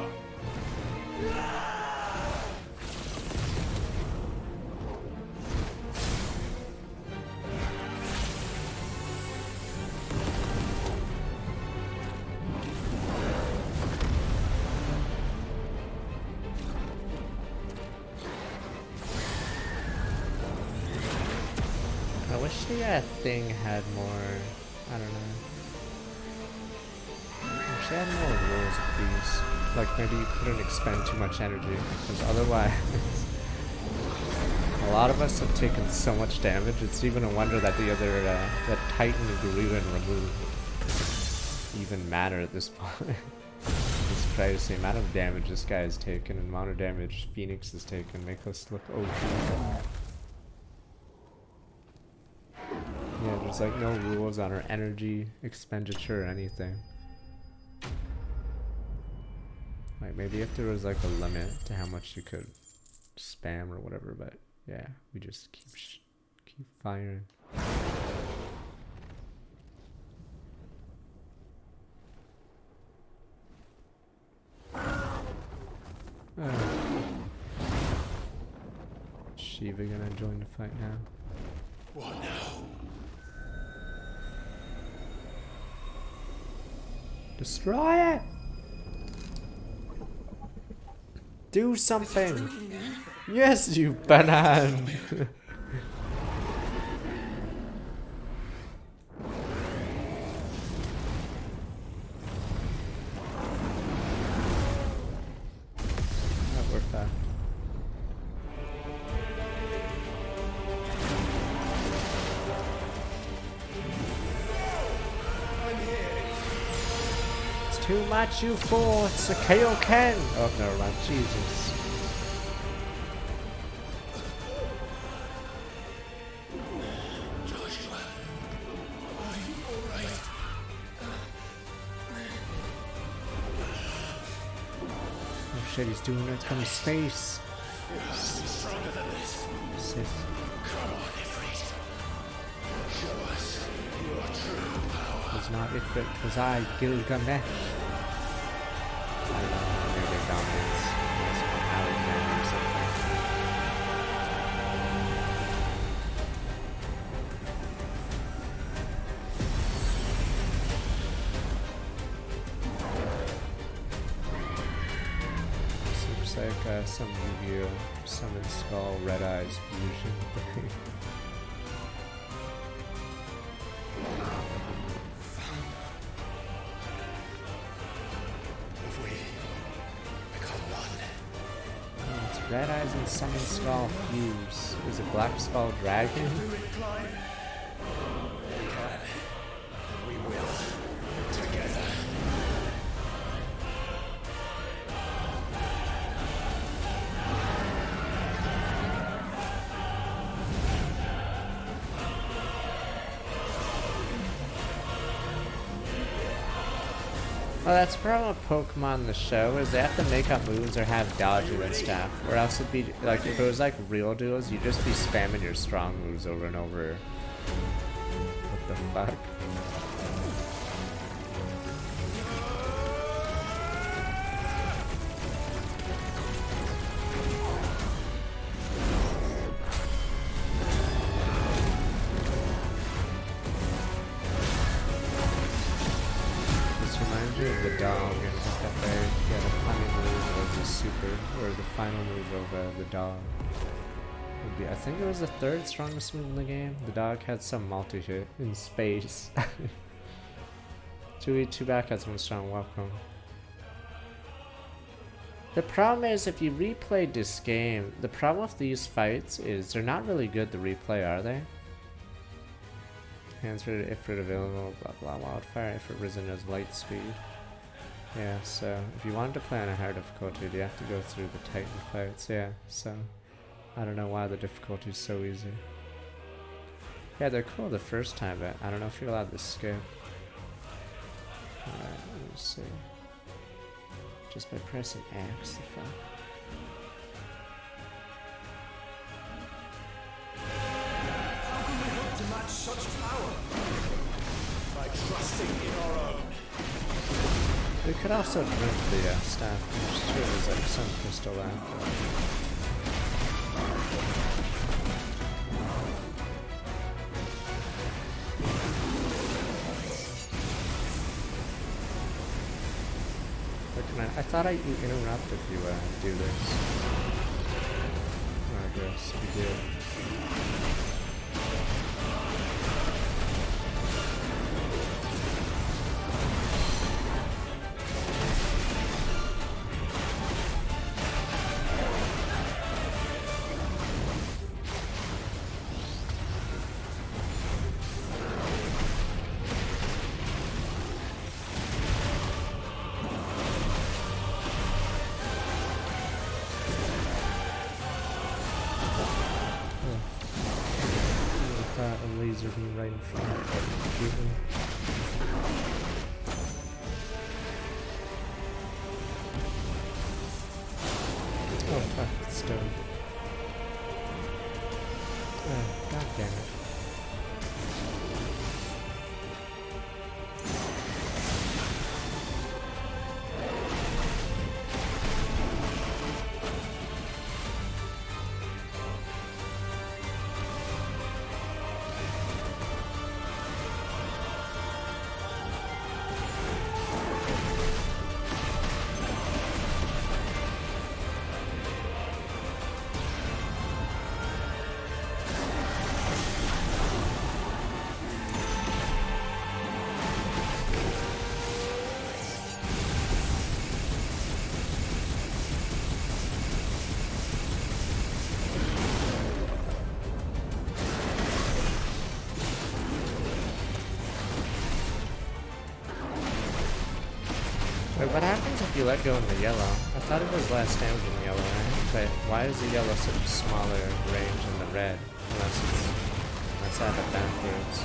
I wish the thing had more, I don't know. I wish they had more rules, please. Like maybe you couldn't expend too much energy, because otherwise a lot of us have taken so much damage. It's even a wonder that the other, that Titan Gluon removed even matter at this point. It's crazy. The amount of damage this guy has taken and the amount of damage Phoenix has taken make us look OP. Yeah, there's like no rules on our energy expenditure or anything. Like maybe if there was like a limit to how much you could spam or whatever, but yeah, we just keep firing. Shiva gonna join the fight now. What now? Destroy it! Do something! Yes, you banana! Not worth that. It's too much, you fool! It's the Kaioken! Oh, never mind. Jesus. Shit, he's doing it from space. Stronger than this. Sis. Come on, Ifrit. Show us your true power. It's not Ifrit, it was I, Gilgamesh. I don't know, maybe dominance. It's Alexander or something. Like some Yu-Gi-Oh! Summon Skull, Red Eyes fusion. If we become one. Oh, it's Red Eyes and Summon Skull fuse. Is it Black Skull Dragon? Do it, Clive. We can. We will. Together. Oh, that's the problem with Pokemon in the show, is they have to make up moves or have dodging and stuff. Or else it'd be, like, if it was like real duels, you'd just be spamming your strong moves over and over. What the fuck? The dog and FFA, yeah, the funny move was the super, or the final move of the dog. Would be, I think it was the third strongest move in the game. The dog had some multi-hit in space. Two back had some strong welcome. The problem is, if you replayed this game, the problem with these fights is they're not really good to replay, are they? Answer Ifrit available, blah blah, Wildfire, Ifrit risen as light speed. Yeah, so if you wanted to play on a higher difficulty, you have to go through the Titan fights, yeah, so I don't know why the difficulty is so easy. Yeah, they're cool the first time, but I don't know if you're allowed to skip. Alright, let me see. Just by pressing X, the fuck. How can we hope to match such power? By trusting in our own. We could also drink the staff. I'm sure there's like some crystal after. I thought you interrupt if you do this. I guess you did. Laser beam right in front of me. Oh fuck, it's stone. Oh, god damn it. Wait, what happens if you let go in the yellow? I thought it was less damage in the yellow, right? But why is the yellow such a smaller range than the red? Unless I have it backwards.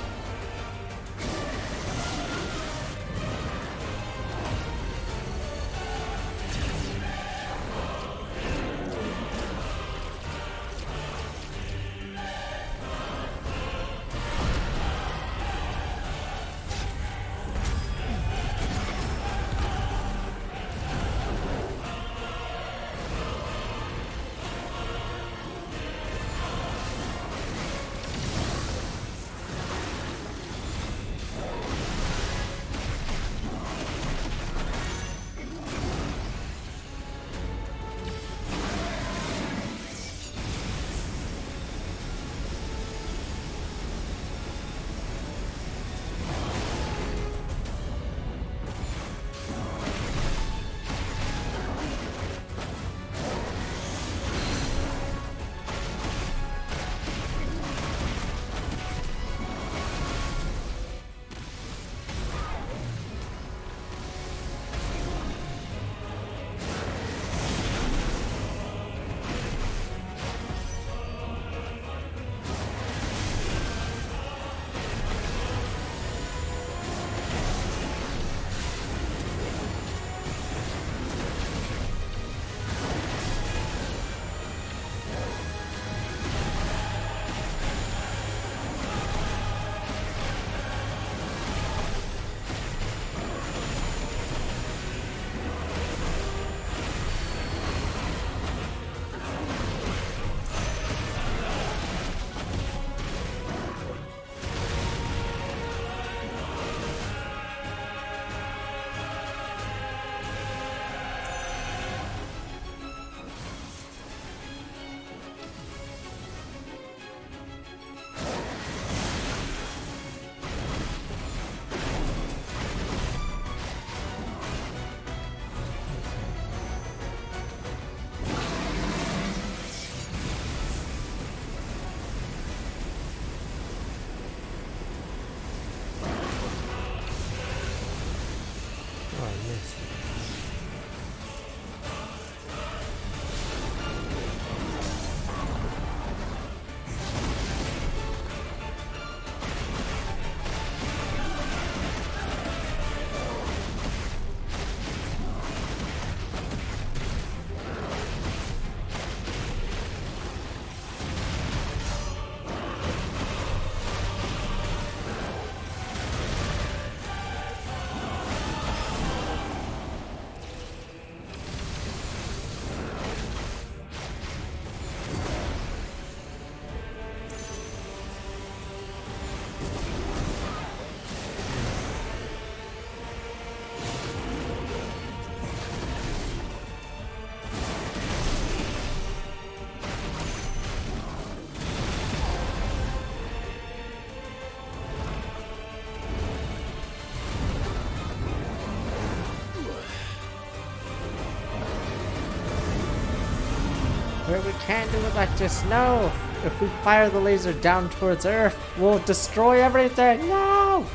But we can't do it like this, no! If we fire the laser down towards Earth, we'll destroy everything, no!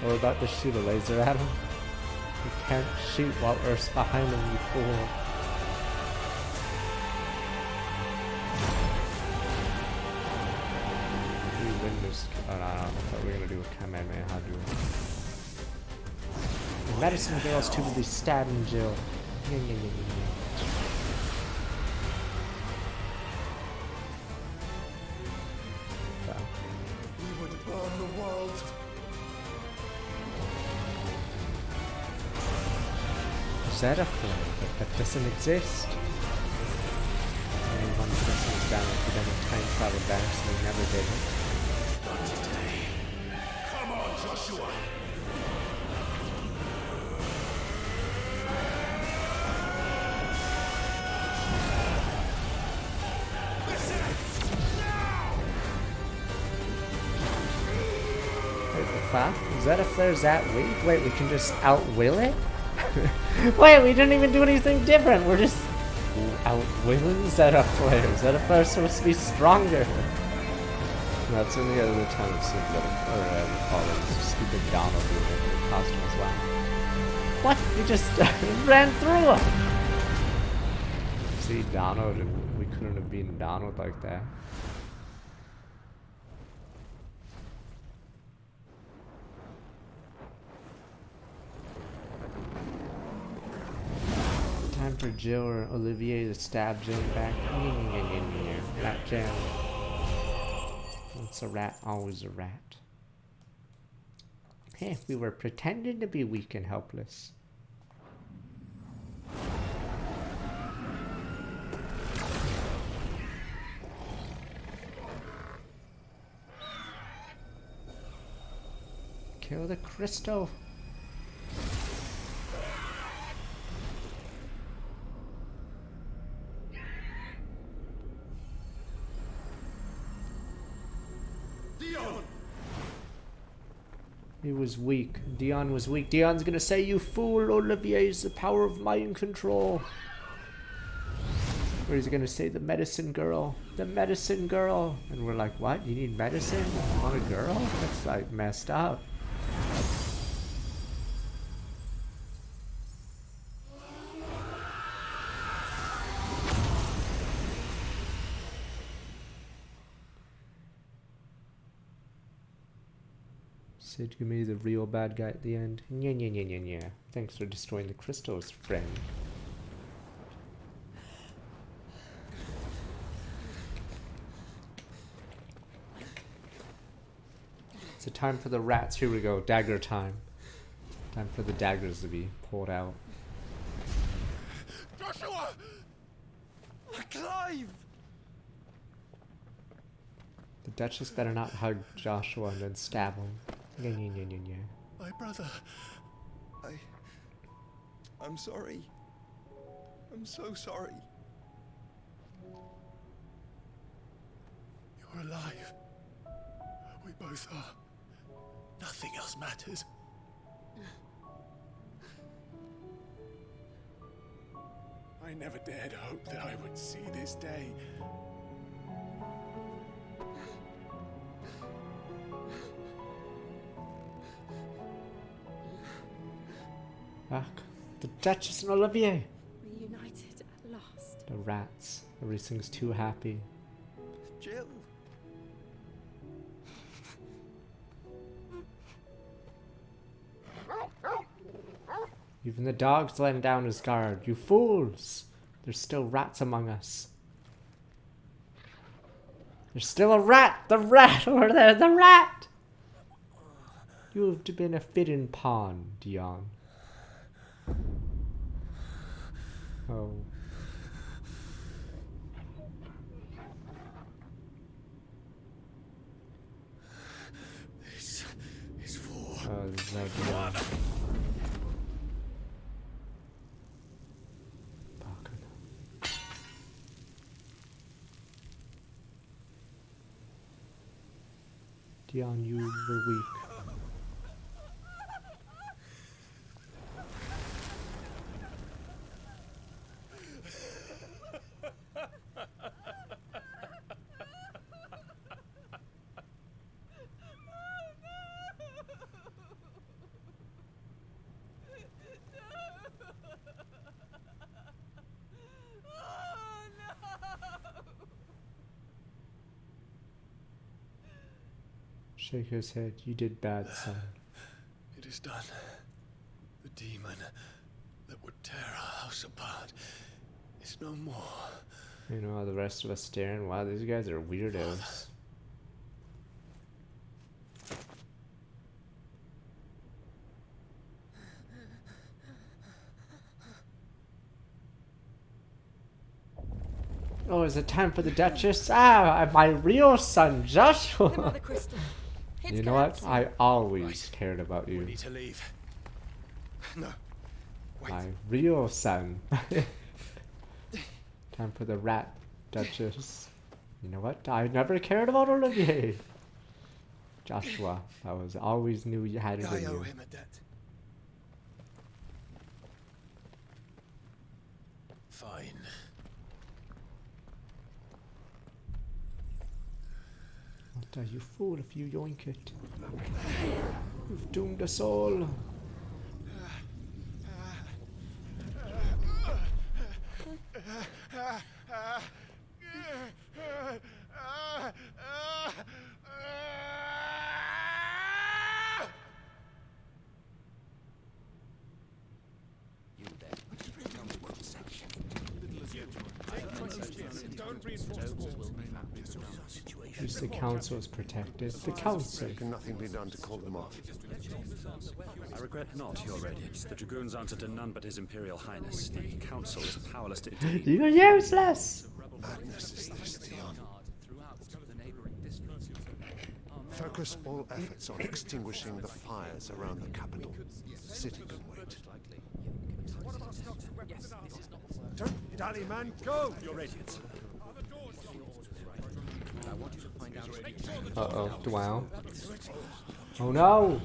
We're about to shoot a laser at him. You can't shoot while Earth's behind him, you fool. We win this. Oh no, I thought we were gonna do a Kamehameha duel. The medicine girl's too busy stabbing Jill. world. Is that a flame? That doesn't exist. Only one person is down for them in time travel back, so they never did it. Not today. Come on, Joshua. Wait, the fuck? Zetaflare's that weak? Wait, we can just outwill it? Wait, we didn't even do anything different. We're just outwilling Zetaflare. Zetaflare's supposed to be stronger. That's in the other time of Super or all those stupid Donald in the costume as well. What? We just ran through him. See, Donald, and we couldn't have beaten Donald like that. Time for Jill or Olivier to stab Jill back. Not Jill. Once a rat, always a rat. Hey, we were pretending to be weak and helpless. Kill the crystal. He was weak. Dion was weak. Dion's gonna say, "You fool, Olivier is the power of mind control." Or he's gonna say, "The medicine girl. The medicine girl." And we're like, "What? You need medicine on a girl? That's like messed up." Sid give me the real bad guy at the end. Nya nya nya nya nya. Thanks for destroying the crystals, friend. So time for the rats. Here we go. Dagger time. Time for the daggers to be pulled out. Joshua! Clive! The Duchess better not hug Joshua and then stab him. Nya nya nya nya nya. My brother. I'm sorry. I'm so sorry. You're alive. We both are. Nothing else matters. I never dared hope that I would see this day. Fuck. The Duchess and Olivier. Reunited at last. The rats. Everything's too happy. Jill. Even the dog's letting down his guard. You fools! There's still rats among us. There's still a rat! The rat over there! The rat! You have been a fitting pawn, Dion. Oh. This is for... Oh, there's no Dion. Dion, you were weak. Shake his head. You did bad, son. It is done. The demon that would tear our house apart is no more. You know, the rest of us staring. Wow, these guys are weirdos. Oh, is it time for the Duchess? Ah, my real son, Joshua. The Mother Crystal. It's You know what? collapsing. I always cared about you. We need to leave. No. My real son. Time for the rat Duchess. You know what? I never cared about Olivier. Joshua, I was always knew you had it in I owe you. him a debt. Fine. What are you fool if you yoink it? You've doomed us all. Use the council is protected. The council. Can nothing be done to call them off? I regret not, Your Radiance. The Dragoons answer to none but His Imperial Highness. The Council is powerless to You're useless! Madness is this, Dion. Focus all efforts on extinguishing the fires around the capital. City can wait. Don't dally, man. Go! Your Radiance. I want you to find out. Uh-oh. Wow. Oh no!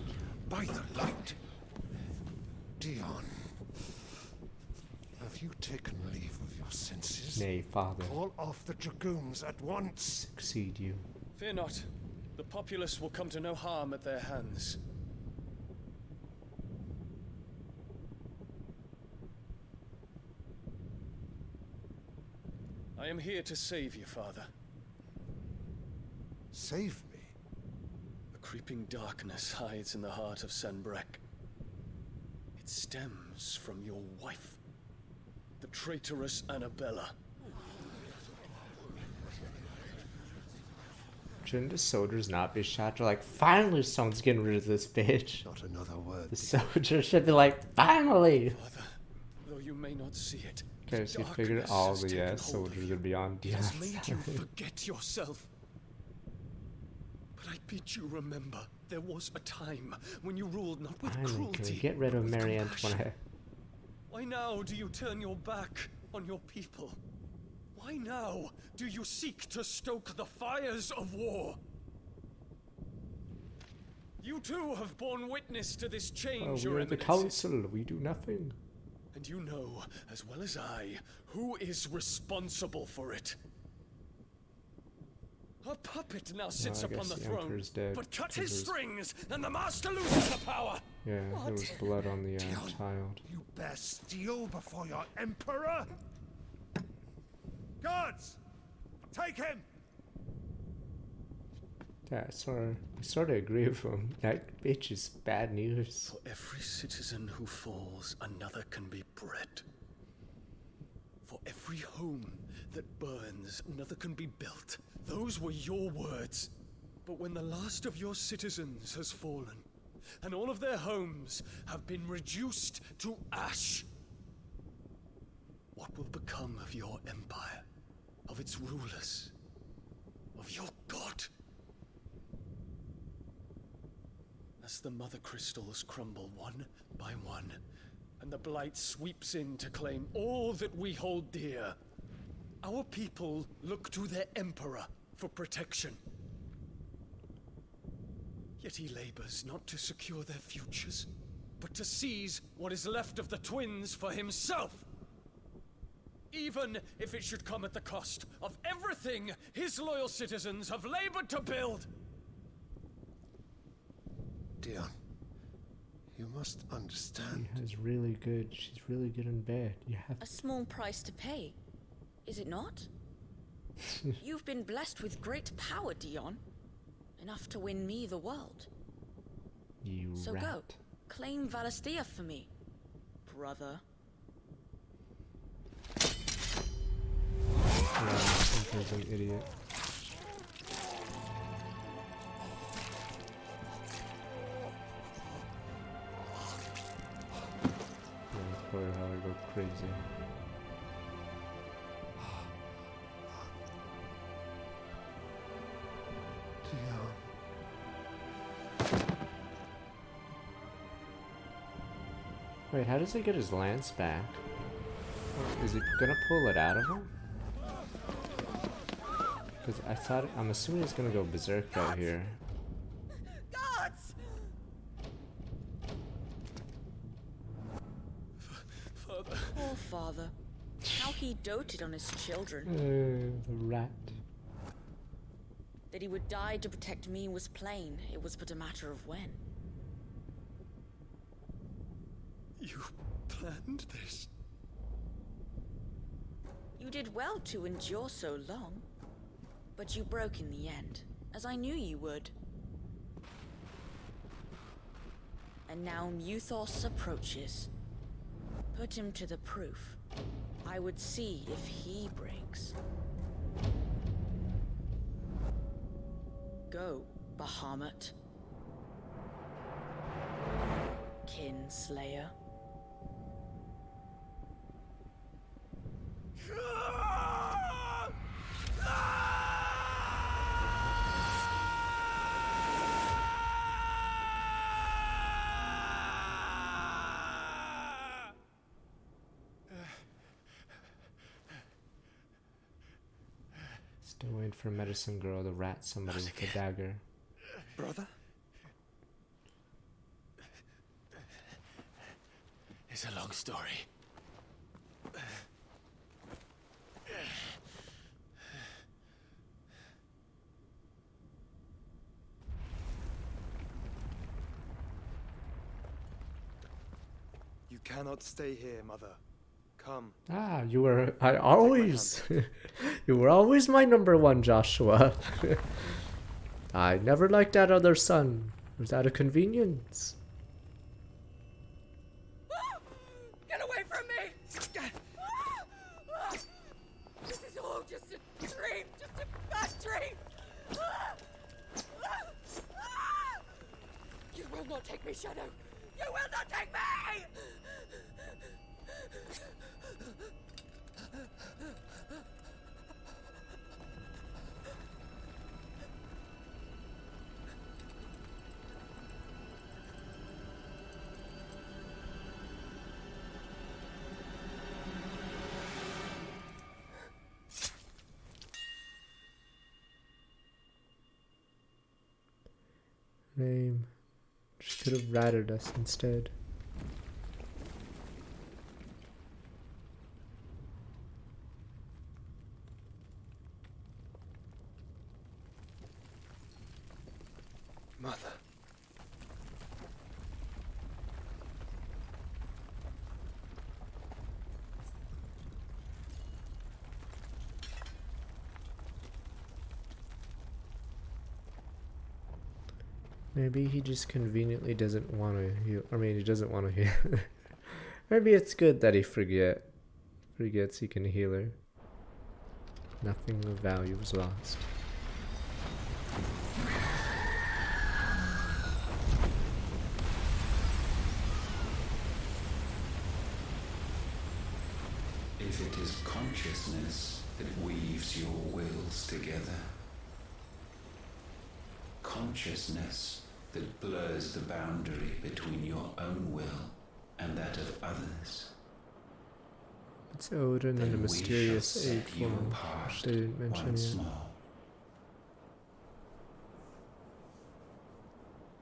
By the light! Dion. Have you taken leave of your senses? Nay, father. Call off the Dragoons at once. Succeed you. Fear not. The populace will come to no harm at their hands. I am here to save you, Father. Save me? A creeping darkness hides in the heart of Sanbreque. It stems from your wife, the traitorous Annabella. Shouldn't the soldiers not be shot? They're like, finally someone's getting rid of this bitch. Not another word. The soldiers should be like, finally! Father, though you may not see it, Okay, so you darkness figured all has the taken hold of soldiers would be on It has death. made you forget yourself. But I bid you remember, there was a time when you ruled not with Finally, cruelty, can we get rid of but with Marie compassion. Antoinette? Why now do you turn your back on your people? Why now do you seek to stoke the fires of war? You too have borne witness to this Oh, change, we Your are the Eminences. council. We do nothing. And you know, as well as I, who is responsible for it. A puppet now sits I upon guess the the throne, Emperor's dead, but cut 'cause his there's- strings, and the master loses the power. Yeah, there was blood on the child. You bear steel before your emperor? Guards! Take him! Yeah, I sort of agree with him. That bitch is bad news. For every citizen who falls, another can be bred. For every home that burns, another can be built. Those were your words. But when the last of your citizens has fallen, and all of their homes have been reduced to ash, what will become of your empire, of its rulers, of your god? As the Mother Crystals crumble one by one, and the Blight sweeps in to claim all that we hold dear, our people look to their Emperor for protection. Yet he labors not to secure their futures, but to seize what is left of the twins for himself. Even if it should come at the cost of everything his loyal citizens have labored to build. Dion, you must understand. She's really good. She's really good in bed. You have A small price to pay, is it not? You've been blessed with great power, Dion. Enough to win me the world. you So rat. go, claim Valisthea for me, brother. Yeah, Emperor's an idiot. Yeah, probably how I go crazy. Wait, how does he get his lance back? Is he gonna pull it out of him? Because I'm assuming he's gonna go berserk right here. Guards! Father. Poor father. How he doted on his children. The rat. That he would die to protect me was plain. It was but a matter of when. You planned this? You did well to endure so long. But you broke in the end, as I knew you would. And now Muthos approaches. Put him to the proof. I would see if he breaks. Go, Bahamut. Kinslayer. Still waiting for Medicine Girl to rat somebody with a dagger. Brother? It's a long story. You cannot stay here, Mother. Come. Ah, you were you were always my number one, Joshua. I never liked that other son. It was out of convenience. Get away from me! This is all just a dream, just a bad dream! You will not take me, Shadow! You will not take me! Name. Just could have ratted us instead. Mother. Maybe he just conveniently doesn't want to heal. I mean, he doesn't want to heal. Maybe it's good that he forgets he can heal her. Nothing of value was lost. If it is consciousness that weaves your wills together, consciousness that blurs the boundary between your own will and that of others, It's Odin and a mysterious aid form, which they didn't mention once yet. more.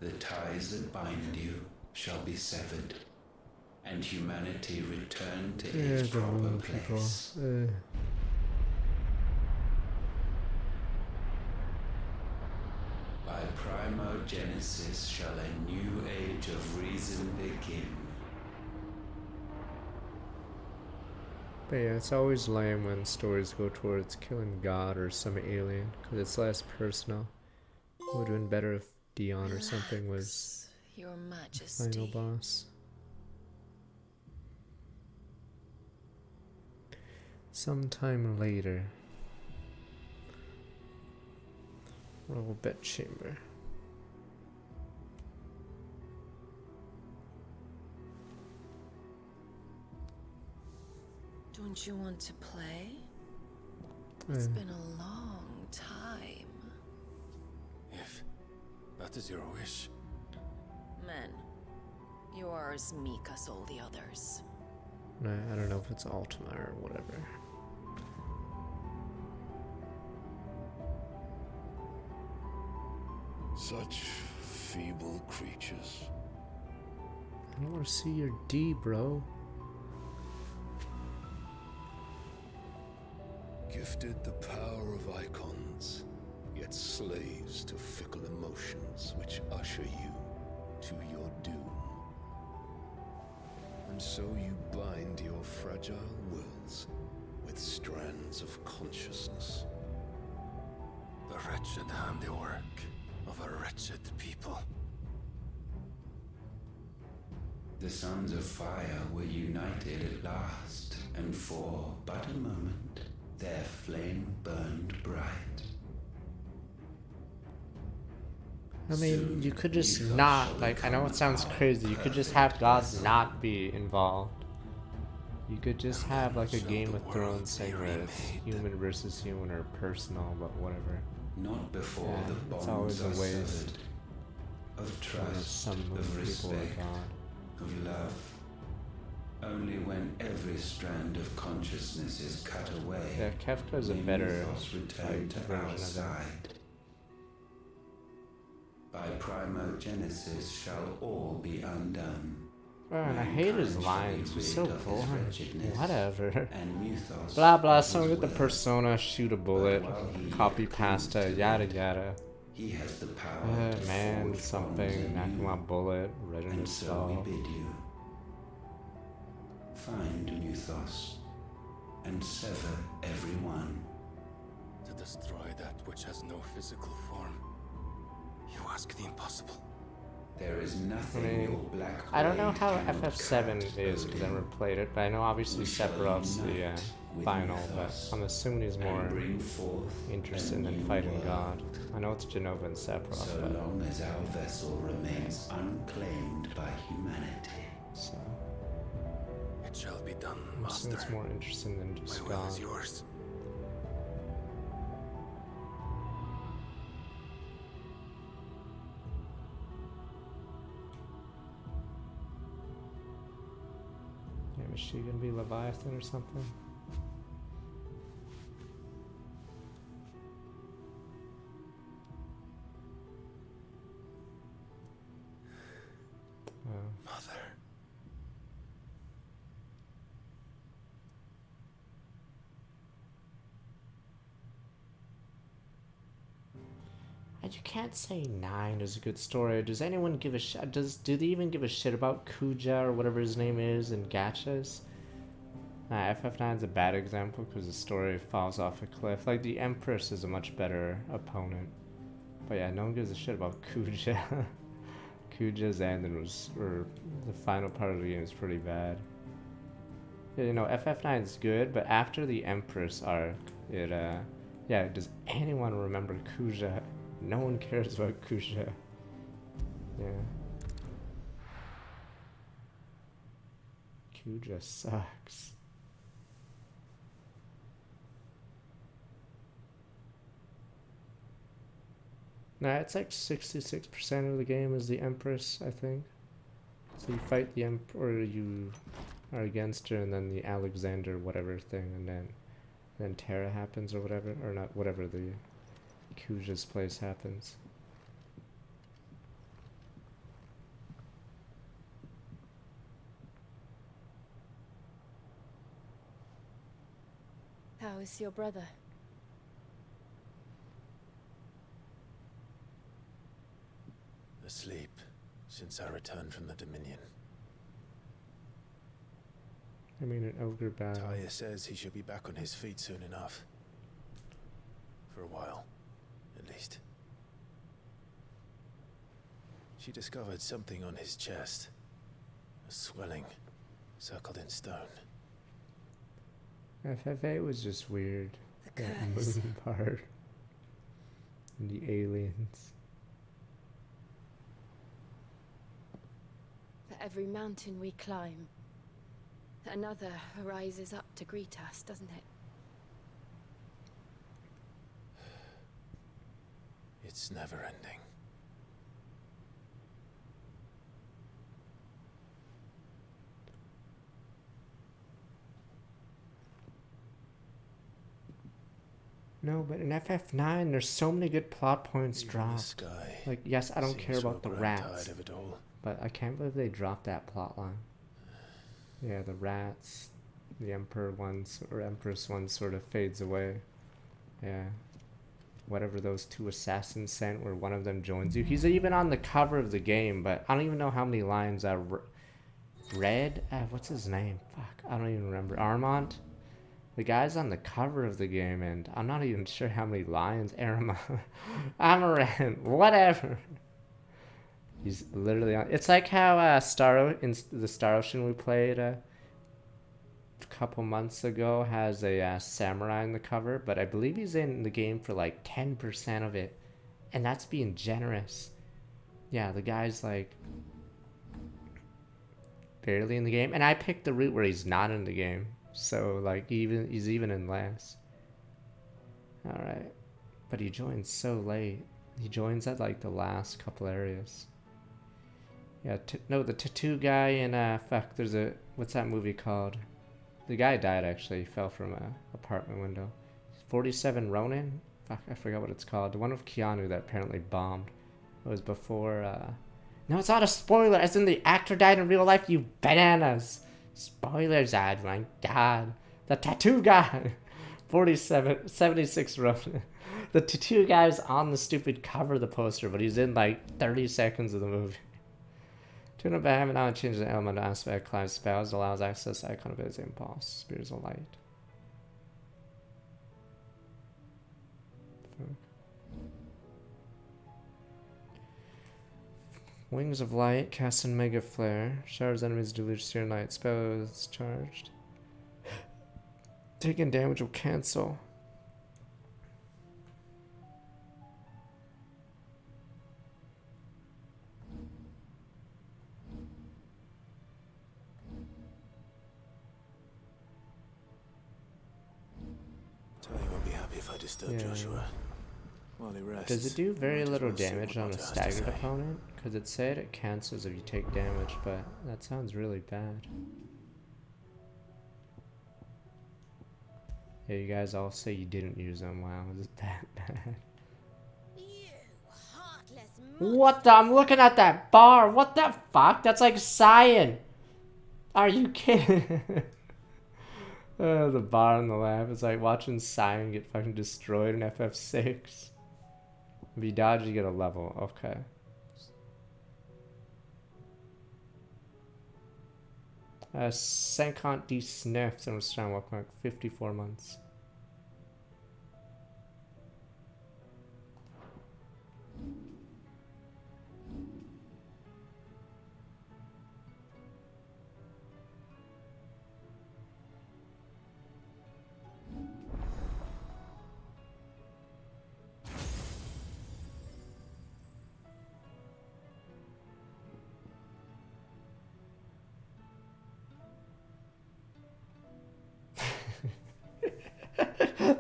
The ties that bind you shall be severed, and humanity return to Yeah, its the proper moon people. place. By primogenesis shall a new age of reason begin. But yeah, it's always lame when stories go towards killing God or some alien, because it's less personal. It would have been better if Dion or something was Your the Majesty. final boss. Sometime later. Royal bedchamber. Don't you want to play? It's been a long time. If that is your wish. Men, Yours, meek us all the others. I don't know if it's Ultima or whatever. Such feeble creatures. I don't want to see your D, bro. Gifted the power of icons, yet slaves to fickle emotions which usher you to your doom. And so you bind your fragile wills with strands of consciousness. The wretched handiwork of a wretched people. The Sons of Fire were united at last, and for but a moment, their flame burned bright. I mean, you could just not, like, I know it sounds crazy, you could just have gods not be involved. You could just have, like, a Game of Thrones thing where it's human versus human or personal, but whatever. Not before the It's bonds always a are waste. severed, of trust, Some of people respect, are God. of love. Only when every strand of consciousness is cut away, Yeah, Kefka's a may better mythos return to version our of that. side. By primogenesis shall all be undone. Man, I hate his Mankind lines. shall be He's so rid of his boring. wretchedness, Whatever. and mythos Blah blah. of Someone his get the will. persona, shoot a bullet, while he copy clings pasta, to yada them, yada. He has the power to Man, forge something, bonds knock him anew. a bullet, right in And his so skull. we bid you find Mythos and sever everyone. To destroy that which has no physical form. You ask the impossible. There is I nothing your mean, black I don't know blade how cannot FF7 cut, is because I Odin. never played it, but I know obviously We shall Sephiroth's the unite with final, but Mythos I'm assuming he's and more bring forth interested a in new fighting world. God. I know it's Jenova and Sephiroth, So but long as our vessel remains unclaimed by humanity. so It shall be done, I'm assuming Master. it's more interesting than just My will God. is yours. Yeah, is she gonna be Leviathan or something? Mother. You can't say 9 is a good story. Does anyone give a shit? Do they even give a shit about Kuja or whatever his name is in Gachas? FF9 is a bad example because the story falls off a cliff. Like, the Empress is a much better opponent. But yeah, no one gives a shit about Kuja. Kuja's ending or the final part of the game is pretty bad. Yeah, you know, FF9 is good, but after the Empress arc, yeah, does anyone remember Kuja? No one cares about Kuja. Yeah. Kuja sucks. Nah, it's like 66% of the game is the Empress, I think. So you fight the or you are against her, and then the Alexander whatever thing, and then Terra happens or whatever, or not whatever the Kuja's place happens. How is your brother? Asleep since I returned from the Dominion. I mean, an ogre battle. Talia says he should be back on his feet soon enough. For a while, at least. She discovered something on his chest. A swelling, circled in stone. FF8 was just weird. The That curse. moon part. And the aliens. For every mountain we climb, another rises up to greet us, doesn't it? It's never ending. No, but in FF9, there's so many good plot points dropped. Like, yes, I don't care about the rats, but I can't believe they dropped that plot line. Yeah, the rats, the Emperor ones, or Empress one sort of fades away. Yeah. Whatever those two assassins sent, where one of them joins you. He's even on the cover of the game, but I don't even know how many lines are Red? What's his name? Fuck, I don't even remember. Armand? The guy's on the cover of the game, and I'm not even sure how many lines. Amaranth, whatever. He's literally on. It's like how in the Star Ocean we played a couple months ago has a samurai in the cover, but I believe he's in the game for like 10% of it, and that's being generous. Yeah, the guy's like barely in the game, and I picked the route where he's not in the game. So, like, he's even in less. Alright. But he joins so late. He joins at, like, the last couple areas. Yeah, no, the tattoo guy in, fuck, there's a, what's that movie called? The guy died, actually. He fell from a apartment window. 47 Ronin? Fuck, I forgot what it's called. The one with Keanu that apparently bombed. It was before, No, it's not a spoiler, as in the actor died in real life, you bananas! Spoilers, ad, my god. The tattoo guy! 76 Ronin. The tattoo guy's on the stupid cover of the poster, but he's in like 30 seconds of the movie. Tune up Bahamut now and change the element aspect. Climb spells allows access to icon ability impulse. Spears of light. Wings of Light, cast in Mega Flare. Showers enemies deluge Seer Knight. Spell is charged. Taking damage will cancel. Tony won't be happy if I disturb Joshua. While he rests, Does it do very little damage on a staggered opponent? Because it said it cancels if you take damage, but that sounds really bad. Yeah, you guys all say you didn't use them. Wow, is it that bad? What the? I'm looking at that bar. What the fuck? That's like cyan. Are you kidding? The bar in the lab is like watching cyan get fucking destroyed in FF6. If you dodge, you get a level. Okay. 50 sniffs and was trying to walk like 54 months.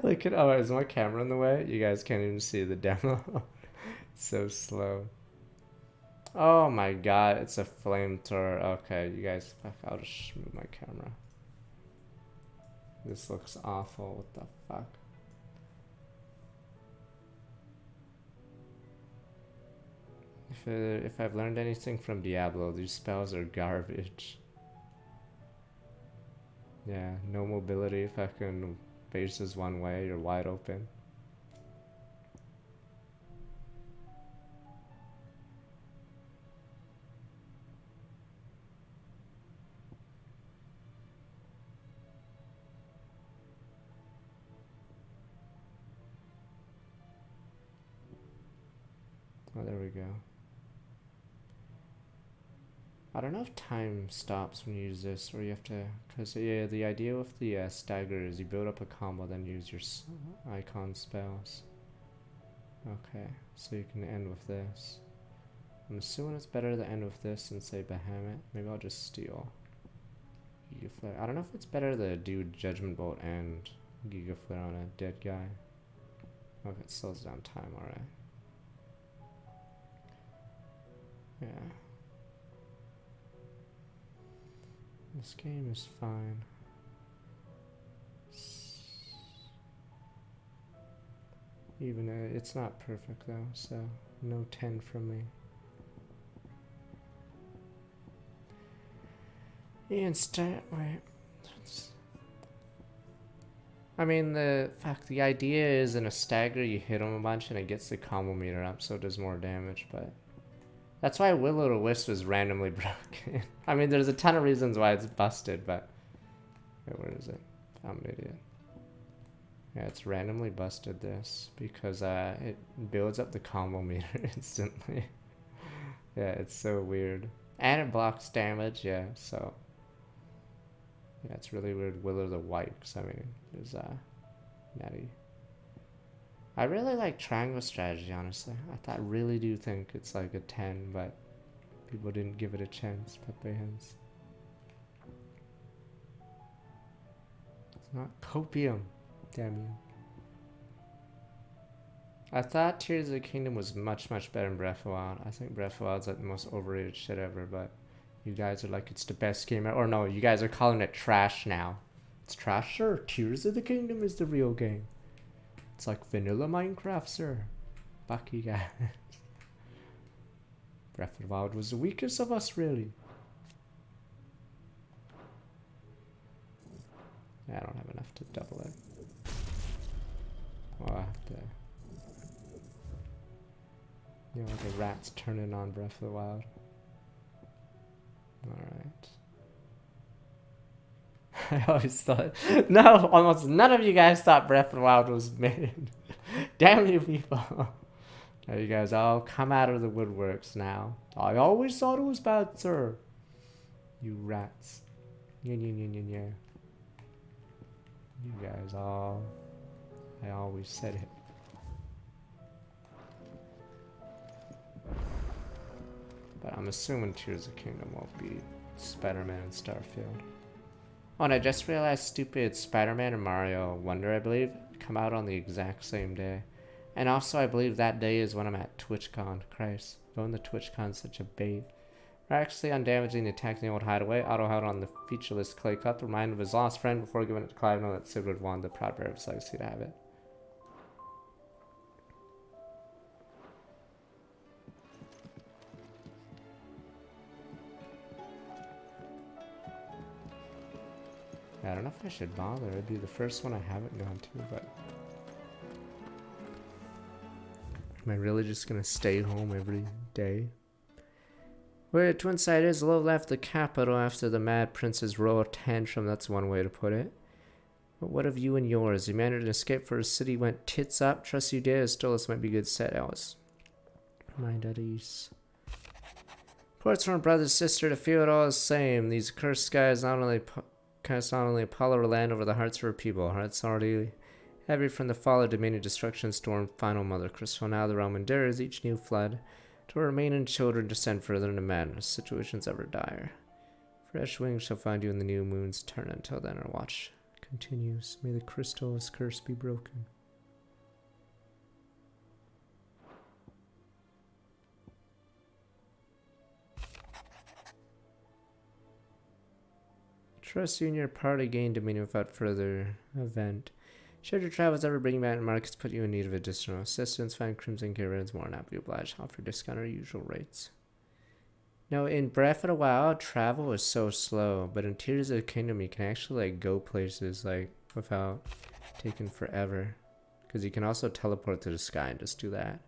Look at, oh, is my camera in the way? You guys can't even see the demo. It's so slow. Oh my god, it's a flamethrower. Okay, you guys, fuck, I'll just move my camera. This looks awful. What the fuck? If I've learned anything from Diablo, these spells are garbage. Yeah, no mobility. Fucking faces one way, you're wide open. Oh, there we go. I don't know if time stops when you use this, or you have to, because yeah, the idea with the stagger is you build up a combo, then use your icon spells. Okay, so you can end with this. I'm assuming it's better to end with this and say Bahamut. Maybe I'll just steal Giga Flare. I don't know if it's better to do Judgment Bolt and Giga Flare on a dead guy. Okay, it slows down time, alright. Yeah. This game is fine. Even it's not perfect though, so no 10 from me. Ian wait. I mean, the idea is in a stagger you hit him a bunch and it gets the combo meter up, so it does more damage, but that's why Will-O-The-Wisp is randomly broken. I mean, there's a ton of reasons why it's busted, but wait, where is it? I'm an idiot. Yeah, it's randomly busted this because it builds up the combo meter instantly. Yeah, it's so weird. And it blocks damage, yeah, so. Yeah, it's really weird. Will-O-The-Wisp, I mean, there's Natty. I really like triangle strategy, honestly. I really do think it's like a 10, but people didn't give it a chance, Pepe has. It's not copium. Damn you. I thought Tears of the Kingdom was much, much better than Breath of the Wild. I think Breath of the Wild's like the most overrated shit ever, but you guys are like, it's the best game ever. Or no, you guys are calling it trash now. It's trash, sir. Tears of the Kingdom is the real game. It's like vanilla Minecraft, sir. Fuck you guys. Breath of the Wild was the weakest of us, really. Yeah, I don't have enough to double it. Well, I have to... You know, the rats turning on Breath of the Wild. Alright. I always thought... No! Almost none of you guys thought Breath of the Wild was made. Damn you people. Now you guys all come out of the woodworks now. I always thought it was bad, sir. You rats. Yeah. You guys all... I always said it. But I'm assuming Tears of the Kingdom won't be Spider-Man and Starfield. Oh, and I just realized stupid Spider-Man and Mario Wonder, I believe, come out on the exact same day. And also, I believe that day is when I'm at TwitchCon. Christ, going to TwitchCon's such a bait. We're actually undamaging the attacking the old hideaway. Otto held on the featureless clay cup, reminded of his lost friend before giving it to Clive, knowing that Sid would want the proud bearer of his legacy to have it. I don't know if I should bother. It'd be the first one I haven't gone to, but... Am I really just gonna stay home every day? Where Twinside is, Lo left the capital after the Mad Prince's royal tantrum, that's one way to put it. But what of you and yours? You managed to escape for a city went tits up? Trust you did, Stolas might be good set, Alice. Mind at ease. Reports from brother sister to feel it all the same. These cursed skies not only Apollo or land over the hearts of her people. Hearts already heavy from the fall of Dominion destruction storm final Mother Crystal. Now the realm endures each new flood. To her remaining children descend further into madness. Situations ever dire. Fresh wings shall find you in the new moon's turn. Until then our watch continues. May the crystal's curse be broken. Trust you and your party gain dominion without further event. Should your travels ever bring you back to markets, put you in need of additional assistance, find Crimson Caravans more than happy to oblige, offer discount or usual rates. Now, in Breath of the Wild, travel is so slow, but in Tears of the Kingdom, you can actually like go places like without taking forever, because you can also teleport to the sky and just do that.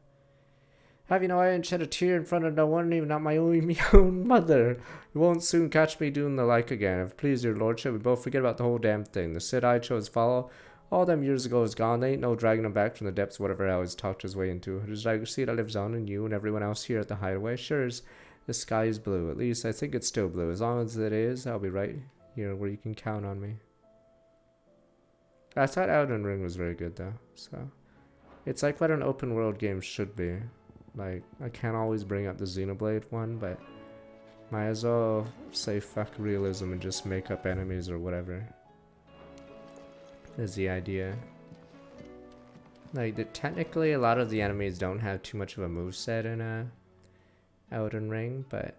Have you know I didn't shed a tear in front of no one, even not my own mother. You won't soon catch me doing the like again. If it please your lordship, we both forget about the whole damn thing. The Cid I chose follow, all them years ago is gone. They ain't no dragging him back from the depths of whatever hell he's talked his way into. It is legacy that lives on in you and everyone else here at the hideaway. Sure as the sky is blue. At least I think it's still blue. As long as it is, I'll be right here where you can count on me. I thought Elden Ring was very good though, so it's like what an open world game should be. Like, I can't always bring up the Xenoblade one, but might as well say fuck realism and just make up enemies or whatever. Is the idea. Like, technically a lot of the enemies don't have too much of a moveset in Elden Ring, but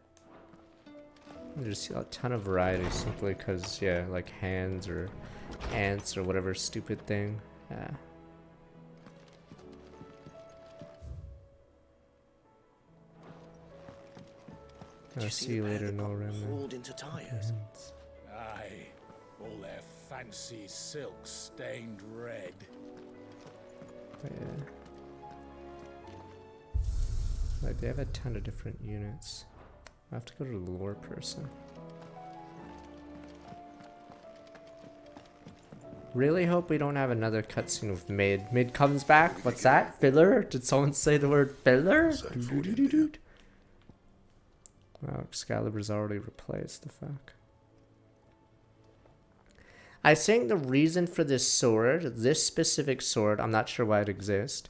there's a ton of variety simply because, yeah, like hands or ants or whatever stupid thing. I'll see you later, no remnant. Hauled into tires. Aye, all their fancy silks stained red. But yeah. Like, they have a ton of different units. I have to go to the lore person. Really hope we don't have another cutscene with Mid. Mid comes back? What's that? Filler? Did someone say the word filler? Wow, Excalibur's already replaced. The fuck? I think the reason for this sword, this specific sword, I'm not sure why it exists,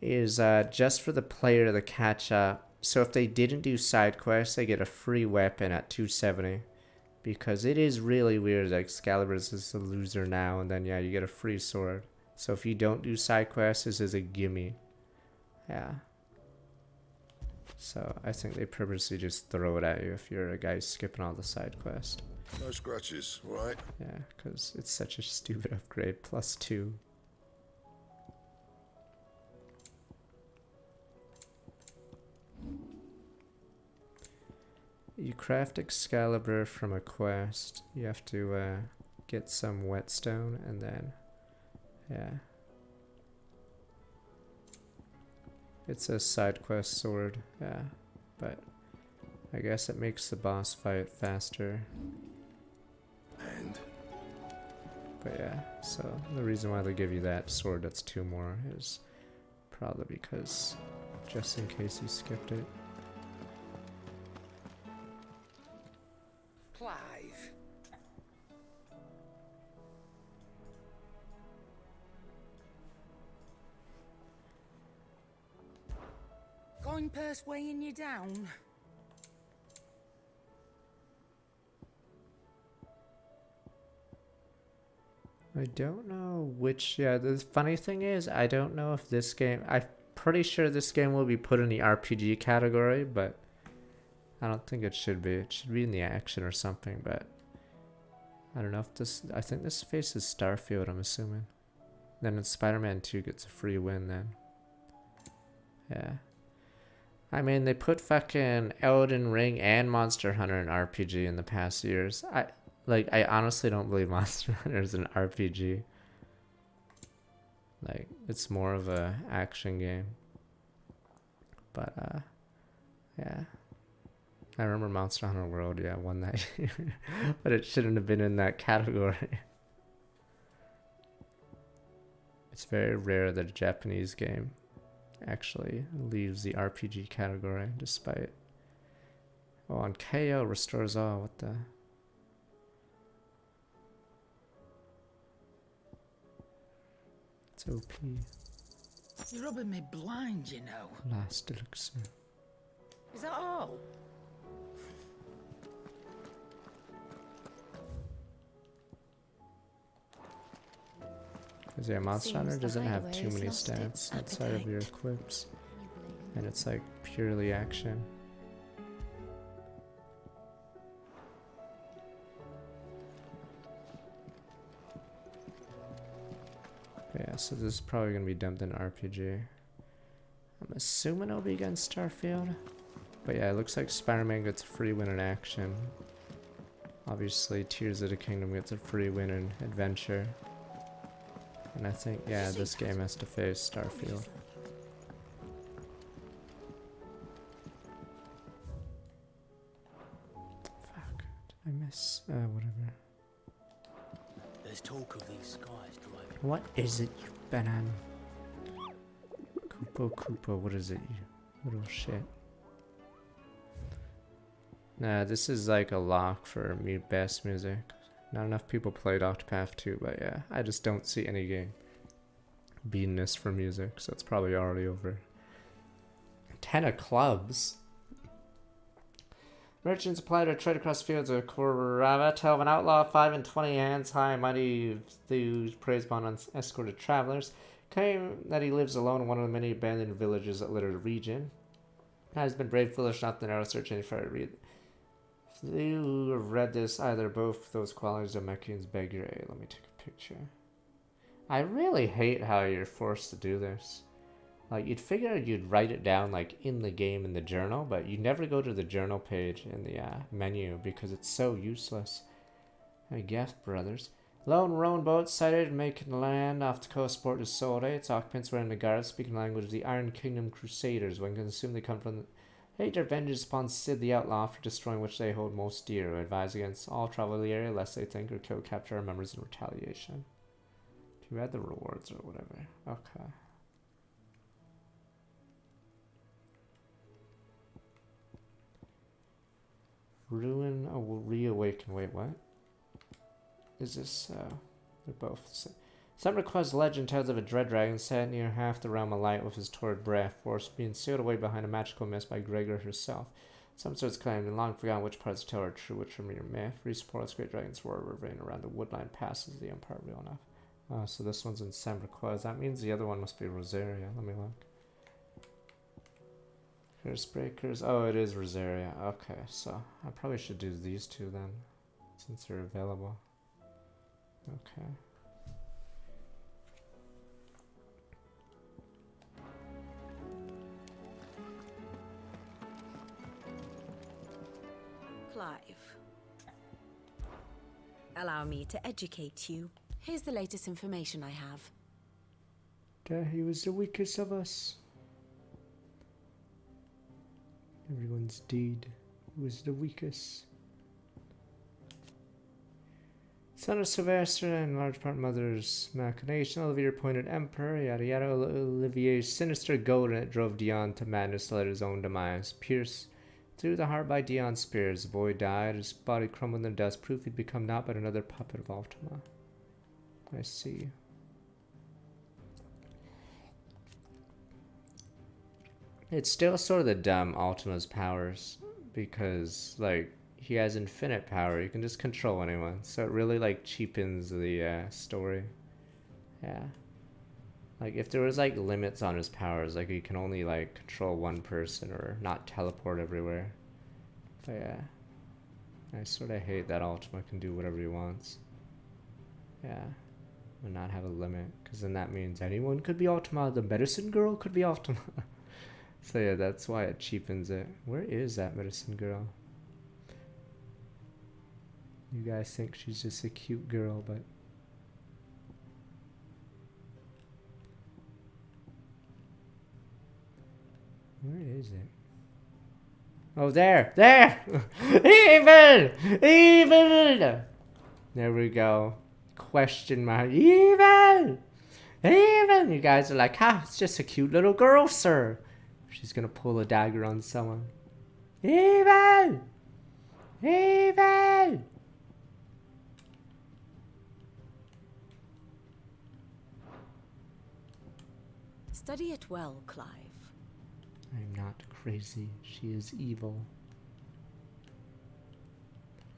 is just for the player to catch up. So if they didn't do side quests, they get a free weapon at 270. Because it is really weird that Excalibur is just a loser now, and then yeah, you get a free sword. So if you don't do side quests, this is a gimme. Yeah. So I think they purposely just throw it at you if you're a guy skipping all the side quests. No scratches, right? Yeah, because it's such a stupid upgrade. +2. You craft Excalibur from a quest. You have to get some whetstone and then, yeah. It's a side quest sword, yeah. But I guess it makes the boss fight faster. And? But yeah, so the reason why they give you that sword that's 2 more is probably because just in case you skipped it. Clive. Coin purse weighing you down? I don't know which, yeah, the funny thing is, I don't know if this game, I'm pretty sure this game will be put in the RPG category, but I don't think it should be. It should be in the action or something, but I don't know if this, I think this faces Starfield, I'm assuming. Then in Spider-Man 2 gets a free win then. Yeah. I mean, they put fucking Elden Ring and Monster Hunter in RPG in the past years. I honestly don't believe Monster Hunter is an RPG. Like, it's more of a action game. But, yeah. I remember Monster Hunter World, yeah, won that year. But it shouldn't have been in that category. It's very rare that a Japanese game actually leaves the RPG category, despite... Oh, and KO restores all, what the... It's OP. You're rubbing me blind, you know. Last elixir. Is that all? Because yeah, Monster Hunter doesn't have too many stats outside of your equips. And it's like purely action. Yeah, so this is probably going to be dumped in RPG. I'm assuming it'll be against Starfield. But yeah, it looks like Spider-Man gets a free win in action. Obviously, Tears of the Kingdom gets a free win in adventure. And I think, yeah, this game has to face Starfield. Fuck, did I miss? Whatever. There's talk of these skies driving. What is it, you banana? Koopa, what is it, you little shit? Nah, this is like a lock for me best music. Not enough people played Octopath 2, but yeah, I just don't see any game beating this for music, so it's probably already over. 10 of clubs. Merchants apply to trade across fields of Koravatel of an outlaw, 5 and 20 hands high, mighty thieves praise upon unescorted travelers. Claim that he lives alone in one of the many abandoned villages that litter the region. Has been brave, foolish, not the narrow search any further read. If you have read this, either both those qualities of Mechians beg your aid. Let me take a picture. I really hate how you're forced to do this. Like, you'd figure you'd write it down, like, in the game in the journal, but you never go to the journal page in the menu because it's so useless. I guess, brothers. Lone rowing boat sighted making land off the coast port of Sode. Its occupants were in the guards speaking the language of the Iron Kingdom Crusaders. One can assume they come from hate their vengeance upon Sid the Outlaw for destroying which they hold most dear. I advise against all travel to the area lest they think or kill capture our members in retaliation. You had the rewards or whatever. Okay. Ruin, oh, reawaken. Wait, what? Is this, they're both the same. Some request legend tells of a dread dragon set near half the realm alight with his torrid breath, forced being sealed away behind a magical mist by Gregor herself. Some sorts claimed and long forgotten which parts of the tale are true, which are mere myth. Recent reports great dragons roar ravine around the woodline passes the empire real enough. So this one's in San Requaz. That means the other one must be Rosaria. Let me look. Curse Breakers. Oh, it is Rosaria. Okay, so I probably should do these two then, since they're available. Okay. Clive. Allow me to educate you. Here's the latest information I have. He was the weakest of us. Everyone's deed. He was the weakest. Son of Sylvester and large part mother's machination. Olivier appointed emperor. Yada yada. Olivier's sinister goad and it drove Dion to madness to let his own demise. Pierced through the heart by Dion's spears. The boy died. His body crumbled in dust. Proof he'd become naught but another puppet of Ultima. I see. It's still sort of the dumb Ultima's powers because, like, he has infinite power. He can just control anyone. So it really, like, cheapens the story. Yeah. Like, if there was, like, limits on his powers, like, he can only, like, control one person or not teleport everywhere. But, yeah. I sort of hate that Ultima can do whatever he wants. Yeah. And not have a limit. Because then that means anyone could be Ultima. The medicine girl could be Ultima. So yeah, that's why it cheapens it. Where is that medicine girl? You guys think she's just a cute girl, but... Where is it? Oh, there! There! Evil! Evil! There we go. Question mark. Evil! Evil! You guys are like, it's just a cute little girl, sir. She's gonna pull a dagger on someone. Evil! Evil! Study it well, Clive. I'm not crazy. She is evil.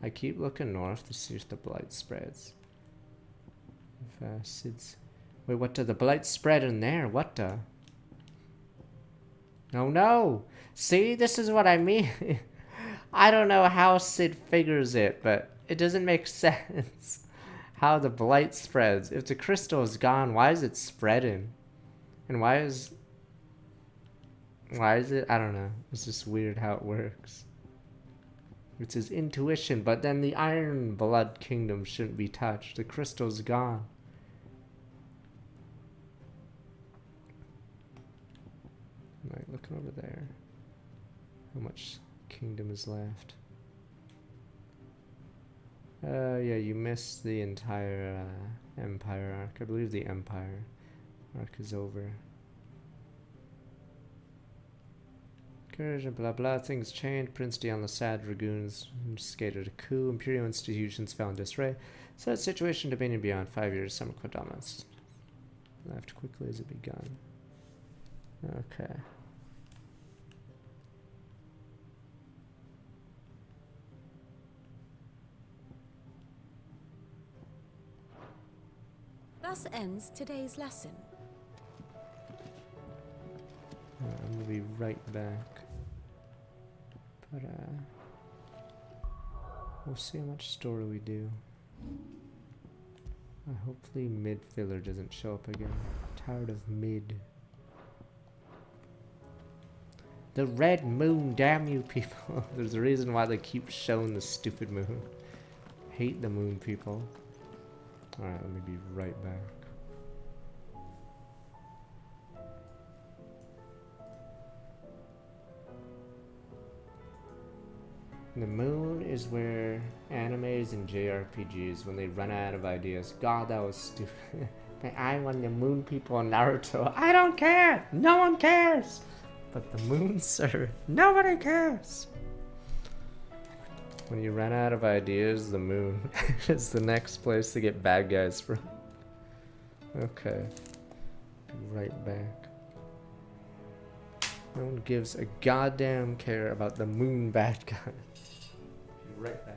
I keep looking north to see if the blight spreads. If Sid's... Wait, what the blight spread in there? What the... Oh no! See, this is what I mean. I don't know how Sid figures it, but it doesn't make sense how the blight spreads. If the crystal is gone, why is it spreading? And why is it? I don't know. It's just weird how it works. It's his intuition, but then the Iron Blood Kingdom shouldn't be touched. The crystal's gone. Right, looking over there. How much kingdom is left? Yeah, you missed the entire Empire arc. I believe the Empire arc is over. Courage and blah blah. Things changed. Prince Dion Lasad dragoons instigated a coup. Imperial institutions fell in disarray. So that situation dominion beyond 5 years. Summer dominance left quickly as it begun. Okay. Thus ends today's lesson. I'm gonna be right back. But we'll see how much story we do. Hopefully mid filler doesn't show up again. I'm tired of mid. The red moon, damn you people. There's a reason why they keep showing the stupid moon. Hate the moon people. Alright, let me be right back. The moon is where animes and JRPGs, when they run out of ideas. God, that was stupid. But I want the moon people in Naruto. I don't care! No one cares! But the moon, sir, nobody cares! When you run out of ideas, the moon is the next place to get bad guys from. Okay. Be right back. No one gives a goddamn care about the moon bad guy. Be right back.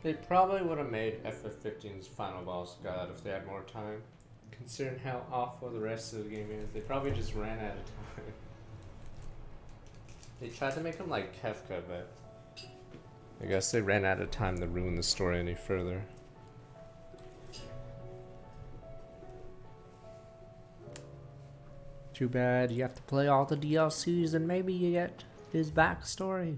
They probably would have made FF15's final boss god if they had more time. Considering how awful the rest of the game is, they probably just ran out of time. They tried to make him like Kefka, but I guess they ran out of time to ruin the story any further. Too bad you have to play all the DLCs and maybe you get his backstory.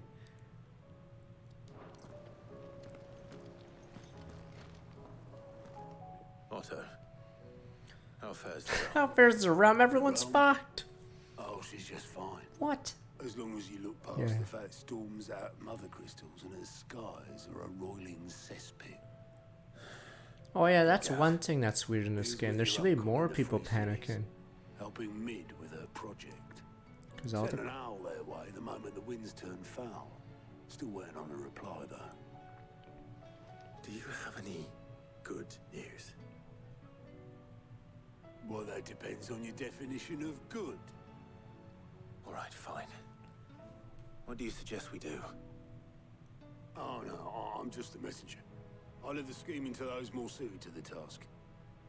Otto, how fares the rum? Everyone's fucked. Oh, she's just fine. What? As long as you look past the fact storms out mother crystals and her skies are a roiling cesspit. Oh yeah, that's one thing that's weird in this game. There should be more people panicking. Helping Mid with her project. All Sent an owl their way the moment the winds turned foul. Still waiting on a reply though. Do you have any good news? Well, that depends on your definition of good. All right, fine. What do you suggest we do? Oh no, I'm just a messenger. I leave the scheming to those more suited to the task.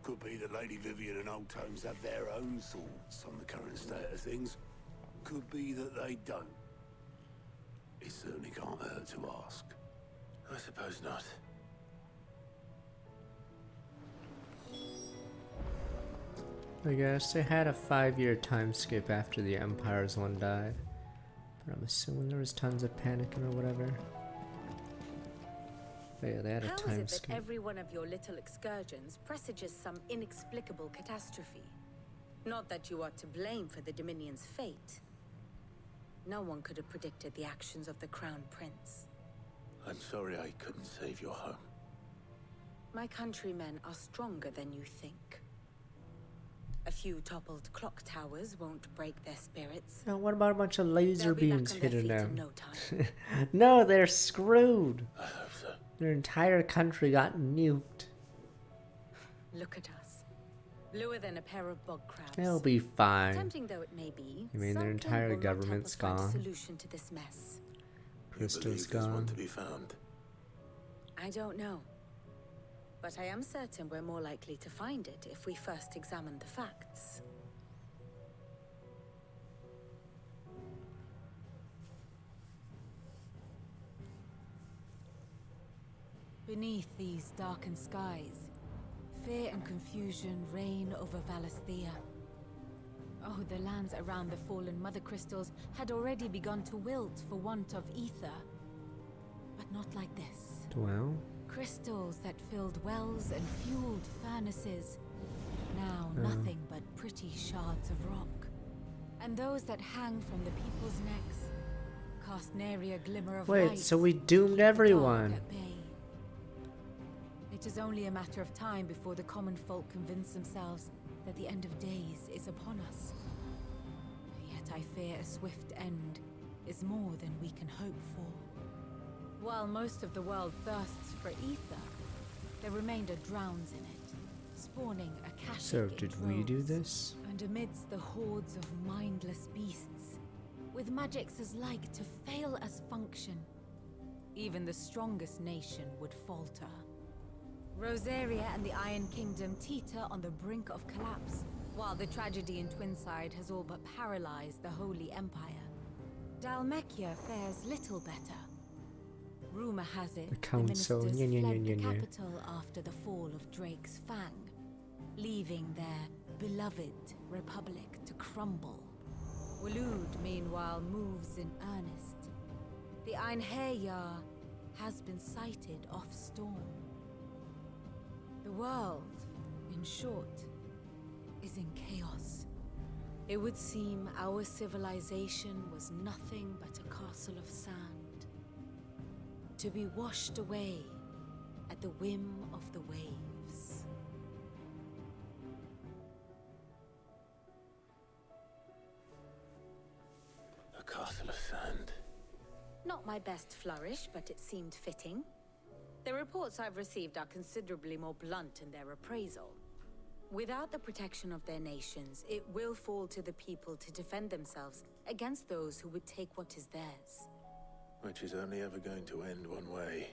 Could be that Lady Vivian and Old Tomes have their own thoughts on the current state of things. Could be that they don't. It certainly can't hurt to ask. I suppose not. I guess they had a 5-year time skip after the Empire's one died. But I'm assuming there was tons of panicking or whatever. But yeah, they had a How is time it that skip. every one of your little excursions presages some inexplicable catastrophe? Not that you are to blame for the Dominion's fate. No one could have predicted the actions of the Crown Prince. I'm sorry I couldn't save your home. My countrymen are stronger than you think. A few toppled clock towers won't break their spirits. Now, what about a bunch of laser They'll be back beams on their hitting feet in them? no time. No, they're screwed. I hope so. Their entire country got nuked. Look at us. Bluer than a pair of bog crabs. They'll be fine. Tempting though it may be, You mean their something entire will not help government's us find a gone? solution to this mess. Crystal's You believe there's one gone. to be found? I don't know. But I am certain we're more likely to find it if we first examine the facts. Beneath these darkened skies, fear and confusion reign over Valisthea. Oh, the lands around the fallen Mother Crystals had already begun to wilt for want of ether. But not like this. Well, Crystals that filled wells and fueled furnaces. Now Oh. nothing but pretty shards of rock. And those that hang from the people's necks cast nary a glimmer of light. wait, so we to doomed keep the dark everyone. at bay. It is only a matter of time before the common folk convince themselves that the end of days is upon us. Yet I fear a swift end is more than we can hope for. While most of the world thirsts for ether, the remainder drowns in it, spawning Akashic So in did we do droves. this? And amidst the hordes of mindless beasts, with magics as like to fail as function, even the strongest nation would falter. Rosaria and the Iron Kingdom teeter on the brink of collapse, while the tragedy in Twinside has all but paralyzed the Holy Empire. Dhalmekia fares little better. Rumor has it The council, ministers nya, nya, fled nya, the nya. capital after the fall of Drake's Fang, leaving their beloved republic to crumble. Waloed, meanwhile, moves in earnest. The Einherjar has been sighted off Storm. The world, in short, is in chaos. It would seem our civilization was nothing but a castle of sand, to be washed away at the whim of the waves. A castle of sand. Not my best flourish, but it seemed fitting. The reports I've received are considerably more blunt in their appraisal. Without the protection of their nations, it will fall to the people to defend themselves against those who would take what is theirs. Which is only ever going to end one way.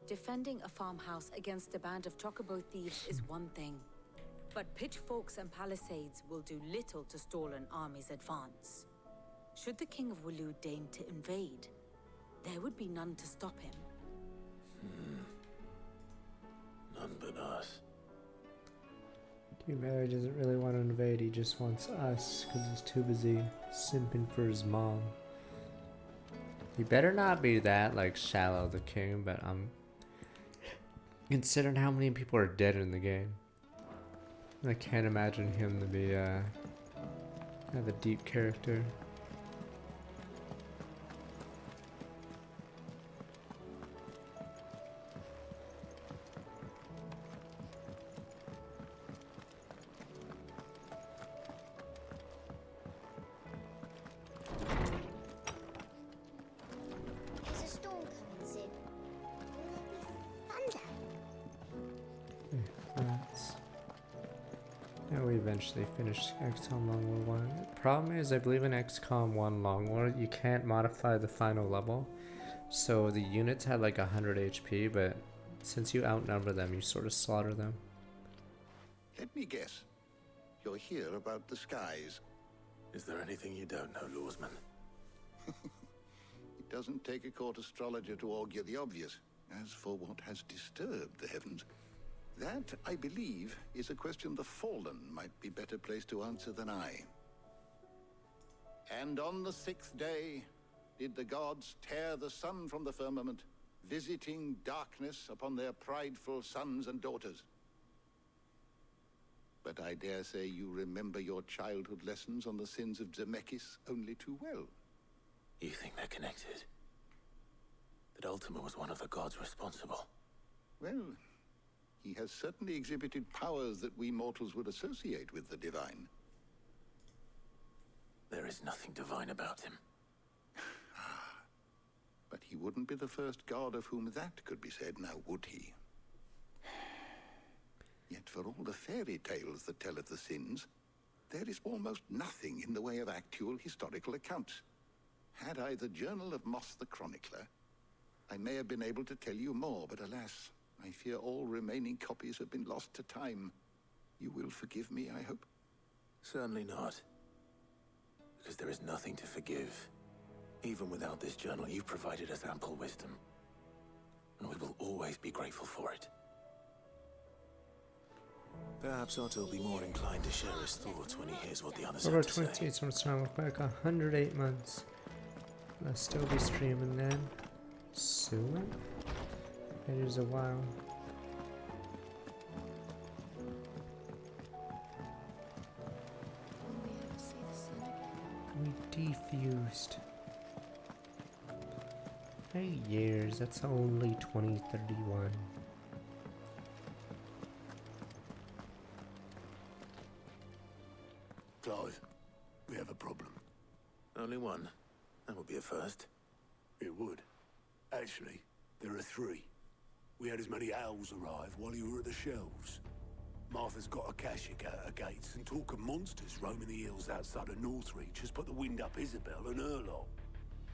Defending a farmhouse against a band of chocobo thieves is one thing, but pitchforks and palisades will do little to stall an army's advance. Should the King of Waloed deign to invade, there would be none to stop him. None but us. Q-Mary doesn't really want to invade, he just wants us because he's too busy simping for his mom. He better not be that, like, Shallow the King, but considering how many people are dead in the game, I can't imagine him to be, have a deep character. There's a storm coming soon. Will there be thunder? That's... Yeah, we eventually finished XCOM Long War 1. The problem is, I believe in XCOM 1 Long War, you can't modify the final level. So the units had like 100 HP, but since you outnumber them, you sort of slaughter them. Let me guess. You're here about the skies. Is there anything you don't know, Lawsman? It doesn't take a court astrologer to augur the obvious. As for what has disturbed the heavens, that, I believe, is a question the Fallen might be better placed to answer than I. And on the 6th day, did the gods tear the sun from the firmament, visiting darkness upon their prideful sons and daughters. But I dare say you remember your childhood lessons on the sins of Zemeckis only too well. You think they're connected? That Ultima was one of the gods responsible? Well, he has certainly exhibited powers that we mortals would associate with the divine. There is nothing divine about him. But he wouldn't be the first god of whom that could be said, now would he? Yet for all the fairy tales that tell of the sins, there is almost nothing in the way of actual historical accounts. Had I the Journal of Moss the Chronicler, I may have been able to tell you more, but alas, I fear all remaining copies have been lost to time. You will forgive me, I hope? Certainly not. Because there is nothing to forgive. Even without this journal, you've provided us ample wisdom. And we will always be grateful for it. Perhaps Otto will be more inclined to share his thoughts when he hears what the others Over have to say. 28 months time, look back 108 months. I'll still be streaming then. Soon? It is a while. We defused. 8 years, that's only 2031. Clive, we have a problem. Only one. That would be a first. It would. Actually, there are 3. We had as many owls arrive while you were at the shelves. Martha's got a cashier at her gates, and talk of monsters roaming the hills outside of Northreach has put the wind up Isabel and her lot.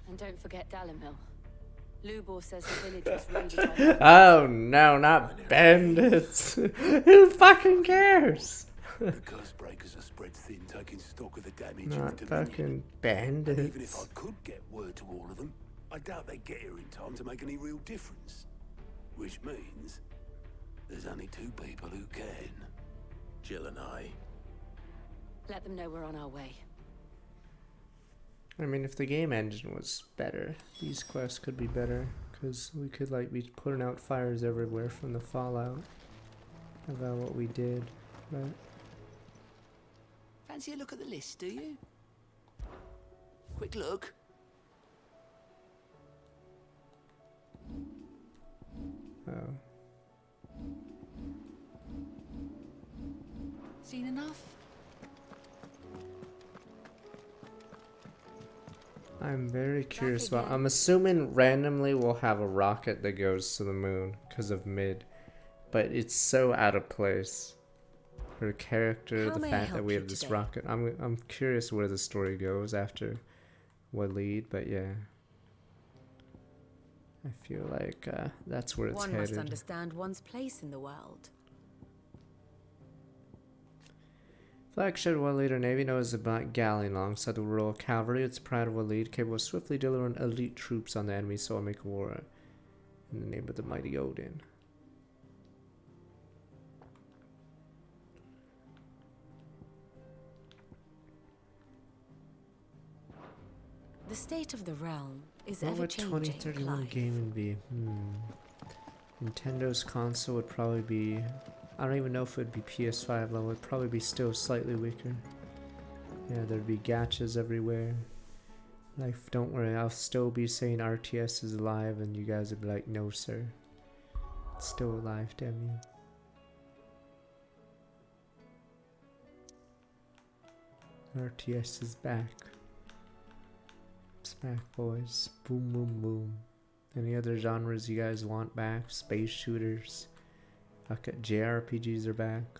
And don't forget Dalimil. Lubor says the village was raided by Oh no, not bandits. Who fucking cares? The curse breakers are spread thin, taking stock of the damage Not in the Dominion. fucking And even if bandits. I could get word to all of them, I doubt they'd get here in time to make any real difference. Which means there's only 2 people who can. Jill and I. Let them know we're on our way. I mean, if the game engine was better, these quests could be better, because we could like be putting out fires everywhere from the Fallout about what we did, but Fancy a look at the list, do you? Quick look. oh. Seen enough? I'm very curious about. I'm assuming randomly we'll have a rocket that goes to the moon because of Mid, but it's so out of place. Her character, How the may I fact that help we you have this today? rocket. I'm curious where the story goes after Waleed, but yeah, I feel like that's where it's One must headed. understand one's place in the world. Flagship Waleed, our Navy known as the Black Galleon alongside the Royal Cavalry. It's proud of Waleed, capable of swiftly delivering elite troops on the enemy, so I make war in the name of the mighty Odin. The state of the realm is What ever would changing. 2031 gaming be? Nintendo's console would probably be... I don't even know if it would be PS5 level. It would probably be still slightly weaker. Yeah, there'd be gachas everywhere. Like, don't worry, I'll still be saying RTS is alive, and you guys would be like, no sir. It's still alive, damn you. RTS is back. It's back, boys. Boom, boom, boom. Any other genres you guys want back? Space shooters. Okay, JRPGs are back.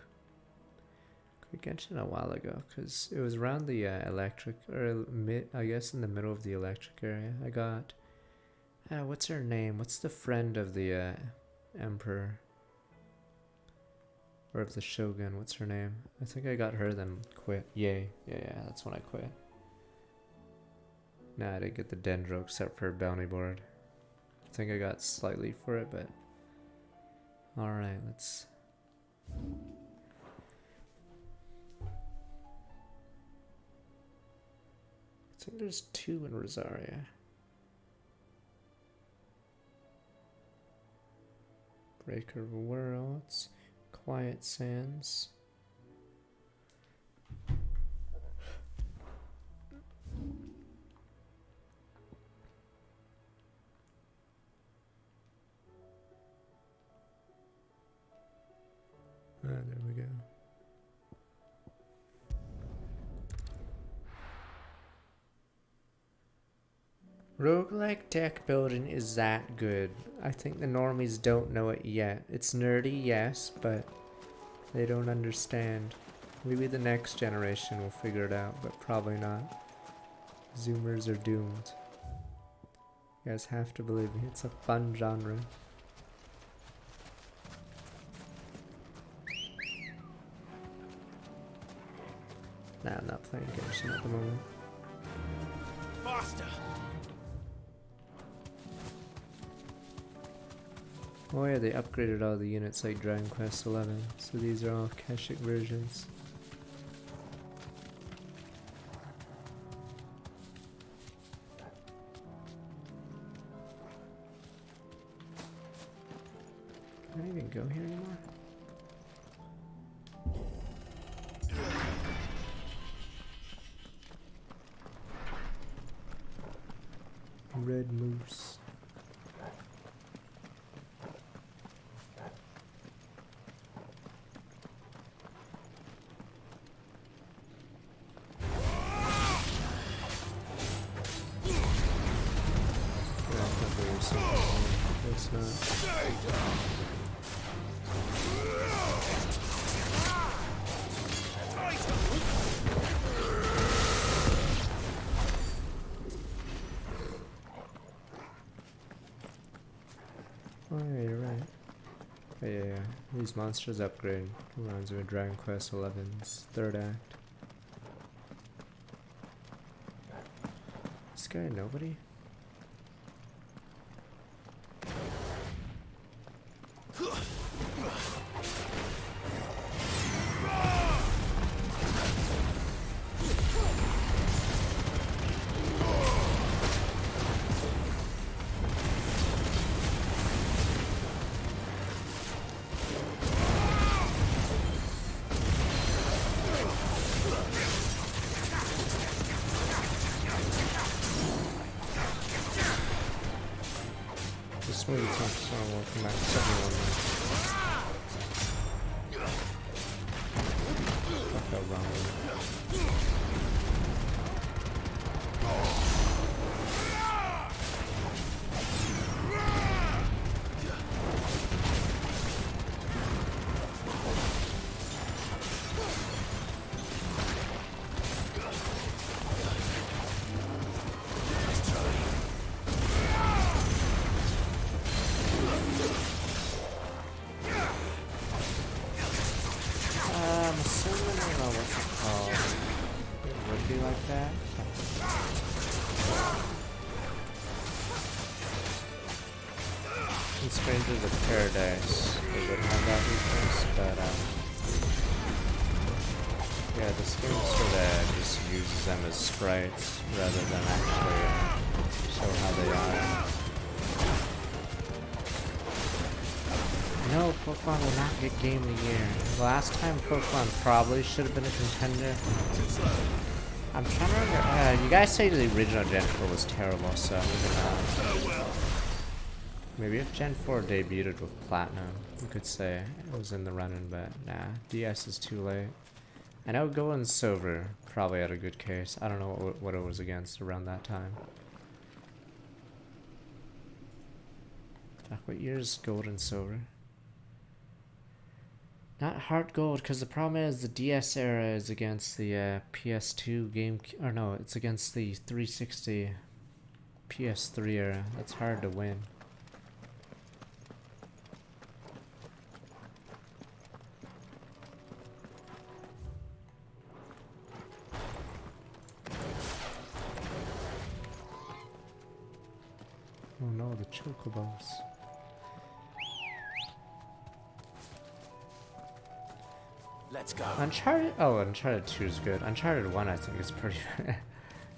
We mentioned a while ago because it was around the electric, or I guess in the middle of the electric area. I got, what's her name? What's the friend of the Emperor? Or of the Shogun? What's her name? I think I got her, then quit. Yay. Yeah, that's when I quit. Nah, I didn't get the Dendro except for a bounty board. I think I got slightly for it, but... Alright, let's... I think there's 2 in Rosaria. Breaker of Worlds, Quiet Sands. There we go. Roguelike deck building is that good. I think the normies don't know it yet. It's nerdy, yes, but they don't understand. Maybe the next generation will figure it out, but probably not. Zoomers are doomed. You guys have to believe me, it's a fun genre. Nah, I'm not playing Genshin at the moment. Faster! Oh yeah, they upgraded all the units like Dragon Quest XI, so these are all Keshic versions. Can I even go here anymore? Red moose. It's not. Oh yeah, you're right. Oh, yeah. These monsters upgrade. Reminds me of Dragon Quest XI's third act. This guy nobody? This movie talks so we'll come back to 71 Fuck that wrong. I'm assuming I don't know what it's called. It would be like that. In Strangers of Paradise, they would have that weakness, but yeah, this game sort of just uses them as sprites rather than actually show how they are. No, Pokemon will not get Game of the Year. The last time Pokemon probably should have been a contender. I'm trying to remember. You guys say the original Gen 4 was terrible, so maybe if Gen 4 debuted with Platinum, you could say it was in the running, but nah, DS is too late. I know Gold and Silver probably had a good case. I don't know what it was against around that time. Fuck, what year is Gold and Silver? Not Heart Gold, because the problem is the DS era is against the PS2 game, or no, it's against the 360 PS3 era. That's hard to win. Oh no, the chocobos. Let's go. Uncharted. Oh, Uncharted 2 is good. Uncharted 1, I think, is pretty.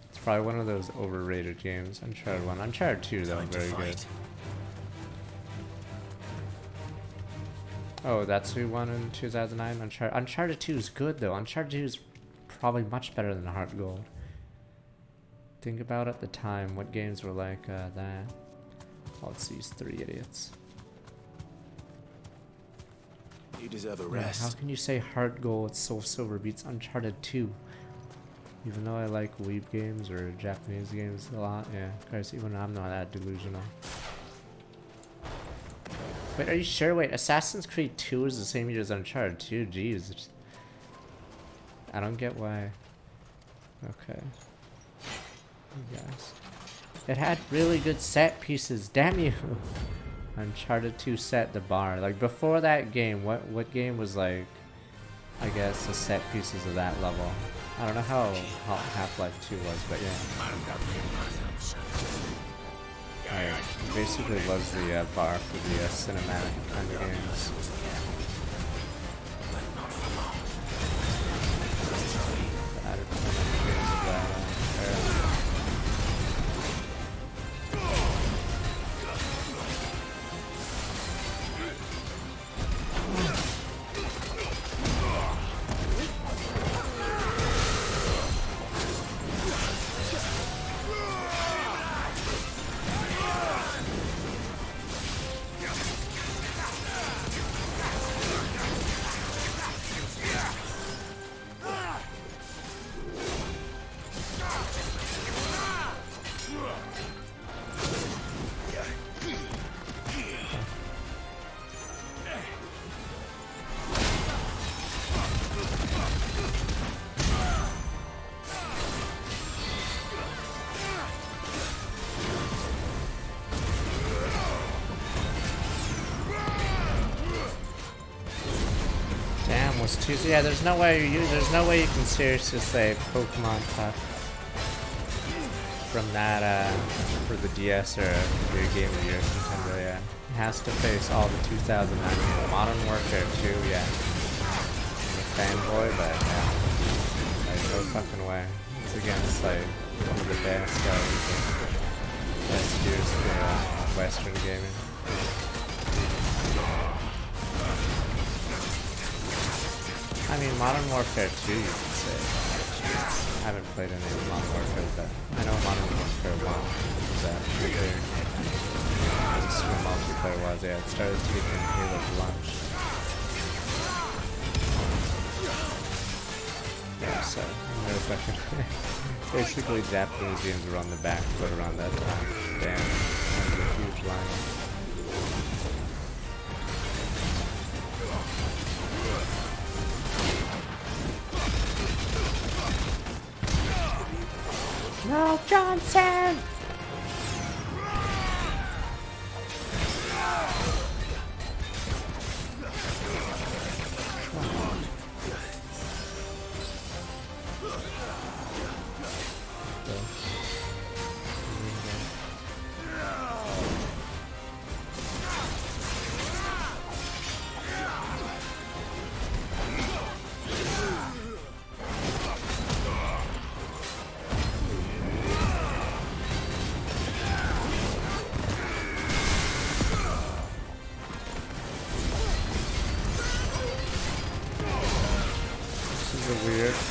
It's probably one of those overrated games. Uncharted 1. Uncharted 2, though, very good. Oh, that's who won in 2009. Uncharted 2 is good, though. Uncharted 2 is probably much better than Heart Gold. Think about at the time what games were like that. Oh, it's these three idiots. You deserve a Yeah, rest. how can you say Heart Gold Soul Silver beats Uncharted 2? Even though I like weeb games or Japanese games a lot, yeah. Guys, even I'm not that delusional. Wait, are you sure? Wait, Assassin's Creed 2 is the same year as Uncharted 2? Jeez. I don't get why. Okay. You guys. It had really good set pieces, damn you! Uncharted 2 set the bar. Like, before that game, what game was like, I guess, the set pieces of that level? I don't know how Half-Life 2 was, but yeah. It basically was the bar for the cinematic kind of games. Added so many games of that era. Tuesday. Yeah, there's no way you can seriously say Pokemon Puff from that for the DS or your Game of the Year contender. Yeah, it has to face all the 2009 Modern Warfare 2. Yeah, I'm a fanboy, but yeah, like no fucking way. It's against like one of the best years for Western gaming. I mean, Modern Warfare 2, you could say. I haven't played any of Modern Warfare, but I know Modern Warfare 1 was that pretty This is what multiplayer was, yeah. It started taking Halo to launch. Yeah, so, basically Japanese games were on the back foot around that time. Damn, that was a huge lineup. No, Johnson!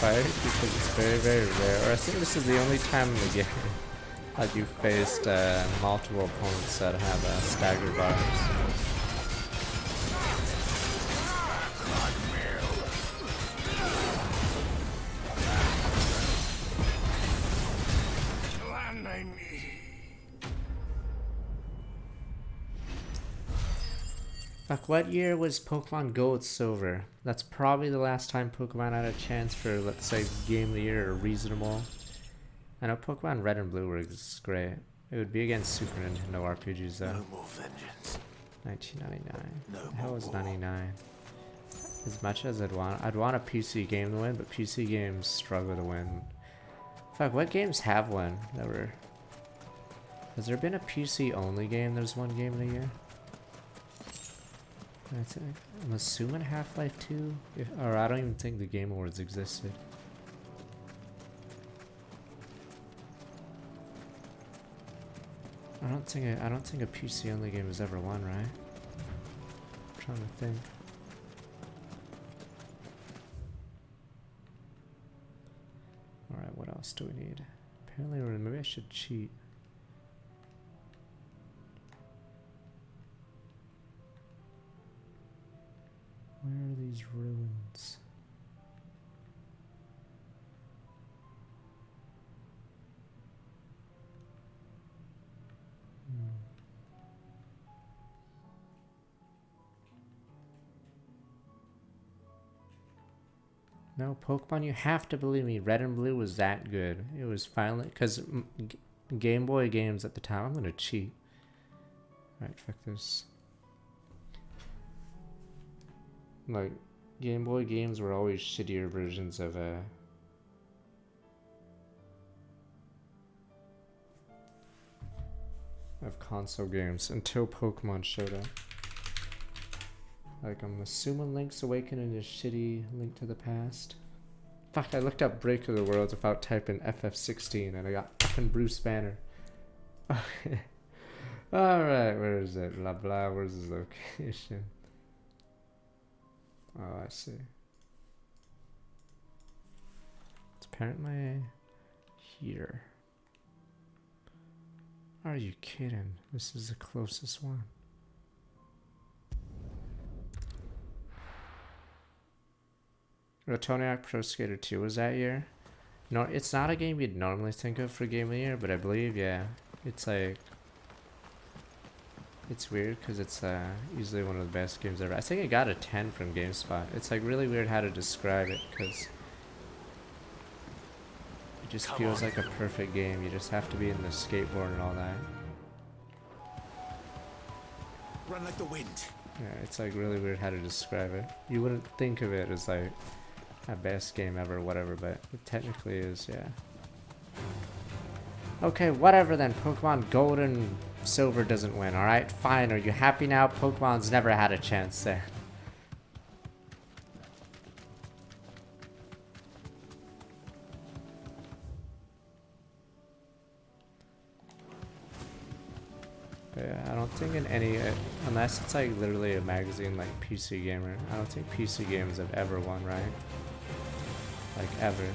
Because it's very, very rare. Or I think this is the only time in the game that you faced multiple opponents that have stagger bars. Fuck, what year was Pokemon Gold Silver? That's probably the last time Pokemon had a chance for, let's say, Game of the Year or reasonable. I know Pokemon Red and Blue was great. It would be against Super Nintendo RPGs though. No more vengeance. 1999. No The hell more was war. 99? As much as I'd want a PC game to win, but PC games struggle to win. Fuck, what games have won that were Has there been a PC only game? There's one game in a year. That's it. I'm assuming Half-Life 2, or I don't even think the Game Awards existed. I don't think a PC only game has ever won, right? I'm trying to think. All right, what else do we need? Apparently, maybe I should cheat. Where are these ruins? No, Pokemon, you have to believe me. Red and Blue was that good. It was finally, because Game Boy games at the time, I'm going to cheat. Alright, fuck this. Like, Game Boy games were always shittier versions of console games until Pokemon showed up. Like, I'm assuming Link's Awakening is shitty Link to the Past. Fuck, I looked up Break of the Worlds without typing FF16 and I got fucking Bruce Banner. Okay. Alright, where is it? Blah blah, where's his location? Oh, I see. It's apparently here. Are you kidding? This is the closest one. Rotoniac Pro Skater 2 was that year. No, it's not a game you'd normally think of for Game of the Year, but I believe, yeah. It's like... It's weird because it's easily one of the best games ever. I think it got a 10 from GameSpot. It's like really weird how to describe it because... It just feels like a perfect game. You just have to be in the skateboard and all that. Run like the wind. Yeah, it's like really weird how to describe it. You wouldn't think of it as like a best game ever, whatever, but it technically is, yeah. Okay, whatever then. Pokemon Gold and Silver doesn't win, alright? Fine, are you happy now? Pokemon's never had a chance there. But yeah, I don't think in any, unless it's like literally a magazine like PC Gamer, I don't think PC games have ever won, right? Like ever.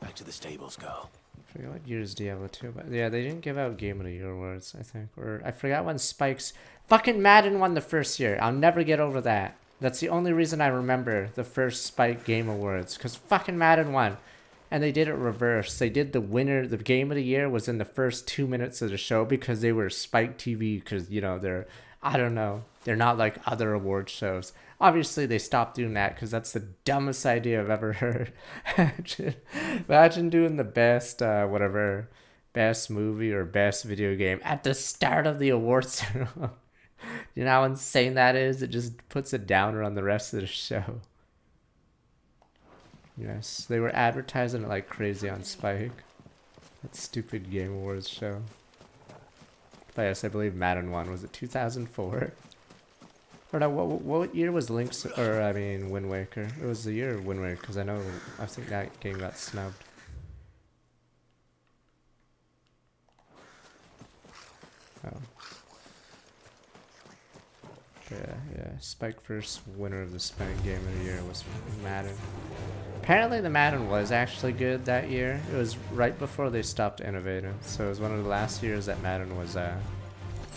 Back to the stables, girl. I forget what year is Diablo 2, but yeah, they didn't give out Game of the Year awards, I think. Or I forgot when Spike's... Fucking Madden won the first year. I'll never get over that. That's the only reason I remember the first Spike Game Awards, because fucking Madden won. And they did it reverse. They did the winner, the Game of the Year was in the first 2 minutes of the show because they were Spike TV, because, you know, they're, I don't know, they're not like other award shows. Obviously, they stopped doing that because that's the dumbest idea I've ever heard. Imagine doing the best, whatever, best movie or best video game at the start of the awards ceremony. You know how insane that is? It just puts a downer on the rest of the show. Yes, they were advertising it like crazy on Spike. That stupid Game Awards show. But yes, I believe Madden won. Was it 2004? Or no, what year was Link's, or I mean Wind Waker? It was the year of Wind Waker, because I think that game got snubbed. Oh. Yeah, Spike first winner of the Spike Game of the Year was Madden. Apparently the Madden was actually good that year. It was right before they stopped innovating. So it was one of the last years that Madden was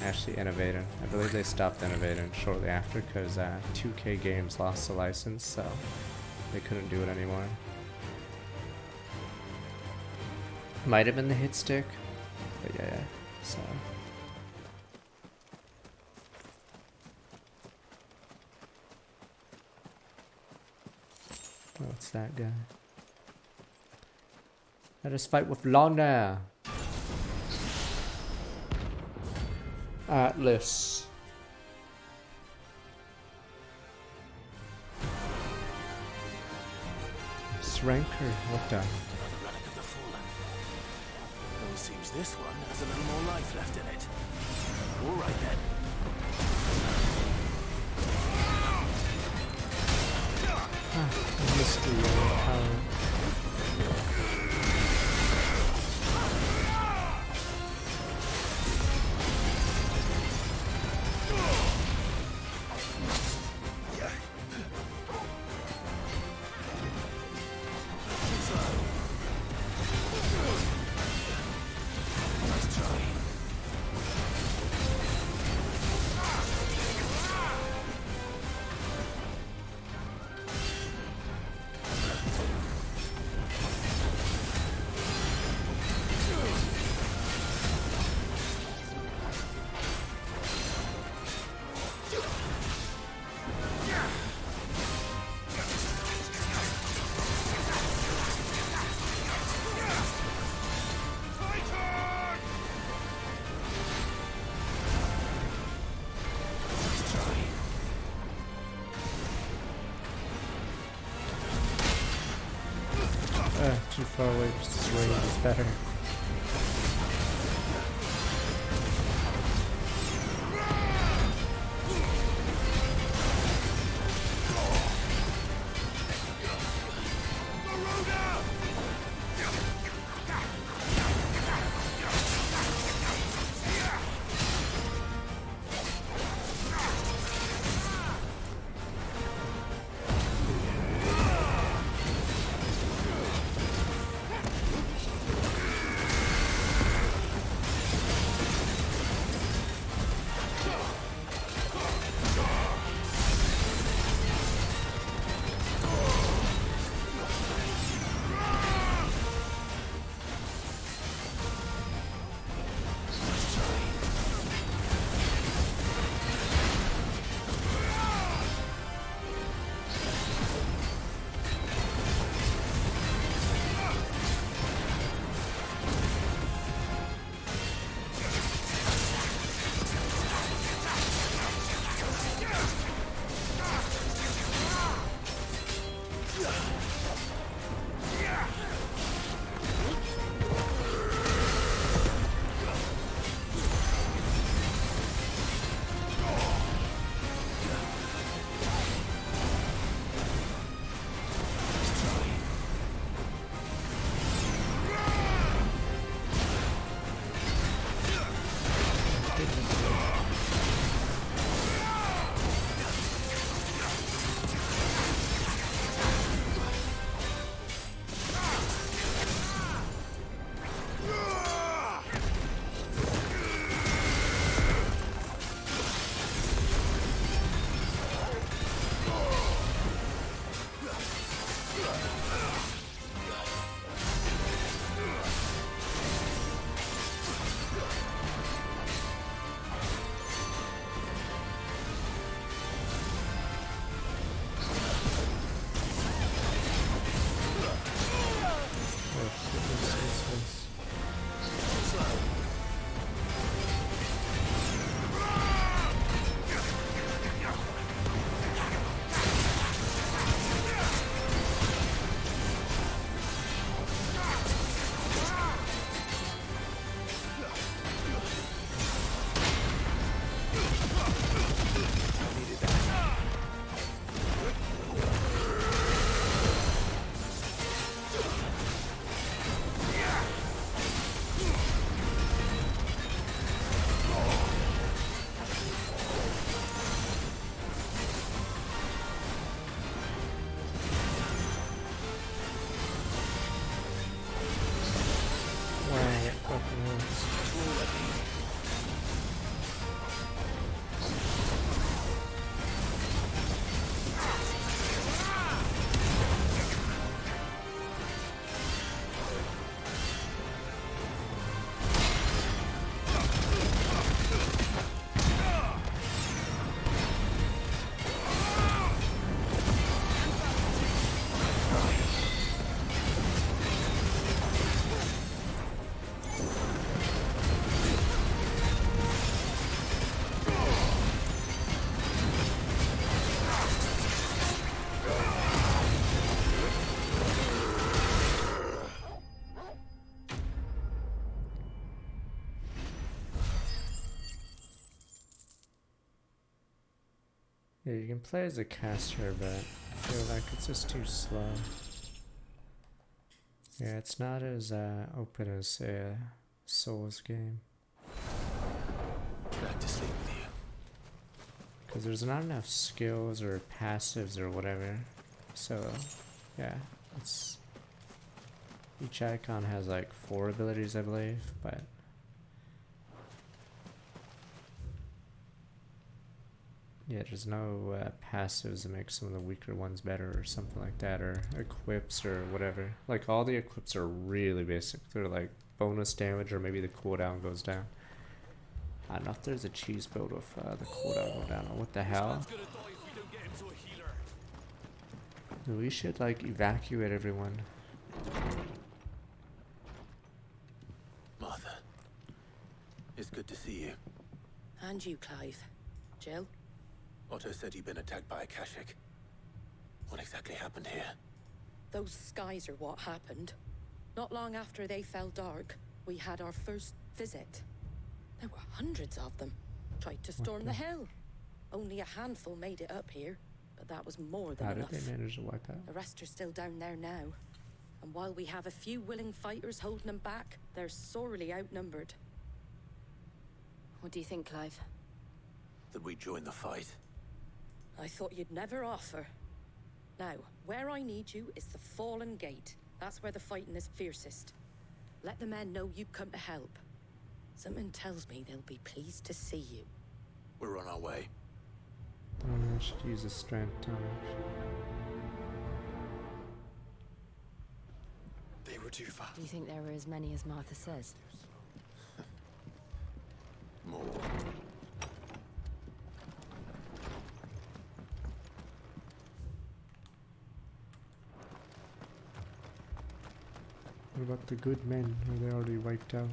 actually innovating. I believe they stopped innovating shortly after because 2K Games lost the license, so they couldn't do it anymore. Might have been the hit stick, but yeah, so... Oh, it's that guy. Let us fight with Lana. Atlas. this rank or what the? Another relic of the fallen. Well, it seems this one has a little more life left in it. All right then. I missed the power. Too far away, just this range is better. Yeah, you can play as a caster, but I feel like it's just too slow. Yeah, it's not as open as, say, a Souls game. Back to sleep with you. Because there's not enough skills or passives or whatever. So, yeah, it's... Each icon has like 4 abilities, I believe, but... Yeah, there's no passives that make some of the weaker ones better or something like that, or equips or whatever. Like, all the equips are really basic. They're like bonus damage, or maybe the cooldown goes down. I don't know if there's a cheese build with the cooldown go down. What the hell? We should like evacuate everyone. Martha, it's good to see you. And you, Clive. Jill? Otto said you'd been attacked by Akashic. What exactly happened here? Those skies are what happened. Not long after they fell dark, we had our first visit. There were hundreds of them. Tried to storm the hill. Only a handful made it up here, but that was more than enough. How did they manage to wipe out? The rest are still down there now. And while we have a few willing fighters holding them back, they're sorely outnumbered. What do you think, Clive? That we join the fight? I thought you'd never offer. Now, where I need you is the Fallen Gate. That's where the fighting is fiercest. Let the men know you've come to help. Something tells me they'll be pleased to see you. We're on our way. I should use a strength damage. They were too fast. Do you think there were as many as Martha says? More. What about the good men? Are they already wiped out?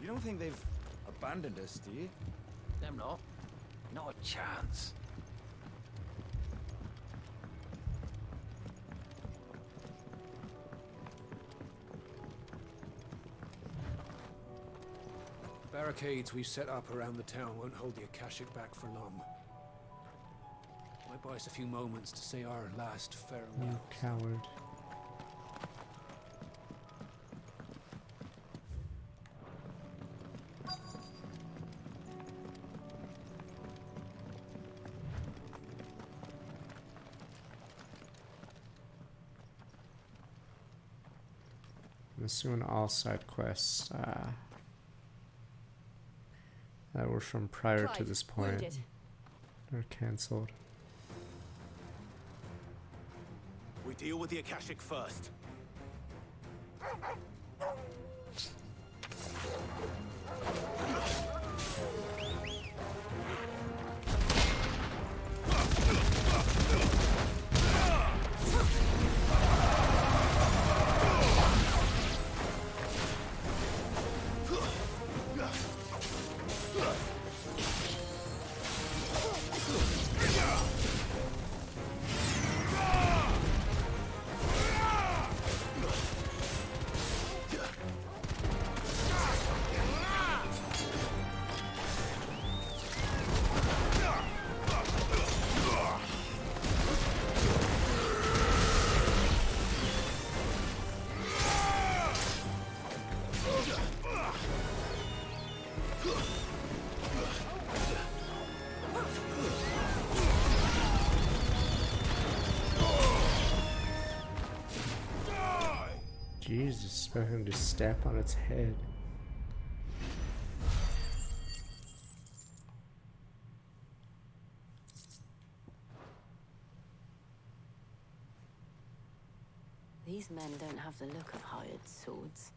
You don't think they've abandoned us, do you? Them not. Not a chance. Barricades we've set up around the town won't hold the Akashic back for long. Might buy us a few moments to say our last farewell. You coward. I'm assuming all side quests that were from prior to this point are cancelled. We deal with the Akashic first. Jesus, for him to step on its head. These men don't have the look of hired swords.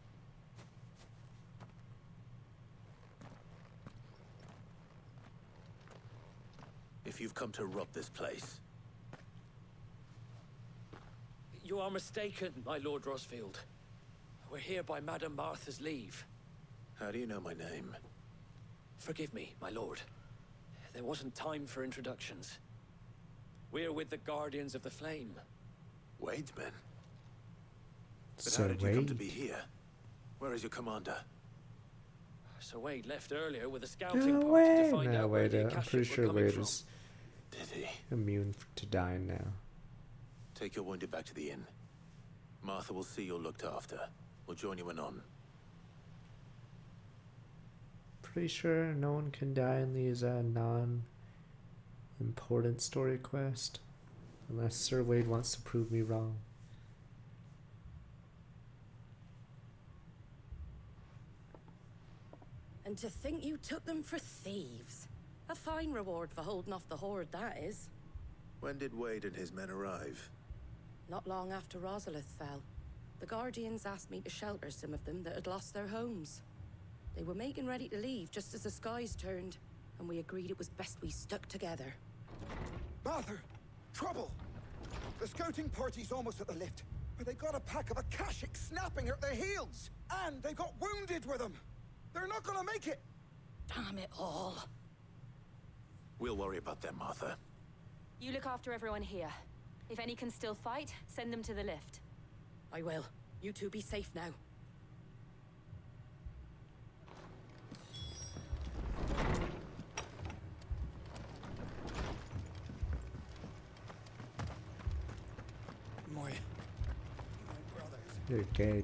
If you've come to rob this place, You are mistaken, my Lord Rosfield. We're here by Madame Martha's leave. how do you know my name? Forgive me, my lord. There wasn't time for introductions. We're with the Guardians of the Flame. Wade's men? But So how did you come to Wade? be here? Where is your commander? So Wade left earlier with a Go scouting party away! to find No, out where Wade, the I'm Akashic pretty were sure coming Wade from. is Did he? immune to dying now. Take your wounded back to the inn. Martha will see you're looked after. We'll join you anon. Pretty sure no one can die in these non-important story quest. Unless Sir Wade wants to prove me wrong. And to think you took them for thieves. A fine reward for holding off the horde, that is. When did Wade and his men arrive? Not long after Rosalith fell. The Guardians asked me to shelter some of them that had lost their homes. They were making ready to leave just as the skies turned, and we agreed it was best we stuck together. Martha! Trouble! The scouting party's almost at the lift, but they got a pack of Akashic snapping at their heels! And they got wounded with them! They're not gonna make it! Damn it all. We'll worry about them, Martha. You look after everyone here. If any can still fight, send them to the lift. I will. You two be safe now. My You're dead.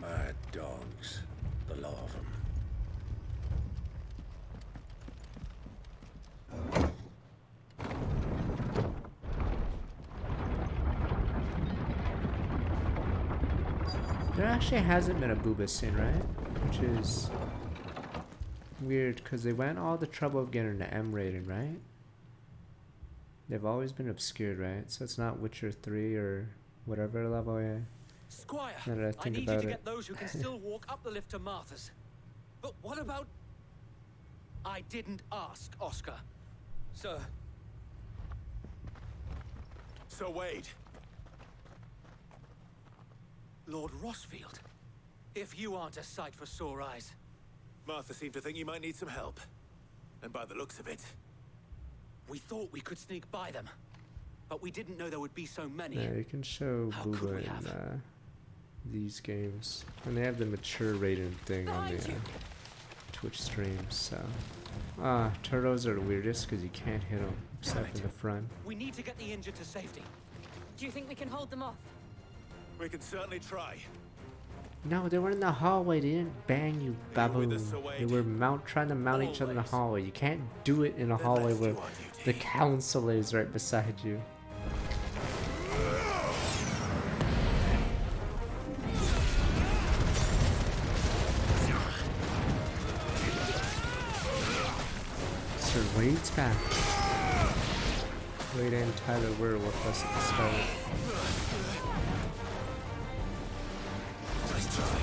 Mad dogs. The lot of them. There actually hasn't been a Booba scene, right? Which is weird, because they went all the trouble of getting the M rating, right? They've always been obscured, right? So it's not Witcher 3 or whatever level, yeah. Squire, Now that I I think need you about to it. get those who can still walk up the lift to Martha's. But what about... I didn't ask, Oscar. Sir. So Wade. Lord Rossfield. If you aren't a sight for sore eyes. Martha seemed to think you might need some help. And by the looks of it... We thought we could sneak by them. But we didn't know there would be so many. Yeah, you can show How could Booba we in have? These games. And they have the mature rated thing on the Twitch streams, so... turtles are the weirdest because you can't hit them except in the front. We need to get the injured to safety. Do you think we can hold them off? We can certainly try. No, they were in the hallway. They didn't bang you, baboon. They were trying to mount each other in the hallway. You can't do it in a hallway where the council is right beside you. Sir Wade's back. Wade and Tyler were with us at the start. Nice try.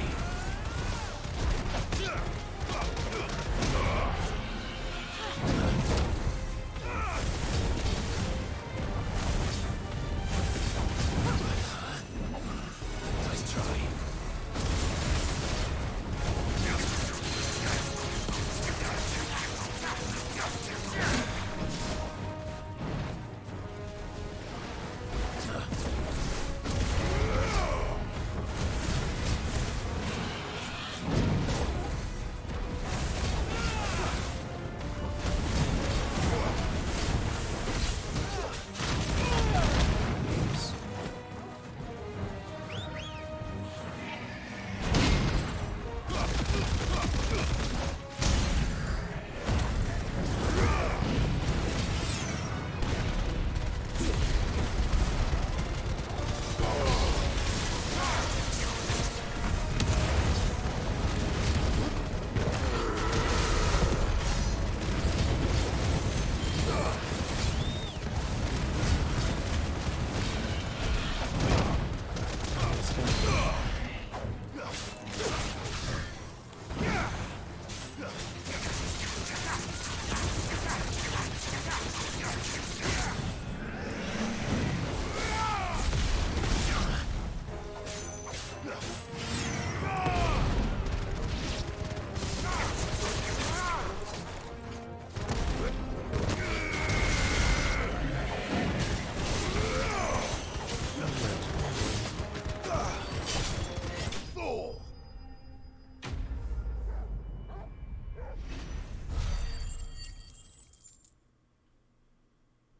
Nice try.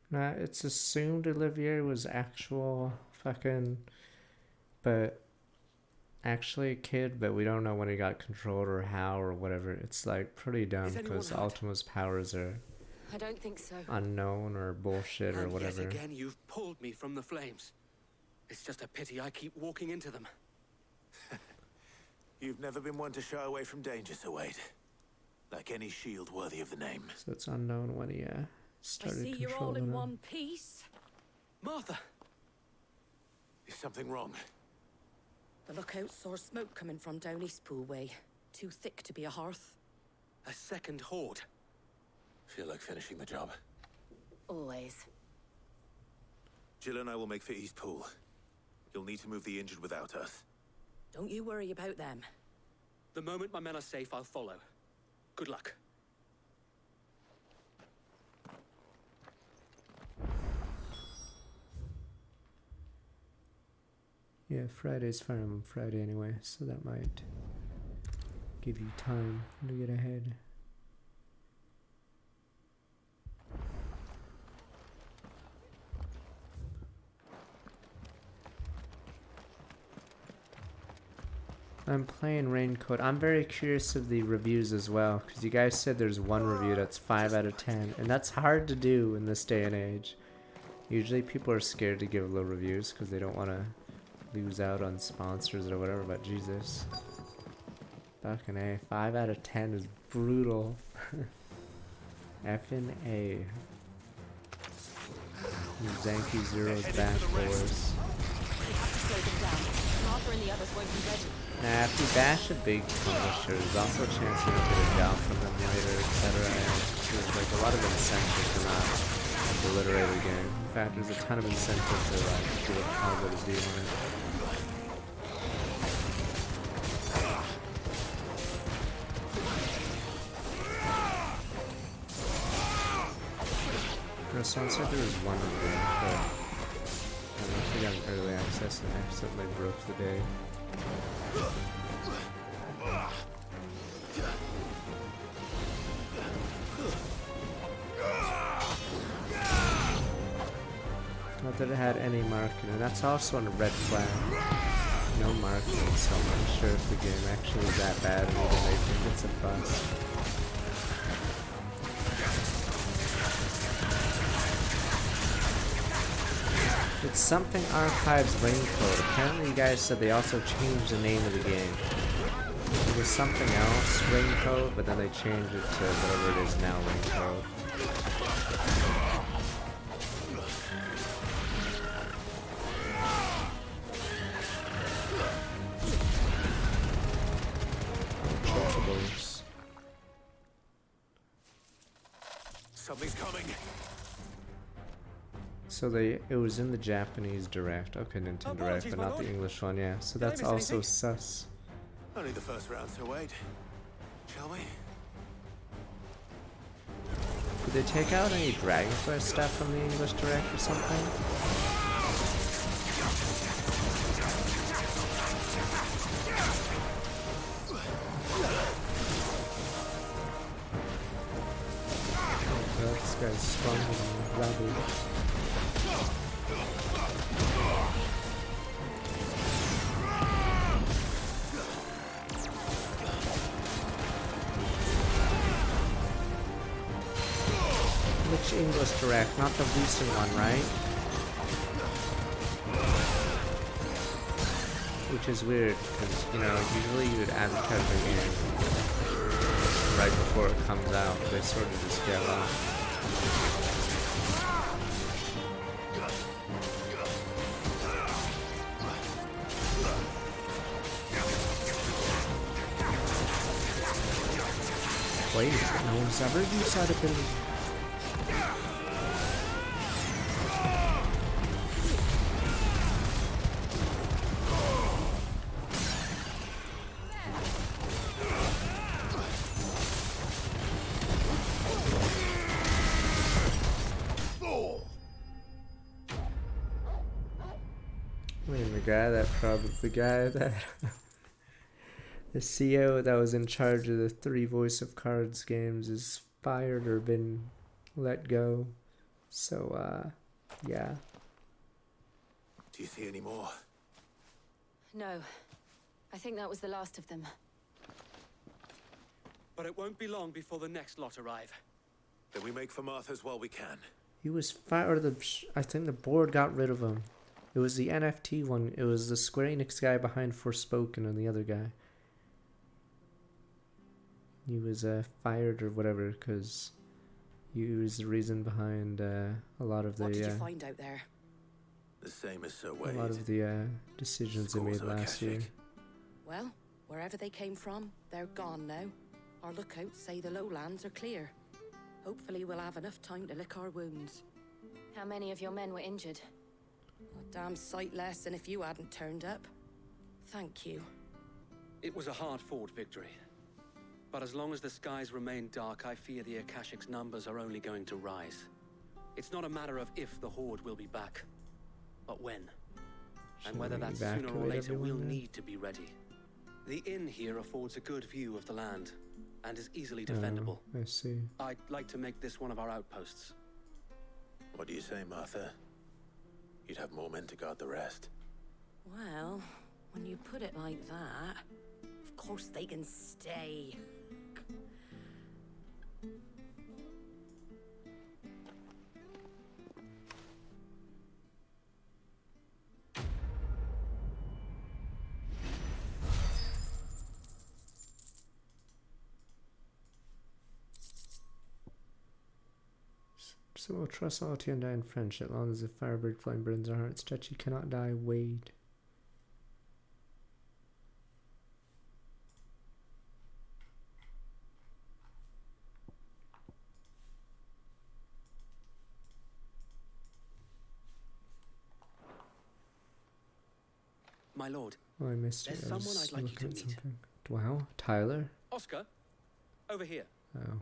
Nah, it's assumed Olivier was actual fucking, but actually a kid, but we don't know when he got controlled or how or whatever. It's like pretty dumb because Ultima's powers are I don't think so. unknown or bullshit or And whatever. yet again, you've pulled me from the flames. It's just a pity I keep walking into them. You've never been one to shy away from danger, Sir Wade. Like any shield worthy of the name. So it's unknown when he I started see you're all controlling in him. one piece. Martha! Is something wrong? The lookout saw smoke coming from down Eastpool way. Too thick to be a hearth. A second horde. Feel like finishing the job. Always. Jill and I will make for East Pool. You'll need to move the injured without us. Don't you worry about them. The moment my men are safe, I'll follow. Good luck. Yeah, Friday's Fire Emblem Friday anyway, so that might give you time to get ahead. I'm playing Raincoat. I'm very curious of the reviews as well, because you guys said there's one review that's 5 out of 10, and that's hard to do in this day and age. Usually people are scared to give low reviews because they don't want to lose out on sponsors or whatever, but Jesus. Fucking A. 5 out of 10 is brutal. Effing A. Zanky Zero's back boys. Martha and the others won't be ready. Nah, if you bash a big publisher, there's also a chance you'll get a job from them later, etc. And there's like a lot of incentive to not obliterate a game. In fact, there's a ton of incentive to like do a positive deal on it. No, someone said there was one of them, but I don't think I'm early access and accidentally broke the day. Not that it had any marketing, and that's also a red flag. No marketing, so I'm not sure if the game actually is that bad or whether they think it's a bust. It's something Archives Raincoat. Apparently you guys said they also changed the name of the game. It was something else, Raincoat, but then they changed it to whatever it is now, Raincoat. Something's coming. So it was in the Japanese Direct. Okay, Nintendo Direct, but not the English one, yeah. So that's also sus. Only the first round, Sir Wade. Shall we? Did they take out any Dragon Quest stuff from the English Direct or something? Oh, this guy's strong and rabid. Which English Direct? Not the recent one, right? Which is weird, because, you know, usually you would advertise the game right before it comes out. They sort of just get off. Wait, no one's ever used that ability. I mean, the guy that the CEO that was in charge of the 3 Voice of Cards games is fired or been let go. So, yeah. Do you see any more? No. I think that was the last of them. But it won't be long before the next lot arrive. Then we make for Martha's while we can. He was fired, or I think the board got rid of him. It was the NFT one. It was the Square Enix guy behind Forspoken and the other guy. He was fired or whatever because he was the reason behind a lot of the. What did you find out there? The same as Sir A Wade. lot of the decisions they made last year. Well, wherever they came from, they're gone now. Our lookouts say the lowlands are clear. Hopefully we'll have enough time to lick our wounds. How many of your men were injured? A damn sight less than if you hadn't turned up. Thank you. It was a hard-fought victory. But as long as the skies remain dark, I fear the Akashic's numbers are only going to rise. It's not a matter of if the Horde will be back, but when. And whether that's sooner or later, we'll need to be ready. The inn here affords a good view of the land, and is easily defendable. I see. I'd like to make this one of our outposts. What do you say, Martha? You'd have more men to guard the rest. Well, when you put it like that, of course they can stay. So we'll trust loyalty and die in friendship, as long as the firebird flame burns our hearts. Touchy cannot die, Wade. My lord, Oh, I missed there's it. I was someone I'd like you looking to at meet. something. Wow, Tyler? Oscar, over here. Oh.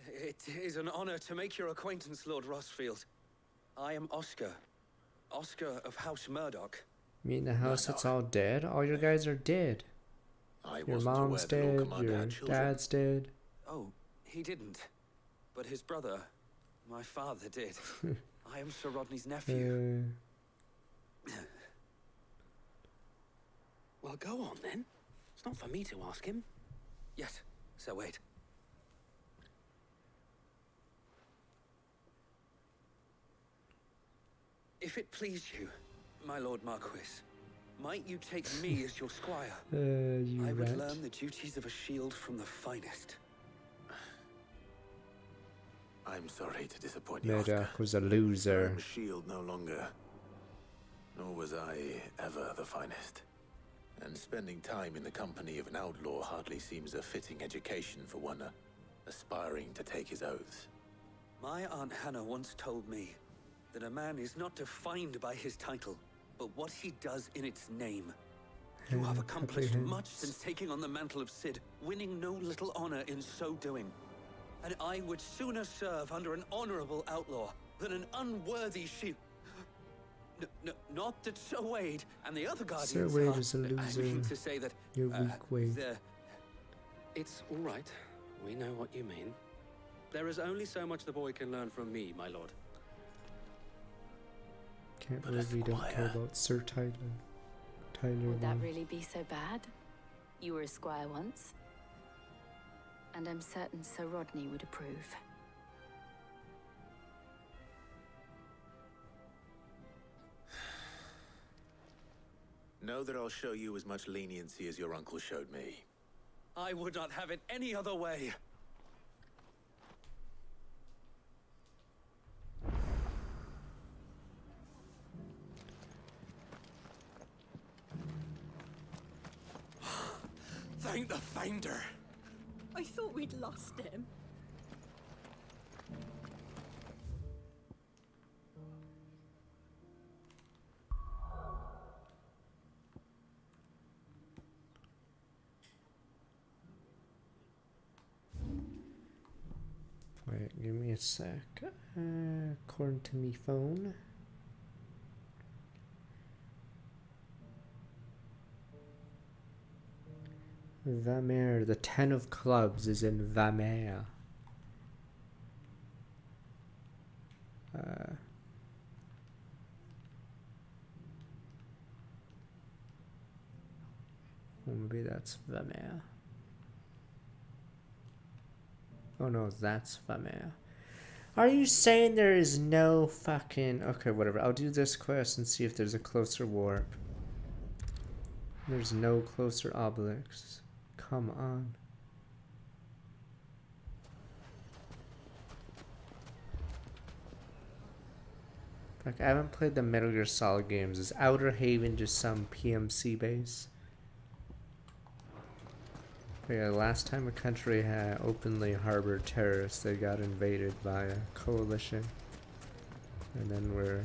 It is an honor to make your acquaintance, Lord Rossfield. I am Oscar. Oscar of House Murdoch. You mean the house that's all dead? All your guys are dead. Your mom's dead, your dad's dead. Oh, he didn't. But his brother, my father, did. I am Sir Rodney's nephew. Well, go on then. It's not for me to ask him. Yes, Sir Wade. If it please you, my Lord Marquis, might you take me as your squire? You I would rat. learn the duties of a shield from the finest. I'm sorry to disappoint you, Murdoch Oscar. was a loser. I'm Shield no longer. Nor was I ever the finest. And spending time in the company of an outlaw hardly seems a fitting education for one aspiring to take his oaths. My Aunt Hannah once told me that a man is not defined by his title, but what he does in its name. You have accomplished much since taking on the mantle of Cid, winning no little honor in so doing. And I would sooner serve under an honorable outlaw than an unworthy shield. Not that Sir Wade and the other guardians Sir Wade are, is a I mean loser. to say that You're weak, Wade. It's all right. We know what you mean. There is only so much the boy can learn from me, my lord. Can't believe we don't care about Sir Tyler. Tyler Would that won. really be so bad? You were a squire once. And I'm certain Sir Rodney would approve. Know that I'll show you as much leniency as your uncle showed me. I would not have it any other way. Thank the Finder. I thought we'd lost him. Wait, give me a sec. According to me phone. Vamir, the 10 of clubs is in Vamir. Well, maybe that's Vamir. Oh no, that's Vamir. Are you saying there is no fucking... Okay, whatever. I'll do this quest and see if there's a closer warp. There's no closer obelisks. Come on. Like, I haven't played the Metal Gear Solid games. Is Outer Haven just some PMC base? But yeah, last time a country had openly harbored terrorists, they got invaded by a coalition. And then we're,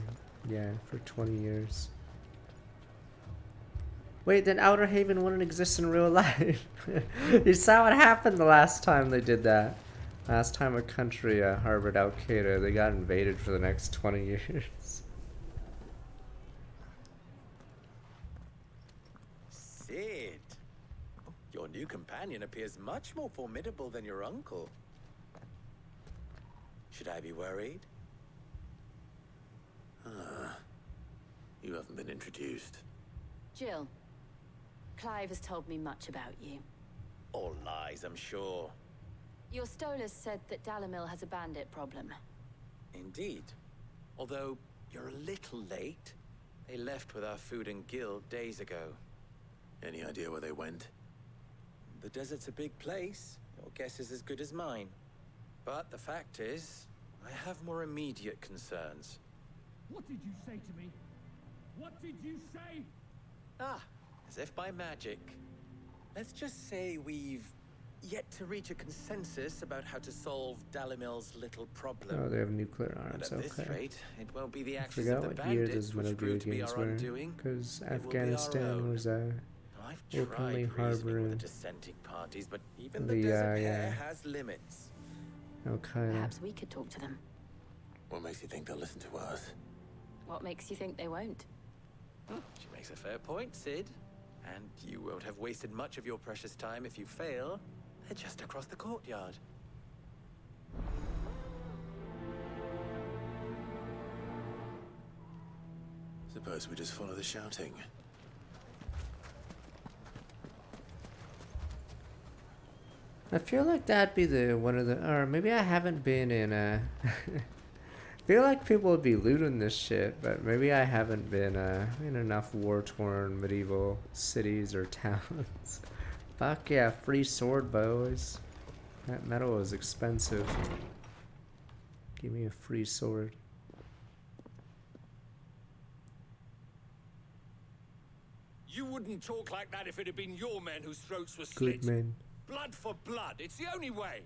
yeah, for 20 years. Wait, then Outer Haven wouldn't exist in real life. You saw what happened the last time they did that. Last time a country harbored Al-Qaeda, they got invaded for the next 20 years. Cid, your new companion appears much more formidable than your uncle. Should I be worried? You haven't been introduced. Jill, Clive has told me much about you. All lies, I'm sure. Your Stolas said that Dalimil has a bandit problem. Indeed. Although, you're a little late. They left with our food and guild days ago. Any idea where they went? The desert's a big place. Your guess is as good as mine. But the fact is, I have more immediate concerns. What did you say to me? What did you say? Ah, as if by magic. Let's just say we've yet to reach a consensus about how to solve Dalimil's little problem. Oh, they have nuclear arms, But at this okay. rate, it won't be the I actions forgot of the what year bandits those which Metal Gear prove to be games our were, undoing. because It will be our Afghanistan own. was I've openly tried reasoning with the harboring dissenting parties, but even the the, desert yeah. hare has limits. Al-Qaeda. Perhaps we could talk to them. What makes you think they'll listen to us? What makes you think they won't? She makes a fair point, Cid. And you won't have wasted much of your precious time if you fail. They're just across the courtyard. Suppose we just follow the shouting. I feel like that'd be the one of the, or maybe I haven't been in a. I feel like people would be looting this shit, but maybe I haven't been in enough war-torn medieval cities or towns. Fuck yeah, free sword, boys. That metal is expensive. Give me a free sword. You wouldn't talk like that if it had been your men whose throats were slit. Good men. Blood for blood, it's the only way.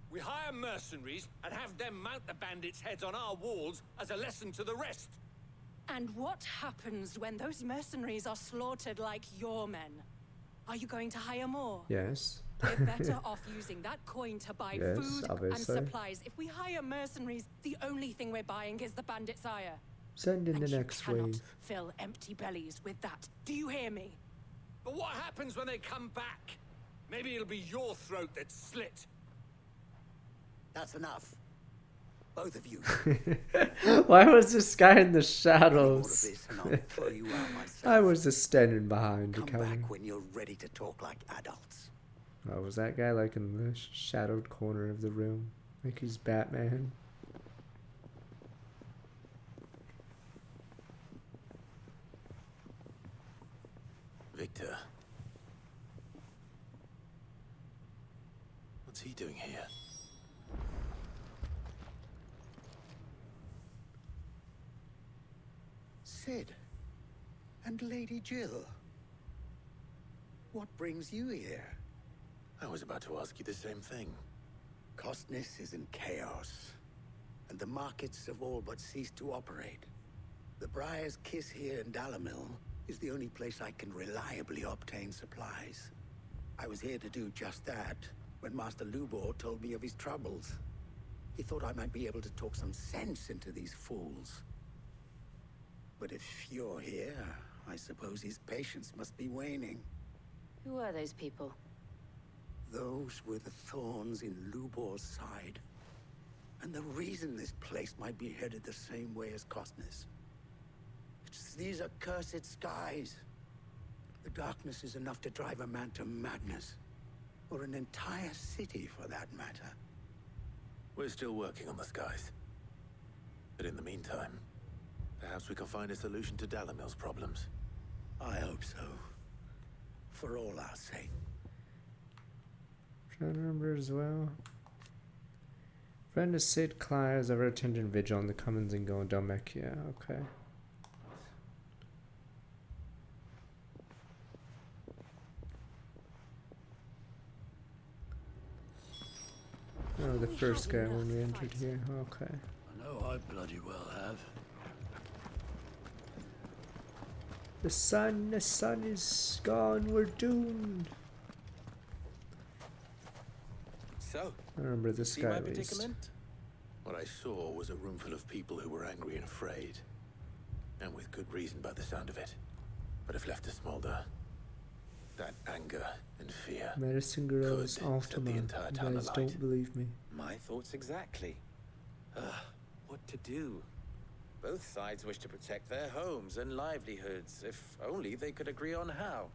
We hire mercenaries and have them mount the bandits' heads on our walls as a lesson to the rest. And what happens when those mercenaries are slaughtered like your men? Are you going to hire more? Yes. We're better off using that coin to buy Yes, food obviously. and supplies. If we hire mercenaries, the only thing we're buying is the bandit's ire. Send in And the you next cannot wave. fill empty bellies with that. Do you hear me? But what happens when they come back? Maybe it'll be your throat that's slit. That's enough. Both of you. Why was this guy in the shadows? this and I'll throw you out myself. I was just standing behind the Come counter. back when you're ready to talk like adults. Oh, was that guy like in the shadowed corner of the room? Like he's Batman? Victor. What's he doing here? Cid. And Lady Jill. What brings you here? I was about to ask you the same thing. Costness is in chaos, and the markets have all but ceased to operate. The Briar's Kiss here in Dalimil is the only place I can reliably obtain supplies. I was here to do just that when Master Lubor told me of his troubles. He thought I might be able to talk some sense into these fools. But if you're here, I suppose his patience must be waning. Who are those people? Those were the thorns in Lubor's side. And the reason this place might be headed the same way as Costner's. These accursed skies. The darkness is enough to drive a man to madness. Or an entire city, for that matter. We're still working on the skies. But in the meantime, perhaps we can find a solution to Dalamil's problems. I hope so. For all our sake. Trying to remember as well. Friend of Sid Clare has ever attended vigil on the Commons in Gondomek. Yeah, okay. Oh, the first guy when we entered here. Okay. I know I bloody well have. The sun is gone. We're doomed. So, I remember this see guy my at least. predicament? What I saw was a room full of people who were angry and afraid. And with good reason by the sound of it. But if left to smolder, that anger and fear Medicine Girl's could off set to the man. entire You town guys alight. don't believe me. My thoughts exactly. What to do? Both sides wish to protect their homes and livelihoods, if only they could agree on how.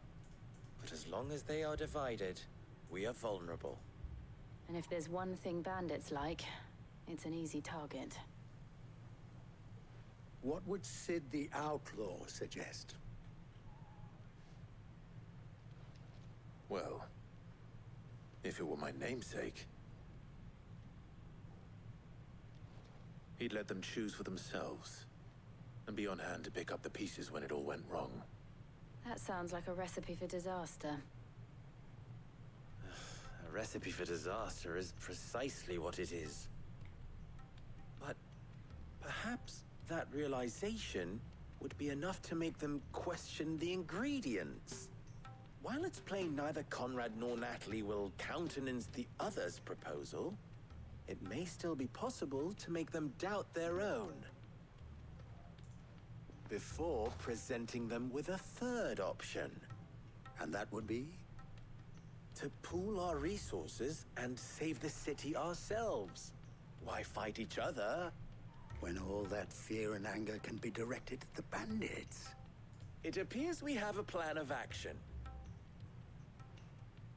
But as long as they are divided, we are vulnerable. And if there's one thing bandits like, it's an easy target. What would Sid the Outlaw suggest? Well, if it were my namesake, he'd let them choose for themselves and be on hand to pick up the pieces when it all went wrong. That sounds like a recipe for disaster. A recipe for disaster is precisely what it is. But perhaps that realization would be enough to make them question the ingredients. While it's plain neither Conrad nor Natalie will countenance the other's proposal, it may still be possible to make them doubt their own. Before presenting them with a third option. And that would be? To pool our resources and save the city ourselves. Why fight each other? When all that fear and anger can be directed at the bandits. It appears we have a plan of action.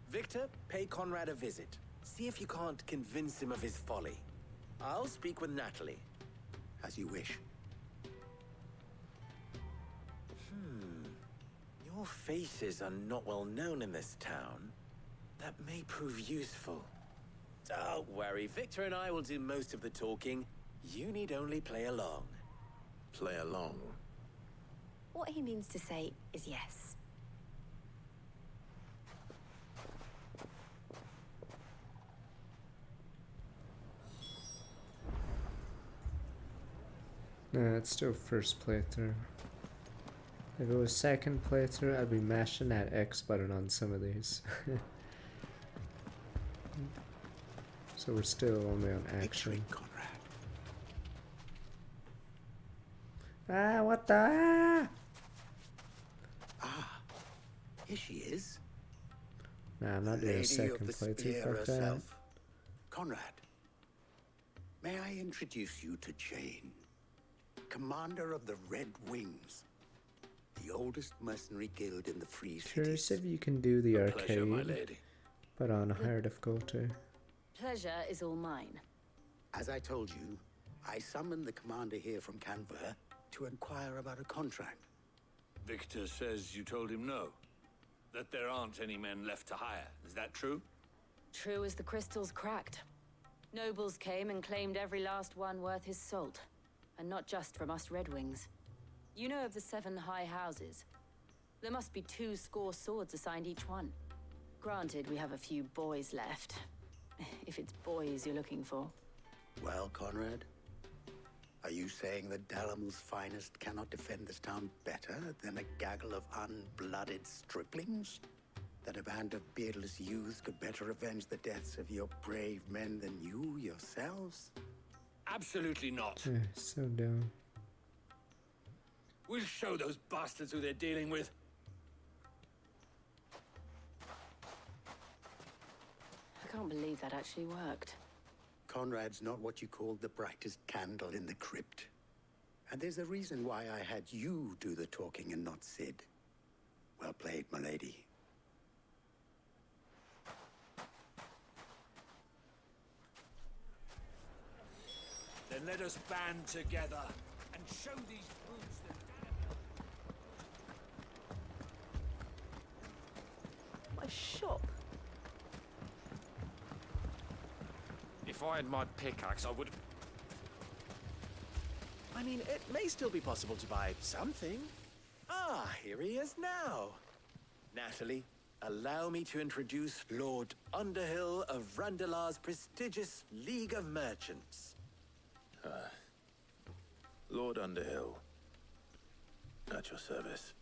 Victor, pay Conrad a visit. See if you can't convince him of his folly. I'll speak with Natalie. As you wish. Your faces are not well known in this town. That may prove useful. Don't worry, Victor and I will do most of the talking. You need only play along. Play along? What he means to say is yes. No, it's still first playthrough. If it was second playthrough, I'd be mashing that X button on some of these. So we're still only on action. Ah, what the? Ah, here she is. Nah, I'm not doing a Lady second of the playthrough. Spear Fuck that. herself. Conrad, may I introduce you to Jane, commander of the Red Wings, the oldest mercenary guild in the Free Cities. Curious if you can do the pleasure, my arcade, lady. but on a higher difficulty. Pleasure is all mine. As I told you, I summoned the commander here from Canberra to inquire about a contract. Victor says you told him no. That there aren't any men left to hire. Is that true? True as the crystals cracked. Nobles came and claimed every last one worth his salt. And not just from us Red Wings. You know of the 7 high houses. There must be 2 swords assigned each one. Granted, we have a few boys left. If it's boys you're looking for. Well, Conrad, are you saying that Dalamil's finest cannot defend this town better than a gaggle of unblooded striplings? That a band of beardless youths could better avenge the deaths of your brave men than you yourselves? Absolutely not. Yeah, so dumb. We'll show those bastards who they're dealing with. can't believe that actually worked. Conrad's not what you called the brightest candle in the crypt. And there's a reason why I had you do the talking and not Sid. Well played, milady. Then let us band together and show these brutes that My shop. If I had my pickaxe, I would... I mean, it may still be possible to buy something. Ah, here he is now. Natalie, allow me to introduce Lord Underhill of Randalar's prestigious League of Merchants. Lord Underhill. At your service.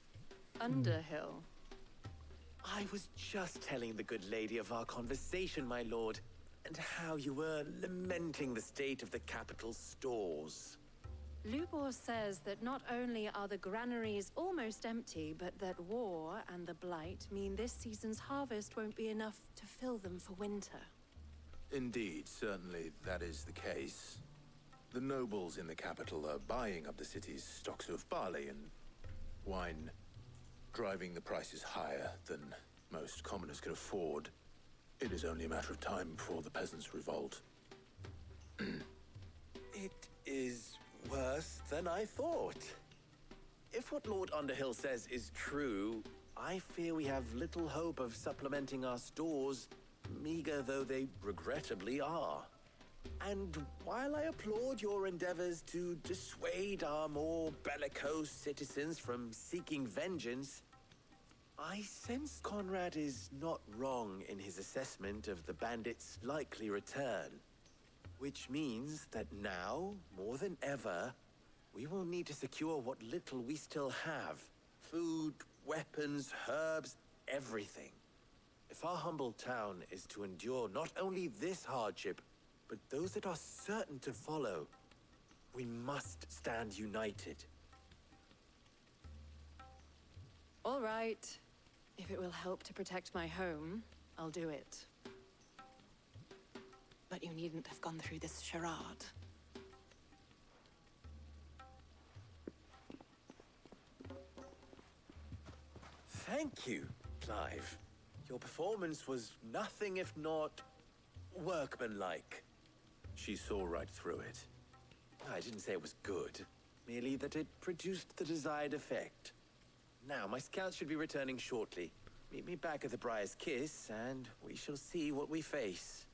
Underhill? I was just telling the good lady of our conversation, my lord, and how you were lamenting the state of the capital's stores. Lubor says that not only are the granaries almost empty, but that war and the Blight mean this season's harvest won't be enough to fill them for winter. Indeed, certainly that is the case. The nobles in the capital are buying up the city's stocks of barley and wine, driving the prices higher than most commoners can afford. It is only a matter of time before the peasants revolt. It is worse than I thought. If what Lord Underhill says is true, I fear we have little hope of supplementing our stores, meager though they regrettably are. And while I applaud your endeavors to dissuade our more bellicose citizens from seeking vengeance, I sense Conrad is not wrong in his assessment of the bandits' likely return. Which means that now, more than ever, we will need to secure what little we still have. Food, weapons, herbs, everything. If our humble town is to endure not only this hardship, but those that are certain to follow, we must stand united. All right. If it will help to protect my home, I'll do it. But you needn't have gone through this charade. Thank you, Clive. Your performance was nothing if not workmanlike. She saw right through it. I didn't say it was good, merely that it produced the desired effect. Now, my scouts should be returning shortly. Meet me back at the Briar's Kiss, and we shall see what we face.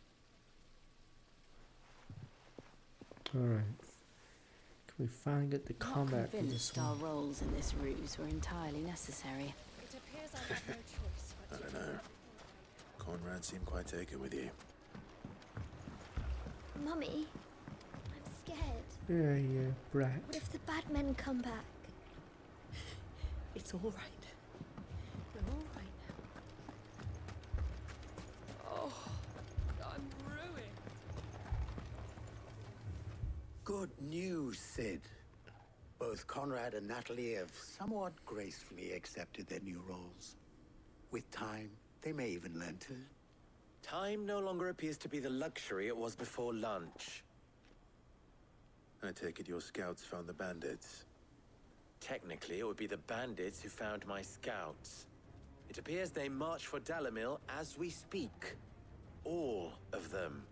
Alright. Can we finally get the combat for this Convinced our one? roles in this ruse were entirely necessary. It appears I have no choice I but don't know. Conrad seemed quite taken with you. Mummy, I'm scared. Yeah, brat. What if the bad men come back? It's all right. We're all right now. Oh, I'm ruined. Good news, Sid. Both Conrad and Natalie have somewhat gracefully accepted their new roles. With time, they may even learn to. Time no longer appears to be the luxury it was before lunch. I take it your scouts found the bandits. Technically, it would be the bandits who found my scouts. It appears they march for Dalamil as we speak. All of them.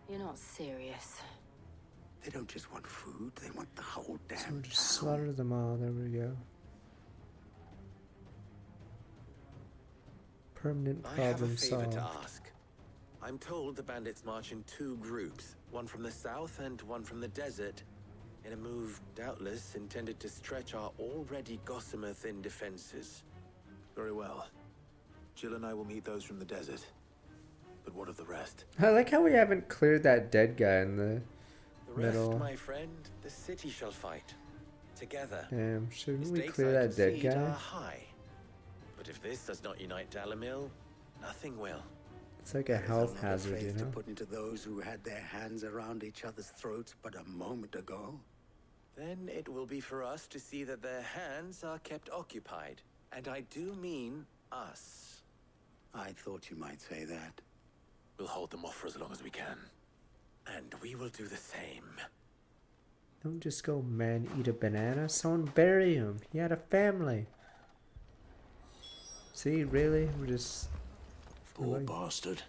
You're not serious. They don't just want food, they want the whole damn So we'll just slaughter them all. There we go. Permanent I have a problem favor solved. to ask. I'm told the bandits march in two groups, one from the south and one from the desert, in a move doubtless intended to stretch our already gossamer-thin defenses. Very well. Jill and I will meet those from the desert. But what of the rest? I like how we haven't cleared that dead guy in the The rest, middle. my friend, the city shall fight. Together. Damn, shouldn't The we stakes clear I that dead concede guy? are high. But if this does not unite Dalamil, nothing will. It's like a There's health lot of hazard, you faith to know? put into those who had their hands around each other's throats but a moment ago. Then it will be for us to see that their hands are kept occupied. And I do mean us. I thought you might say that. We'll hold them off for as long as we can. And we will do the same. Don't just go, man, eat a banana. Someone bury him. He had a family. See, really? We're just... Poor bastard.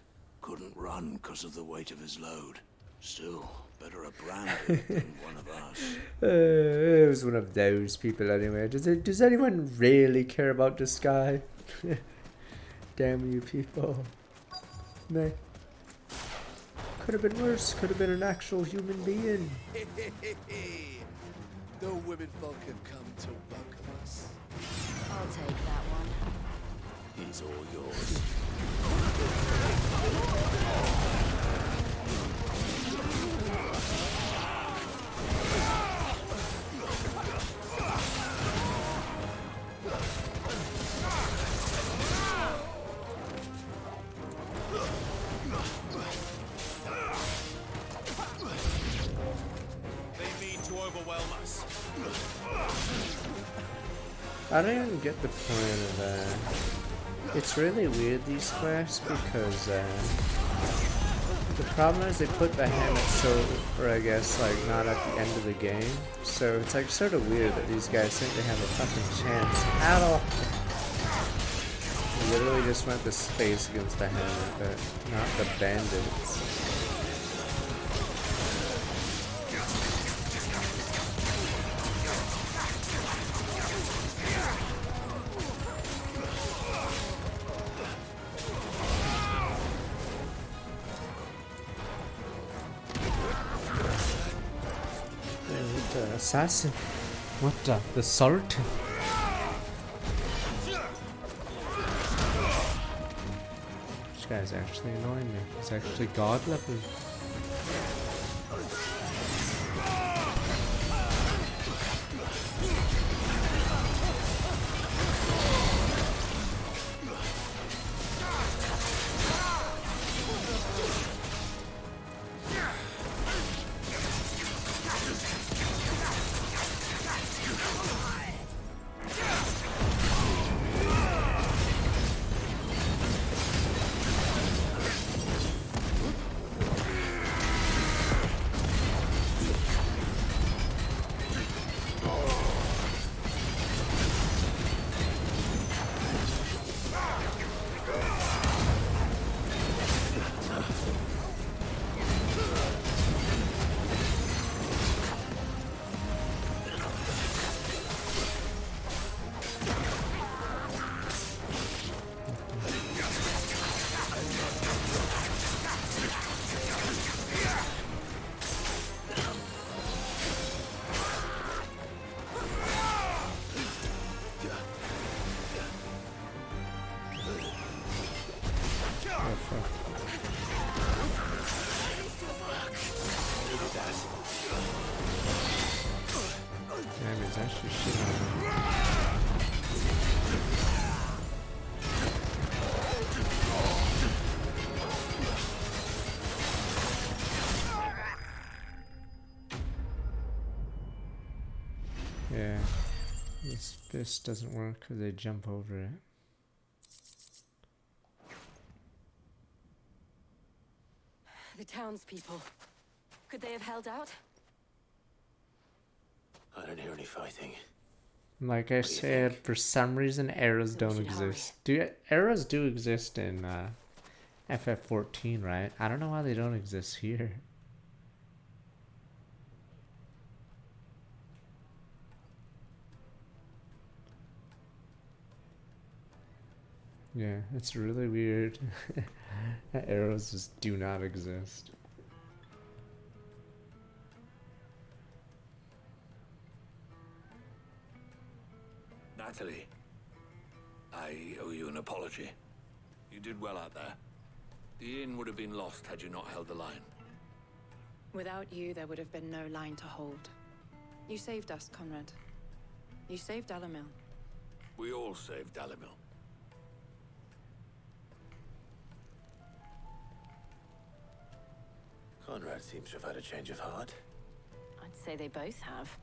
Couldn't run because of the weight of his load. Still, better a branded than one of us. It was one of those people anyway. Does anyone really care about this guy? Damn you people. Meh. Could have been worse. Could have been an actual human being. The women folk have come to bug us. I'll take that one. He's all yours. I don't even get the point of it's really weird, these quests, because the problem is they put Behemoth or I guess like not at the end of the game, so it's like sort of weird that these guys think they have a fucking chance at all. They literally just went to space against Behemoth, but not the bandits. Assassin. What the Sultan? This guy's actually annoying me. He's actually god level. Yeah, this fist doesn't work because they jump over it. The townspeople. Could they have held out? I don't hear any fighting. Like I said, for some reason arrows don't exist. Arrows do exist in FF14, right? I don't know why they don't exist here. Yeah, it's really weird. Arrows just do not exist. Natalie, I owe you an apology. You did well out there. The inn would have been lost had you not held the line. Without you, there would have been no line to hold. You saved us, Conrad. You saved Dalimil. We all saved Dalimil. Conrad seems to have had a change of heart. I'd say they both have.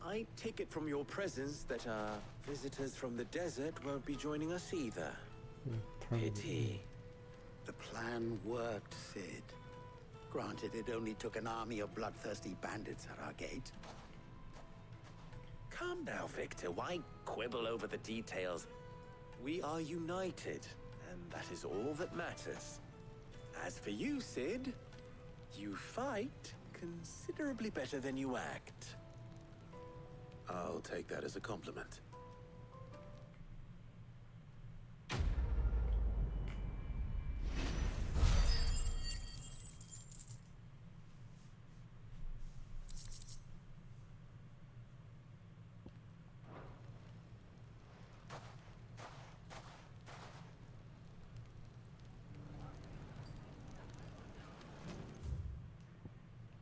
I take it from your presence that our visitors from the desert won't be joining us either. Pity. The plan worked, Sid. Granted, it only took an army of bloodthirsty bandits at our gate. Calm now, Victor. Why quibble over the details? We are united, and that is all that matters. As for you, Sid, you fight considerably better than you act. I'll take that as a compliment.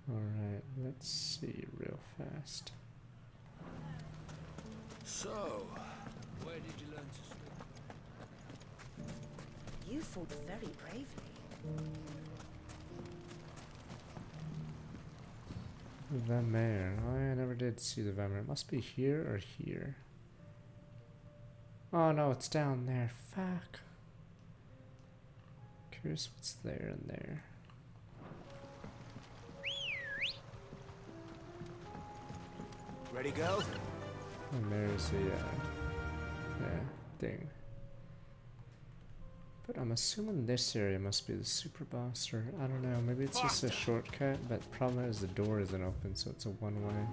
Alright, let's see real fast. So, where did you learn to swim? You fought very bravely. Vamere. Oh, I never did see the Vamere. It must be here or here. Oh no, it's down there. Fuck. Curious what's there and there. Ready, go? And there's the thing. But I'm assuming this area must be the super boss, or I don't know, maybe it's just a shortcut, but the problem is the door isn't open, so it's a one-way.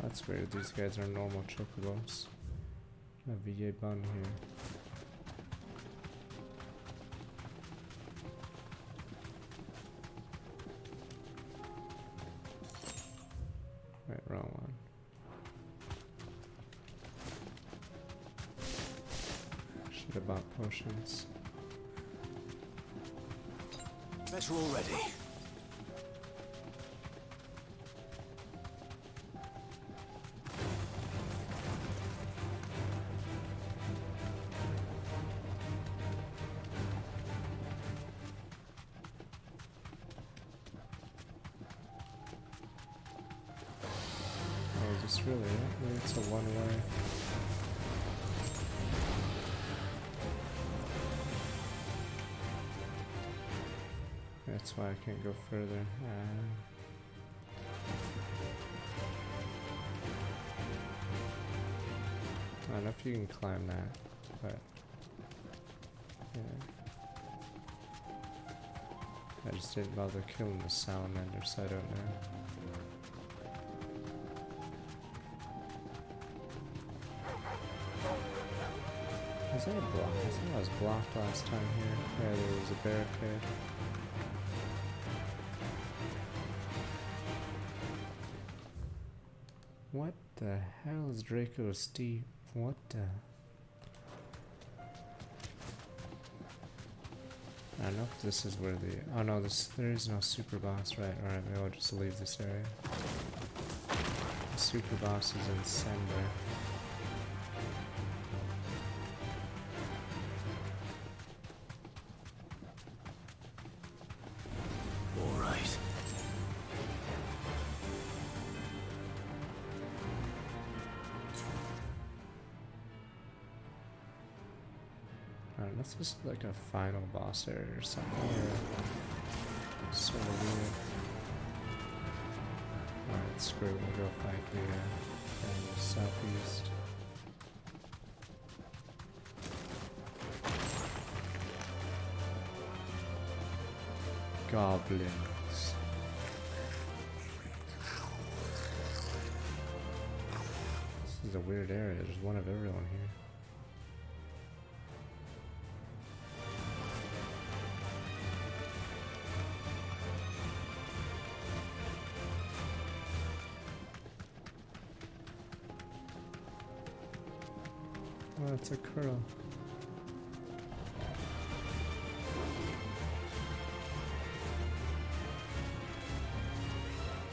That's weird, these guys are normal chocobos. A VA bun here. Wait, wrong one. Should have bought potions. Better already. Is this really it? Maybe it's a one-way. That's why I can't go further. I don't know if you can climb that, but yeah. I just didn't bother killing the salamander, so I don't know. Was that a block? I think I was blocked last time here. Yeah, there was a barricade. What the hell is Draco Steve? What the? I don't know if this is where the... Oh no, there is no super boss, right? Alright, maybe I'll just leave this area. The super boss is in Sender. This is like a final boss area or something. Or sort of weird. Alright, screw it. We'll go fight the southeast. Goblins. This is a weird area. There's one of everyone here. Oh, it's a curl.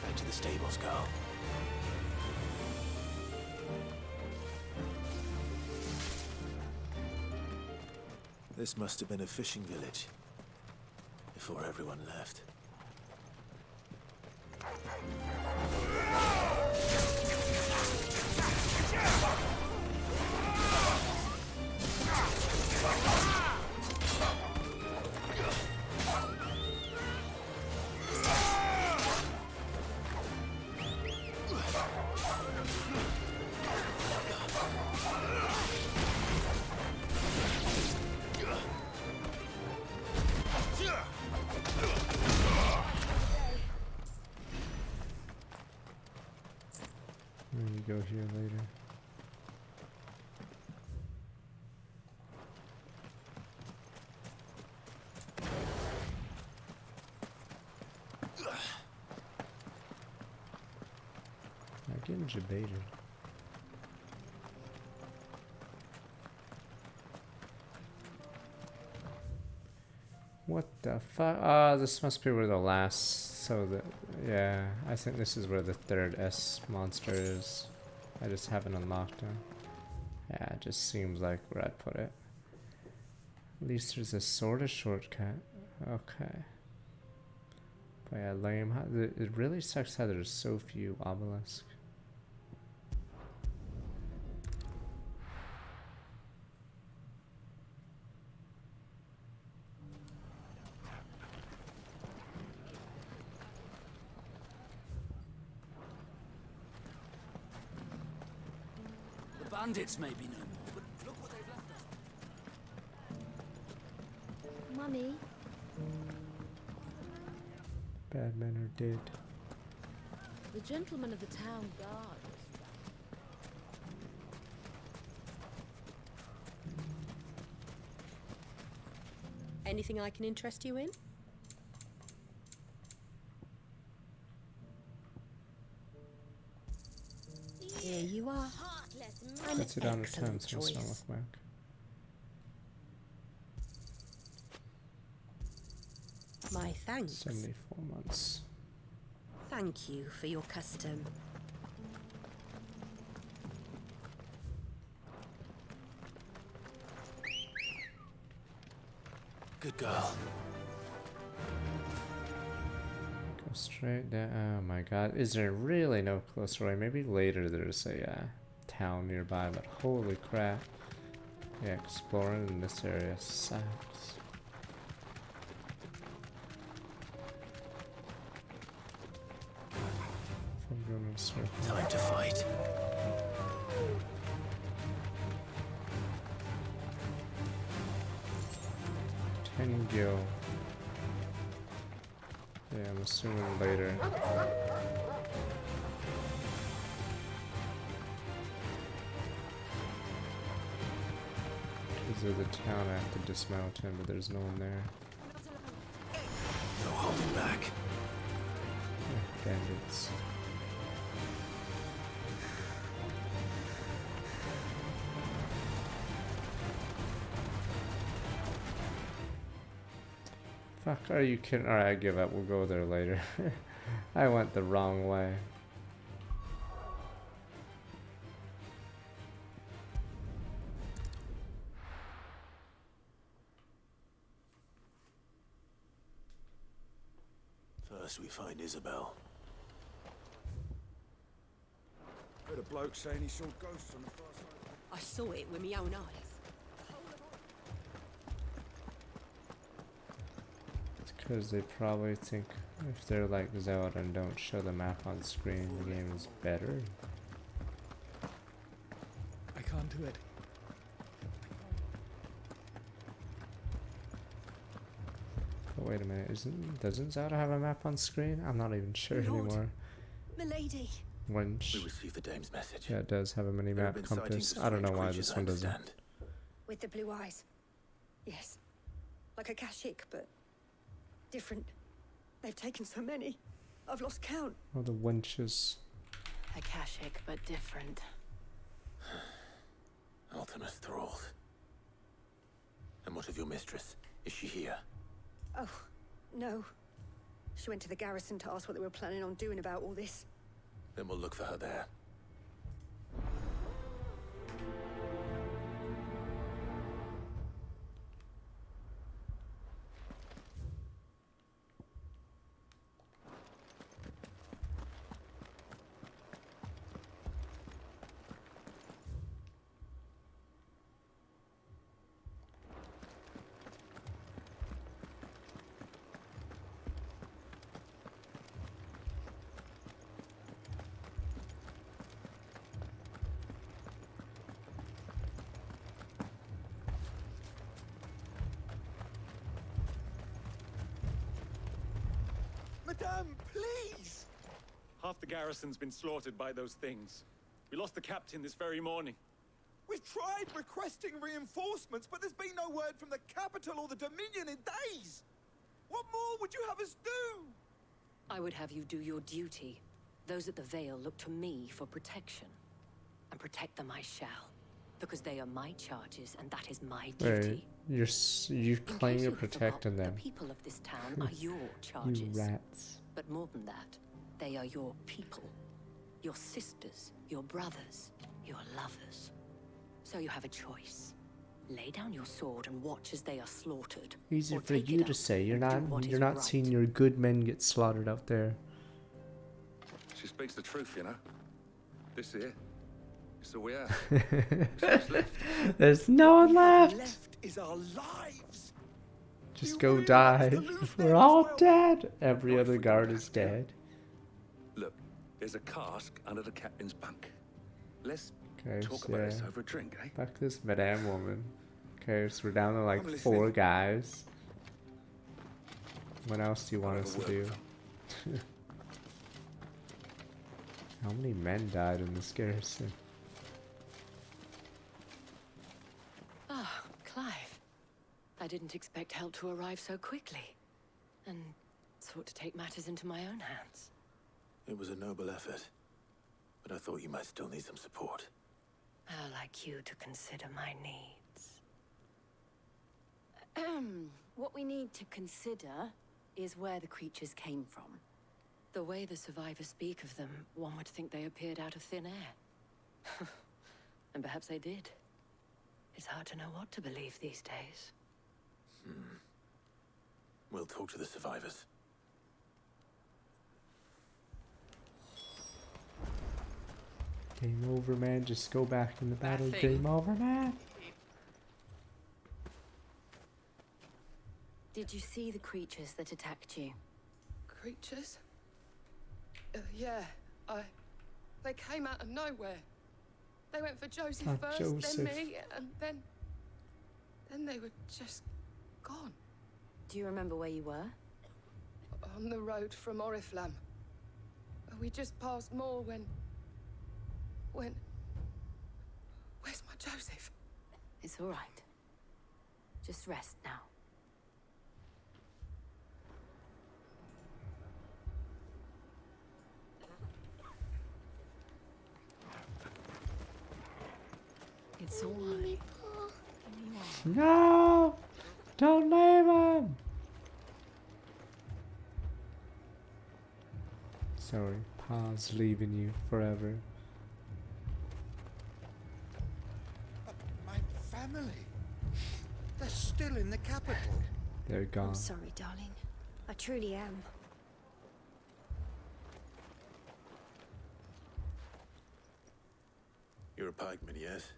Back to the stables, go. This must have been a fishing village before everyone left. Go here later. I'm getting debated. What the fuck? Ah, this must be where the last. So the yeah, I think this is where the third S monster is. I just haven't unlocked him. Yeah, it just seems like where I'd put it. At least there's a sort of shortcut. Okay. But yeah, lame. It really sucks how there's so few obelisks. Bandits may be no more, but look what they've left us. Mummy, Bad men are dead. The gentleman of the town guard. Anything I can interest you in? Here you are. Let's sit down at time so it's not look back. My thanks. 74 months. Thank you for your custom. Good girl. Go straight down. Oh my god. Is there really no closer way? Maybe later there's a town nearby, but holy crap. Yeah, exploring in this area sucks. I'm going in a circle. Time to fight. Tengyo. Yeah, I'm assuming later. Because of the town, I have to dismount him, but there's no one there. No holding back. Bandits. Fuck, are you kidding? Alright, I give up. We'll go there later. I went the wrong way. First we find Isabel. Heard a bloke saying he saw ghosts on the far side. I saw it with my own eyes. Because they probably think if they're like Zelda and don't show the map on screen, the game is better. I can't do it. But wait a minute, doesn't Zelda have a map on screen? I'm not even sure anymore. Milady. Wench. We received the dame's message. Yeah, it does have a mini There have map been compass. sightings of I don't know strange why creatures, this I one doesn't. understand. With the blue eyes. Yes. Like a Kashik, but different. They've taken so many. I've lost count. Oh, the wenches. Akashic, but different. Ultimus thralls. And what of your mistress? Is she here? Oh, no. She went to the garrison to ask what they were planning on doing about all this. Then we'll look for her there. Madame, please! Half the garrison's been slaughtered by those things. We lost the captain this very morning. We've tried requesting reinforcements, but there's been no word from the capital or the Dominion in days! What more would you have us do? I would have you do your duty. Those at the Vale look to me for protection. And protect them I shall. Because they are my charges, and that is my duty. Wait, you claim you're protecting them. The people of this town are your charges. You rats. But more than that, they are your people. Your sisters, your brothers, your lovers. So you have a choice. Lay down your sword and watch as they are slaughtered. Easy or for take you it to up say. You're and do what is not right. seeing your good men get slaughtered out there. She speaks the truth, you know. This here. It's all we have. So what's left? There's no one left. Left is our lives. Just go die. We're all dead. Every other guard is dead. Look, there's a cask under the captain's bunk. Let's Okay, talk so about yeah. this over a drink, eh? Fuck this Madame woman. Okay, so we're down to like I'm 4 listening. guys. What else do you want us to do? How many men died in this garrison? Ah, Clive. I didn't expect help to arrive so quickly. And sought to take matters into my own hands. It was a noble effort, but I thought you might still need some support. How like you to consider my needs. What we need to consider is where the creatures came from. The way the survivors speak of them, one would think they appeared out of thin air. And perhaps they did. It's hard to know what to believe these days. We'll talk to the survivors. Game over, man. Just go back in the battle. thing. Game over, man. Did you see the creatures that attacked you? Creatures? Yeah, they came out of nowhere. They went for Josie Ah, first, Joseph. then me, and then they were just gone. Do you remember where you were? On the road from Oriflamme. We just passed Moor when... Where's my Joseph? It's all right. Just rest now. It's all right. No! Don't leave him! Sorry, Pa's leaving you forever. My family. They're still in the capital. They're gone. I'm sorry, darling. I truly am. You're a pikeman, yes?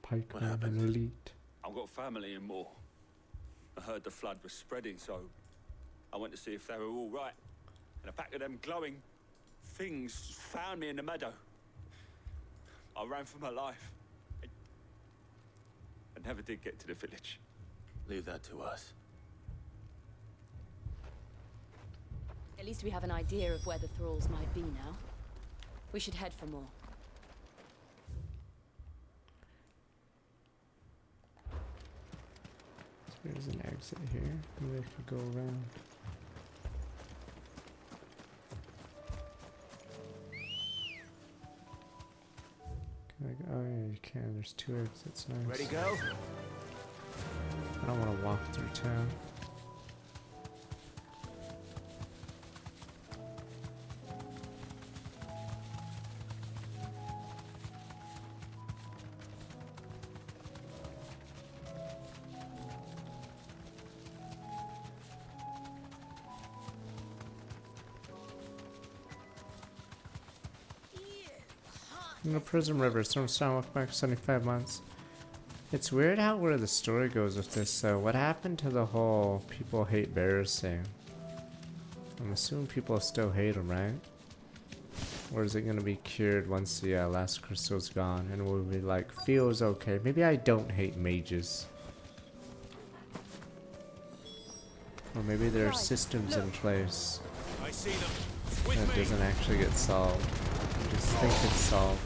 Pikeman and elite. I've got family in Moor. I heard the flood was spreading, so I went to see if they were all right. And a pack of them glowing things found me in the meadow. I ran for my life. I never did get to the village. Leave that to us. At least we have an idea of where the thralls might be now. We should head for more. There's an exit here. Maybe I could go around. Can I go? Oh yeah, you can. There's 2 exits. Nice. Ready, go? I don't want to walk through town. In the Prison River, Stormstone, welcome back 75 months. It's weird how where the story goes with this, so what happened to the whole people hate bears thing? I'm assuming people still hate them, right? Or is it going to be cured once the last crystal's gone and we'll be like, feels okay. Maybe I don't hate mages. Or maybe there are systems in place. I see them. With That me. doesn't actually get solved. You just think it's solved.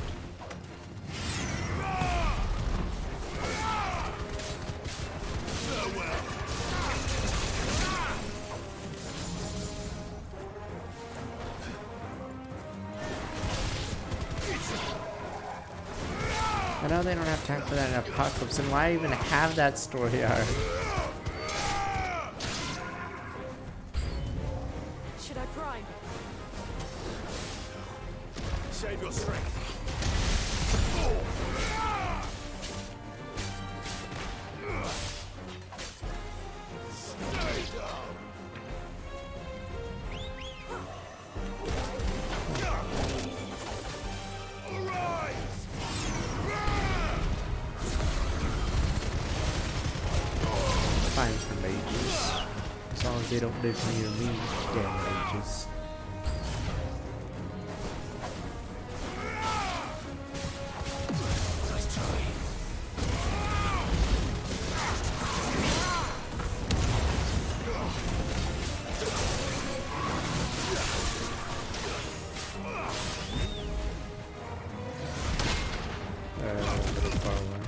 I know they don't have time for that in Apocalypse, and why even have that story arc? Should I prime? Save your strength. Stay down. Fine for mages. As long as they don't live near me, damn mages. A bit far away.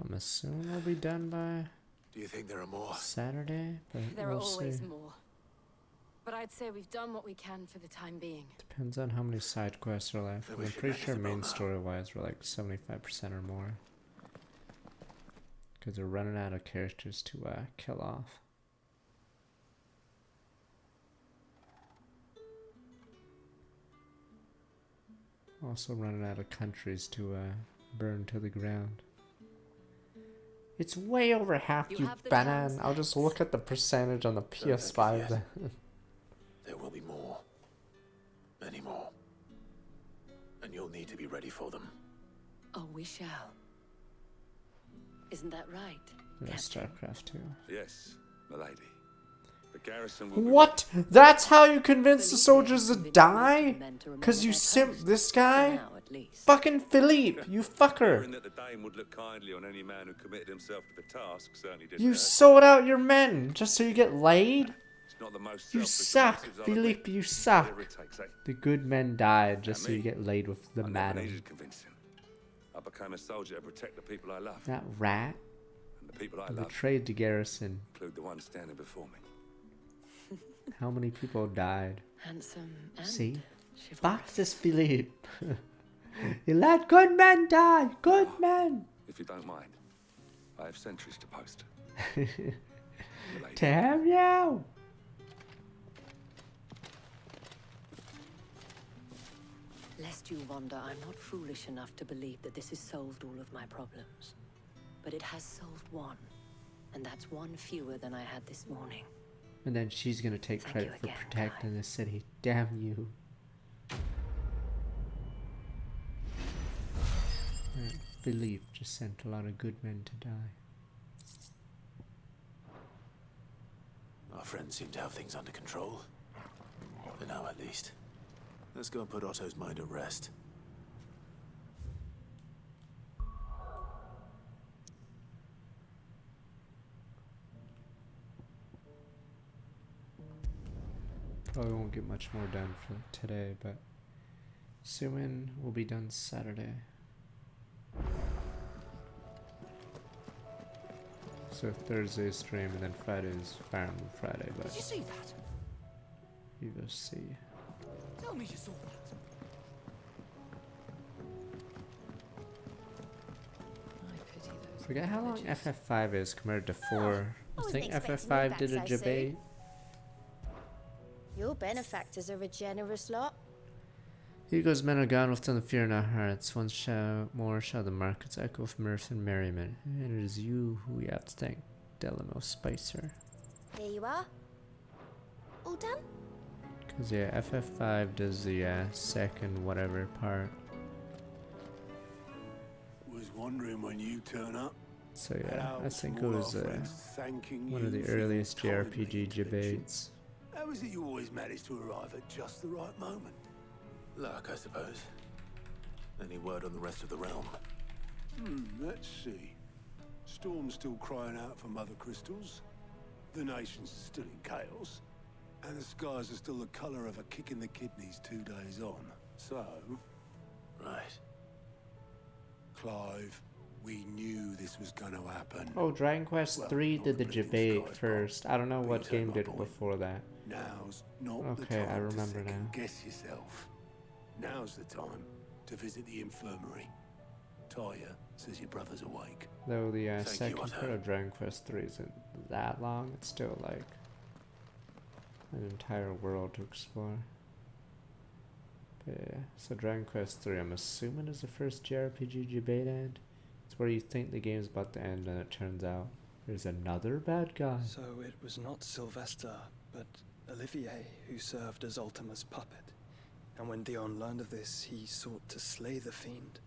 I'm assuming we'll be done by Do you think there are more? Saturday, but There we'll are always see. more. But I'd say we've done what we can for the time being. Depends on how many side quests are left. Then we I'm should pretty make sure some main more. story-wise we're like 75% or more. Because they're running out of characters to kill off. Also running out of countries to burn to the ground. It's way over half, You you have the banan. town's I'll just look at the percentage on the take it PS5 yet. then. There will be more. Many more. And you'll need to be ready for them. Oh, we shall. Isn't that right? Yeah, StarCraft 2. Yes, milady. The garrison will be What? That's how you convince the soldiers to die? Cause you simp this guy? Fucking Philippe, you fucker. Hearing that the Dane would look kindly on any man who committed himself to the task certainly didn't You hurt. sold out your men just so you get laid? It's not the most You selfless suck, motives, I'll admit. Philippe, you suck. Whatever it takes, eh? The good men died just Not so you me. get laid with the I never madam. needed convincing. I became a soldier to protect the people I love. That rat And the people I love betrayed the garrison. include the one standing before me. How many people died? Handsome and See? chivalrous. Fuck this Philippe. You let good men die. Good men. If you don't mind, I have sentries to post. Damn you. Lest you wonder, I'm not foolish enough to believe that this has solved all of my problems. But it has solved one. And that's one fewer than I had this morning. And then she's gonna take Thank credit you for again, protecting the city. Damn you. That Philippe just sent a lot of good men to die. Our friends seem to have things under control. For now, at least. Let's go and put Otto's mind at rest. Probably won't get much more done for today, but assuming we'll be done Saturday. So Thursday stream and then Friday's Fire Emblem Friday, but Did you see that? you will see. Tell me you saw that. Forget how long FF5 is compared to 4. I wasn't think expecting you FF5 back did a so soon. debate. Your benefactors are a generous lot. Hugo's men are gone within the fear in our hearts. Once more shall the markets echo with mirth and merriment. And it is you who we have to thank, Delamo Spicer. Here you are. All done? Because yeah, FF5 does the second whatever part. Was wondering when you turn up. So yeah, I think it was one of the you for earliest your timely JRPG debates. How is it you always manage to arrive at just the right moment? Luck, I suppose. Any word on the rest of the realm? Let's see. Storm's still crying out for Mother Crystals. The nation's still in chaos. And the skies are still the colour of a kick in the kidneys 2 days on. So... Right. Clive, we knew this was going to happen. Oh, Dragon Quest 3 did the debate first. I don't know what game did it before that. Now's not the Okay, time I to remember now. second guess yourself. Now's the time to visit the infirmary. Talia says your brother's awake. Though the Thank you, second Otto. part of Dragon Quest 3 isn't that long, it's still like an entire world to explore. But yeah, so Dragon Quest 3, I'm assuming is the first JRPG debate end. It's where you think the game's about to end and it turns out there's another bad guy. So it was not Sylvester, but Olivier who served as Ultima's puppet. And when Dion learned of this, he sought to slay the fiend.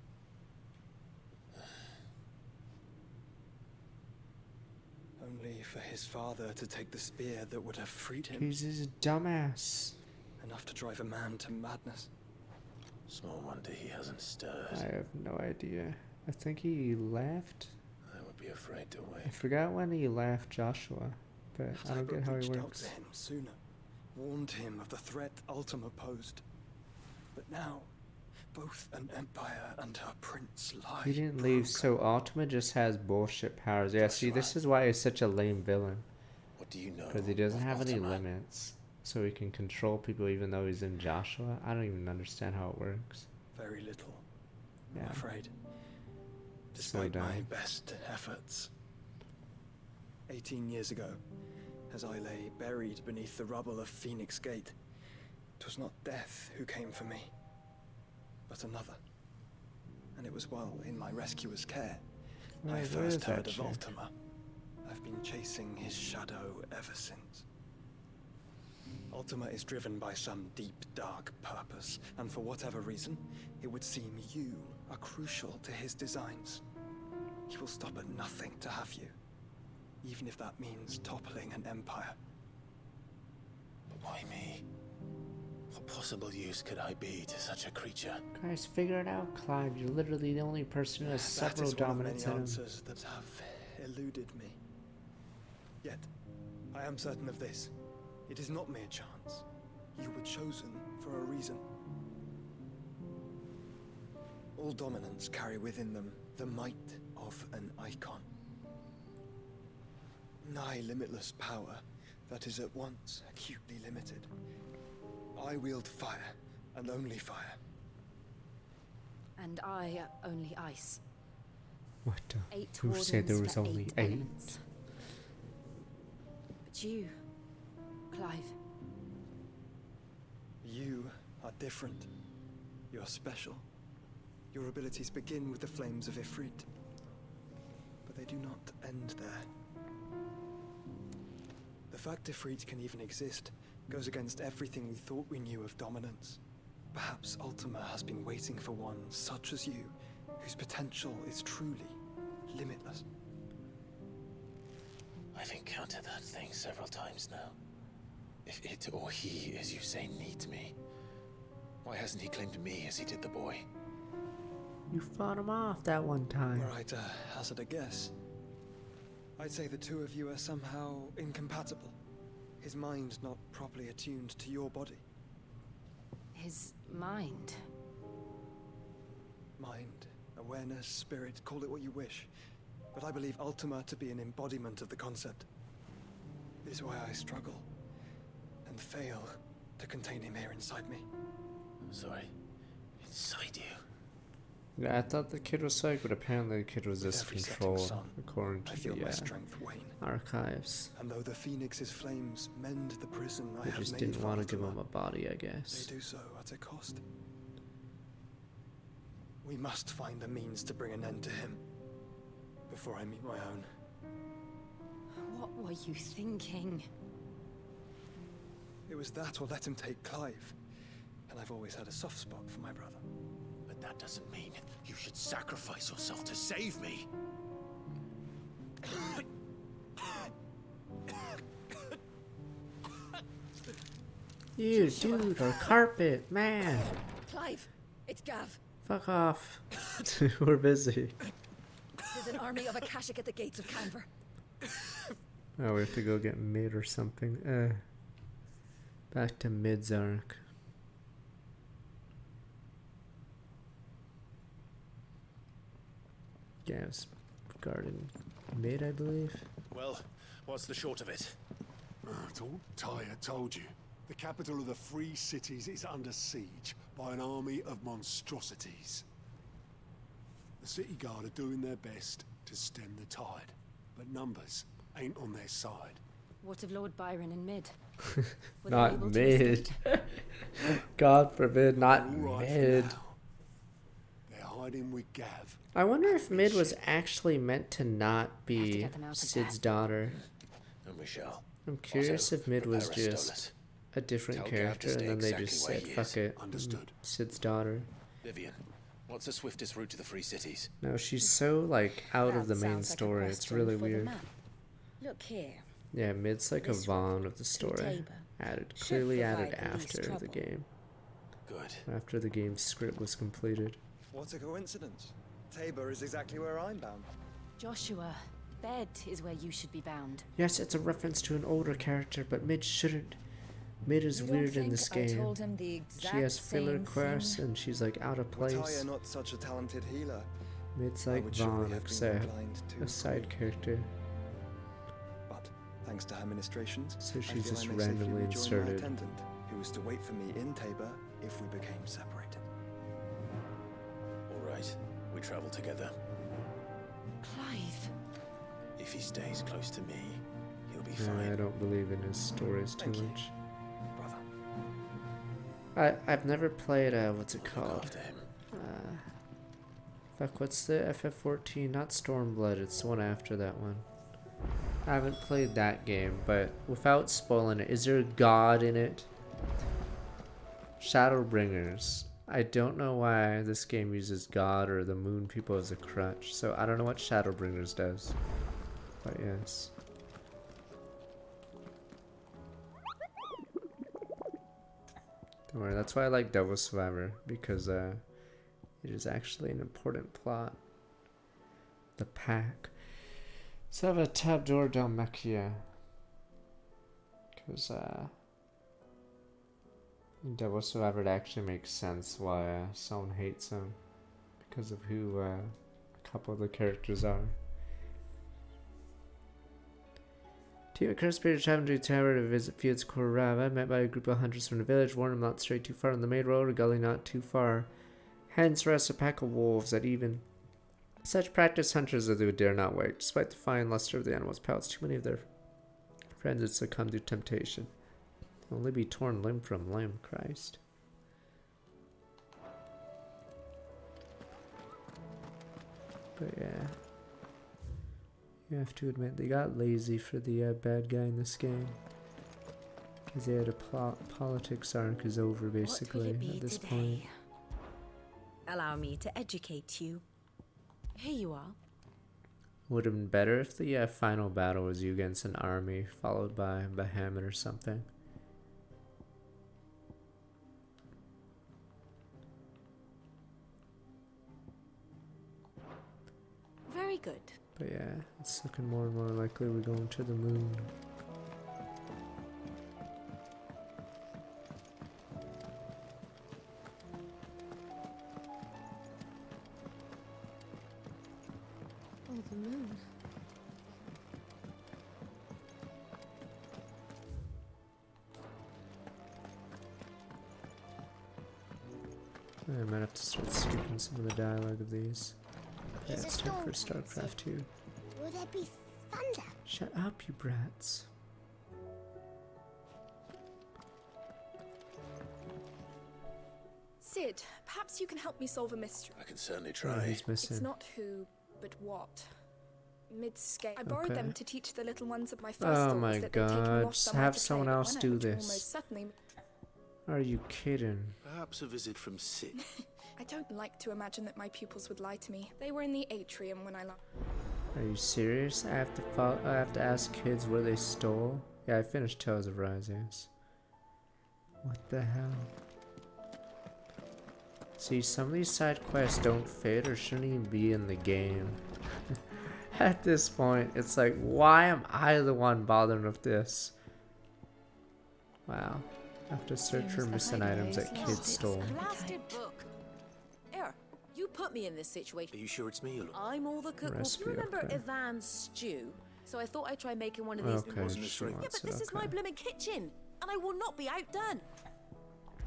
Only for his father to take the spear that would have freed him. He's a dumbass. Enough to drive a man to madness. Small wonder he hasn't stirred. I have no idea. I think he left. I would be afraid to I wait. forgot when he left Joshua, but I don't get how he reached out works. to him sooner, warned him of the threat Ultima posed. But now, both an empire and her prince lie. He didn't leave, so Ultima just has bullshit powers. Yeah, see, this is why he's such a lame villain. What do you know? Because he doesn't of have any Ultima? limits. So he can control people even though he's in Joshua. I don't even understand how it works. Very little, Yeah. I'm afraid. So Despite my dumb. best efforts. 18 years ago, as I lay buried beneath the rubble of Phoenix Gate, it was not death who came for me, but another. And it was while in my rescuer's care, I Where first is heard that of shit? Ultima. I've been chasing his shadow ever since. Ultima is driven by some deep, dark purpose, and for whatever reason, it would seem you are crucial to his designs. He will stop at nothing to have you, even if that means toppling an empire. But why me? What possible use could I be to such a creature? Guys, figure it out, Clive. You're literally the only person who has That several is one of dominants many in him. answers that have eluded me. Yet, I am certain of this. It is not mere chance. You were chosen for a reason. All dominants carry within them the might of an icon. Nigh limitless power that is at once acutely limited. I wield fire, and only fire. And I only ice. What the? 8 Who said there wardens was for only 8 8? elements. But you, Clive, You are different. You're special. Your abilities begin with the flames of Ifrit. But they do not end there. The fact Ifrit can even exist goes against everything we thought we knew of dominance. Perhaps Ultima has been waiting for one such as you, whose potential is truly limitless. I've encountered that thing several times now. If it or he, as you say, needs me, why hasn't he claimed me as he did the boy? You fought him off that one time. Were I to hazard a guess, I'd say the two of you are somehow incompatible. his mind not properly attuned to your body? His mind. Mind, awareness, spirit, call it what you wish. But I believe Ultima to be an embodiment of the concept. This is why I struggle and fail to contain him here inside me. I'm sorry. Inside you. Yeah, I thought the kid was psychic, but apparently the kid was just Every setting controlled, sun, according I to feel the my strength wane. archives. And though the Phoenix's flames mend the prison I They have just made didn't for want to give Ultima, him a body, I guess. they do so at a cost. We must find a means to bring an end to him before I meet my own. What were you thinking? It was that or let him take Clive. And I've always had a soft spot for my brother. But that doesn't mean you should sacrifice yourself to save me. You, dude, our carpet, man. Clive, it's Gav. Fuck off. We're busy. There's an army of Akashic at the gates of Canver. Oh, we have to go get Mid or something. Back to Mid's arc. Gav's guarding Mid, I believe. Well, what's the short of it? Tyre told you. The capital of the Free Cities is under siege by an army of monstrosities. The city guard are doing their best to stem the tide, but numbers ain't on their side. What of Lord Byron and Mid? Were they Not able to Mid. escape? God forbid, not They're all right for Mid. now. They're hiding with Gav. I wonder if Mid was actually meant to not Have to be get them out of Sid's there. daughter. And we shall. I'm curious Also, if Mid was prepare just Astonis. a different Tell Gav to character and stay then they exactly just where said, he fuck is. it, Understood. Sid's daughter. Vivian, what's the swiftest route to the Free Cities? No, she's so like out of That the main sounds like a story. It's question really for the weird. map. Look here. Yeah, Mid's like a This Vaughn of the story. Tabor. Added, Should clearly added provide the least after the trouble. game. Good. After the game's script was completed. What a coincidence. Tabor is exactly where I'm bound. Joshua, bed is where you should be bound. Yes, it's a reference to an older character, but Mid shouldn't. Mid is You don't weird in think this I game. told him the She exact has filler same quests thing? and she's like out of Were place. Tyre not such a talented healer? Mid's I like would surely Vaughn, have been except inclined to a side character. But thanks to her ministrations, So I she's feel just I may safely randomly rejoin my inserted. attendant, who was to wait for me in Tabor if we became separated. All right, we travel together. Clive. If he stays close to me, he'll be I fine. don't believe in his stories too Thank you, much. brother. I've never played what's it Look called? after him. Fuck, what's the FF14? Not Stormblood, it's the one after that one. I haven't played that game, but without spoiling it, is there a god in it? Shadowbringers. I don't know why this game uses God or the moon people as a crutch, so I don't know what Shadowbringers does. But yes. Don't worry, that's why I like Devil Survivor, because it is actually an important plot. The pack. So I have a Tabdor Dalmacia. Because Devil Survivor, it actually makes sense why someone hates him. Because of who a couple of the characters are. Team of Cursed Spirit traveling to the tower to visit Field's Korava, met by a group of hunters from the village, warned them not to stray too far on the main road, or gully not too far. Hence rests a pack of wolves that even such practiced hunters as they would dare not wake. Despite the fine luster of the animals' pelts, too many of their friends had succumbed to temptation. Only be torn limb from limb, Christ. But yeah. You have to admit, they got lazy for the bad guy in this game. Because they had a politics arc is over, basically, at this point. Allow me to educate you. Here you are. Would have been better if the final battle was you against an army, followed by Bahamut or something. Very good. But yeah, it's looking more and more likely we're going to the moon. I might have to start skipping some of the dialogue of these. Yeah, Is a it's time for storm coming, StarCraft 2. Will there be thunder? Shut up, you brats. Sid, perhaps you can help me solve a mystery. I can certainly Oh, try. he's missing. It's not who, but what. Midscape. I borrowed Okay. them to teach the little ones at my first Oh stores my that they'd taken god, lost just somewhere have to someone play, but else when I do would this. Almost certainly. Are you kidding? Perhaps a visit from Sid. I don't like to imagine that my pupils would lie to me. They were in the atrium when I left. Are you serious? I have to ask kids where they stole? Yeah, I finished Tales of Rise, yes. What the hell? See, some of these side quests don't fit or shouldn't even be in the game. At this point, it's like, why am I the one bothering with this? Wow. I have to search for missing items that kids stole. Blasted book. Here, you put me in this situation. Are you sure it's me? I'm all the cook. Well, Recipe, you remember okay. Ivan's stew? So I thought I'd try making one of these. Okay, she Yeah, but wants this it, is my okay. blooming kitchen, and I will not be outdone.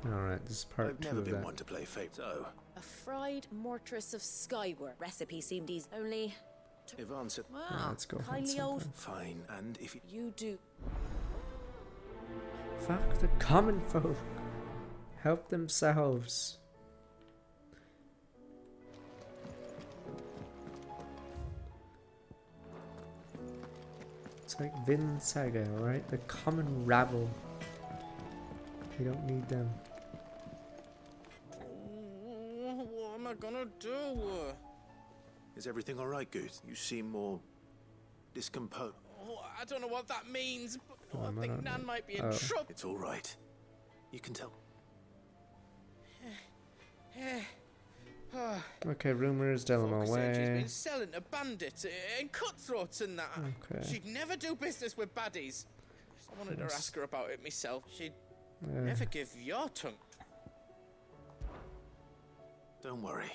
Alright, this is part I've 2 never of been that. one to play fate. So, A fried mortress of skyward. Recipe seemed easy. Only. Ivan said, Wow. Let's go hunt kindly old. something. fine, and if You do. Fuck the common folk. Help themselves. It's like Vin Saga, right? The common rabble. We don't need them. What am I gonna do? is everything all right, Goose? You seem more discomposed. Oh, I don't know what that means, but Oh, I am I think not- Nan might be in oh. trouble. It's all right. You can tell. Okay, rumors, Delamo Folk said she's away. been selling to bandits and cutthroats and that. Okay. She'd never do business with baddies. I wanted to Yes. ask her about it myself. She'd Yeah. never give your tongue. Don't worry.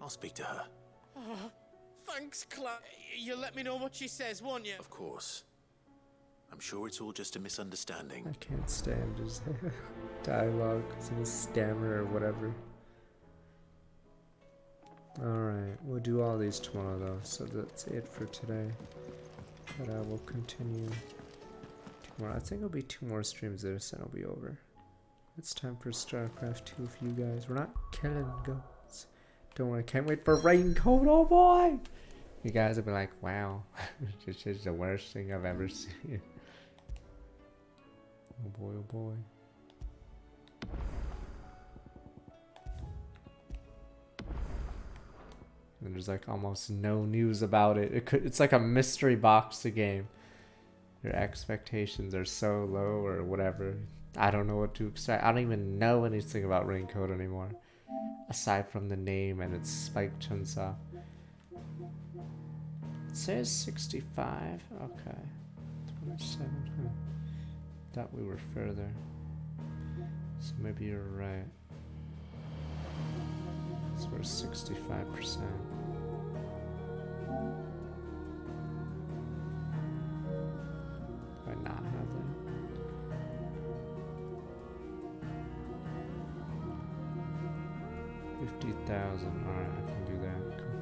I'll speak to her. Oh, thanks, Cla. You'll let me know what she says, won't you? Of course. I'm sure it's all just a misunderstanding. I can't stand his dialogue, his stammer or whatever. Alright, we'll do all these tomorrow though, so that's it for today. But I will continue tomorrow. I think it'll be 2 more streams of this and it'll be over. It's time for StarCraft 2 for you guys. We're not killing goats. Don't worry, can't wait for Raincoat, oh boy! You guys will be like, wow, this is the worst thing I've ever seen. Oh boy, oh boy. And there's like almost no news about it. It's like a mystery box, the game. Your expectations are so low or whatever. I don't know what to expect. I don't even know anything about Raincoat anymore. Aside from the name and its spiked chainsaw. It says 65. Okay. 27. Huh. Thought we were further. So maybe you're right. So we're 65%. Do I not have that? $50,000. Alright, I can do that. Cool.